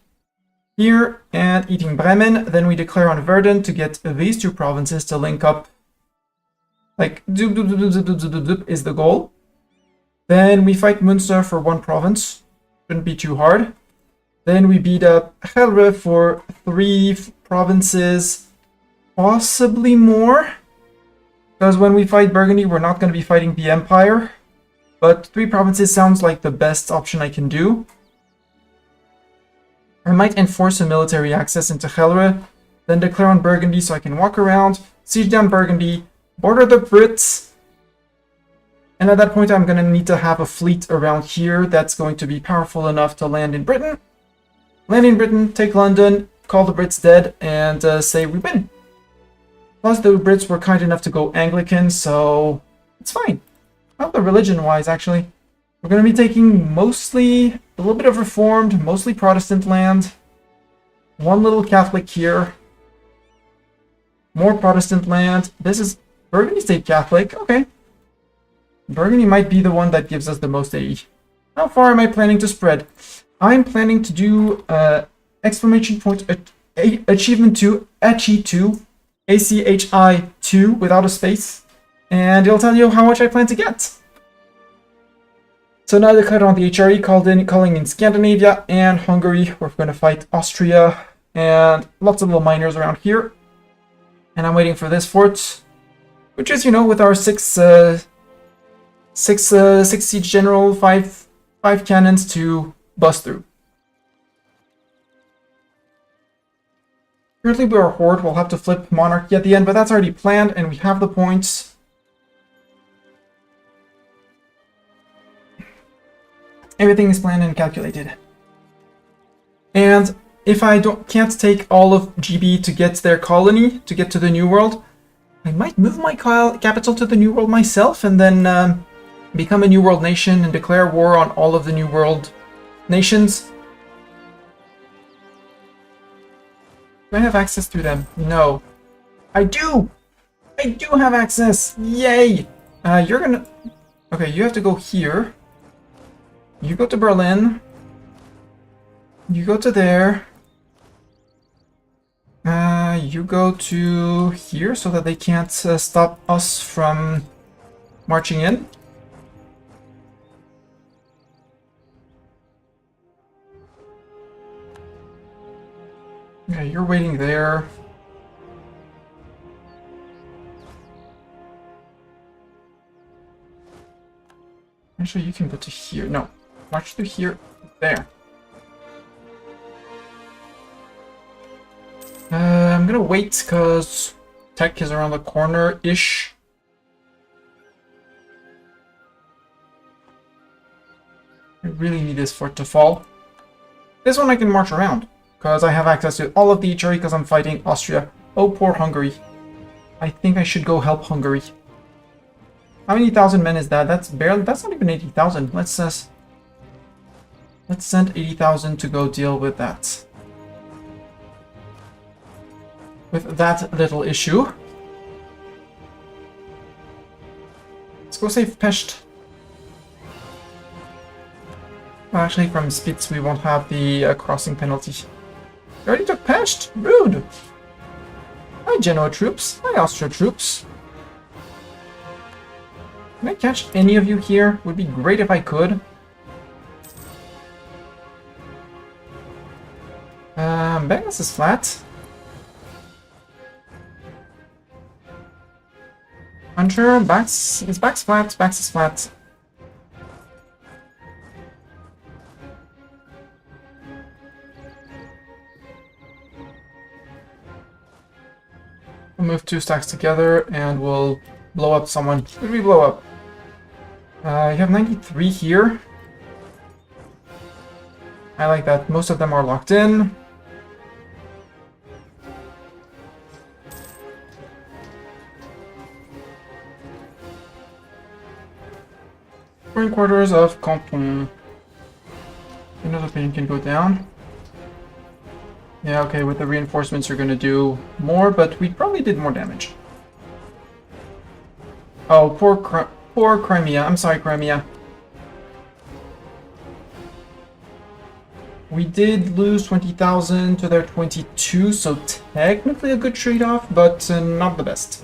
here and eating Bremen. Then we declare on Verden to get these two provinces to link up. Like zoop, zoop, zoop, zoop, zoop, zoop, zoop is the goal. Then we fight Münster for one province. Shouldn't be too hard. Then we beat up Helre for 3 provinces, possibly more. Because when we fight Burgundy, we're not going to be fighting the Empire. But 3 provinces sounds like the best option I can do. I might enforce a military access into Helre, then declare on Burgundy so I can walk around, siege down Burgundy, border the Brits. And at that point, I'm going to need to have a fleet around here that's going to be powerful enough to land in Britain. Land in Britain, take London, call the Brits dead, and say we win. Plus, the Brits were kind enough to go Anglican, so it's fine. Well, the religion-wise, actually. We're going to be taking mostly a little bit of Reformed, mostly Protestant land. One little Catholic here. More Protestant land. This is Burgundy State Catholic. Okay. Burgundy might be the one that gives us the most aid. How far am I planning to spread? I'm planning to do exclamation point achievement 2, ACHI 2, ACHI 2 without a space. And it'll tell you how much I plan to get. So now I declared on the HRE, calling in Scandinavia and Hungary. We're going to fight Austria and lots of little miners around here. And I'm waiting for this fort, which is, you know, with our six siege general, five cannons to bust through. Currently we are a horde. We'll have to flip monarchy at the end, but that's already planned, and we have the points. Everything is planned and calculated. And if I can't take all of GB to get their colony, to get to the New World, I might move my capital to the New World myself and then become a New World nation and declare war on all of the New World nations. Do I have access to them? No. I do! I do have access! Yay! You're gonna... Okay, you have to go here. You go to Berlin. You go to there. You go to here so that they can't stop us from marching in. Okay, you're waiting there. Actually, you can go to here. No, march to here. There. I'm gonna wait because tech is around the corner-ish. I really need this fort to fall. This one I can march around because I have access to all of the HRE because I'm fighting Austria. Oh, poor Hungary. I think I should go help Hungary. How many thousand men is that? That's barely. That's not even 80,000. Let's send 80,000 to go deal with that. With that little issue. Let's go save Pest. Well, actually, from Spitz we won't have the crossing penalty. You already took Pest? Rude! Hi, Genoa troops. Hi, Austria troops. Can I catch any of you here? Would be great if I could. Magnus is flat. Unsure, back's flat, backs is flat. We'll move 2 stacks together and we'll blow up someone. Who did we blow up? You have 93 here. I like that. Most of them are locked in. Quarters of Canton. Another opinion can go down. Yeah, okay, with the reinforcements you're gonna do more, but we probably did more damage. Oh, poor Crimea. I'm sorry, Crimea. We did lose 20,000 to their 22, so technically a good trade-off, but not the best.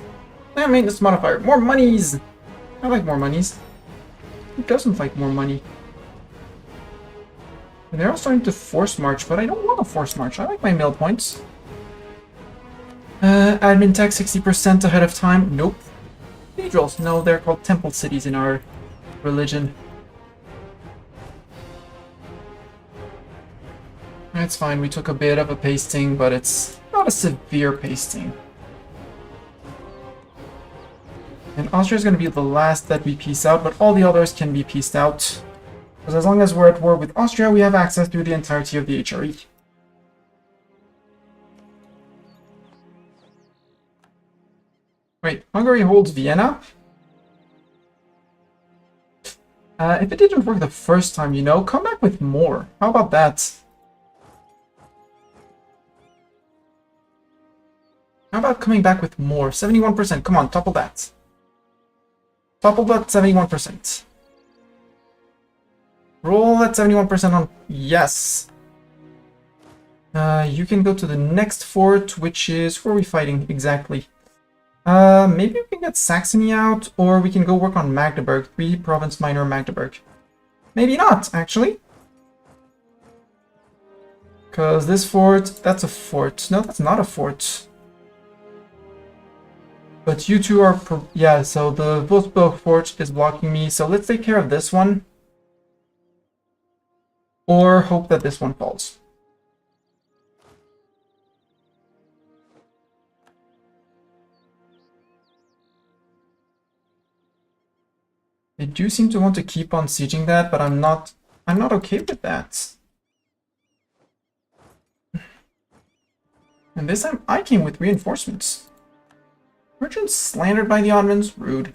Maintenance modifier. More monies! I like more monies. Who doesn't like more money? And they're all starting to force march, but I don't want to force march. I like my mill points. Admin tech 60% ahead of time. Nope. Cathedrals. No, they're called temple cities in our religion. That's fine. We took a bit of a pasting, but it's not a severe pasting. And Austria is going to be the last that we piece out, but all the others can be pieced out. Because as long as we're at war with Austria, we have access to the entirety of the HRE. Wait, Hungary holds Vienna? If it didn't work the first time, you know, come back with more. How about that? How about coming back with more? 71%. Come on, topple that. Topple that 71%. Roll that 71% on... Yes. You can go to the next fort, which is... Who are we fighting exactly? Maybe we can get Saxony out, or we can go work on Magdeburg. 3-province minor Magdeburg. Maybe not, actually. Because this fort... That's a fort. No, that's not a fort. But you two are... Yeah, so the Wolfsburg fort is blocking me, so let's take care of this one. Or hope that this one falls. They do seem to want to keep on sieging that, but I'm not okay with that. And this time I came with reinforcements. Merchants slandered by the Ottomans? Rude.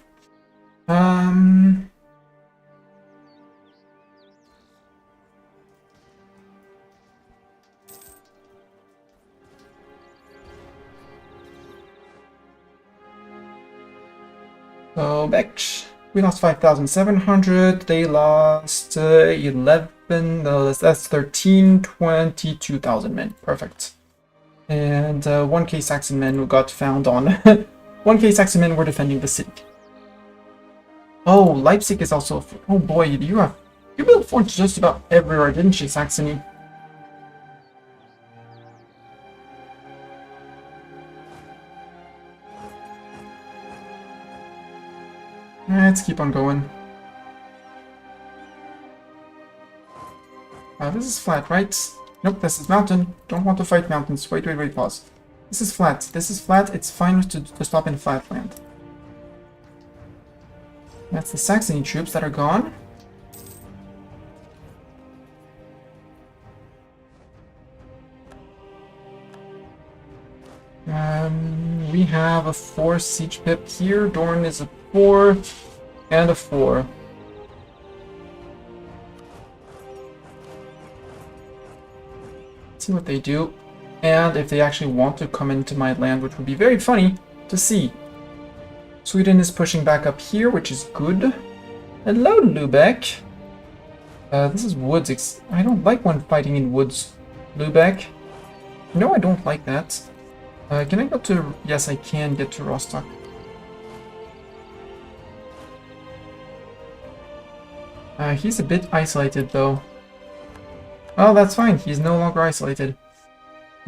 So, Beck, we lost 5,700, they lost 11, no, that's 13, 22,000 men. Perfect. And 1k Saxon men got found on. 1k Saxon men were defending the city. Oh, Leipzig is also... Oh boy, you built forts just about everywhere, didn't you, Saxony? Let's keep on going. This is flat, right? Nope, this is mountain. Don't want to fight mountains. Wait, pause. This is flat. This is flat. It's fine to stop in flatland. That's the Saxony troops that are gone. We have a 4 siege pip here. Dorn is a 4 and a 4. Let's see what they do, and if they actually want to come into my land, which would be very funny to see. Sweden is pushing back up here, which is good. Hello, Lubeck. This is woods. I don't like when fighting in woods, Lubeck. No, I don't like that. Can I go to... Yes, I can get to Rostock. He's a bit isolated, though. Well, that's fine. He's no longer isolated.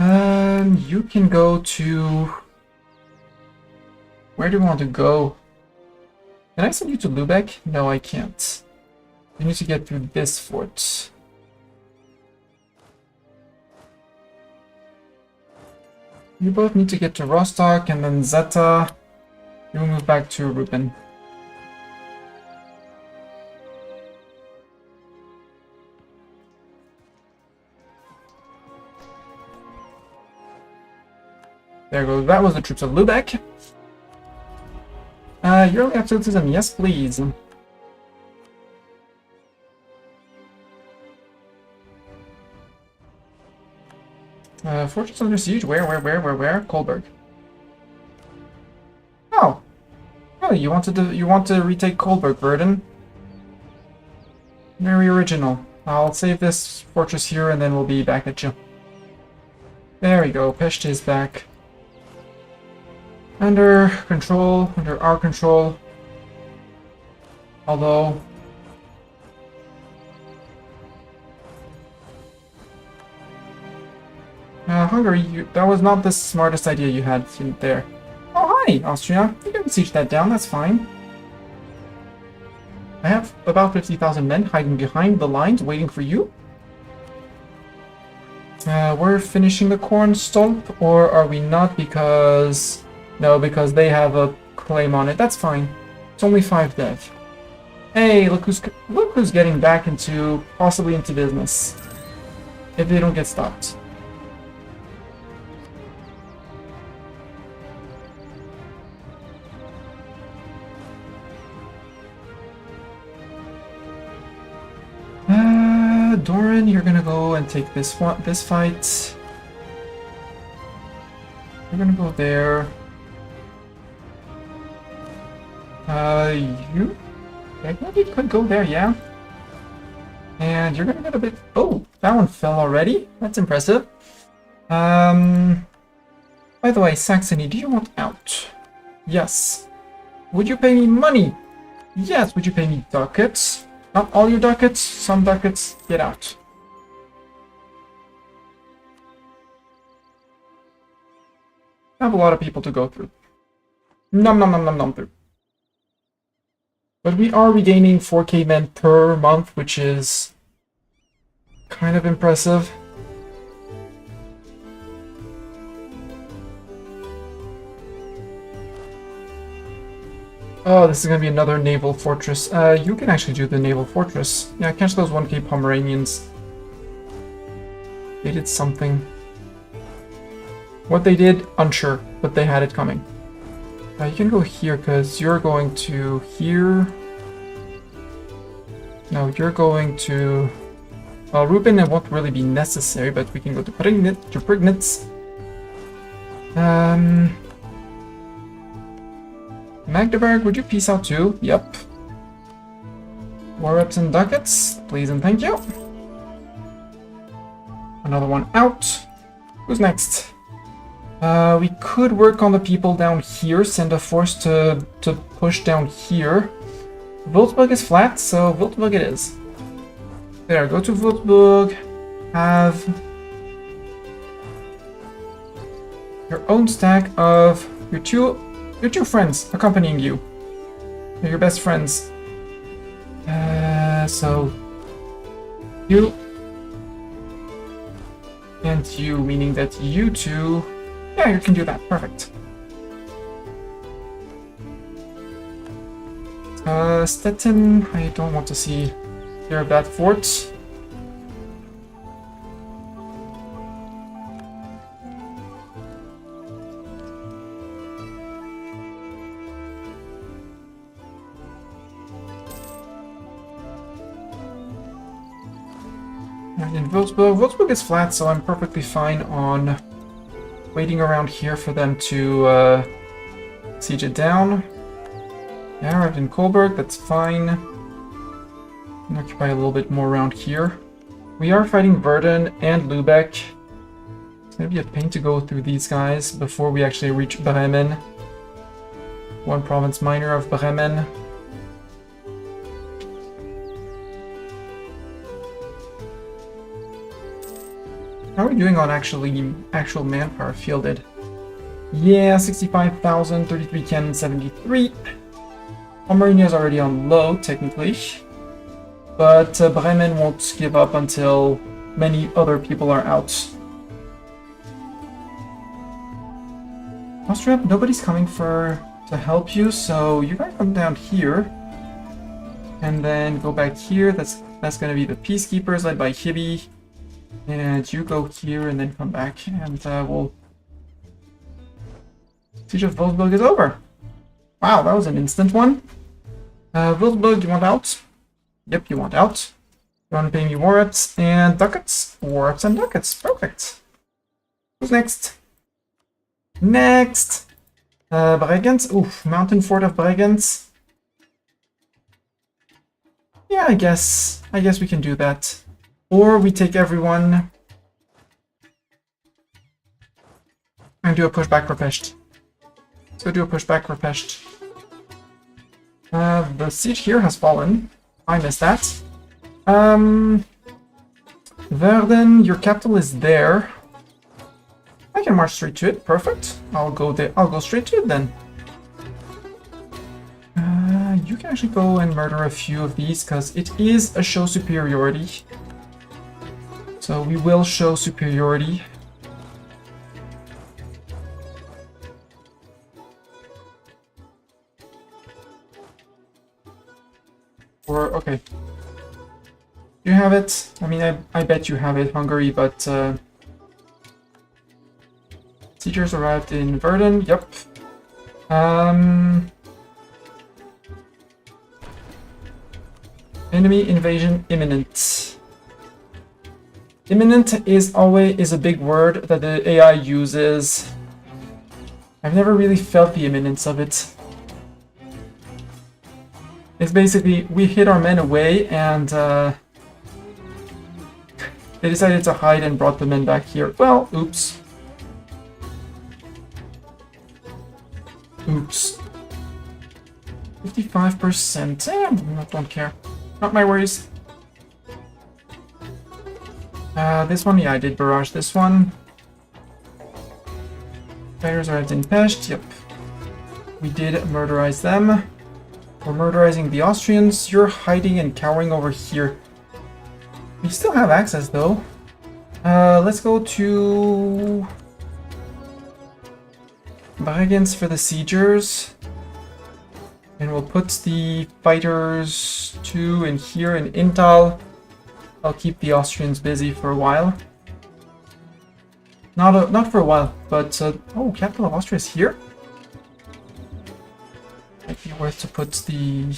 You can go to... Where do you want to go? Can I send you to Lubeck? No, I can't. You need to get through this fort. You both need to get to Rostock, and then Zeta. You'll move back to Rupin. There goes. That was the troops of Lubeck. Yearly absolutism, yes please. Fortress under siege, where? Kolberg. Oh. Really, you want to retake Kolberg, Verdun? Very original. I'll save this fortress here and then we'll be back at you. There we go, Pest is back. Under control, under our control. Although... Hungary, that was not the smartest idea you had there. Oh, hi, Austria. You can siege that down, that's fine. I have about 50,000 men hiding behind the lines, waiting for you. We're finishing the corn stump, or are we not? Because... No, because they have a claim on it. That's fine. It's only 5 dev. Hey, look who's getting back into... possibly into business. If they don't get stopped. Doran, you're gonna go and take this fight. You're gonna go there. You technically could go there, yeah. And you're gonna get a bit... Oh, that one fell already? That's impressive. By the way, Saxony, do you want out? Yes. Would you pay me money? Yes, would you pay me ducats? Not all your ducats, some ducats, get out. I have a lot of people to go through. Nom through. But we are regaining 4k men per month, which is kind of impressive. Oh, this is going to be another naval fortress. You can actually do the naval fortress. Yeah, catch those 1k Pomeranians. They did something. What they did, unsure, but they had it coming. You can go here, because you're going to here. No, you're going to... Well, Rupin, it won't really be necessary, but we can go to Prignitz. Magdeburg, would you peace out too? Yep. War reps and ducats, please and thank you. Another one out. Who's next? We could work on the people down here, send a force to push down here. Würzburg is flat, so Würzburg it is. There, go to Würzburg. Have your own stack of your two friends accompanying you. They're your best friends. So you and you, meaning that you two. Yeah, you can do that. Perfect. Stettin, I don't want to see hear of that fort. And in Würzburg is flat, so I'm perfectly fine on waiting around here for them to siege it down. Yeah, arrived in Kolberg, that's fine. And occupy a little bit more around here. We are fighting Verdun and Lubeck. It's gonna be a pain to go through these guys before we actually reach Bremen. One province minor of Bremen. How are we doing on actual manpower fielded? Yeah, 65,000, 33 cannon, 73. Pomerania is already on low, technically. But Bremen won't give up until many other people are out. Austria, nobody's coming to help you, so you guys come down here. And then go back here. That's gonna be the Peacekeepers led by Hibby. And you go here and then come back, and we'll... Siege of Wolfsburg is over. Wow, that was an instant one. Wolfsburg, you want out? Yep, you want out. You want to pay me war reps and ducats? War reps and ducats. Perfect. Who's next? Next! Bregenz. Oof, Mountain Fort of Bregenz. Yeah, I guess we can do that. Or we take everyone and do a pushback for Pest. Let's go do a pushback for Pest. The siege here has fallen. I missed that. Verden, your capital is there. I can march straight to it. Perfect. I'll go there. I'll go straight to it then. You can actually go and murder a few of these because it is a show superiority. So we will show superiority. Or, okay. You have it. I mean, I bet you have it, Hungary, but... Siegers arrived in Verden. Yep. Enemy invasion imminent. Imminent is always a big word that the AI uses. I've never really felt the imminence of it. It's basically, we hid our men away and they decided to hide and brought the men back here. Well, oops. Oops. 55%. I don't care. Not my worries. This one, yeah, I did barrage this one. Fighters arrived in Pest, yep. We did murderize them. We're murderizing the Austrians. You're hiding and cowering over here. We still have access, though. Let's go to... Bregenz for the siegers. And we'll put the fighters 2 in here in Intal. I'll keep the Austrians busy for a while. Not for a while, but... oh, capital of Austria is here? Might be worth to put the...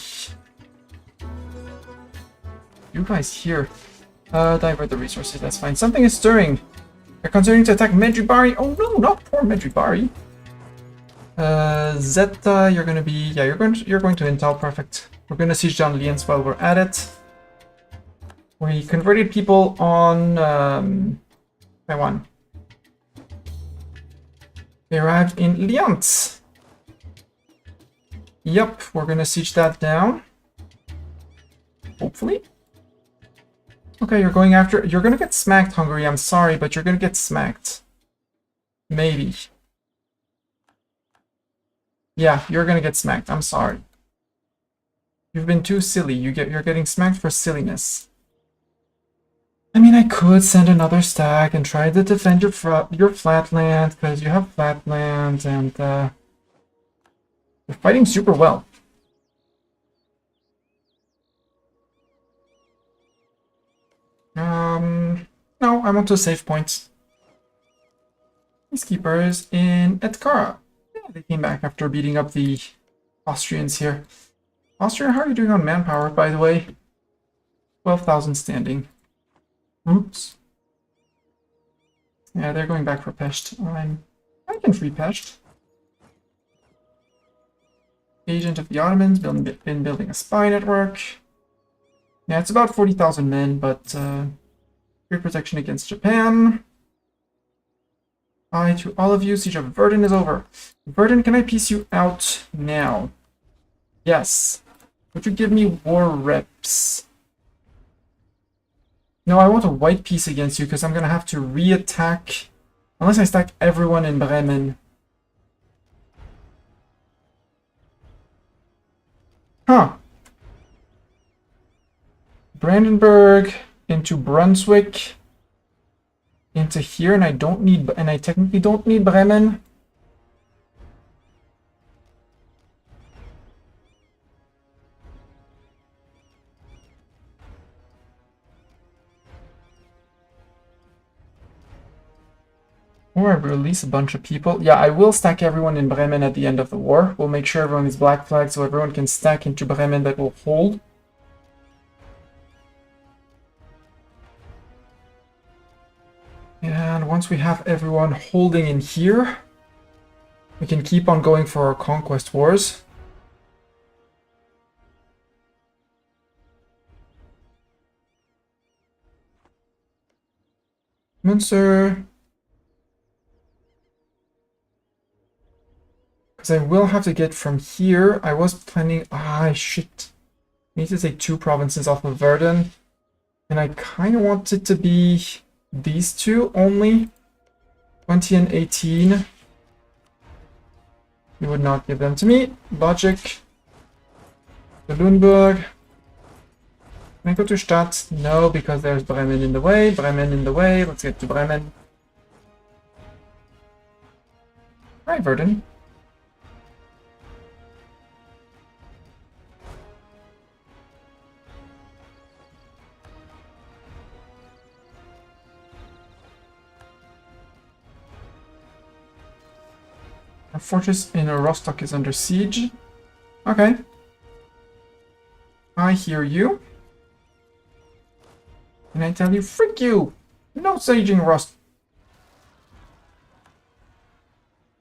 You guys here. Divert the resources, that's fine. Something is stirring. They're considering to attack Medjugorje. Oh no, not poor Medjugorje. Zeta, you're gonna be... Yeah, you're going to Intel, perfect. We're gonna siege down Lienz while we're at it. We converted people on Taiwan. They arrived in Lienz. Yep, we're gonna siege that down. Hopefully. Okay, you're going after... You're gonna get smacked, Hungary. I'm sorry, but you're gonna get smacked. Maybe. Yeah, you're gonna get smacked. I'm sorry. You've been too silly. You're getting smacked for silliness. I mean, I could send another stack and try to defend your flatland, because you have flatland, and you're fighting super well. No, I want to save points. Peacekeepers in Etkara. Yeah, they came back after beating up the Austrians here. Austria, how are you doing on manpower, by the way? 12,000 standing. Oops. Yeah, they're going back for Pest. I can free Pest. Agent of the Ottomans, been building a spy network. Yeah, it's about 40,000 men, but great protection against Japan. Hi to all of you. Siege of Verden is over. Verden, can I piece you out now? Yes. Would you give me war reps? No, I want a white piece against you because I'm gonna have to re-attack unless I stack everyone in Bremen. Huh. Brandenburg into Brunswick into here, and I technically don't need Bremen. Or I release a bunch of people. Yeah, I will stack everyone in Bremen at the end of the war. We'll make sure everyone is black flag so everyone can stack into Bremen that will hold. And once we have everyone holding in here, we can keep on going for our conquest wars. Münster. Because I will have to get from here. I was planning... shit. I need to take 2 provinces off of Verdun. And I kind of want it to be these 2 only. 20 and 18. You would not give them to me. Logic. The Lüneburg. Can I go to Stadt? No, because there's Bremen in the way. Bremen in the way. Let's get to Bremen. Alright, Verdun. Our fortress in Rostock is under siege. Okay. I hear you. And I tell you, frick you! No sieging Rostock.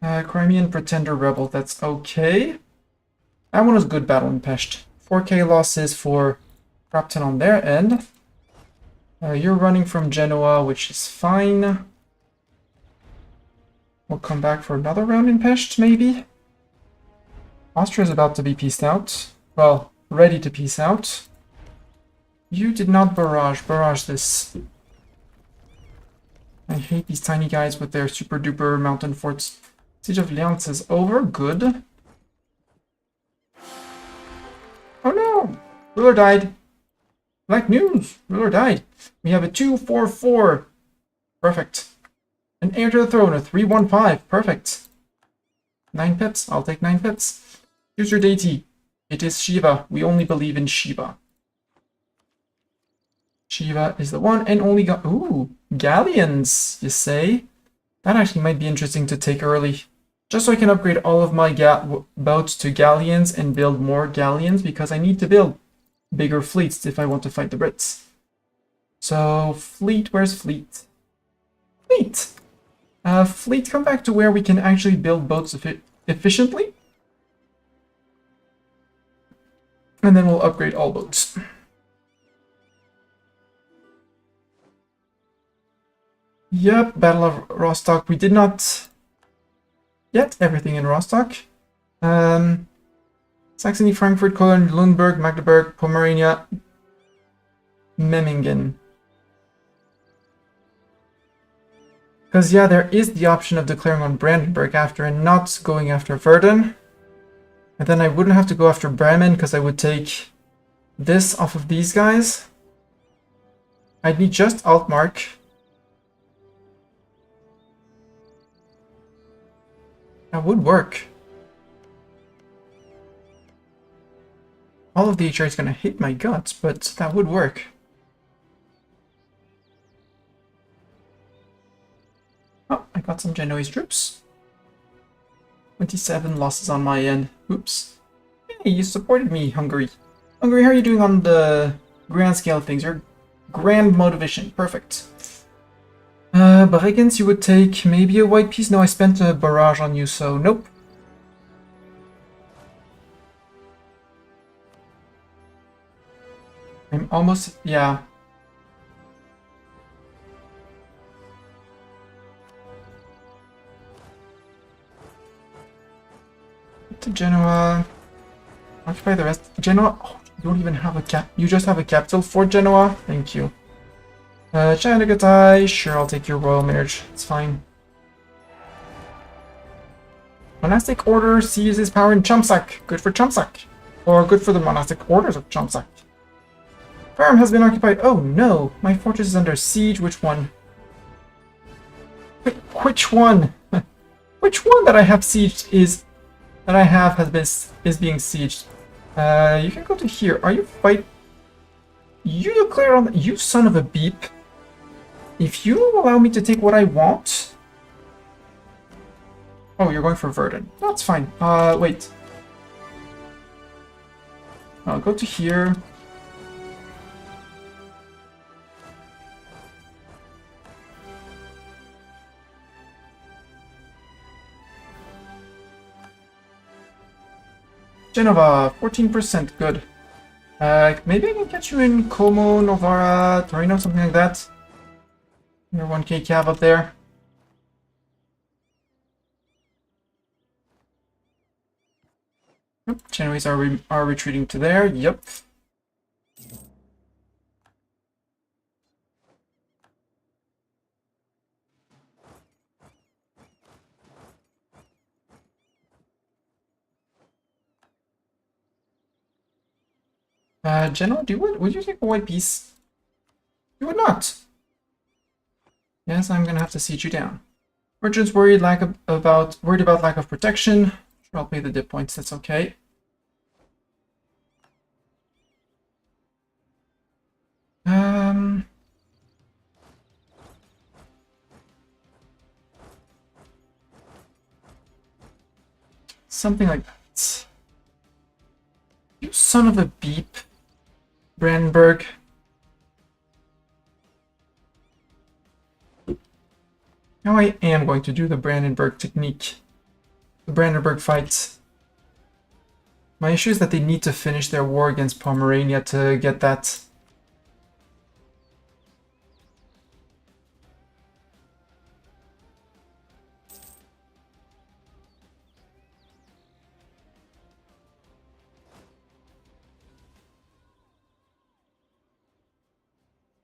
Crimean Pretender Rebel, that's okay. That one was good battle in Pest. 4k losses for Crapton on their end. You're running from Genoa, which is fine. We'll come back for another round in Pest, maybe? Austria's about to be pieced out. Well, ready to piece out. You did not barrage. Barrage this. I hate these tiny guys with their super duper mountain forts. Siege of Lyons is over. Good. Oh no! Ruler died. Black news! Ruler died. We have a 2-4-4. Perfect. An heir to the throne, a 3-1-5. Perfect. 9 pips. I'll take 9 pips. Choose your deity. It is Shiva. We only believe in Shiva. Shiva is the one and only ooh, galleons, you say? That actually might be interesting to take early. Just so I can upgrade all of my boats to galleons and build more galleons, because I need to build bigger fleets if I want to fight the Brits. So, fleet, where's fleet? Fleet! Fleet, come back to where we can actually build boats efficiently. And then we'll upgrade all boats. Yep, Battle of Rostock. We did not get everything in Rostock. Saxony, Frankfurt, Cologne, Lüneburg, Magdeburg, Pomerania, Memmingen. Because, yeah, there is the option of declaring on Brandenburg after and not going after Verdun. And then I wouldn't have to go after Bremen because I would take this off of these guys. I'd need just Altmark. That would work. All of the HR is going to hit my guts, but that would work. Oh, I got some Genoese troops. 27 losses on my end. Oops. Hey, you supported me, Hungary. Hungary, how are you doing on the grand scale of things? Your grand motivation. Perfect. Bregenz, you would take maybe a white piece? No, I spent a barrage on you, so nope. I'm almost... yeah. To Genoa. Occupy the rest. Genoa. Oh, you don't even have a cap. You just have a capital for Genoa. Thank you. Chanagatai, sure, I'll take your Royal Marriage. It's fine. Monastic Order seizes power in Chumsak. Good for Chumsak. Or good for the Monastic Orders of Chumsak. Farm has been occupied. Oh no, my fortress is under siege. Which one? Wait, which one? Which one that I have sieged is being sieged? You can go to here. Are you fight? You declare on you son of a beep. If you allow me to take what I want. Oh, you're going for Verdun. That's fine. Wait. I'll go to here. Genova, 14%, good. Maybe I can catch you in Como, Novara, Torino, something like that. You're 1k cav up there. Yep, Genoese are retreating to there, yep. General, would you take a white piece? You would not. Yes, I'm gonna have to siege you down. Merchants worried about lack of protection. Sure, I'll pay the dip points. That's okay. Something like that. You son of a beep, Brandenburg. Now I am going to do the Brandenburg technique. The Brandenburg fight. My issue is that they need to finish their war against Pomerania to get that.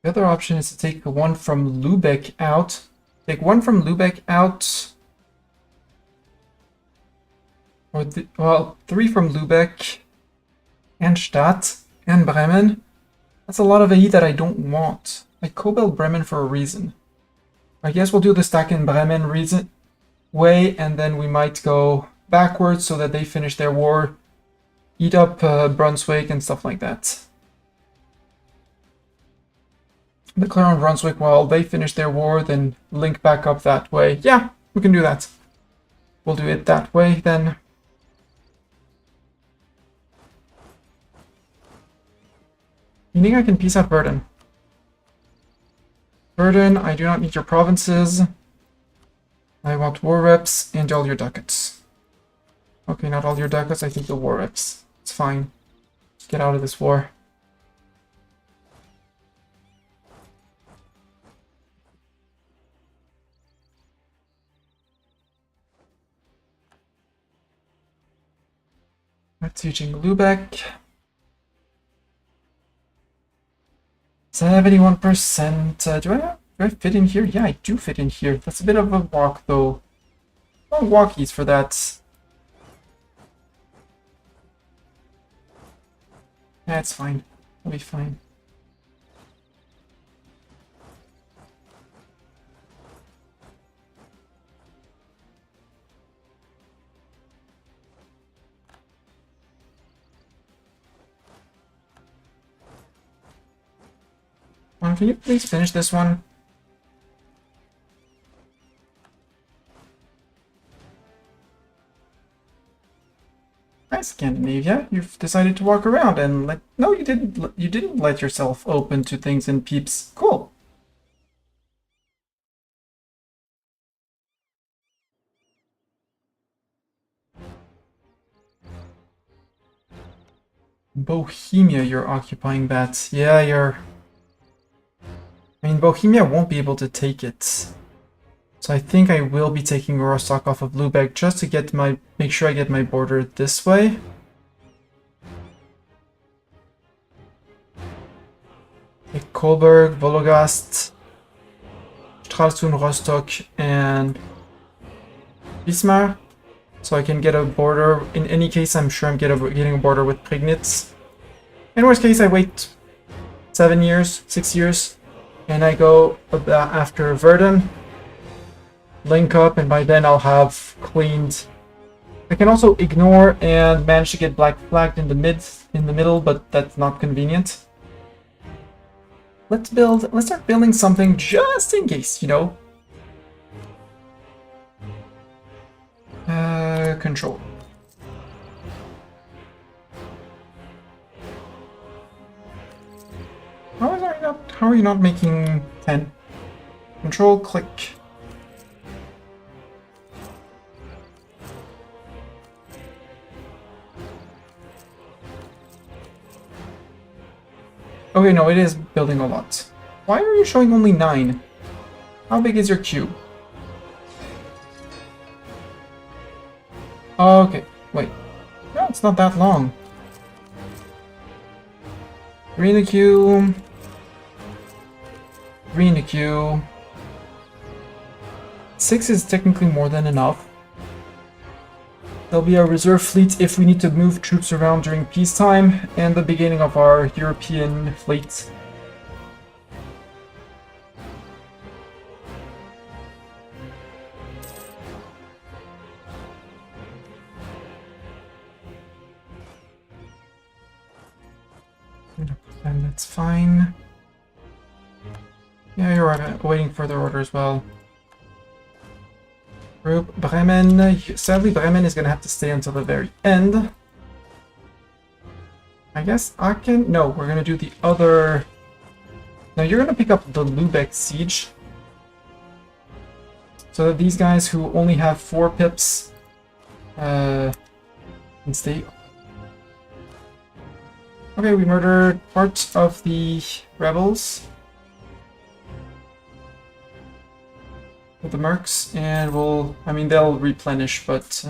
The other option is to take one from Lübeck out. Take one from Lübeck out. Or, well, 3 from Lübeck. And Stadt. And Bremen. That's a lot of AE that I don't want. I Kobel Bremen for a reason. I guess we'll do the stack in Bremen way, and then we might go backwards so that they finish their war. Eat up Brunswick and stuff like that. Declare on Brunswick while they finish their war, then link back up that way. Yeah, we can do that. We'll do it that way then. You think I can peace out Verdun? Verdun, I do not need your provinces. I want war reps and all your ducats. Okay, not all your ducats, I think the war reps. It's fine. Get out of this war. That's using Lübeck. 71%. Do I fit in here? Yeah, I do fit in here. That's a bit of a walk, though. Long walkies for that. Yeah, it's fine. I'll be fine. Can you please finish this one? Hi, Scandinavia. You've decided to walk around and no, you didn't. You didn't let yourself open to things in peeps. Cool. Bohemia, you're occupying that. Yeah, you're... I mean, Bohemia won't be able to take it. So I think I will be taking Rostock off of Lübeck just to get make sure I get my border this way. Take Kolberg, Vologast. Stralsund, Rostock, and Wismar. So I can get a border. In any case, I'm sure I'm getting a border with Prignitz. In worst case, I wait 7 years, 6 years, and I go after Verdun, link up, and by then I'll have cleaned. I can also ignore and manage to get black flagged in the middle, but that's not convenient. Let's start building something just in case, you know. Control. How are you not making 10? Control, click. Okay, no, it is building a lot. Why are you showing only 9? How big is your cube? Okay, wait. No, it's not that long. 3 in the queue. 3 in the queue. 6 is technically more than enough. There'll be a reserve fleet if we need to move troops around during peacetime, and the beginning of our European fleet. And that's fine. Yeah, you're right. Waiting for their order as well. Group Bremen. Sadly, Bremen is gonna have to stay until the very end. I guess I can. No, we're gonna do the other. Now you're gonna pick up the Lubeck siege, so that these guys who only have 4 pips can stay. Okay, we murdered part of the rebels with the mercs, and they'll replenish, but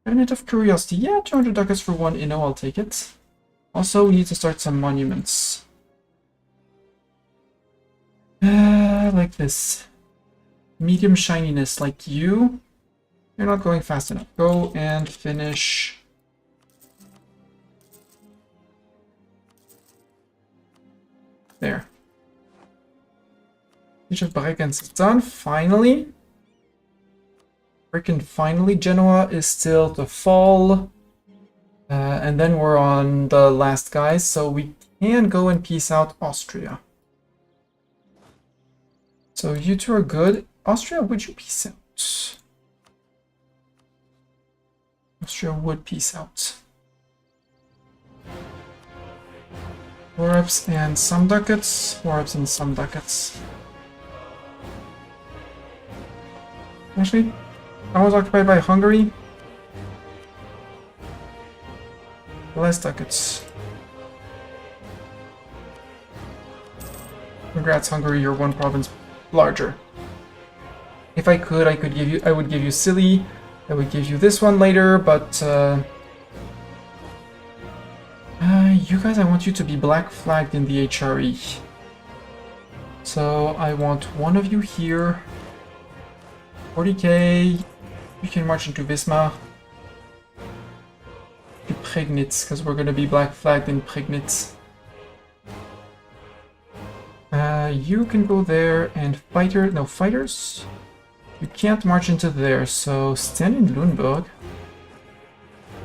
Cabinet of Curiosity, yeah, 200 ducats for 1 inno, I'll take it. Also, we need to start some monuments. Like this. Medium shininess, like you. You're not going fast enough. Go and finish. There. Siege of Bregenz is done, finally. Freaking finally, Genoa is still to fall. And then we're on the last guys, so we can go and peace out Austria. So you two are good. Austria, would you peace out? Austria would peace out. 4 reps and some ducats. 4 reps and some ducats. Actually, I was occupied by Hungary. Less ducats. Congrats, Hungary, you're 1 province larger. If I would give you Silly. I would give you this one later, but you guys, I want you to be black flagged in the HRE. So I want 1 of you here. 40k. You can march into Wismar. To Prignitz, because we're gonna be black flagged in Prignitz. You can go there and fighters. You can't march into there, so stand in Lüneburg.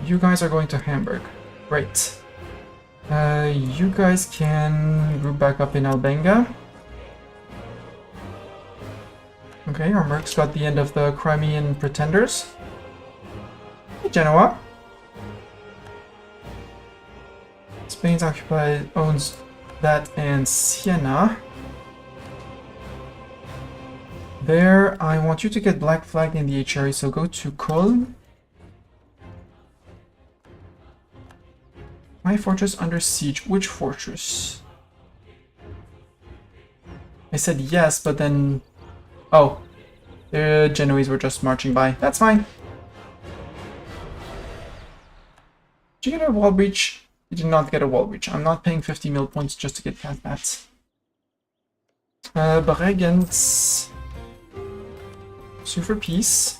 You guys are going to Hamburg. Great. You guys can group back up in Albenga. Okay, our mercs got the end of the Crimean pretenders. Hey, Genoa. Spain's owns that and Siena. There, I want you to get black flagged in the HRE, so go to Köln. My fortress under siege. Which fortress? I said yes, but then... Oh, the Genoese were just marching by. That's fine. Did you get a wall breach? You did not get a wall reach. I'm not paying 50 mil points just to get past that. Bregenz. Sue for peace.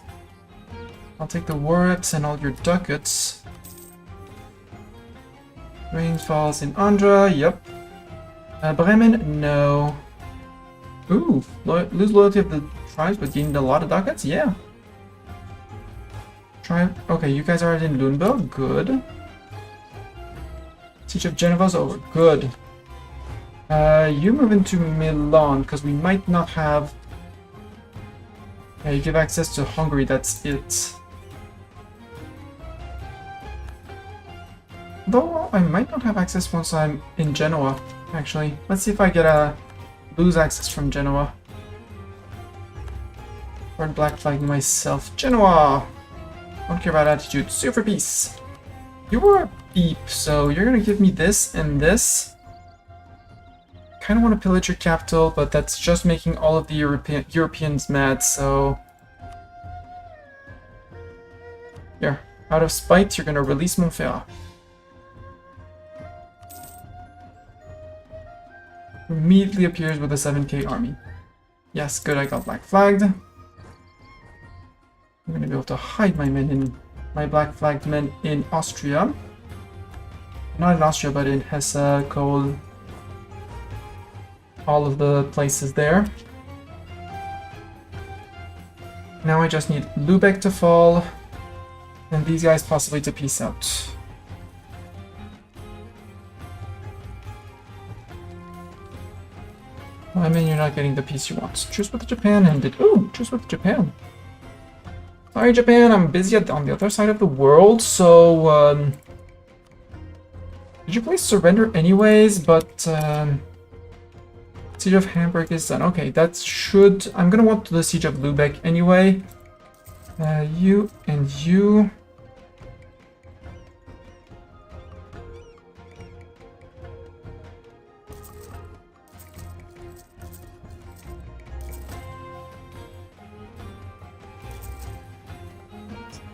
I'll take the war reps and all your ducats. Rain falls in Andhra, yep. Bremen, no. Ooh, lose loyalty of the tribes but gain a lot of ducats? Yeah. Tribe, okay, you guys are in Lundberg, good. Siege of Genova's over, good. You move into Milan, because we might not have... Yeah, you give access to Hungary, that's it. Though I might not have access once I'm in Genoa, actually. Let's see if I get a lose access from Genoa. Or black flag myself. Genoa! Don't care about attitude. Sue for peace. You were a beep, so you're gonna give me this and this. Kinda want to pillage your capital, but that's just making all of the Europeans mad, so... Here, out of spite, you're gonna release Montferrat. Immediately appears with a 7k army. Yes, good, I got black flagged. I'm gonna be able to hide my black flagged men in Austria. Not in Austria, but in Hesse, Kohl, all of the places there. Now I just need Lübeck to fall, and these guys possibly to peace out. I mean, you're not getting the peace you want. Truce with Japan ended. Ooh, truce with Japan. Sorry, Japan, I'm busy on the other side of the world, so, Did you please surrender anyways, but, Siege of Hamburg is done. Okay, that should... I'm gonna want the Siege of Lübeck anyway. You and you...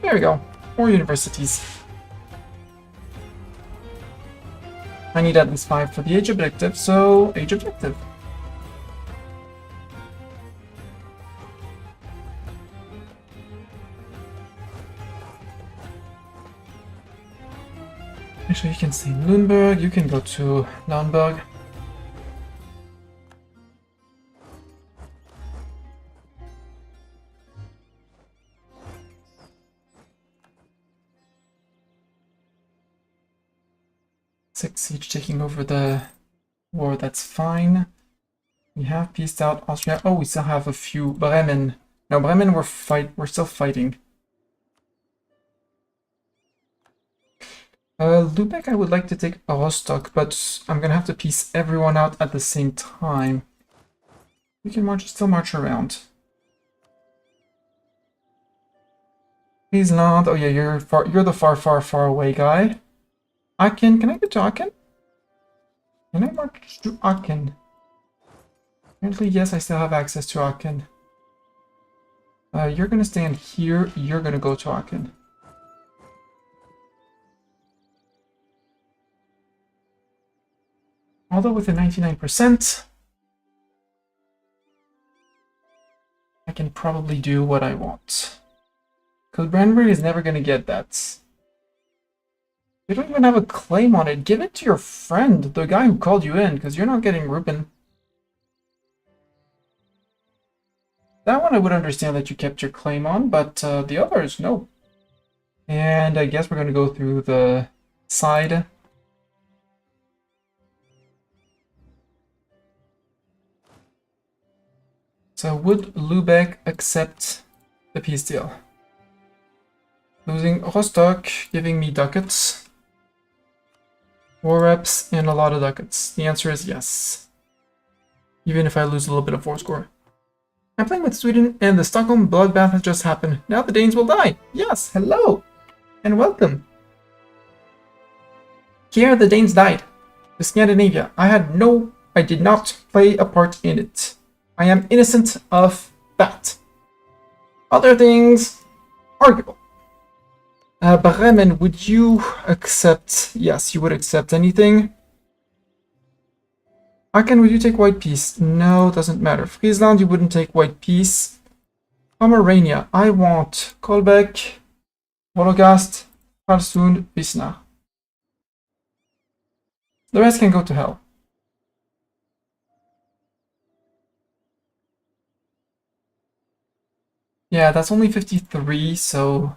There we go. More universities. I need at least 5 for the age objective, so age objective. Actually, you can stay in Lundberg, you can go to Naumburg. Siege taking over the war, that's fine. We have pieced out Austria. Oh, we still have a few. Bremen. No, Bremen, we're still fighting. Lübeck, I would like to take Rostock, but I'm gonna have to piece everyone out at the same time. We can still march around. Friesland. Oh yeah, you're the far away guy. Aachen, can I get to Aachen? Can I march to Aachen? Apparently, yes, I still have access to Aachen. You're gonna stand here, you're gonna go to Aachen. Although with a 99%, I can probably do what I want. Because Brandenburg is never gonna get that. You don't even have a claim on it. Give it to your friend, the guy who called you in, because you're not getting Reuben. That one I would understand that you kept your claim on, but the others, no. And I guess we're going to go through the side. So would Lübeck accept the peace deal? Losing Rostock, giving me ducats. War reps and a lot of ducats. The answer is yes. Even if I lose a little bit of war score. I'm playing with Sweden and the Stockholm bloodbath has just happened. Now the Danes will die. Yes, hello. And welcome. Here the Danes died. The Scandinavia. I did not play a part in it. I am innocent of that. Other things, arguable. Bremen, would you accept? Yes, you would accept anything. Aachen, would you take white peace? No, doesn't matter. Friesland, you wouldn't take white peace. Pomerania, I want Kolbeck, Wologast, Falsund, Wisnar. The rest can go to hell. Yeah, that's only 53, so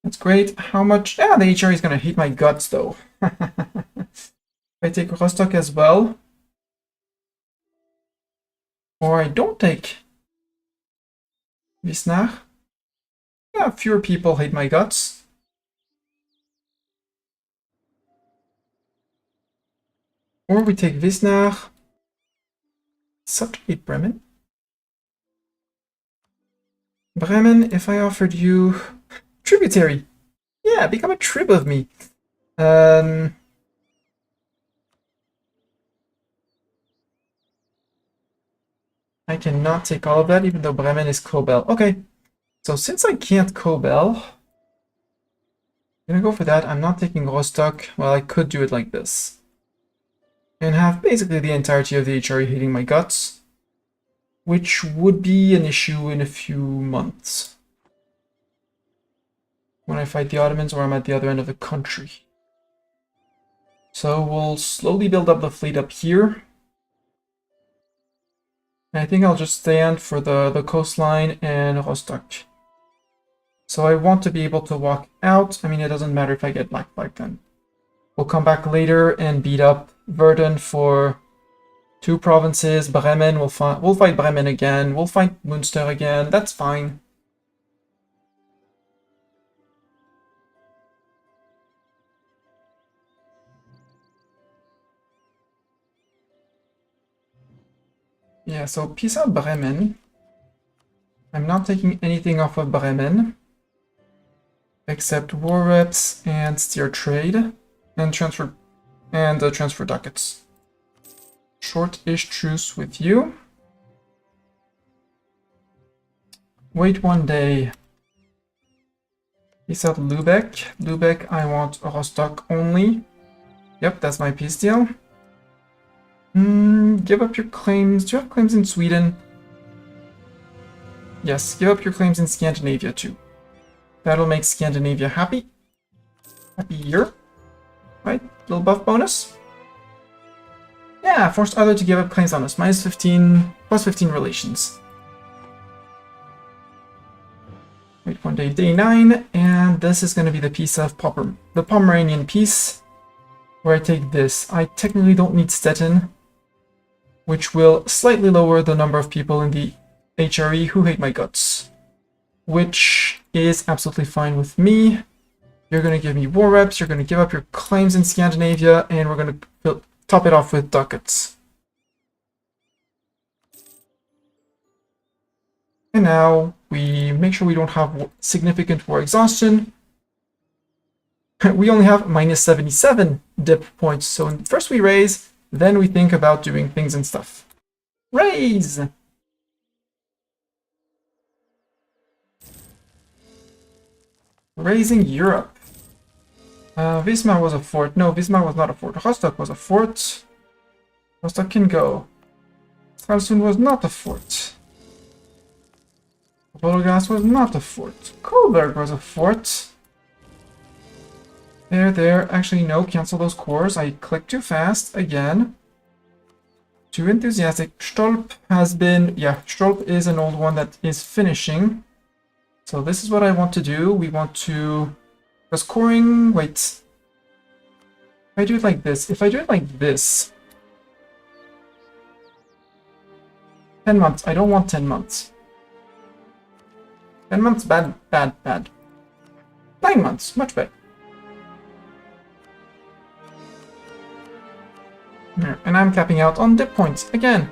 that's great. How much? Yeah, the HRE is gonna hate my guts though. I take Rostock as well. Or I don't take Wisnar. Yeah, fewer people hate my guts. Or we take Wisnar. Subjugate Bremen. Bremen, if I offered you tributary. Yeah, become a trib of me. I cannot take all of that, even though Bremen is Kobel. Okay, so since I can't Kobel, I'm gonna go for that. I'm not taking Rostock. Well, I could do it like this. And have basically the entirety of the HRE hating my guts, which would be an issue in a few months. When I fight the Ottomans or I'm at the other end of the country. So we'll slowly build up the fleet up here. And I think I'll just stand for the coastline and Rostock. So I want to be able to walk out. I mean, it doesn't matter if I get black flag then. We'll come back later and beat up Verden for 2 provinces. Bremen, we'll fight Bremen again. We'll fight Münster again. That's fine. Yeah, so peace out Bremen. I'm not taking anything off of Bremen. Except war reps and steer trade. And transfer ducats. Short-ish truce with you. Wait 1 day. Peace out Lübeck. Lübeck, I want Rostock only. Yep, that's my peace deal. Give up your claims. Do you have claims in Sweden? Yes, give up your claims in Scandinavia too. That'll make Scandinavia happy. Happier. Right? Little buff bonus. Yeah, forced other to give up claims on us. Minus 15, plus 15 relations. Wait 1 day, day 9, and this is going to be the piece of the Pomeranian piece, where I take this. I technically don't need Stettin, which will slightly lower the number of people in the HRE who hate my guts, which is absolutely fine with me. You're going to give me war reps, you're going to give up your claims in Scandinavia, and we're going to top it off with ducats. And now we make sure we don't have significant war exhaustion. We only have minus 77 dip points, so first we raise, then we think about doing things and stuff. Raise! Raising Europe. Wismar was a fort. No, Wismar was not a fort. Rostock was a fort. Rostock can go. Stralsund was not a fort. Wologast was not a fort. Kolberg was a fort. There. Actually, no, cancel those cores. I clicked too fast again. Too enthusiastic. Stolp has been... Yeah, Stolp is an old one that is finishing. So this is what I want to do. We want to... Because coring... Wait. If I do it like this... 10 months. I don't want 10 months. 10 months, bad. 9 months, much better. And I'm capping out on dip points again.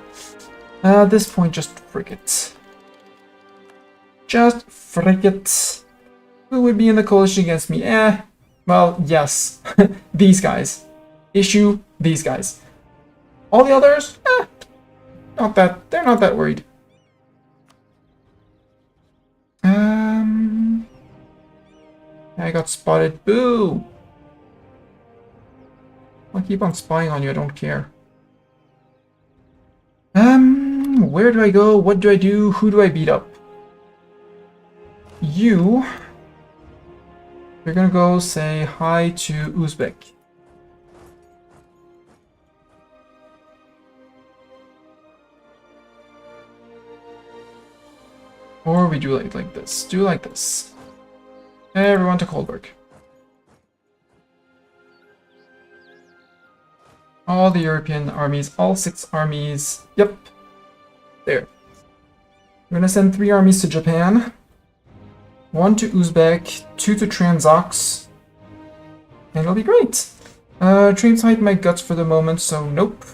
This point, just frick it. Just frick it. Who would be in the coalition against me? Well, yes. These guys. Issue these guys. All the others? They're not that worried. I got spotted. Boo! I'll keep on spying on you, I don't care. Where do I go? What do I do? Who do I beat up? You're gonna go say hi to Uzbek. Or we do like this. Do like this. Everyone to Kohlberg. All the European armies, all 6 armies. Yep. There. We're gonna send 3 armies to Japan. 1 to Uzbek, 2 to Transox. And it'll be great. Trains hide my guts for the moment, so nope.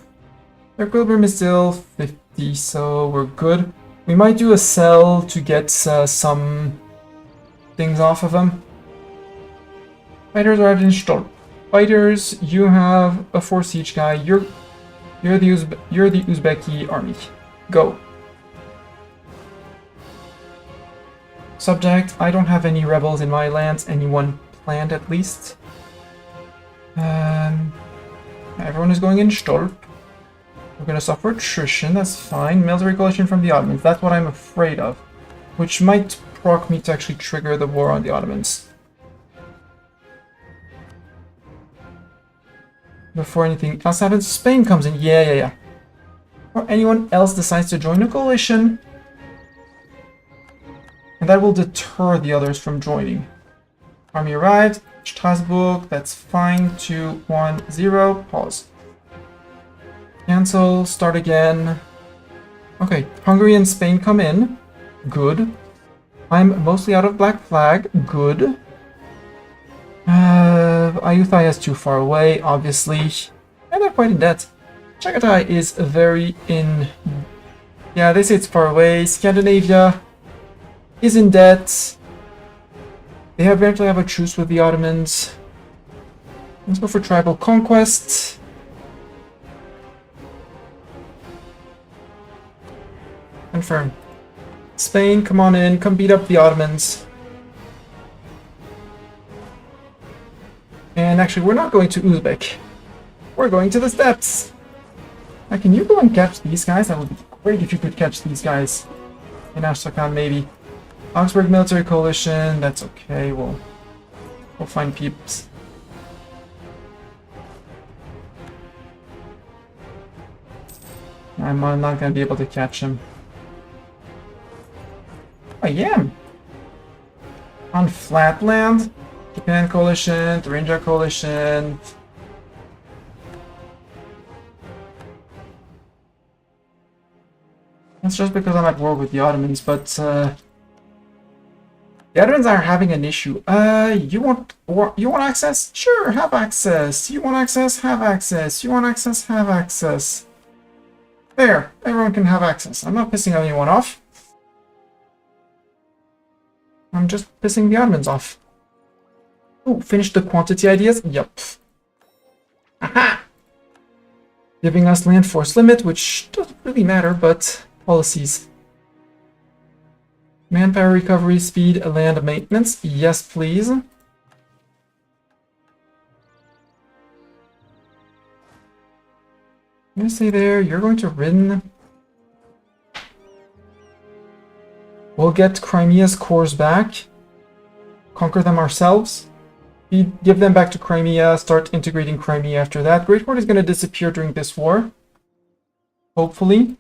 Their Equilibrium is still 50, so we're good. We might do a sell to get some things off of them. Fighters arrived in Stolp. Fighters, you have a 4 siege guy. You're the Uzbeki army. Go. Subject, I don't have any rebels in my lands. Anyone planned at least. Everyone is going in Stolp. We're gonna suffer attrition, that's fine. Military coalition from the Ottomans, that's what I'm afraid of. Which might proc me to actually trigger the war on the Ottomans. Before anything else happens, Spain comes in, yeah. Or anyone else decides to join a coalition. And that will deter the others from joining. Army arrived, Strasbourg, that's fine, 2, 1, 0, pause. Cancel, start again. Okay, Hungary and Spain come in. Good. I'm mostly out of Black Flag. Good. Ayutthaya is too far away, obviously. And they're quite in debt. Chagatai is very in... Yeah, they say it's far away. Scandinavia is in debt. They eventually have a truce with the Ottomans. Let's go for tribal conquest. Confirm. Spain, come on in. Come beat up the Ottomans. And actually, we're not going to Uzbek. We're going to the steppes. Now, can you go and catch these guys? That would be great if you could catch these guys. In Astrakhan, maybe. Augsburg Military Coalition. That's okay. We'll find peeps. I'm not going to be able to catch him. I am! On Flatland, Japan Coalition, Thuringia Coalition. That's just because I'm at war with the Ottomans, but the Ottomans are having an issue. You want access? Sure, have access. You want access? Have access. You want access? Have access. There, everyone can have access. I'm not pissing anyone off. I'm just pissing the Ottomans off. Oh, finish the quantity ideas? Yup. Aha! Giving us land force limit, which doesn't really matter, but policies. Manpower recovery, speed, land maintenance. Yes, please. I'm gonna say there, you're going to Rin. We'll get Crimea's cores back. Conquer them ourselves. Give them back to Crimea. Start integrating Crimea after that. Great Horde is going to disappear during this war. Hopefully.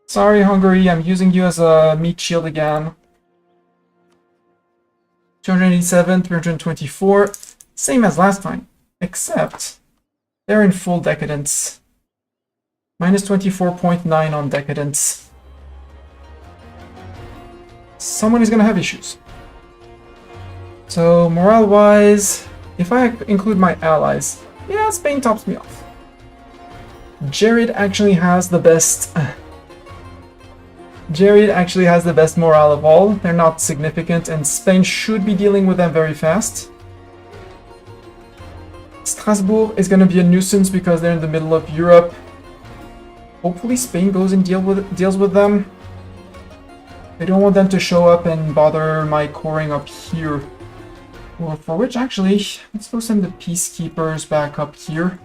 Sorry, Hungary. I'm using you as a meat shield again. 287, 324. Same as last time. Except they're in full decadence. Minus 24.9 on decadence. Someone is going to have issues. So, morale-wise, if I include my allies, yeah, Spain tops me off. Jared actually has the best... Jared actually has the best morale of all. They're not significant, and Spain should be dealing with them very fast. Strasbourg is going to be a nuisance because they're in the middle of Europe. Hopefully Spain goes and deals with them. I don't want them to show up and bother my coring up here. Well, for which, actually, let's go send the peacekeepers back up here.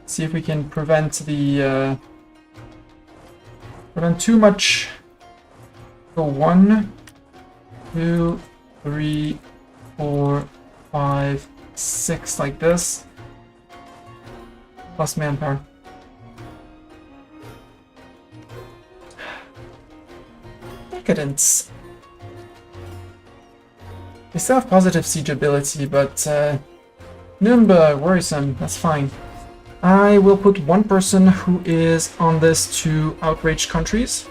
See if we can prevent the, prevent too much. So 1, 2, 3, 4, 5, 6, like this. Plus manpower. Decadence. They still have positive siege ability, but Nürnberg, worrisome, that's fine. I will put one person who is on this to outraged countries.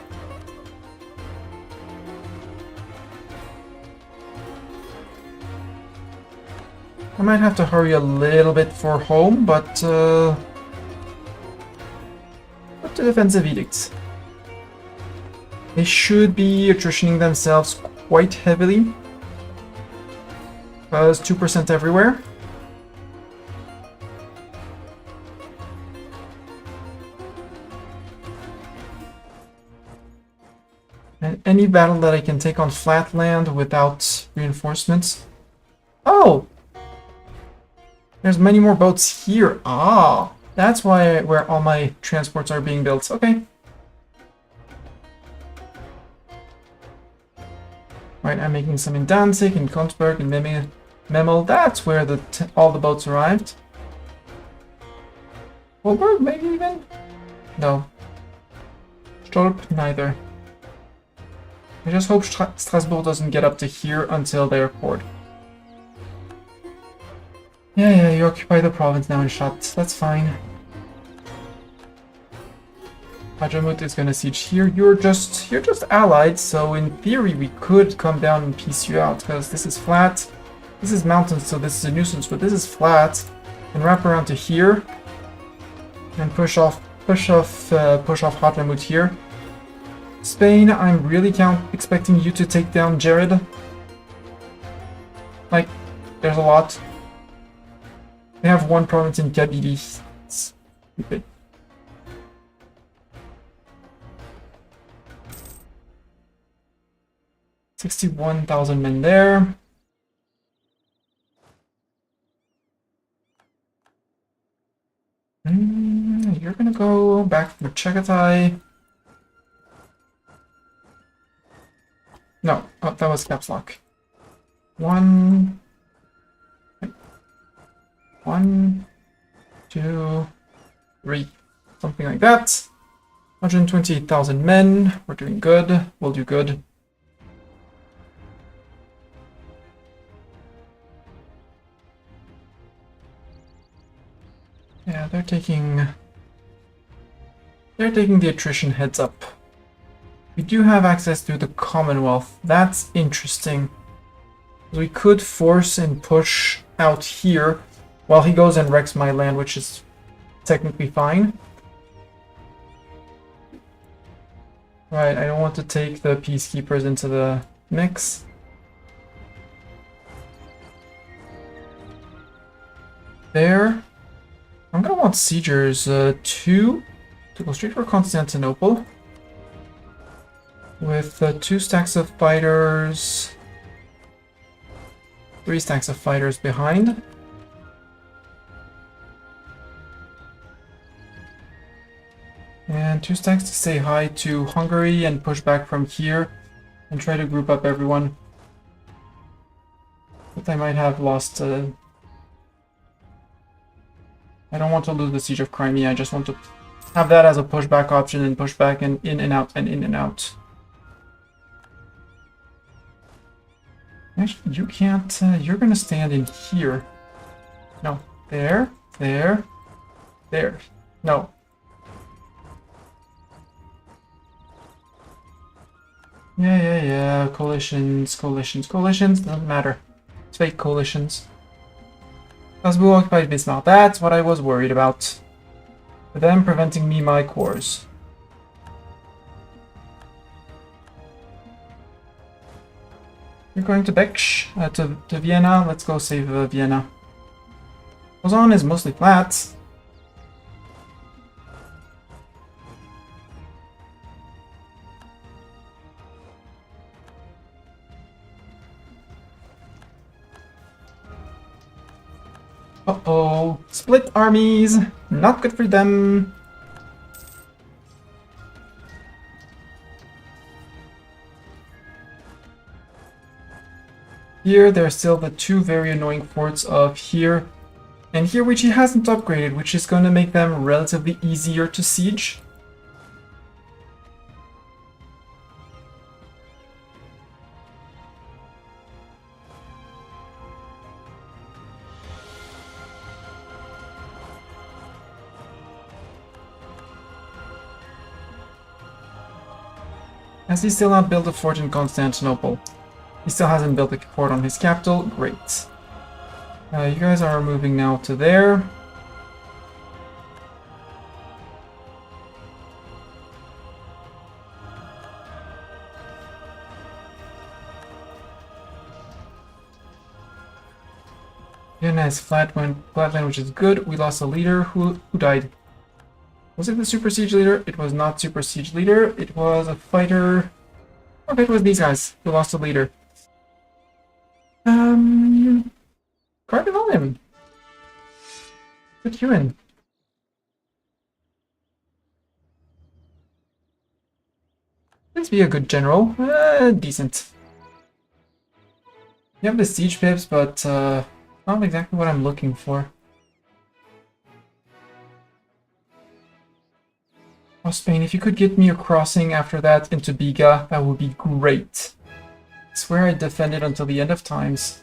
I might have to hurry a little bit for home, but put the defensive edicts. They should be attritioning themselves quite heavily. Because 2% everywhere. And any battle that I can take on flat land without reinforcements. Oh! There's many more boats here. Ah! That's why where all my transports are being built. Okay. Right, I'm making some in Danzig, in Konsberg, in Memel. That's where all the boats arrived. Wolberg, maybe even? No. Stolp, neither. I just hope Strasbourg doesn't get up to here until they are poured. Yeah, you occupy the province now in Schat. That's fine. Hajamut is gonna siege here. You're just allied, so in theory we could come down and piece you out, because this is flat. This is mountains, so this is a nuisance, but this is flat. And wrap around to here. And push off Hajamut here. Spain, I'm really expecting you to take down Jared. Like, there's a lot. They have one province in Kabylie. It's stupid. $61,000 men there. You're gonna go back to Chagatai. No, oh, that was caps lock. 1, 2, 3, something like that. 128,000 men. We're doing good. We'll do good. Yeah, they're taking the attrition heads up. We do have access to the Commonwealth. That's interesting. We could force and push out here while he goes and wrecks my land, which is technically fine. Right, I don't want to take the peacekeepers into the mix. There. I'm gonna want siegers 2 to go straight for Constantinople. With 2 stacks of fighters, 3 stacks of fighters behind. And 2 stacks to say hi to Hungary and push back from here and try to group up everyone. But I might have lost... I don't want to lose the Siege of Crimea, I just want to have that as a pushback option and push back and in and out and in and out. Actually, you can't, you're gonna stand in here. No, there, there, there. No. Yeah. Coalitions, doesn't matter. It's fake coalitions. Strasbourg occupied Bismarck. That's what I was worried about. For them preventing me my cores. You're going to Becksch, to Vienna. Let's go save Vienna. Lausanne is mostly flat. Uh-oh. Split armies. Not good for them. Here, there are still the two very annoying forts of here and here, which he hasn't upgraded, which is going to make them relatively easier to siege. Has he still not built a fort in Constantinople? He still hasn't built a fort on his capital. Great. You guys are moving now to there. Yeah, nice flatland, which is good. We lost a leader. Who died? Was it the Super Siege leader? It was not Super Siege leader. It was a fighter. Okay, it was these guys who lost a leader. Cardinal him. Put you in. Let's be a good general. Decent. You have the siege pips, but not exactly what I'm looking for. Oh, Spain, if you could get me a crossing after that into Biga, that would be great. I swear I defended until the end of times.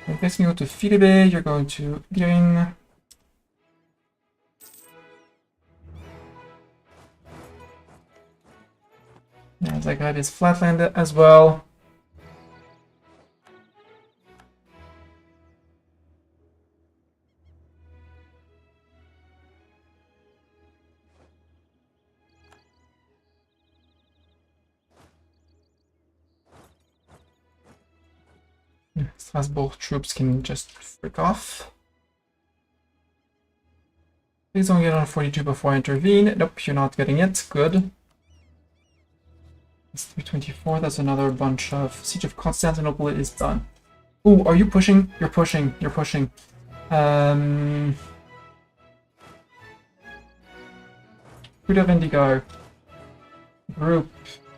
I guess you go to Philippe, you're going to Girin. Yeah, that guy is flatland as well. Strasbourg troops can just frick off. Please don't get on 42 before I intervene. Nope, you're not getting it. Good. It's 324. That's another bunch of Siege of Constantinople is done. Ooh, are you pushing? You're pushing. You're pushing. Huda Vendigar. Group,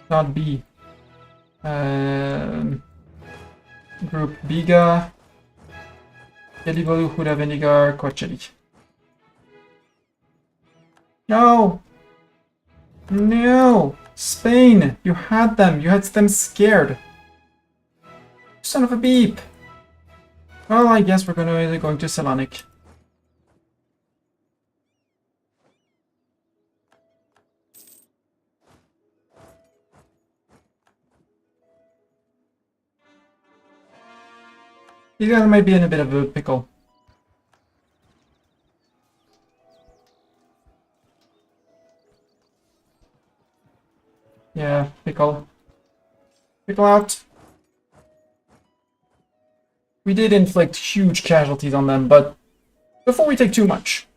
not B. Group Biga, Gelibolu, Huda Vendigar, Kocheli. No! No! Spain! You had them! You had them scared! Son of a beep! Well, I guess we're going to Salonik. You guys might be in a bit of a pickle. Yeah, pickle. Pickle out. We did inflict huge casualties on them, but before we take too much,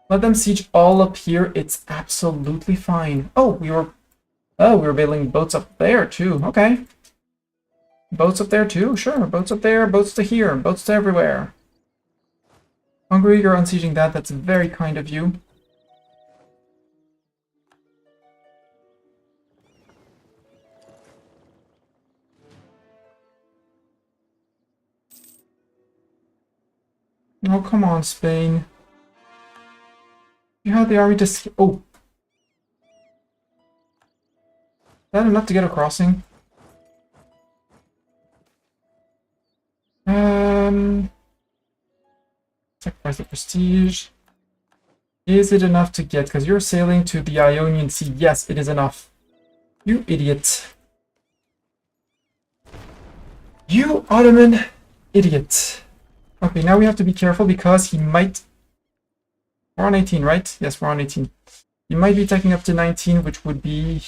let them siege all up here. It's absolutely fine. Oh, we were building boats up there too. Okay. Boats up there too? Sure, boats up there, boats to here, boats to everywhere. Hungary, you're unsieging that. That's very kind of you. Oh, come on, Spain. You had the army to... Oh. Is that enough to get a crossing? Sacrifice the prestige. Is it enough to get? Because you're sailing to the Ionian Sea. Yes, it is enough. You idiot. You Ottoman idiot. Okay, now we have to be careful because he might... We're on 18, right? Yes, we're on 18. He might be taking up to 19, which would be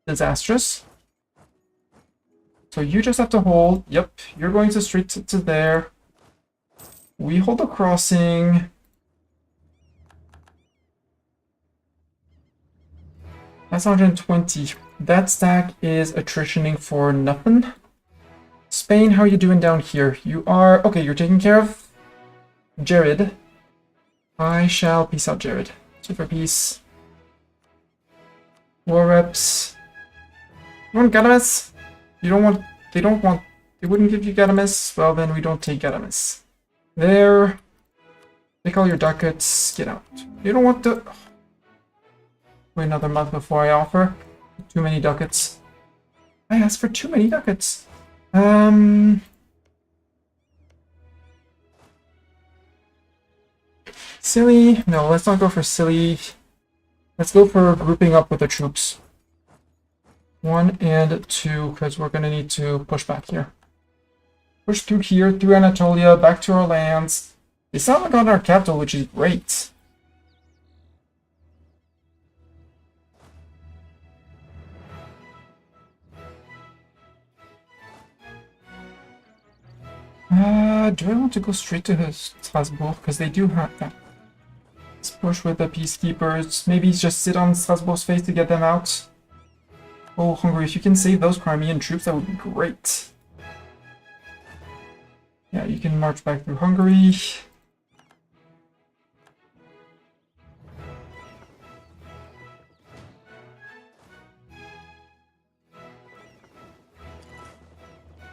disastrous. So you just have to hold. Yep, you're going to straight to there. We hold the crossing. That's 120. That stack is attritioning for nothing. Spain, how are you doing down here? You are... Okay, you're taking care of Jared. I shall peace out, Jared. Two for peace. War reps. You want Gadames? You don't want... They don't want... They wouldn't give you Gadames? Well, then we don't take Gadames. There. Take all your ducats. Get out. You don't want to... Wait another month before I offer. Too many ducats. I asked for too many ducats. Silly. No, let's not go for silly. Let's go for grouping up with the troops. 1 and 2, because we're going to need to push back here. Push through here, through Anatolia, back to our lands. They sound like on our capital, which is great. Do I want to go straight to Strasbourg? Because they do have that. Let's push with the peacekeepers. Maybe just sit on Strasbourg's face to get them out. Oh, Hungary, if you can save those Crimean troops, that would be great. Yeah, you can march back through Hungary.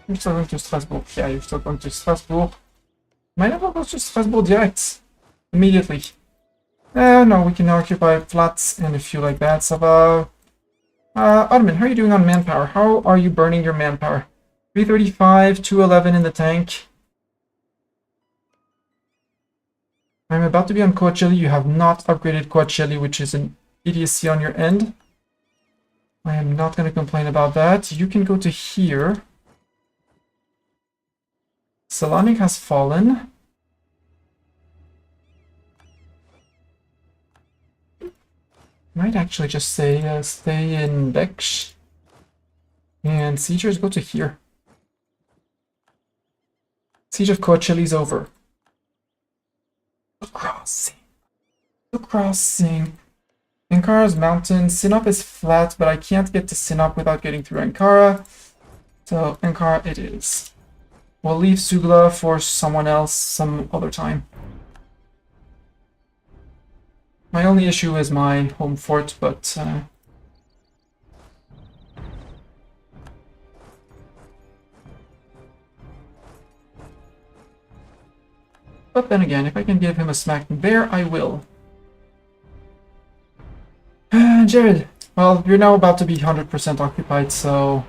You're still going to Strasbourg. Yeah, you're still going to Strasbourg. Might as well go to Strasbourg direct. Immediately. No, we can occupy flats and a few like that. So, Ottoman, how are you doing on manpower? How are you burning your manpower? 335, 211 in the tank. I'm about to be on Coachella. You have not upgraded Coachella, which is an idiocy on your end. I am not going to complain about that. You can go to here. Salonik has fallen. Might actually just say stay in Beksh. And siegers go to here. Siege of Coachella is over. The crossing. The crossing. Ankara's mountain. Sinop is flat, but I can't get to Sinop without getting through Ankara. So Ankara it is. We'll leave Sugla for someone else some other time. My only issue is my home fort, but then again, if I can give him a smack there, I will. Jared, well, you're now about to be 100% occupied, so...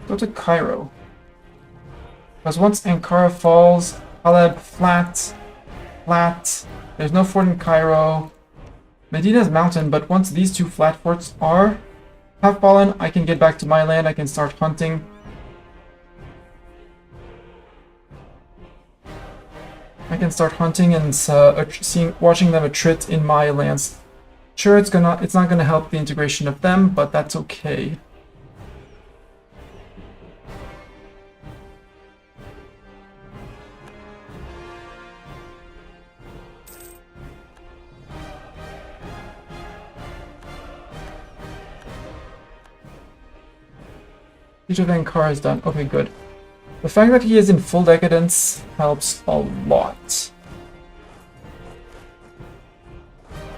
Go to Cairo. Because once Ankara falls, Haleb flat, flat. There's no fort in Cairo. Medina's mountain, but once these two flat forts have fallen, I can get back to my land. I can start hunting. I can start hunting and watching them attrit in my lands. Sure, it's not gonna help the integration of them, but that's okay. Siege of Ankara is done. Okay, good. The fact that he is in full decadence helps a lot.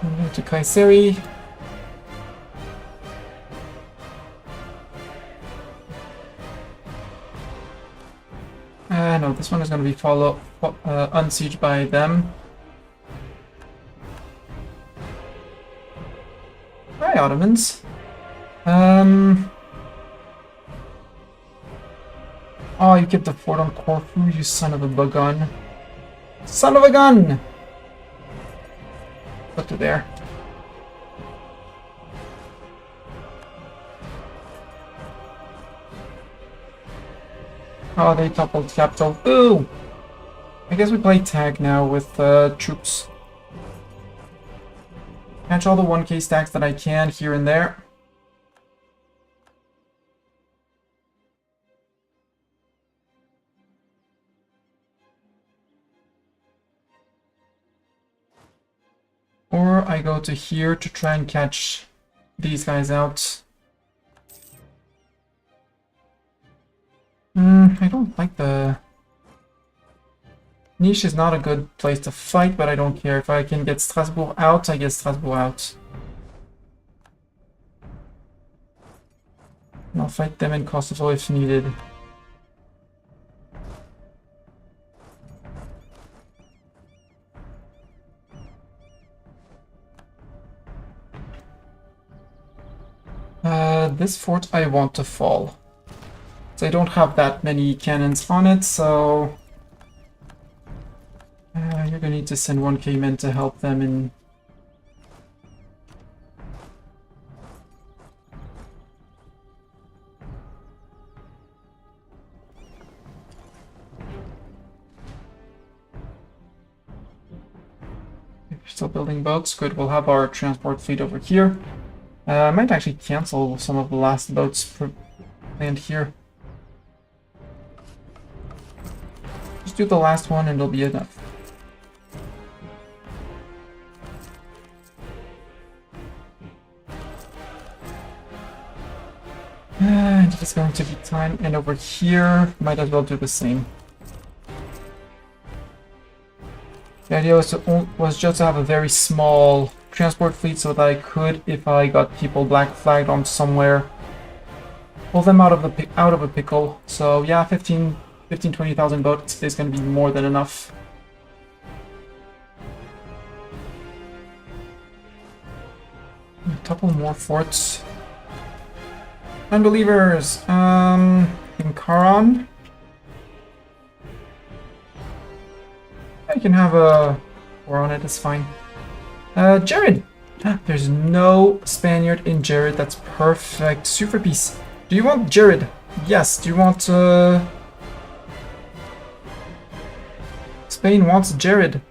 Move to Kayseri. No, this one is going to be unsieged by them. Hi, Ottomans. Oh, you kept the fort on Corfu, you son of a gun. Son of a gun! Put to there. Oh, they toppled capital. Ooh! I guess we play tag now with troops. Catch all the 1k stacks that I can here and there. Or I go to here to try and catch these guys out. I don't like the... Niche is not a good place to fight, but I don't care. If I can get Strasbourg out, I get Strasbourg out. And I'll fight them in Kosovo if needed. This fort I want to fall. So I don't have that many cannons on it, so... you're gonna need to send 1k men to help them in... Still building boats. Good, we'll have our transport fleet over here. I might actually cancel some of the last boats planned here. Just do the last one and it'll be enough. And it's going to be time, and over here, might as well do the same. The idea was just to have a very small transport fleet so that I could, if I got people black flagged on somewhere, pull them out of a pickle. So yeah, 20,000 boats is going to be more than enough. A couple more forts. Unbelievers, in Karan. I can have a war on it, it's fine. Jared! There's no Spaniard in Jared, that's perfect. Super peace. Do you want Jared? Yes, do you want, Spain wants Jared.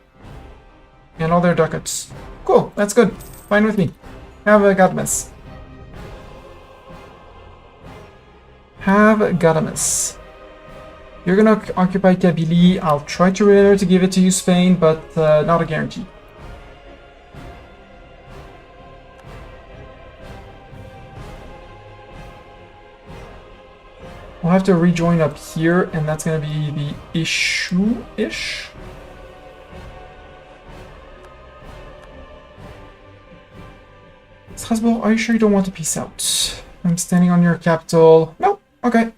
And all their ducats. Cool, that's good. Fine with me. Have a Gadames. Have Gadames. You're gonna occupy Kabylie. I'll try to remember to give it to you, Spain, but not a guarantee. We'll have to rejoin up here, and that's gonna be the issue-ish. Strasbourg, are you sure you don't want to peace out? I'm standing on your capital. Nope. Okay.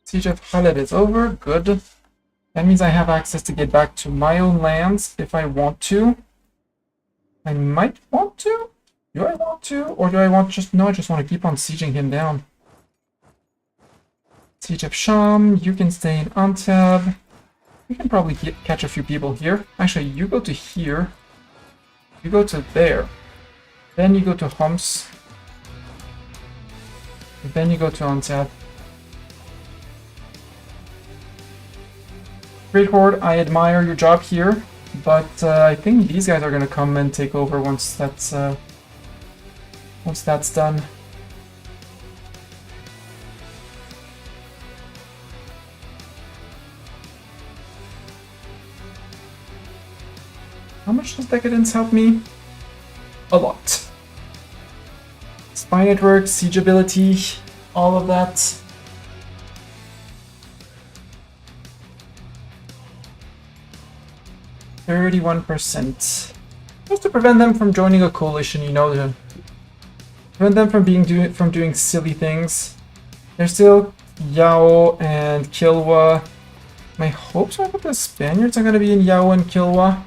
Siege of Khaled is over. Good. That means I have access to get back to my own lands if I want to. I might want to. Do I want to? Or do I want just... No, I just want to keep on sieging him down. Siege of Sham. You can stay in Antab. You can probably catch a few people here. Actually, you go to here. You go to there. Then you go to Homs. Then you go to Antab. Great Horde, I admire your job here, but I think these guys are gonna come and take over once that's done. How much does Decadence help me? A lot. Spy network, siege ability, all of that. %. Just to prevent them from joining a coalition, you know, to prevent them from doing silly things. There's still Yao and Kilwa. My hopes are that the Spaniards are going to be in Yao and Kilwa.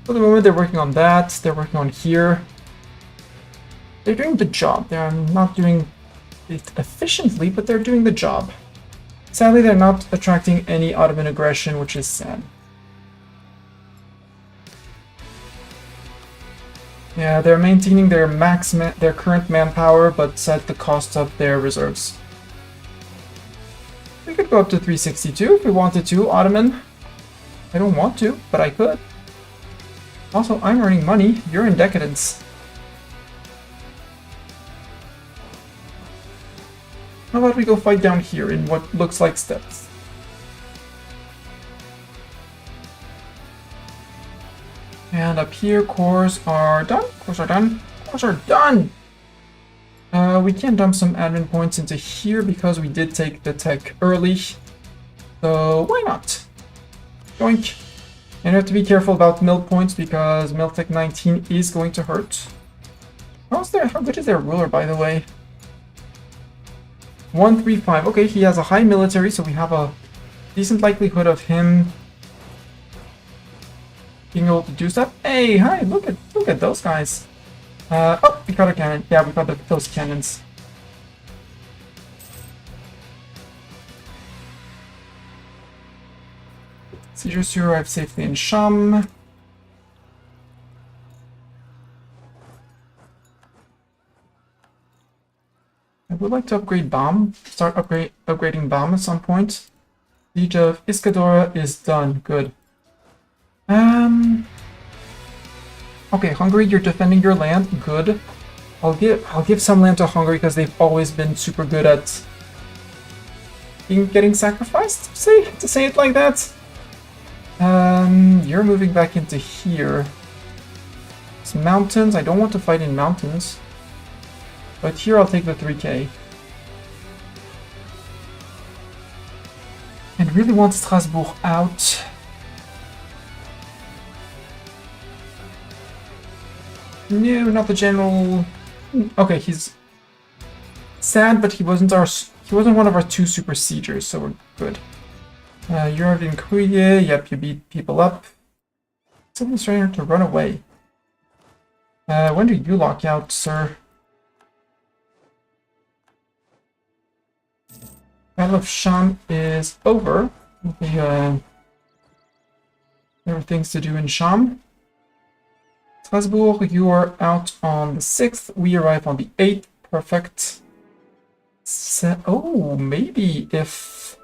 For the moment, they're working on that. They're working on here. They're doing the job. They're not doing it efficiently, but they're doing the job. Sadly, they're not attracting any Ottoman aggression, which is sad. Yeah, they're maintaining their their current manpower, but at the cost of their reserves. We could go up to 362 if we wanted to, Ottoman. I don't want to, but I could. Also, I'm earning money. You're in decadence. How about we go fight down here in what looks like steps? And up here, cores are done. Cores are done. Cores are done! We can dump some admin points into here because we did take the tech early. So why not? Yoink. And you have to be careful about mill points because mill tech 19 is going to hurt. How good is their ruler, by the way? 135. Okay, he has a high military, so we have a decent likelihood of him being able to do stuff. Hey, hi, look at those guys. Oh, we got a cannon. Yeah, we got those cannons. Siegers to arrive safely in Sham. I would like to upgrade bomb. Start upgrading bomb at some point. Siege of Iskadora is done. Good. Okay, Hungary, you're defending your land. Good. I'll give some land to Hungary because they've always been super good at getting sacrificed. To say it like that. You're moving back into here. It's mountains. I don't want to fight in mountains. But here I'll take the 3k. And really want Strasbourg out. No, not the general. Okay, he's sad, but he wasn't one of our 2 super siegers, so we're good. You're in Korea. Yep, you beat people up. Someone's trying to run away. When do you lock out, sir? Battle of Sham is over. There are things to do in Sham. Strasbourg, you are out on the 6th. We arrive on the 8th. Perfect. So, oh, maybe if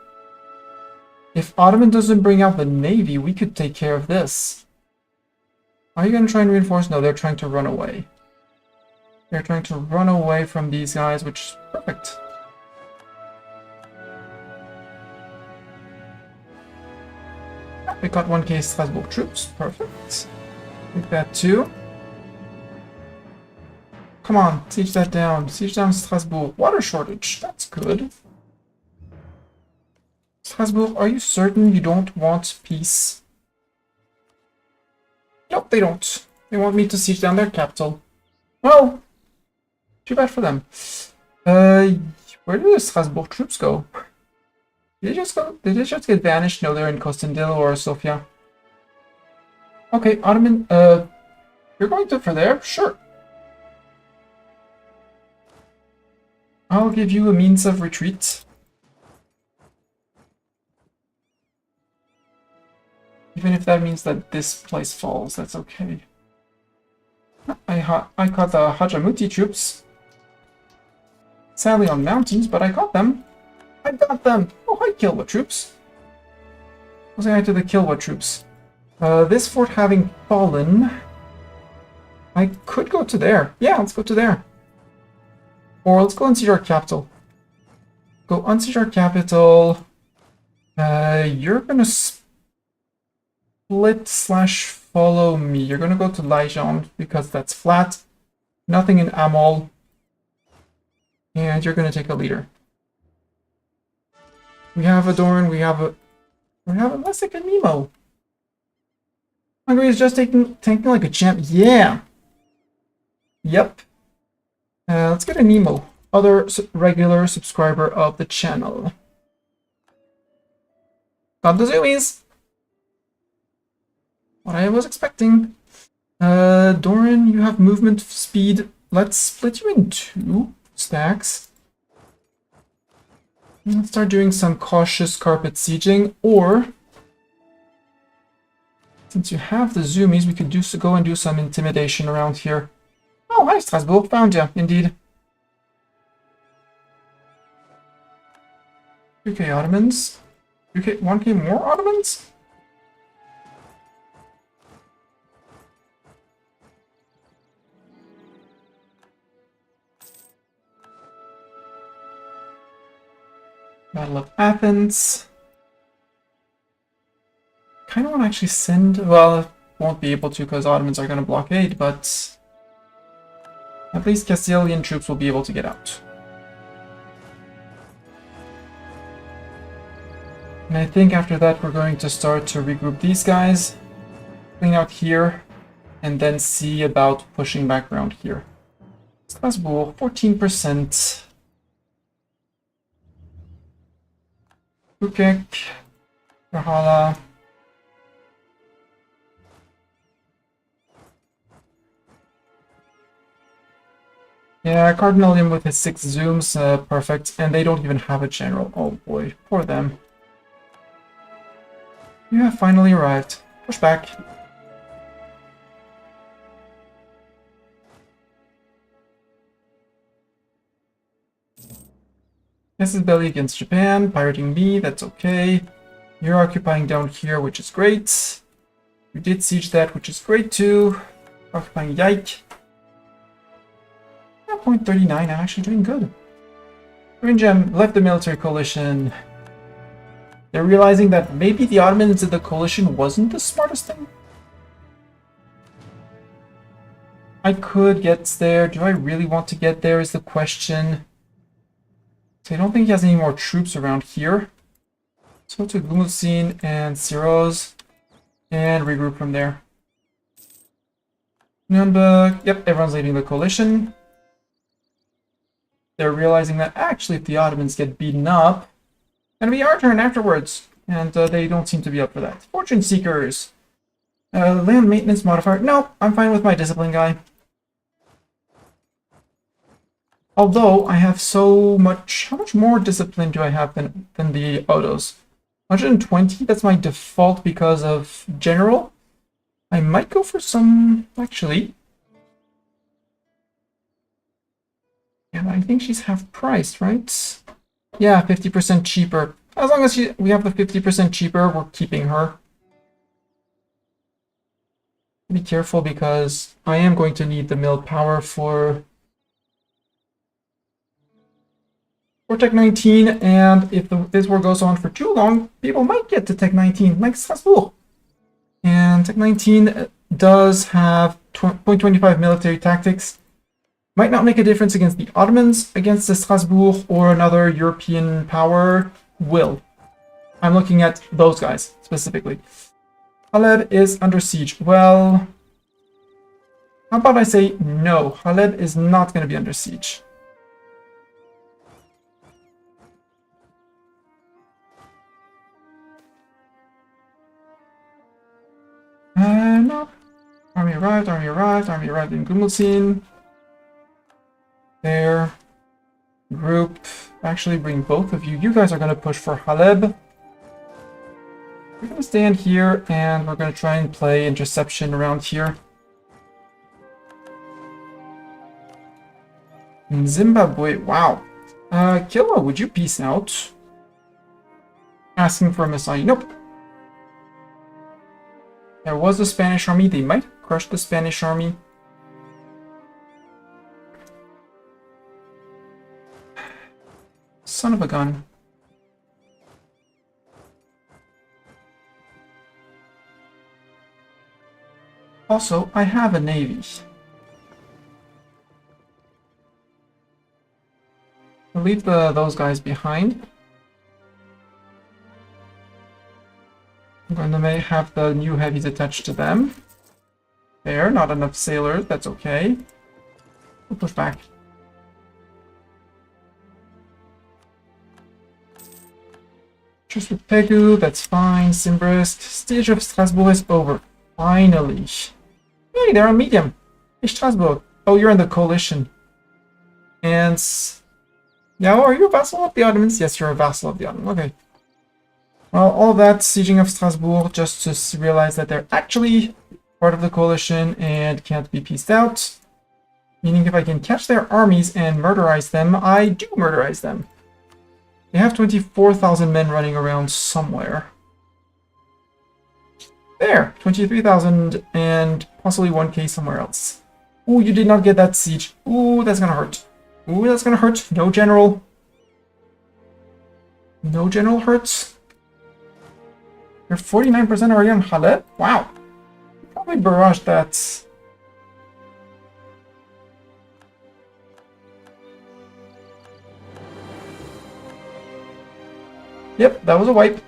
Ottoman doesn't bring out the navy, we could take care of this. Are you going to try and reinforce? No, they're trying to run away. They're trying to run away from these guys, which is perfect. We got 1k Strasbourg troops. Perfect. Take that too. Come on, siege that down. Siege down Strasbourg. Water shortage. That's good. Strasbourg, are you certain you don't want peace? Nope, they don't. They want me to siege down their capital. Well, too bad for them. Where do the Strasbourg troops go? Did they just go? Did they just get vanished? No, they're in Kostendil or Sofia. Okay, Ottoman. You're going for there? Sure. I'll give you a means of retreat. Even if that means that this place falls, that's okay. I caught the Hajamuti troops. Sadly on mountains, but I caught them. I got them! Oh, hi, Kilwa troops. I'll say hi to the Kilwa troops. This fort having fallen, I could go to there. Yeah, let's go to there. Or let's go unsiege our capital. Go unsiege our capital. You're gonna split/follow me. You're gonna go to Laijan because that's flat. Nothing in Amol. And you're gonna take a leader. We have a Doran, we have a Lessig and Nemo. Hungary is just tanking like a champ. Yeah. Yep. Let's get a Nemo, other regular subscriber of the channel. Got the zoomies. What I was expecting. Doran, you have movement speed. Let's split you in 2 stacks. Let's start doing some cautious carpet sieging, or since you have the zoomies, we could go and do some intimidation around here. Oh, hi Strasbourg, found ya, indeed. UK Ottomans? UK 1k more Ottomans? Battle of Athens. Kind of want to actually send... Well, won't be able to because Ottomans are going to blockade, but... At least Castilian troops will be able to get out. And I think after that we're going to start to regroup these guys, clean out here, and then see about pushing back around here. Strasbourg, 14%. Ukek, Kahala. Yeah, Cardinalium with his 6 zooms, perfect, and they don't even have a general. Oh boy, poor them. You have finally arrived. Push back. This is belly against Japan, pirating me, that's okay. You're occupying down here, which is great. You did siege that, which is great too. Occupying Yike. 0.39, I'm actually doing good. Ringem left the military coalition. They're realizing that maybe the Ottomans in the coalition wasn't the smartest thing. I could get there. Do I really want to get there is the question. So I don't think he has any more troops around here. So to Gumusin and Siroz and regroup from there. Nürnberg, yep, everyone's leaving the coalition. They're realizing that actually if the Ottomans get beaten up, it's gonna be our turn afterwards. And they don't seem to be up for that. Fortune Seekers. Land maintenance modifier. No, I'm fine with my discipline guy. Although I have so much... How much more discipline do I have than the autos? 120? That's my default because of general. I might go for some... Actually... Yeah, I think she's half priced, right? Yeah, 50% cheaper. As long as we have the 50% cheaper, we're keeping her. Be careful because I am going to need the mill power for Tech 19, and if this war goes on for too long, people might get to Tech 19, like Strasbourg. And Tech 19 does have 0.25 military tactics. Might not make a difference against the Ottomans, against the Strasbourg or another European power will. I'm looking at those guys, specifically. Haleb is under siege. Well, how about I say no, Haleb is not going to be under siege. No. Army arrived in Gumulsin. There. Group. Actually, bring both of you. You guys are going to push for Haleb. We're going to stand here, and we're going to try and play interception around here. In Zimbabwe, wow. Killa, would you peace out? Asking for a missile. Nope. There was a Spanish army. They might crush the Spanish army. Son of a gun. Also, I have a navy. I'll leave those guys behind. I'm going to have the new heavies attached to them. There, not enough sailors, that's okay. We'll push back. Just with Pegu, that's fine. Simbrist. Siege of Strasbourg is over. Finally. Hey, they're on medium. Hey, Strasbourg. Oh, you're in the coalition. And... Yeah, are you a vassal of the Ottomans? Yes, you're a vassal of the Ottomans. Okay. Well, all that sieging of Strasbourg just to realize that they're actually part of the coalition and can't be pieced out. Meaning if I can catch their armies and murderize them, I do murderize them. They have 24,000 men running around somewhere. There! 23,000 and possibly 1k somewhere else. Ooh, you did not get that siege. Ooh, that's gonna hurt. Ooh, that's gonna hurt. No general. No general hurts. You're 49% already on Halep? Wow. Probably barrage that. Yep, that was a wipe.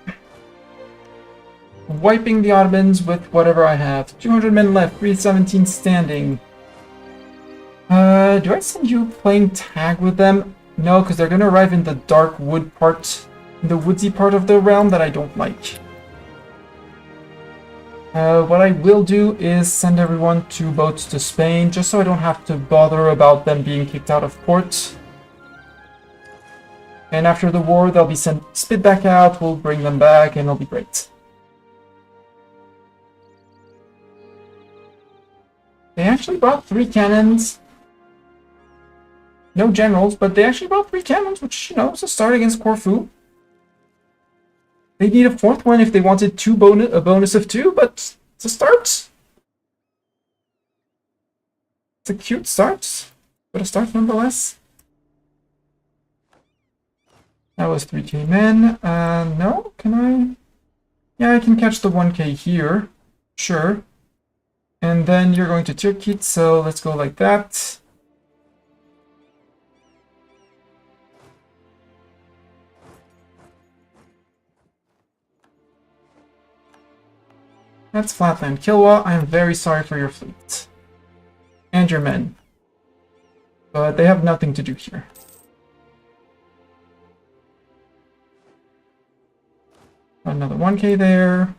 Wiping the Ottomans with whatever I have. 200 men left, 317 standing. Do I send you playing tag with them? No, because they're gonna arrive in the dark wood part, the woodsy part of the realm that I don't like. What I will do is send everyone 2 boats to Spain, just so I don't have to bother about them being kicked out of port. And after the war, they'll be spit back out, we'll bring them back, and it'll be great. They actually brought 3 cannons. No generals, but they actually brought 3 cannons, which, you know, is a start against Corfu. They need a 4th one if they wanted a bonus of 2, but it's a start. It's a cute start, but a start nonetheless. That was 3k men. No, can I? Yeah, I can catch the 1k here. Sure. And then you're going to Turkey, so let's go like that. That's Flatland Kilwa. I am very sorry for your fleet. And your men. But they have nothing to do here. Another 1k there.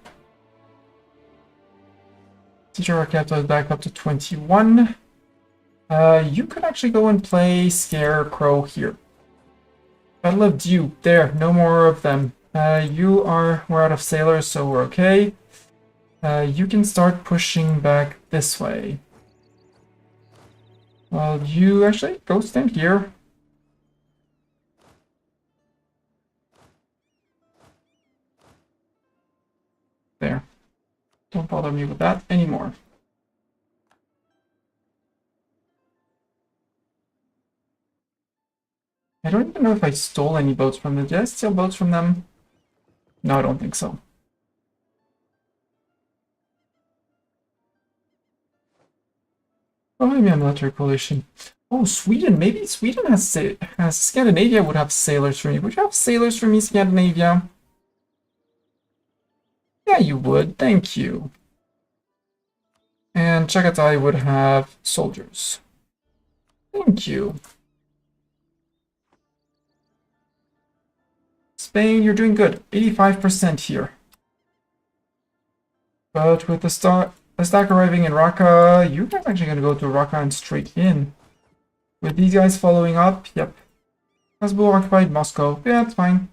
Teacher our capital is back up to 21. You could actually go and play Scarecrow here. Battle of Duke. There, no more of them. We're out of sailors, so we're okay. You can start pushing back this way. Well, you actually go stand here. There. Don't bother me with that anymore. I don't even know if I stole any boats from them. Did I steal boats from them? No, I don't think so. Oh, maybe a military coalition. Oh, Sweden. Maybe Sweden has Scandinavia would have sailors for me. Would you have sailors for me, Scandinavia? Yeah, you would. Thank you. And Chagatai would have soldiers. Thank you. Spain, you're doing good. 85% here. But with the stack arriving in Raqqa, you guys actually gonna go to Raqqa and straight in. With these guys following up, yep. Hasbul occupied Moscow. Yeah, that's fine.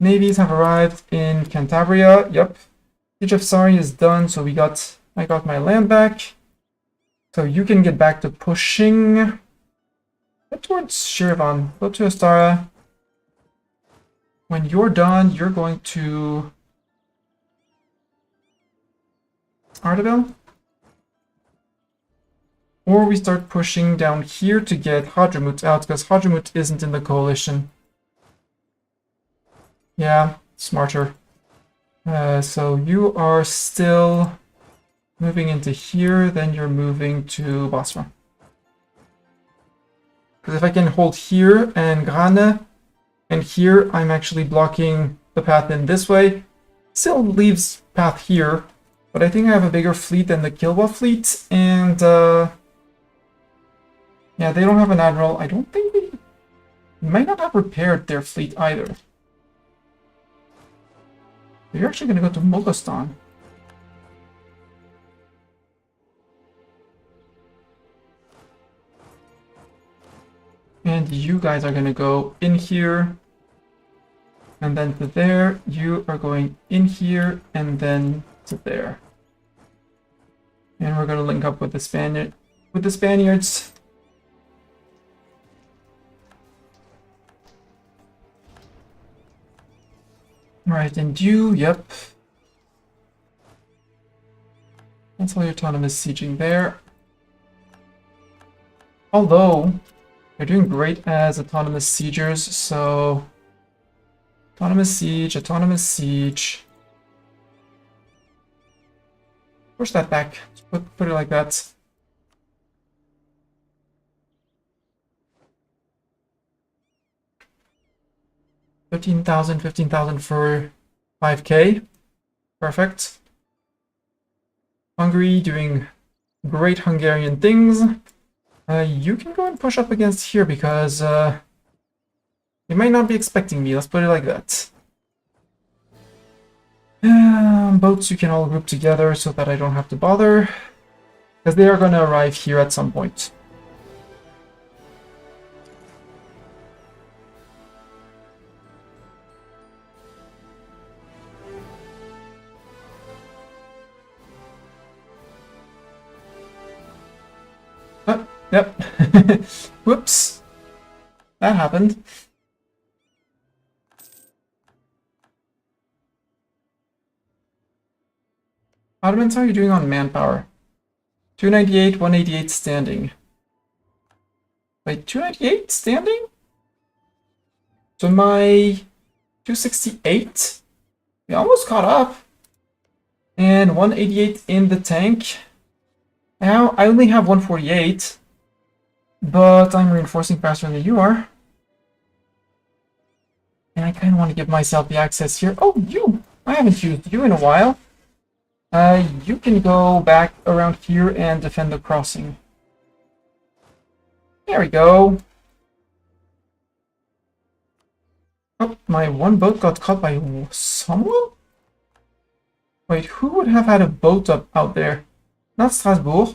Navies have arrived in Cantabria. Yep. Siege of Sari is done, so I got my land back. So you can get back to pushing. Head towards Shirvan. Go to Astara. When you're done, you're going to Ardabil. Or we start pushing down here to get Hadramut out, because Hadramut isn't in the coalition. Yeah, smarter. So you are still moving into here, then you're moving to Basra. Because if I can hold here and Grane, and here I'm actually blocking the path in this way, still leaves path here, but I think I have a bigger fleet than the Kilwa fleet, and yeah, they don't have an admiral. I don't think they might not have repaired their fleet either. You're actually going to go to Moghostan. And you guys are going to go in here. And then to there. You are going in here and then to there. And we're going to link up with the Spaniards. Right, and you, yep. Cancel your autonomous sieging there. Although, they're doing great as autonomous siegers, so Autonomous siege, autonomous siege. Push that back. Put it like that. $15,000 for 5K. Perfect. Hungary doing great Hungarian things. You can go and push up against here because you might not be expecting me. Let's put it like that. Boats you can all group together so that I don't have to bother. Because they are going to arrive here at some point. Oh, yep. Whoops. That happened. Ottomans, how are you doing on manpower? 298, 188 standing. Wait, 298 standing? So my 268? We almost caught up. And 188 in the tank. Now, I only have 148. But I'm reinforcing faster than you are. And I kind of want to give myself the access here. Oh, you! I haven't used you in a while. You can go back around here and defend the crossing. There we go. Oh, my one boat got caught by someone? Wait, who would have had a boat up out there? Not Strasbourg.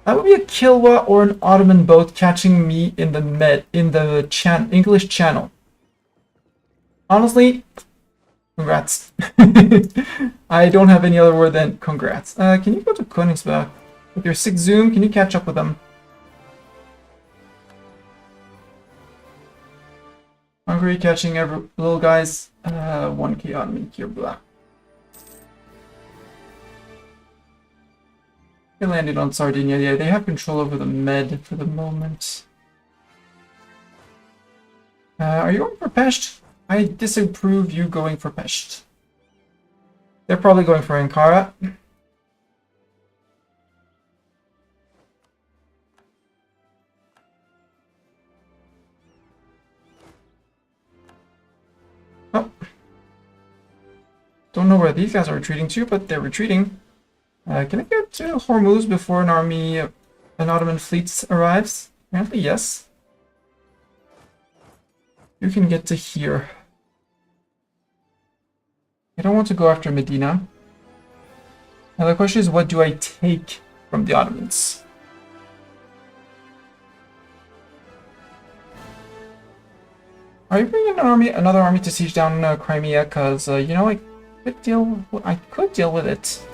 That would be a Kilwa or an Ottoman boat catching me in the English Channel. Honestly, congrats. I don't have any other word than congrats. Can you go to Königsberg? With your 6 zoom, can you catch up with them? Hungary catching every little guys. 1k on me here, blah. They landed on Sardinia. Yeah, they have control over the Med for the moment. Are you going for Pest? I disapprove you going for Pest. They're probably going for Ankara. Oh. Don't know where these guys are retreating to, but they're retreating. Can I get to Hormuz before an Ottoman fleet arrives? Apparently, yes. You can get to here. I don't want to go after Medina. Now the question is, what do I take from the Ottomans? Are you bringing another army to siege down Crimea? Because you know, I could deal with it.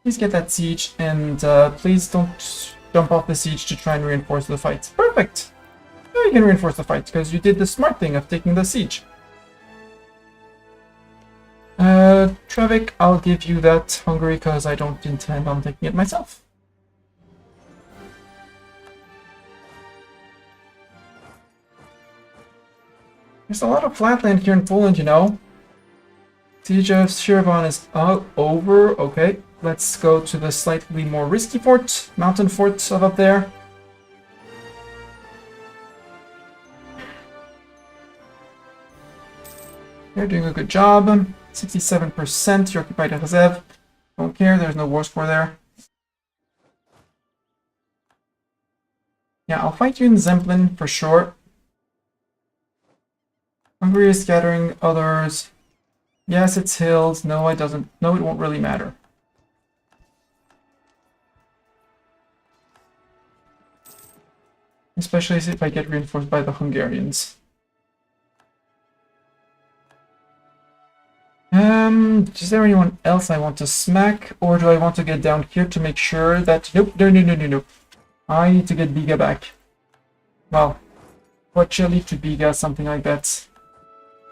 Please get that siege, and please don't jump off the siege to try and reinforce the fight. Perfect! Now you can reinforce the fight, because you did the smart thing of taking the siege. Trevik, I'll give you that Hungary, because I don't intend on taking it myself. There's a lot of flatland here in Poland, you know. Siege of Shirvan is over, okay. Let's go to the slightly more risky fort, mountain fort up there. They're doing a good job. 67%, you're occupied at Hazev. Don't care, there's no war score there. Yeah, I'll fight you in Zemplin for sure. Hungary is scattering others. Yes, it's hills. No, it doesn't. No, it won't really matter. Especially if I get reinforced by the Hungarians. Is there anyone else I want to smack? Or do I want to get down here to make sure that... Nope, no. I need to get Biga back. Well, Porcelli to Biga, something like that.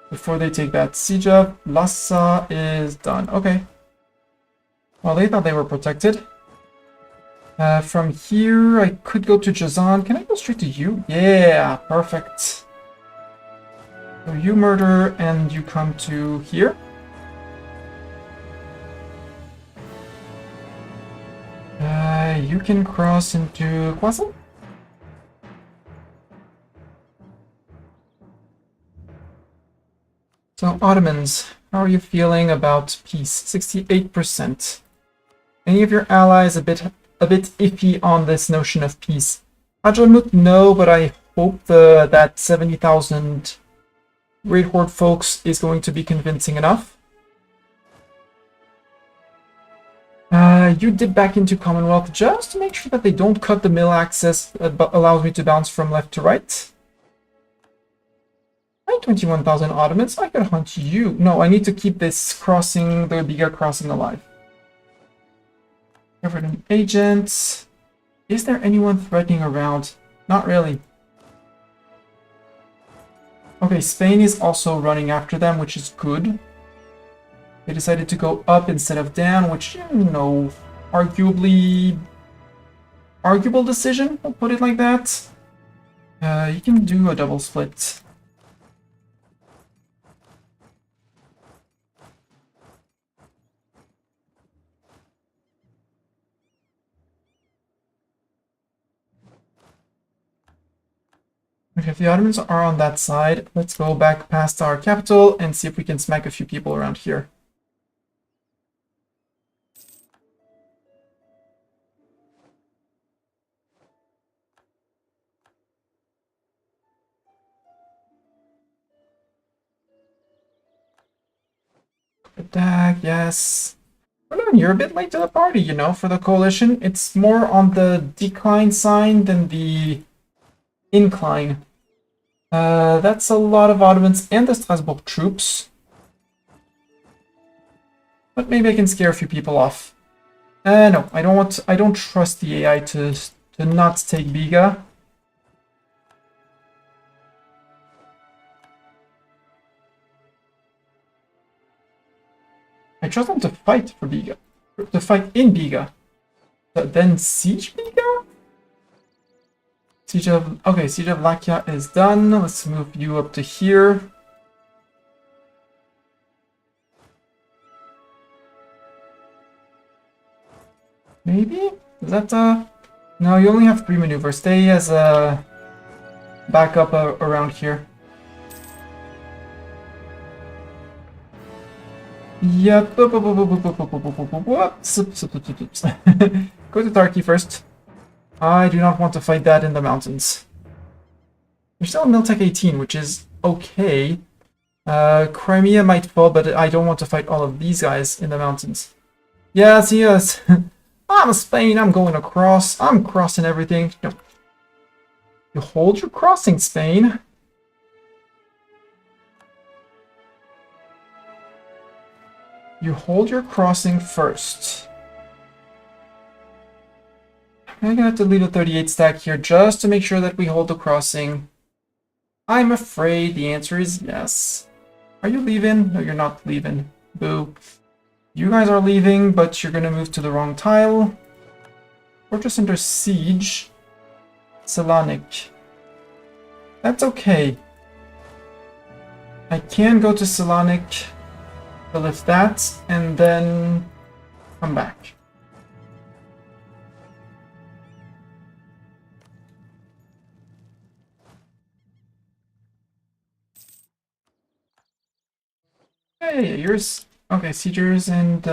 Before they take that siege up, Lhasa is done. Okay. Well, they thought they were protected. From here, I could go to Jazan. Can I go straight to you? Yeah, perfect. So you murder and you come to here. You can cross into Kwasam. So Ottomans, how are you feeling about peace? 68%. Any of your allies a bit iffy on this notion of peace? Ajamut, no, but I hope that 70,000 Great Horde folks is going to be convincing enough. You dip back into Commonwealth just to make sure that they don't cut the mill access that allows me to bounce from left to right. 21,000 Ottomans, I could hunt you. No, I need to keep this crossing, the Biga crossing alive. Covered in agents. Is there anyone threatening around? Not really. Okay, Spain is also running after them, which is good. They decided to go up instead of down, which, you know, arguable decision, I'll put it like that. You can do a double split. Okay, if the Ottomans are on that side, let's go back past our capital and see if we can smack a few people around here. Attack, yes. But you're a bit late to the party, you know, for the coalition. It's more on the decline sign than the incline. That's a lot of Ottomans and the Strasbourg troops. But maybe I can scare a few people off. No, I don't trust the AI to not take Biga. I trust them to fight for Biga. To fight in Biga. But then siege Biga? Siege of Lakia is done. Let's move you up to here. Maybe? Is that no, you only have 3 maneuvers. Stay as a backup around here. Yep. Go to Tarki first. I do not want to fight that in the mountains. There's still Miltech 18, which is okay. Crimea might fall, but I don't want to fight all of these guys in the mountains. Yes, yes. I'm Spain, I'm going across. I'm crossing everything. No. You hold your crossing, Spain. You hold your crossing first. I'm gonna have to leave a 38 stack here just to make sure that we hold the crossing. I'm afraid the answer is yes. Are you leaving? No, you're not leaving. Boo. You guys are leaving, but you're gonna move to the wrong tile. Fortress under siege. Selanik. That's okay. I can go to Selanik to lift that, and then come back. Hey, yours. Okay, siegers and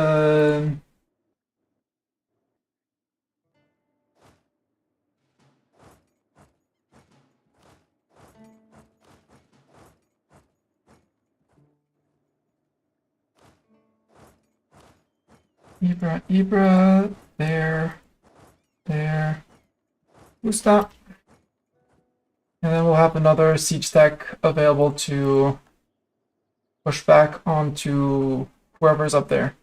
Ibra, there, Usta. And then we'll have another siege stack available to push back onto whoever's up there.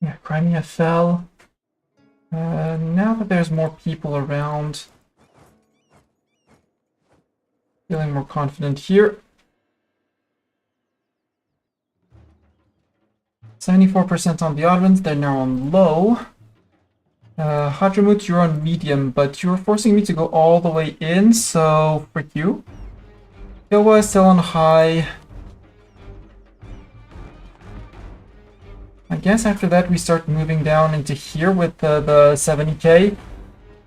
Yeah, Crimea fell. Now that there's more people around, feeling more confident here. 74% on the Ottomans, they're now on low. Hadramut, you're on medium, but you're forcing me to go all the way in, so frick you. Kilwa is still on high. I guess after that we start moving down into here with the 70k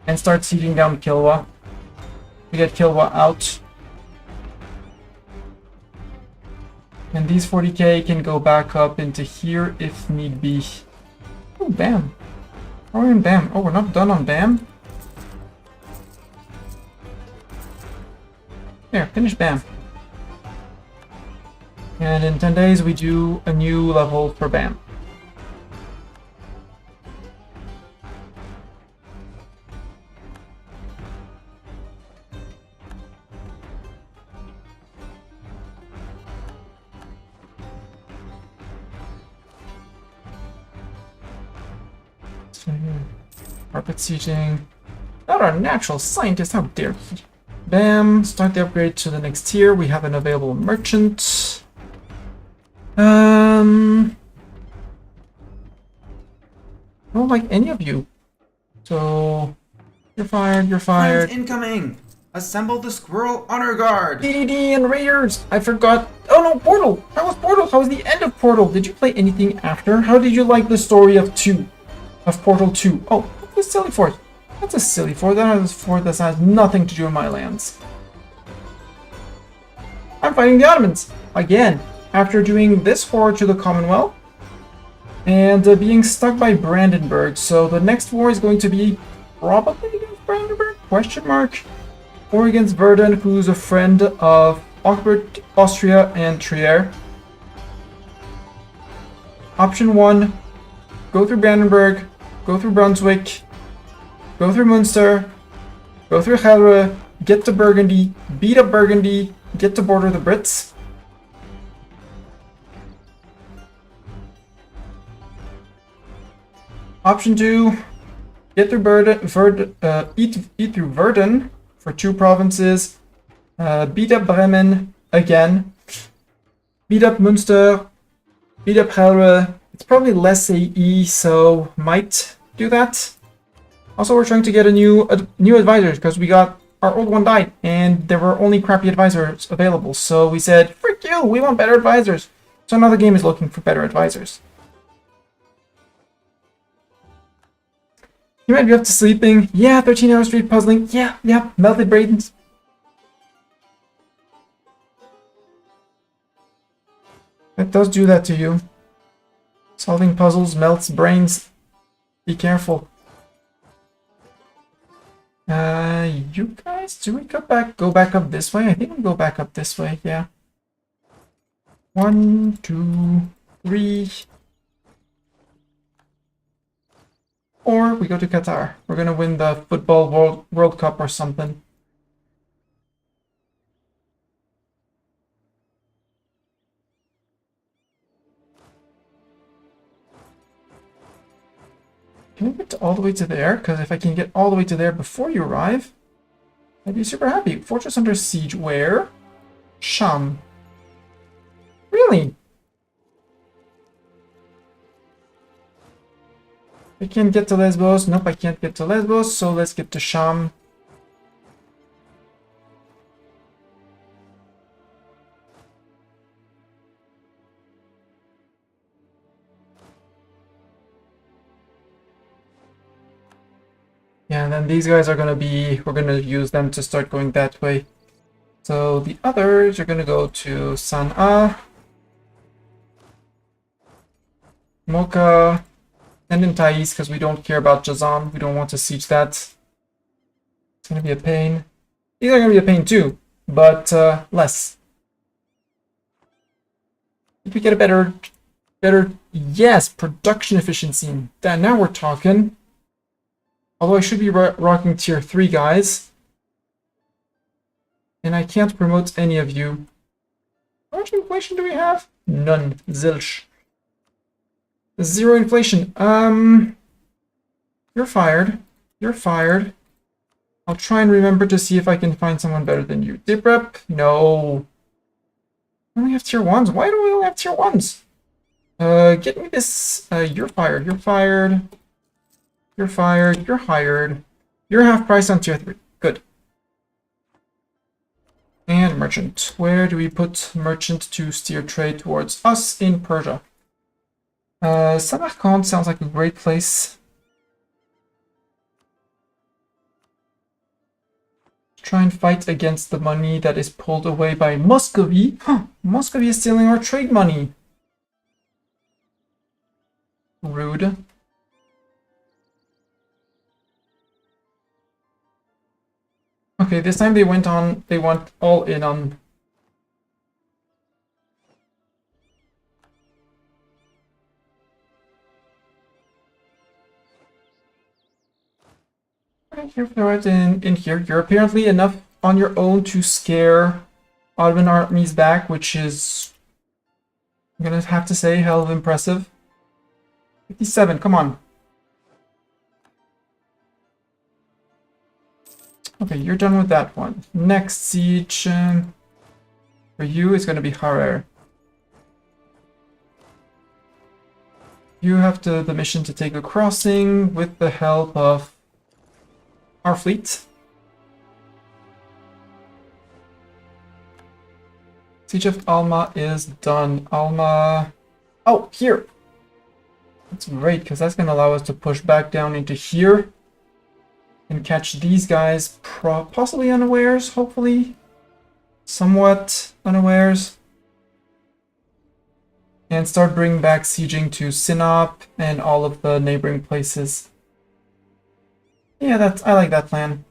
and start sieging down Kilwa. We get Kilwa out. And these 40k can go back up into here if need be. Oh, Bam. Oh, we're in Bam. Oh, we're not done on Bam? There, finish Bam. And in 10 days we do a new level for Bam. Carpet sieging. Not our natural scientist, how dare he. Bam, start the upgrade to the next tier. We have an available merchant. I don't like any of you. So, you're fired, you're fired. Friends incoming! Assemble the squirrel honor guard! DDD and raiders! I forgot. Oh no, Portal! How was Portal? How was the end of Portal? Did you play anything after? How did you like the story of Portal 2? Oh, what's a silly fort? That's a silly fort. That is a fort that has nothing to do with my lands. I'm fighting the Ottomans! Again, after doing this war to the Commonwealth, and being stuck by Brandenburg. So the next war is going to be probably against Brandenburg? Question mark. Or against Verden, who's a friend of Austria and Trier. Option 1, go through Brandenburg, go through Brunswick, go through Munster, go through Helre, get to Burgundy, beat up Burgundy, get to border the Brits. Option 2, get through eat through Verden for 2 provinces, beat up Bremen again, beat up Munster, beat up Helre. It's probably less AE, so might do that. Also, we're trying to get a new advisors because we got our old one died and there were only crappy advisors available. So we said, frick you, we want better advisors. So now the game is looking for better advisors. You might be up to sleeping. Yeah, 13 hours straight puzzling. Yeah, melted brains. It does do that to you. Solving puzzles melts brains. Be careful. You guys, do we go back up this way? I think we go back up this way, yeah. 1, 2, 3. Or we go to Qatar. We're gonna win the football World Cup or something. Can we get all the way to there? Because if I can get all the way to there before you arrive, I'd be super happy. Fortress under siege. Where? Sham. Really? I can't get to Lesbos. Nope, I can't get to Lesbos. So let's get to Sham. Yeah, and then these guys are gonna be, we're gonna use them to start going that way. So the others are gonna go to Sana'a, Mocha, and in Taiz, because we don't care about Jazan. We don't want to siege that. It's gonna be a pain. These are gonna be a pain too, but less. If we get a better, yes, production efficiency. Now we're talking. Although I should be rocking tier 3 guys. And I can't promote any of you. How much inflation do we have? None. Zilch. Zero inflation. You're fired. You're fired. I'll try and remember to see if I can find someone better than you. Dip rep? No. I only have tier 1s. Why do we only have tier 1s? Get me this. You're fired. You're fired. You're fired. You're hired. You're half price on tier 3. Good. And merchant. Where do we put merchant to steer trade towards us in Persia? Samarkand sounds like a great place. Try and fight against the money that is pulled away by Muscovy. Huh, Muscovy is stealing our trade money. Rude. Okay, this time they went all in on... You're right in here. You're apparently enough on your own to scare Ottoman armies back, which is, I'm gonna have to say, hell of impressive. 57, come on. Okay, you're done with that one. Next siege for you is gonna be Harar. You have the mission to take a crossing with the help of our fleet. Siege of Alma is done. Alma... Oh, here! That's great, because that's going to allow us to push back down into here and catch these guys possibly unawares, hopefully. Somewhat unawares. And start bringing back sieging to Sinop and all of the neighboring places. Yeah, I like that plan.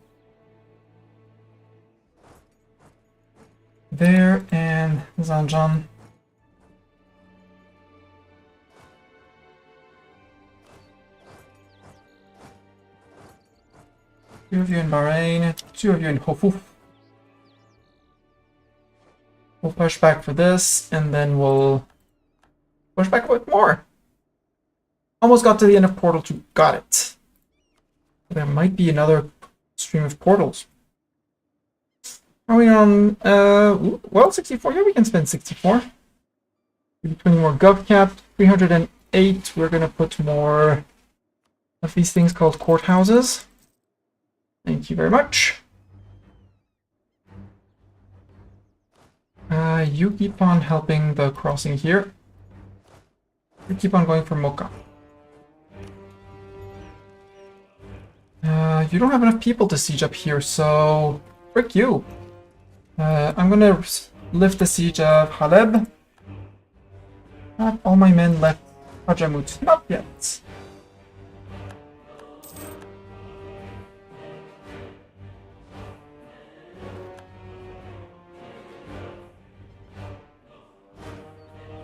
There and Zanjan. Two of you in Bahrain, 2 of you in Hofuf. We'll push back for this, and then we'll push back a bit more. Almost got to the end of Portal 2. Got it. There might be another stream of portals. Are we on, well, 64? Yeah, we can spend 64. 20 more gov cap, 308. We're gonna put more of these things called courthouses. Thank you very much. You keep on helping the crossing here. You keep on going for Mocha. You don't have enough people to siege up here, so frick you. I'm gonna lift the siege of Haleb. Not all my men left Hajamut. Not yet.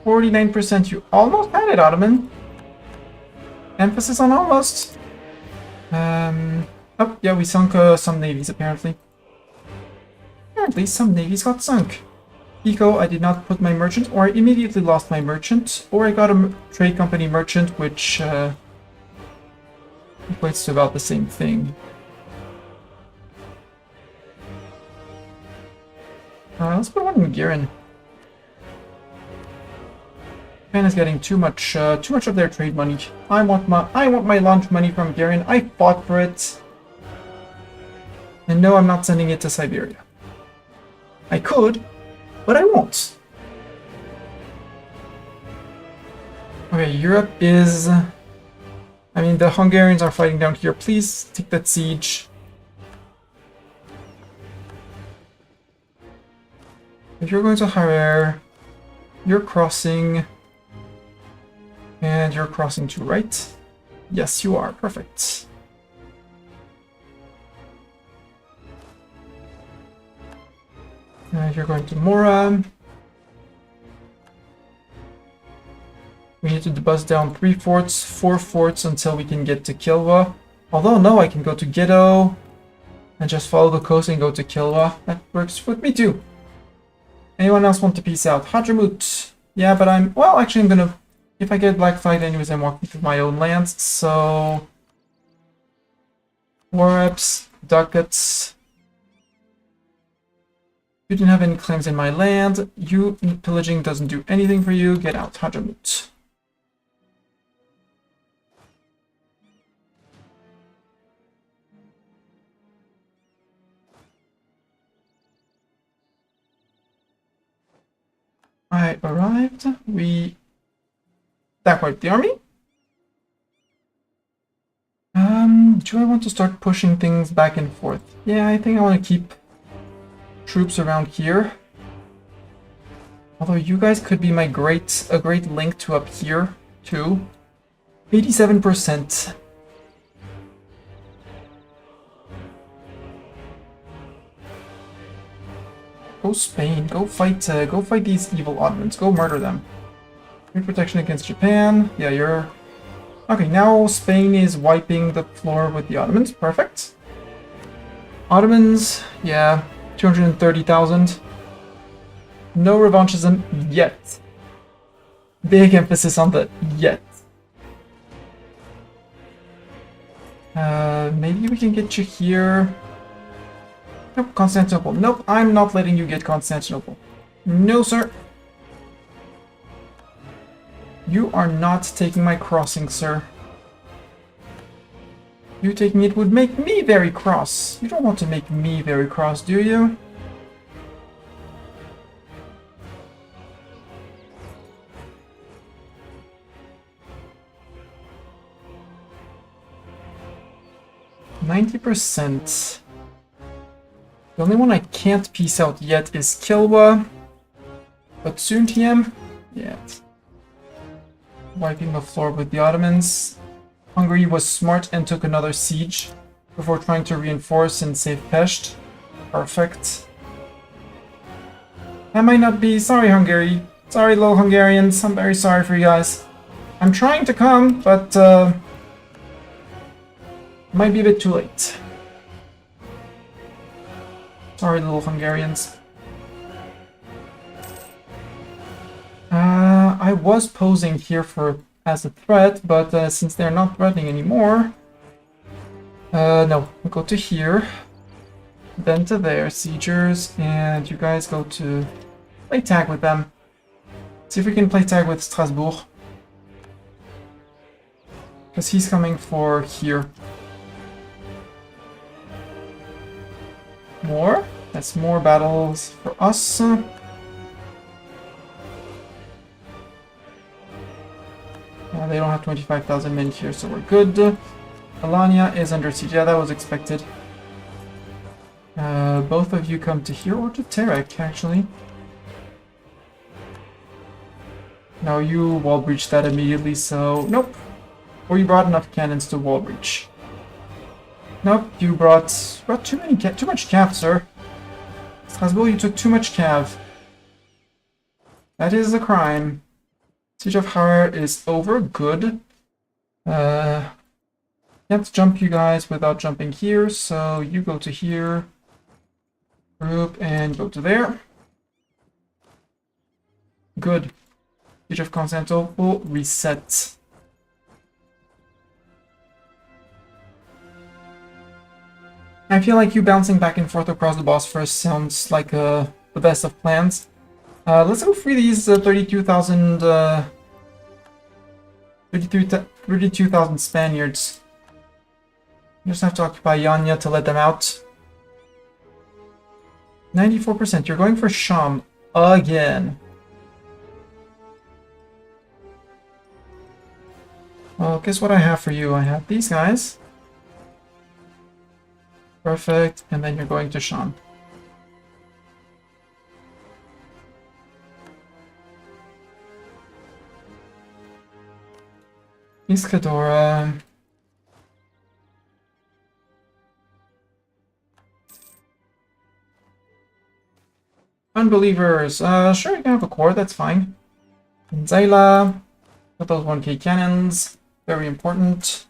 %. You almost had it, Ottoman. Emphasis on almost. Oh, yeah, we sunk some navies, apparently. Apparently, some navies got sunk. Eco, I did not put my merchant, or I immediately lost my merchant, or I got a trade company merchant, which equates to about the same thing. Let's put one in Girin. Japan is getting too much of their trade money. I want my launch money from Girin. I fought for it. And no, I'm not sending it to Siberia. I could, but I won't. Okay, Europe is... I mean, the Hungarians are fighting down here. Please take that siege. If you're going to Harar, you're crossing... And you're crossing to right. Yes, you are. Perfect. You're going to Mora. We need to buzz down 3 forts, 4 forts until we can get to Kilwa. Although, no, I can go to Ghetto and just follow the coast and go to Kilwa. That works with me too. Anyone else want to peace out? Hadramut. Yeah, but well, actually I'm gonna If I get black flagged anyways, I'm walking through my own lands, so... War reps, ducats. You didn't have any claims in my land. You pillaging doesn't do anything for you. Get out, Hajamut. I arrived. We attack wipe the army. Do I want to start pushing things back and forth? Yeah, I think I want to keep troops around here. Although you guys could be a great link to up here too. 87%. Go Spain. Go fight these evil Ottomans. Go murder them. Your protection against Japan. Yeah, you're... Okay, now Spain is wiping the floor with the Ottomans. Perfect. Ottomans, yeah, 230,000. No revanchism yet. Big emphasis on the yet. Maybe we can get you here. Nope, Constantinople. Nope, I'm not letting you get Constantinople. No, sir. You are not taking my crossing, sir. You taking it would make me very cross. You don't want to make me very cross, do you? %. The only one I can't piece out yet is Kilwa. But soon, TM? Yeah. Wiping the floor with the Ottomans. Hungary was smart and took another siege before trying to reinforce and save Pest. Perfect. That might not be... Sorry, Hungary. Sorry, little Hungarians. I'm very sorry for you guys. I'm trying to come, but might be a bit too late. Sorry, little Hungarians. I was posing here as a threat, but since they're not threatening anymore... no, we'll go to here. Then to there, siegers, and you guys go to play tag with them. See if we can play tag with Strasbourg. Because he's coming for here. More? That's more battles for us. They don't have 25,000 men here, so we're good. Alania is under siege. Yeah, that was expected. Both of you come to here, or to Terek, actually. No, you wall breach that immediately, so... Nope. Or you brought enough cannons to wall breach. Nope, you brought too much cav, sir. Strasbourg, you took too much cav. That is a crime. Siege of Harar is over. Good. Can't jump you guys without jumping here, so you go to here. Group and go to there. Good. Siege of Constantinople reset. I feel like you bouncing back and forth across the Bosphorus sounds like the best of plans. Let's go free these 32,000 Spaniards. You just have to occupy Yanya to let them out. 94%. You're going for Sham again. Well, guess what I have for you? I have these guys. Perfect. And then you're going to Sham. Iskadora. Unbelievers. Sure, you can have a core, that's fine. And Zayla. Got those 1k cannons. Very important.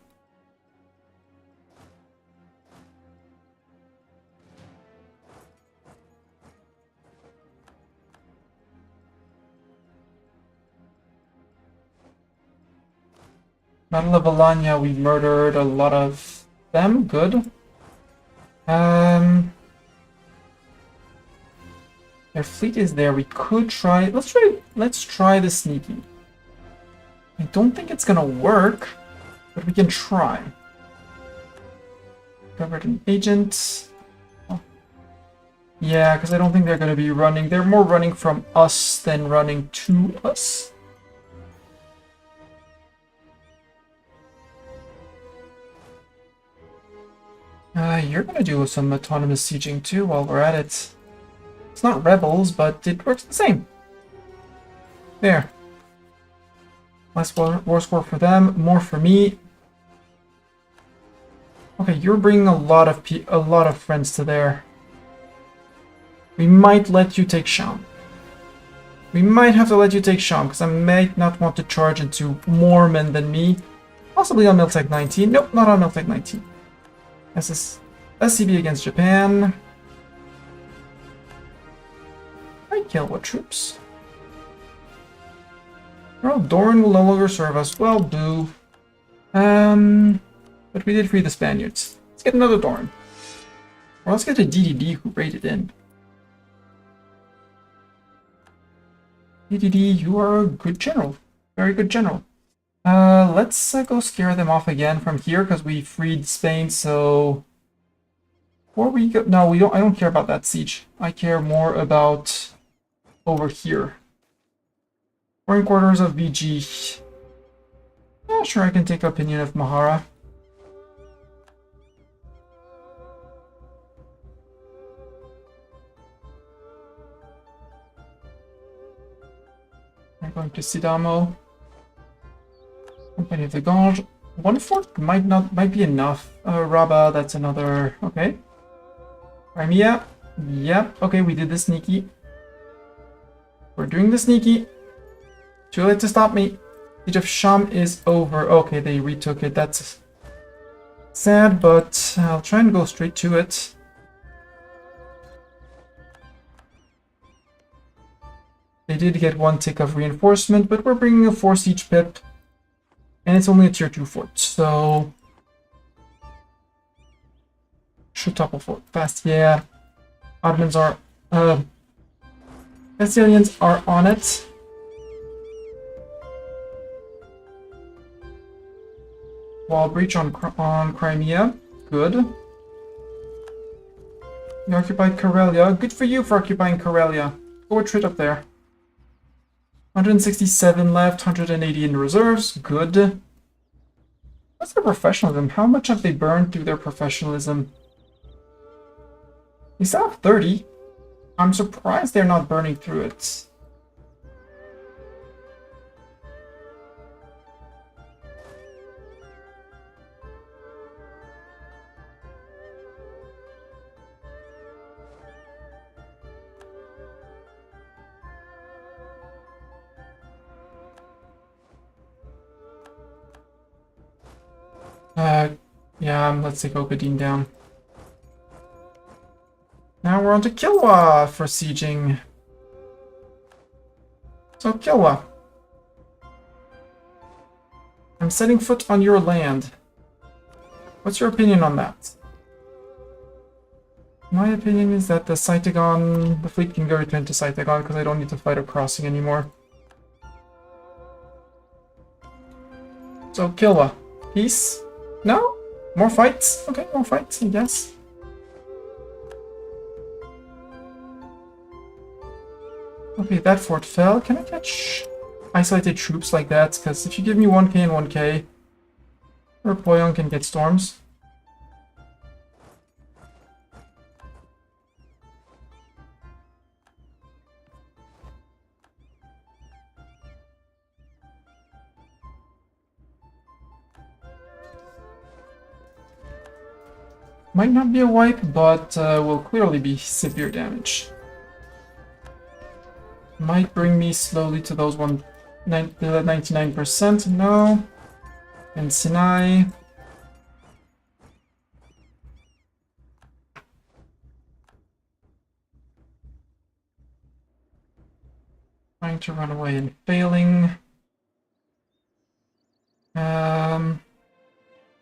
Battle of Alanya, we murdered a lot of them. Good. Their fleet is there. We could try. Let's try the sneaky. I don't think it's gonna work, but we can try. Covered an agent. Oh. Yeah, because I don't think they're gonna be running. They're more running from us than running to us. You're gonna do some autonomous sieging too while we're at it. It's not rebels, but it works the same. There. Less war score for them, more for me. Okay, you're bringing a lot of friends to there. We might let you take Sham. We might have to let you take Sham, because I might not want to charge into more men than me. Possibly on Miltech 19. Nope, not on Miltech 19. SCB against Japan. I kill what troops? Well, Doran will no longer serve us. Well, boo. But we did free the Spaniards. Let's get another Doran. Or let's get a DDD who raided in. DDD, you are a good general. Very good general. Let's go scare them off again from here because we freed Spain, so... Before we go... No, we don't. I don't care about that siege. I care more about over here. Foreign quarters of BG. Yeah, sure, I can take opinion of Mahara. I'm going to Sidamo. Company of the Gange. One fort might be enough. Rabba, that's another. Okay. Crimea. Yep. Okay, we did the sneaky. We're doing the sneaky. Too late to stop me. Siege of Sham is over. Okay, they retook it. That's sad, but I'll try and go straight to it. They did get one tick of reinforcement, but we're bringing a 4 siege pip. And it's only a tier 2 fort, so... Should topple fort fast, yeah. Ottomans are... Castilians are on it. Wall breach on Crimea. Good. You occupied Karelia. Good for you for occupying Karelia. Go retreat up there. 167 left, 180 in reserves. Good. What's their professionalism? How much have they burned through their professionalism? They still have 30. I'm surprised they're not burning through it. Yeah, let's take Okadine down. Now we're on to Kilwa for sieging. So Kilwa. I'm setting foot on your land. What's your opinion on that? My opinion is that the fleet can go return to Saitagon because I don't need to fight a crossing anymore. So Kilwa. Peace? No? More fights? Okay, more fights, I guess. Okay, that fort fell. Can I catch isolated troops like that? Because if you give me 1k and 1k, Poyon can get storms. Might not be a wipe, but will clearly be severe damage. Might bring me slowly to those 99%. No. And Sinai. Trying to run away and failing.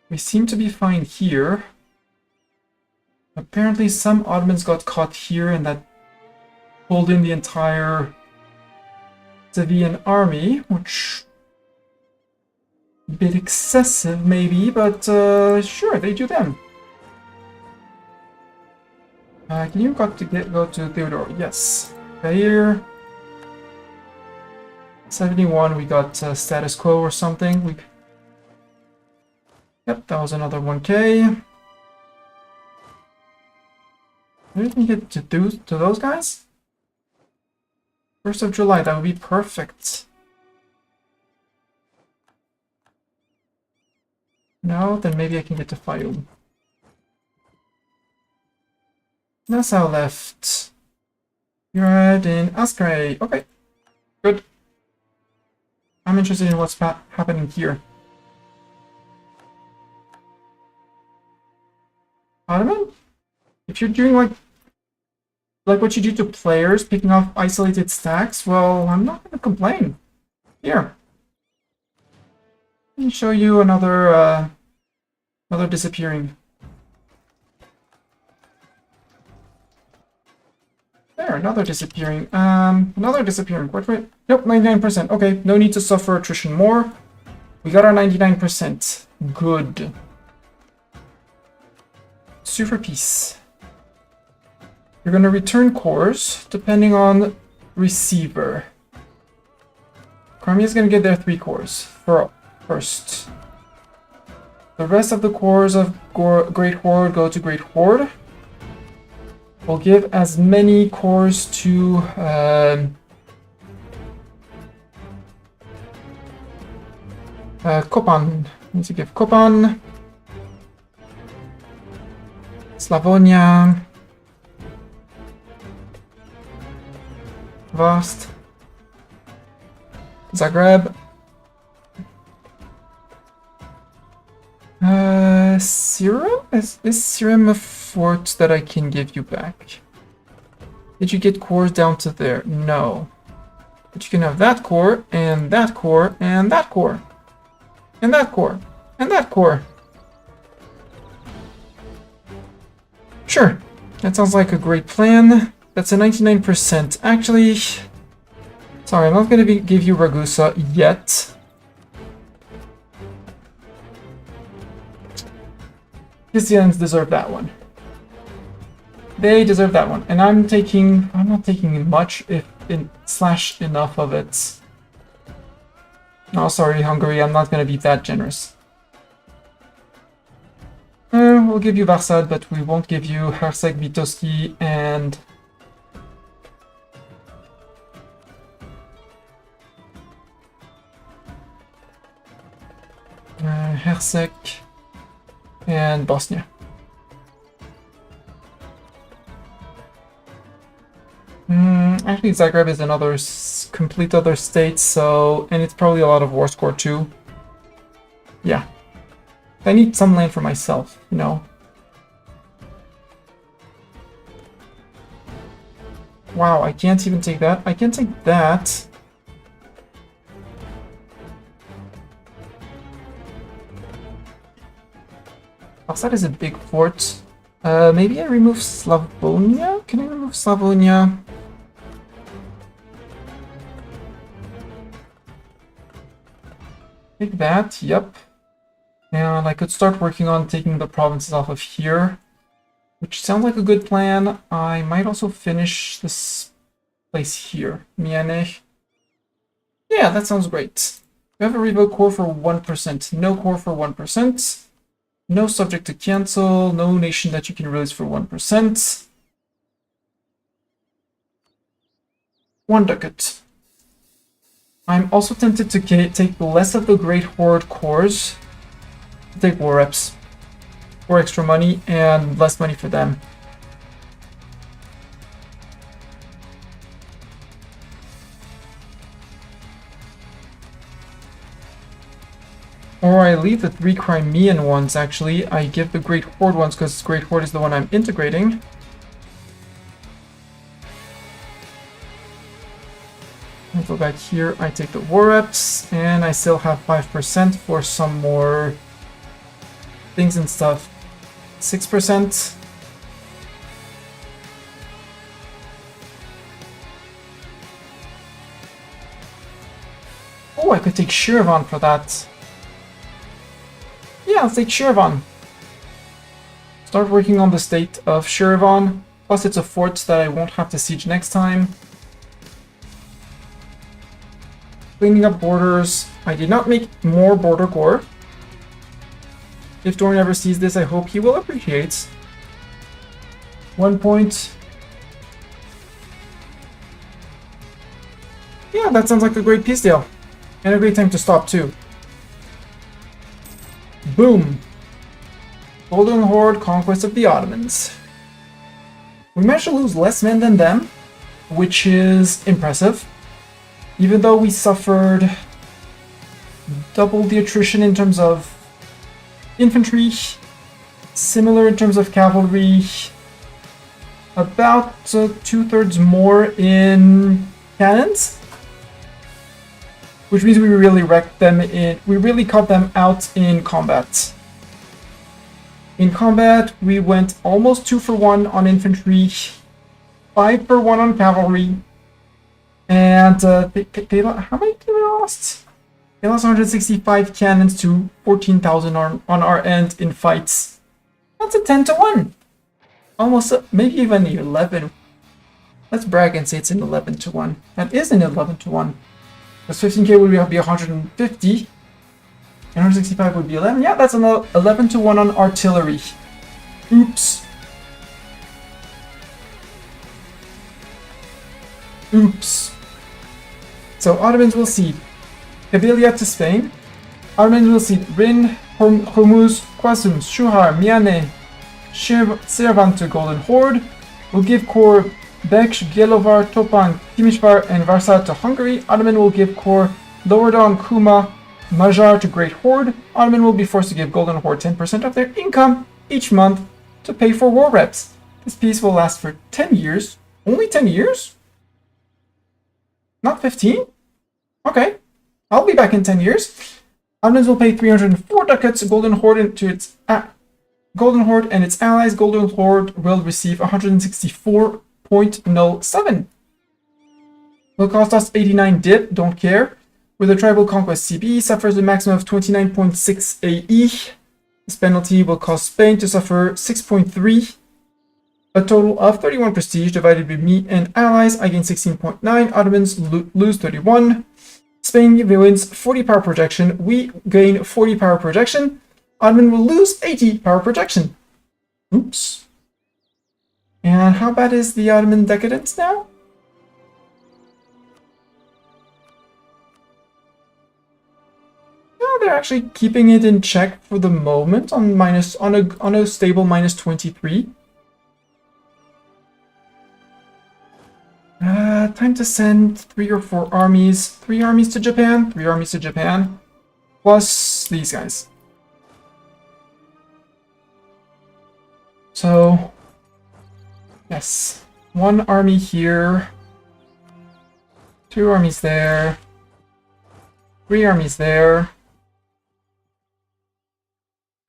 We seem to be fine here. Apparently some Ottomans got caught here and that pulled in the entire Savian army, which a bit excessive maybe, but sure, they do them. Can you go to Theodore? Yes. Here. 71, we got status quo or something. Yep, that was another 1k. What did we get to do to those guys? 1st of July, that would be perfect. No, then maybe I can get to Fayoum. Nassau left. You're in Askray. Okay, good. I'm interested in what's happening here. Ottoman? If you're doing like what you do to players, picking off isolated stacks, well, I'm not gonna complain. Here. Let me show you another disappearing. There, another disappearing. Another disappearing. What rate? Nope, 99%. Okay, no need to suffer attrition more. We got our 99%. Good. Super peace. You're gonna return cores depending on receiver. Crimea is gonna get their 3 cores for first. The rest of the cores of Great Horde go to Great Horde. We'll give as many cores to Kopan. Need to give Kopan, Slavonia, Vast, Zagreb, Serum? Is Serum a fort that I can give you back? Did you get cores down to there? No. But you can have that core, and that core, and that core. And that core, and that core. Sure. That sounds like a great plan. That's a 99%. Actually, sorry, I'm not going to give you Ragusa yet. Christians deserve that one. They deserve that one. And I'm not taking much, if in slash enough of it. Oh, sorry, Hungary, I'm not going to be that generous. We'll give you Varsad, but we won't give you Hersek, Vitoski, and Hersek and Bosnia. Actually, Zagreb is another complete other state, so, and it's probably a lot of war score too. Yeah. I need some land for myself, you know. Wow, I can't even take that. I can take that. Outside is a big fort. Maybe I remove Slavonia? Can I remove Slavonia? Take that, yep. And I could start working on taking the provinces off of here, which sounds like a good plan. I might also finish this place here. Mianech. Yeah, that sounds great. We have a revoke core for 1%. No core for 1%. No subject to cancel. No nation that you can release for 1%. 1 ducat. I'm also tempted to take less of the Great Horde cores. Take war reps for extra money and less money for them. Or I leave the 3 Crimean ones, actually. I give the Great Horde ones because Great Horde is the one I'm integrating. I go back here, I take the war reps, and I still have 5% for some more things and stuff. 6%. Oh, I could take Shiravan for that. Yeah, let's take Shiravan. Start working on the state of Shiravan. Plus it's a fort that I won't have to siege next time. Cleaning up borders. I did not make more border gore. If Dorn ever sees this, I hope he will appreciate. 1 point. Yeah, that sounds like a great peace deal. And a great time to stop too. Boom! Golden Horde, Conquest of the Ottomans. We managed to lose less men than them, which is impressive. Even though we suffered double the attrition in terms of infantry, similar in terms of cavalry, about 2/3 more in cannons. Which means we really wrecked them we really cut them out in combat. In combat, we went almost 2 for 1 on infantry, 5 for 1 on cavalry, and how many did we lost? They lost 165 cannons to 14,000 on our end in fights. That's a 10 to 1. Almost, maybe even 11. Let's brag and say it's an 11 to 1. That is an 11 to 1. Because 15k would be 150, and 165 would be 11. Yeah, that's an 11 to 1 on artillery. Oops. Oops. So Ottomans will cede Kabylia to Spain. Ottomans will cede Rin, Hormuz, Qasum, Shuhar, Miane, Servan to Golden Horde. We'll give Kor Beksh, Bielovar, Topan, Timișvar, and Varsat to Hungary. Ottoman will give Kor Lower Don, Kuma, Magyar to Great Horde. Ottoman will be forced to give Golden Horde 10% of their income each month to pay for war reps. This peace will last for 10 years. Only 10 years? Not 15? Okay. I'll be back in 10 years. Ottomans will pay 304 ducats to Golden Horde to its Golden Horde and its allies. Golden Horde will receive 164.07. Will cost us 89 dip, don't care. With a tribal conquest CB suffers a maximum of 29.6 AE. This penalty will cause Spain to suffer 6.3. A total of 31 prestige divided by me and allies. I gain 16.9. Ottomans lose 31. Spain wins 40 power projection. We gain 40 power projection. Ottoman will lose 80 power projection. Oops. And how bad is the Ottoman decadence now? No, they're actually keeping it in check for the moment on a stable minus 23. Time to send 3 or 4 armies. 3 armies to Japan. 3 armies to Japan. Plus these guys. So, yes. 1 army here. 2 armies there. 3 armies there.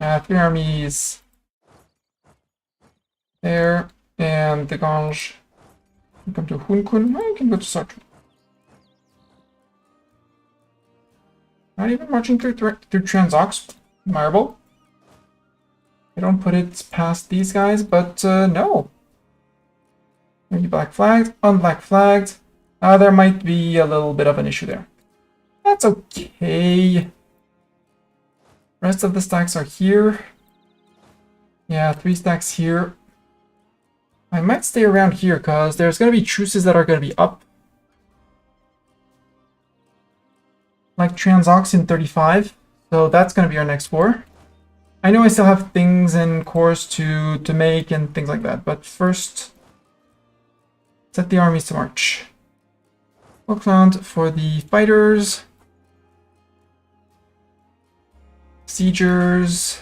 3 armies there. And the Gange. Come to Hunkun. I can go to Sartre. Not even marching through Transox. Admirable. I don't put it past these guys, but no. Maybe black flagged, unblack flagged. There might be a little bit of an issue there. That's okay. Rest of the stacks are here. Yeah, 3 stacks here. I might stay around here because there's going to be truces that are going to be up. Like Transox in 35. So that's going to be our next war. I know I still have things and cores to make and things like that. But first, set the armies to march. Falkland for the fighters. Siegers.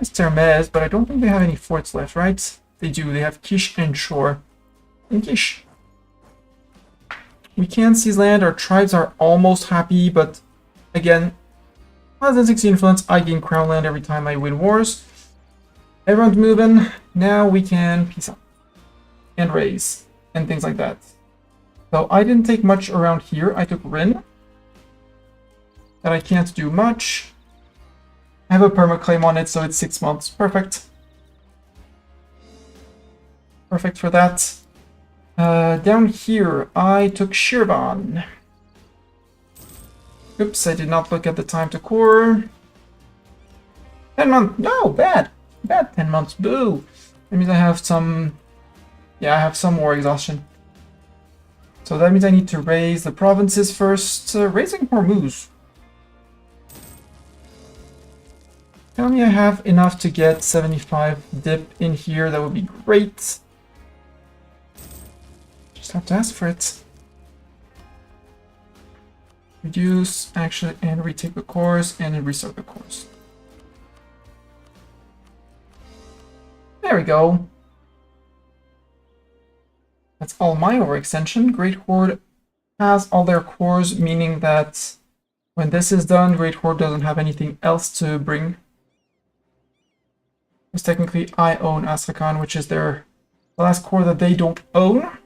It's Termez, but I don't think they have any forts left, right? They do. They have Kish and Shore. And Kish. We can seize land. Our tribes are almost happy, but again, Less than 60 influence, I gain crown land every time I win wars. Everyone's moving. Now we can peace out. And raise. And things like that. So I didn't take much around here. I took Rin. That I can't do much. I have a permaclaim on it, so it's 6 months. Perfect. Perfect for that. Down here, I took Shirvan. Oops, I did not look at the time to core. 10 months. No, bad. Bad 10 months. Boo. That means I have some... Yeah, I have some more exhaustion. So that means I need to raise the provinces first. Raising Hormuz. Tell me I have enough to get 75 dip in here. That would be great. Just have to ask for it. Reduce, actually, and retake the course, and then restart the course. There we go. That's all my overextension. Great Horde has all their cores, meaning that when this is done, Great Horde doesn't have anything else to bring. Because technically I own Astrakhan, which is their last core that they don't own.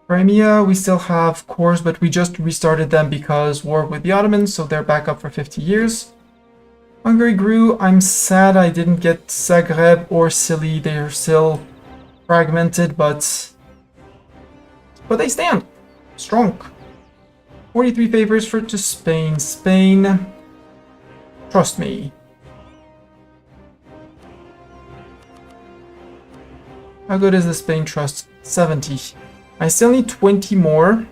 Crimea, we still have cores, but we just restarted them because war with the Ottomans, so they're back up for 50 years. Hungary grew. I'm sad I didn't get Zagreb or Sili. They're still fragmented, but they stand strong. 43 favors to Spain. Spain, trust me. How good is the Spain trust? 70. I still need 20 more.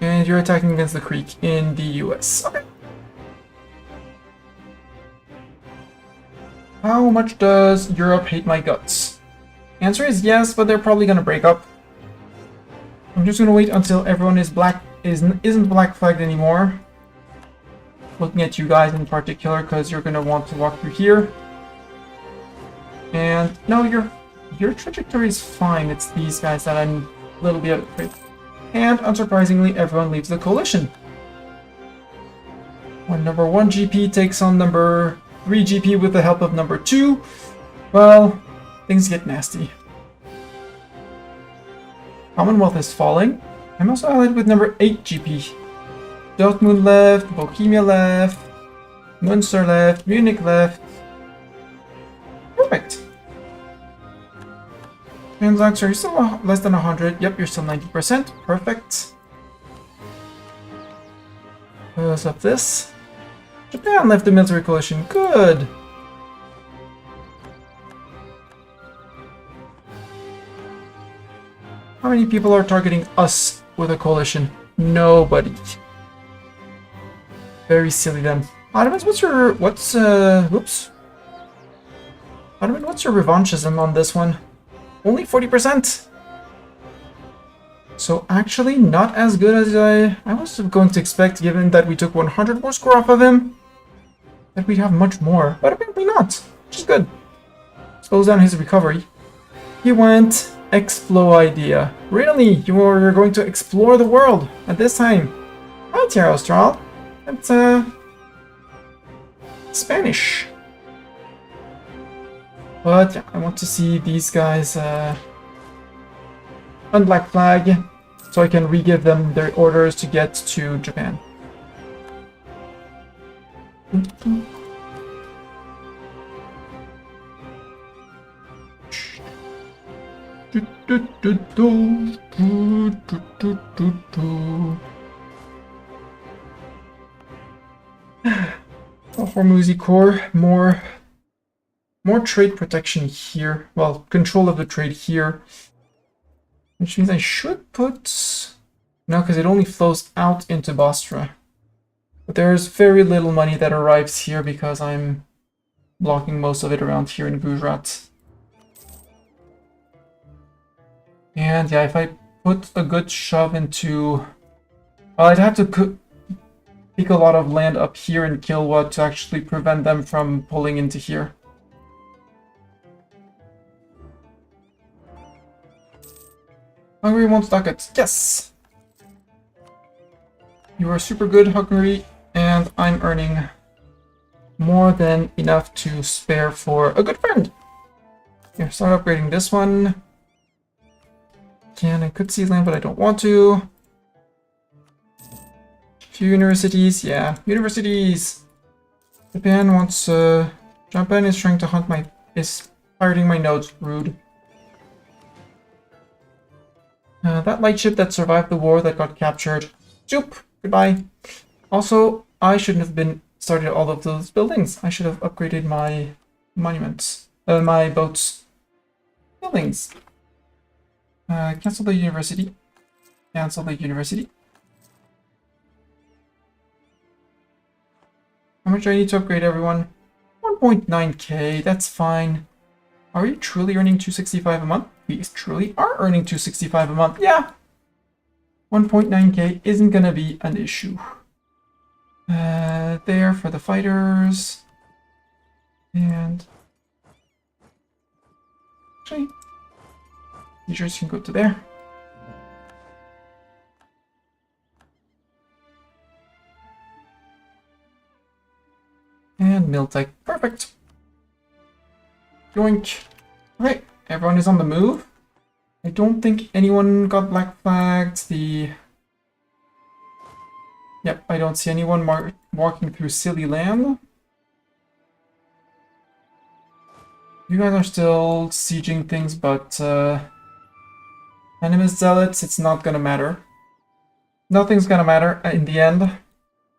And you're attacking against the Creek in the US. Okay. How much does Europe hate my guts? Answer is yes, but they're probably gonna break up. I'm just gonna wait until everyone isn't black flagged anymore. Looking at you guys in particular, because you're gonna want to walk through here. And no, your trajectory is fine. It's these guys that I'm a little bit afraid. And unsurprisingly, everyone leaves the coalition. When number 1 GP takes on number 3 GP with the help of number 2, well, things get nasty. Commonwealth is falling. I'm also allied with number 8 GP. Dortmund left, Bohemia left, Münster left, Munich left. Perfect. Transactions, are you still less than 100? Yep, you're still 90%. Perfect. Close up this. Japan left the military coalition. Good. How many people are targeting us with a coalition? Nobody. Very silly then. Ottomans, what's your revanchism on this one? Only 40%. So actually not as good as I was going to expect, given that we took 100 more score off of him. That we'd have much more, but apparently not, which is good. Slows down his recovery. He went Explo idea. Really? You're going to explore the world at this time? Hi, Tierra Austral. That's Spanish. But yeah, I want to see these guys unblack flag, so I can re-give them their orders to get to Japan. Hormuzi core, more trade protection here. Well, control of the trade here. Which means I should put... No, because it only flows out into Basra. But there's very little money that arrives here because I'm blocking most of it around here in Gujarat. And yeah, if I put a good shove into... Well, I'd have to pick a lot of land up here in Kilwa to actually prevent them from pulling into here. Hungary wants ducats. Yes! You are super good, Hungary, and I'm earning more than enough to spare for a good friend. Here, start upgrading this one. I could see land, but I don't want to. Few universities, yeah, universities. Japan wants Japan is trying to hunt is pirating my nodes. Rude. That lightship that survived the war that got captured. Zoop! Goodbye. Also, I shouldn't have been started all of those buildings. I should have upgraded my monuments. My boats. Buildings. Cancel the university. Cancel the university. How much do I need to upgrade, everyone? 1.9k, that's fine. Are you truly earning 265 a month? We truly are earning 265 a month, yeah! 1.9k isn't gonna be an issue. There for the fighters. And... actually, teachers can go to there. And Miltech. Perfect. Yoink. Alright, everyone is on the move. I don't think anyone got black flagged. Yep, I don't see anyone walking through silly land. You guys are still sieging things, but Animus Zealots, it's not gonna matter. Nothing's gonna matter in the end.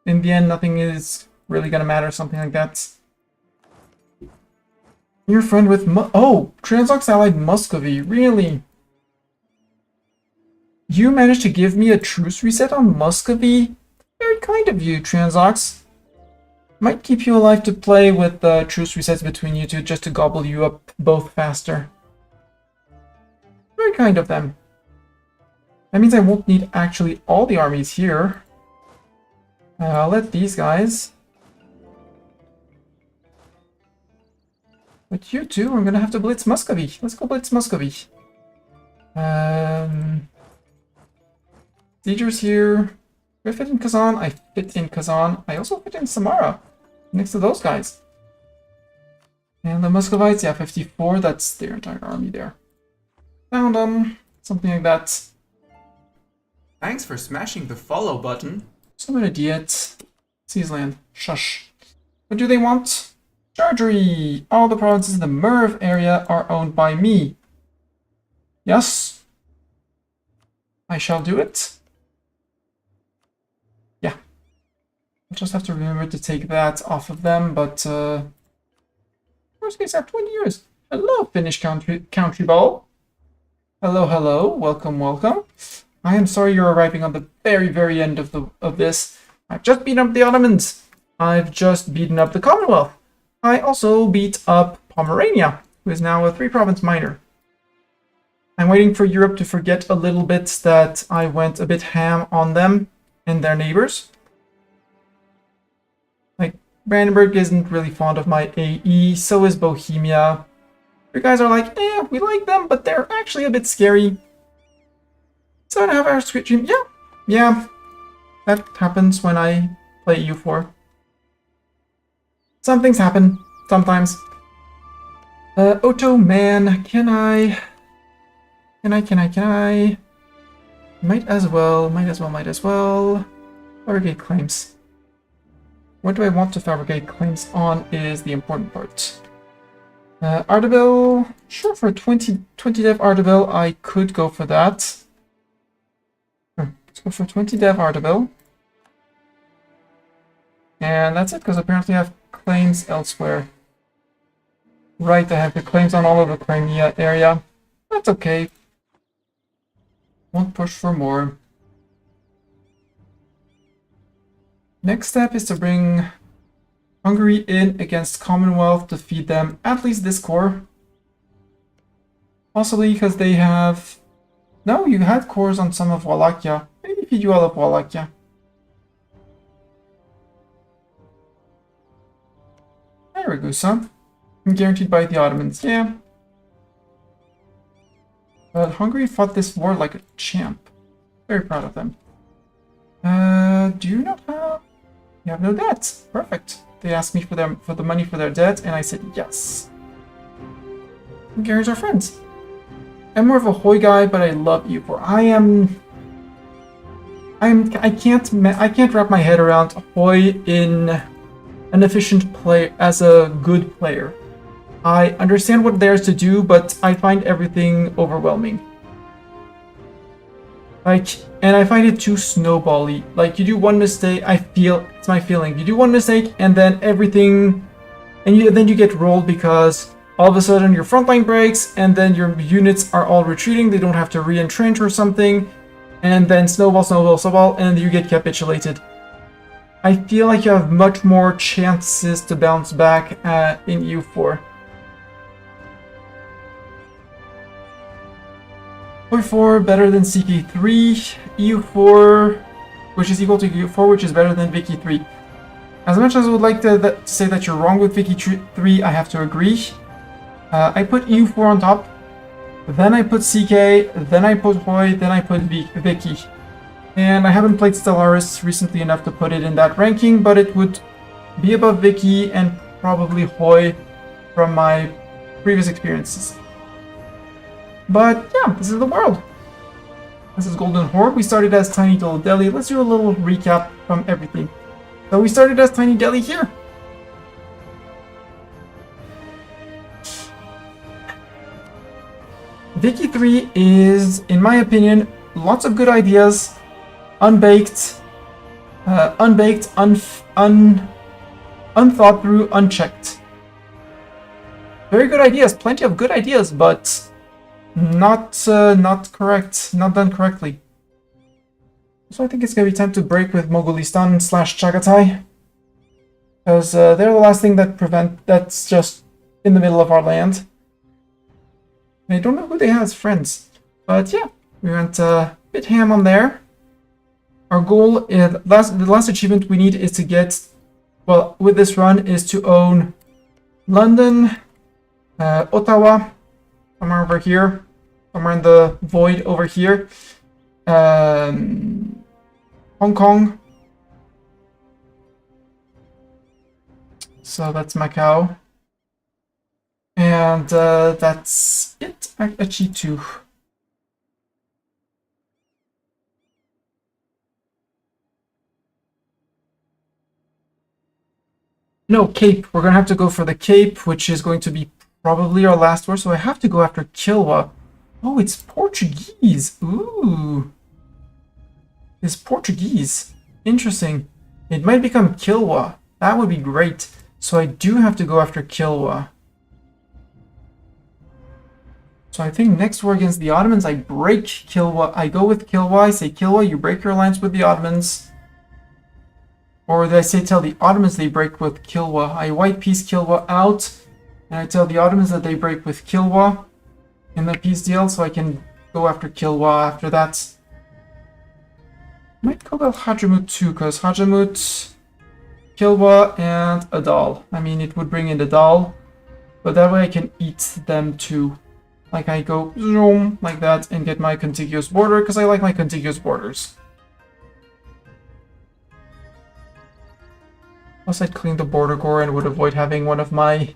In the end, nothing is really gonna matter, something like that. Your friend with Transox allied Muscovy, really? You managed to give me a truce reset on Muscovy? Very kind of you, Transox. Might keep you alive to play with truce resets between you two just to gobble you up both faster. Very kind of them. That means I won't need actually all the armies here. I'll let these guys. But you two, I'm gonna have to blitz Muscovy. Let's go blitz Muscovy. Siegers here. Do I fit in Kazan? I fit in Kazan. I also fit in Samara. Next to those guys. And the Muscovites, yeah, 54. That's their entire army there. Found them. Something like that. Thanks for smashing the follow button. Some idiot. Seasland. Shush. What do they want? Surgery! All the provinces in the Merv area are owned by me. Yes. I shall do it. Yeah. I'll just have to remember to take that off of them, but worst case I have 20 years. Hello, Finnish country ball. Hello, hello. Welcome, welcome. I am sorry you're arriving on the very, very end of this. I've just beaten up the Ottomans. I've just beaten up the Commonwealth. I also beat up Pomerania, who is now a 3-province minor. I'm waiting for Europe to forget a little bit that I went a bit ham on them and their neighbors. Like, Brandenburg isn't really fond of my AE, so is Bohemia. You guys are like, we like them, but they're actually a bit scary. 7.5 hours stream, yeah. That happens when I play EU4. Some things happen, sometimes. Otto, man, can I? Might as well. Fabricate claims. What do I want to fabricate claims on is the important part. Ardebel, sure, for 20 dev Ardebel, I could go for that. Let's go for 20 dev Ardebel. And that's it, because apparently I have claims elsewhere. Right, I have the claims on all of the Crimea area. That's okay. Won't push for more. Next step is to bring Hungary in against Commonwealth to feed them at least this core. Possibly because they have... No, you had cores on some of Wallachia. Maybe feed you all of Wallachia. Ragusa. Guaranteed by the Ottomans, yeah. But Hungary fought this war like a champ. Very proud of them. do you not have... You have no debt. Perfect. They asked me for the money for their debt, and I said yes. And Gary's our friends. I'm more of a Hoi guy, but I love E4. I can't wrap my head around Hoi in an efficient play as a good player. I understand what there's to do, but I find everything overwhelming. And I find it too snowbally. Like, you do one mistake, it's my feeling. You do one mistake, and then everything, and then you get rolled because all of a sudden your front line breaks, and then your units are all retreating. They don't have to re-entrench or something, and then snowball, snowball, snowball, and you get capitulated. I feel like you have much more chances to bounce back in U4. E4 better than CK3, EU4, which is equal to EU4, which is better than Vicky 3. As much as I would like to say that you're wrong with Vicky 3, I have to agree. I put EU4 on top, then I put CK, then I put Hoi, then I put Vicky. And I haven't played Stellaris recently enough to put it in that ranking, but it would be above Vicky and probably Hoi from my previous experiences. But yeah, this is the world. This is Golden Horde. We started as Tiny Little Delhi. Let's do a little recap from everything. So we started as Tiny Delhi here. Vicky 3 is, in my opinion, lots of good ideas, unthought through, unchecked. Very good ideas, plenty of good ideas, but not correct, not done correctly. So I think it's gonna be time to break with Mogolistan / Chagatai, because they're the last thing that's just in the middle of our land. I don't know who they have as friends, but yeah, we went a bit ham on there. Our goal, the last achievement we need is to get, well, with this run, is to own London, Ottawa, somewhere over here, somewhere in the void over here, Hong Kong, so that's Macau, and that's it, actually too. No, Cape. We're gonna have to go for the Cape, which is going to be probably our last war, so I have to go after Kilwa. Oh, it's Portuguese. Ooh. It's Portuguese. Interesting. It might become Kilwa. That would be great. So I do have to go after Kilwa. So I think next war against the Ottomans, I break Kilwa. I go with Kilwa. I say, Kilwa, you break your alliance with the Ottomans. Or did I say tell the Ottomans they break with Kilwa? I white piece Kilwa out. And I tell the Ottomans that they break with Kilwa in the peace deal, so I can go after Kilwa after that. Might go with Hadramut too, because Hadramut, Kilwa, and Adal. I mean, it would bring in Adal, but that way I can eat them too. Like, I go zoom like that and get my contiguous border, because I like my contiguous borders. Plus, I'd clean the border gore and would avoid having one of my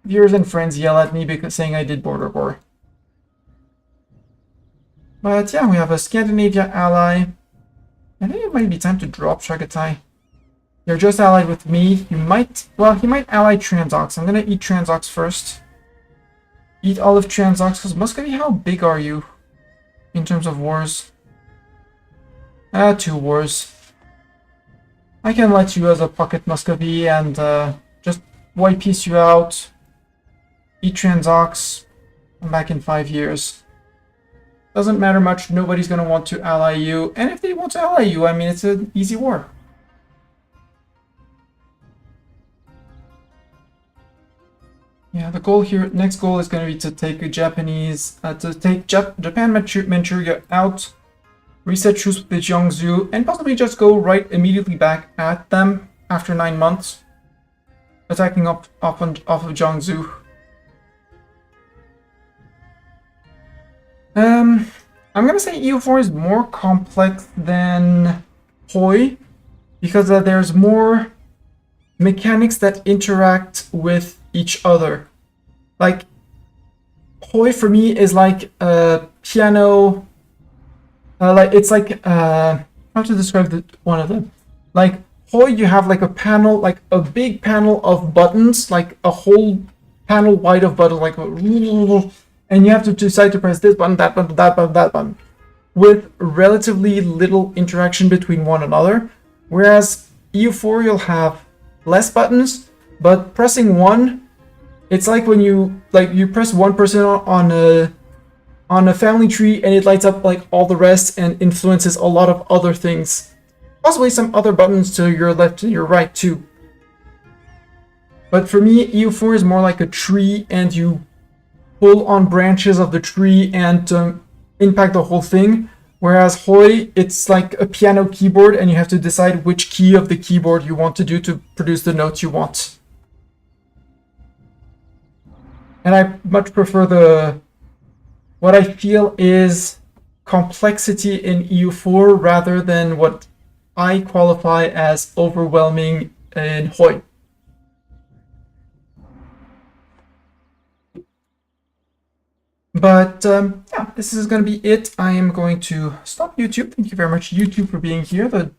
viewers and friends yell at me because saying I did border gore. But yeah, we have a Scandinavia ally. I think it might be time to drop Chagatai. You're just allied with me. You might, well, he might ally Transox. I'm gonna eat Transox first. Eat all of Transox, because Muscovy, how big are you in terms of wars? 2 wars. I can let you as a pocket Muscovy and just white piece you out. Eat Transox. I'm back in 5 years. Doesn't matter much, nobody's gonna want to ally you. And if they want to ally you, I mean, it's an easy war. Yeah, the goal here, next goal is gonna be to take a Japan Manchuria out, reset truce with the Jiangsu, and possibly just go right immediately back at them after 9 months. Attacking off of Jiangsu. I'm gonna say EU4 is more complex than Hoi, because there's more mechanics that interact with each other. Like Hoi for me is like a piano. Like it's like how to describe one of them? Like Hoi, you have like a panel, like a big panel of buttons, like a whole panel wide of buttons, like and you have to decide to press this button, that button, that button, that button, with relatively little interaction between one another. Whereas EU4, you'll have less buttons, but pressing one, it's like when you press one person on a family tree and it lights up like all the rest and influences a lot of other things. Possibly some other buttons to your left and your right too. But for me, EU4 is more like a tree, and you pull on branches of the tree and impact the whole thing. Whereas Hoi, it's like a piano keyboard, and you have to decide which key of the keyboard you want to do to produce the notes you want. And I much prefer what I feel is complexity in EU4 rather than what I qualify as overwhelming in Hoi. But yeah, this is going to be it. I am going to stop YouTube. Thank you very much, YouTube, for being here. The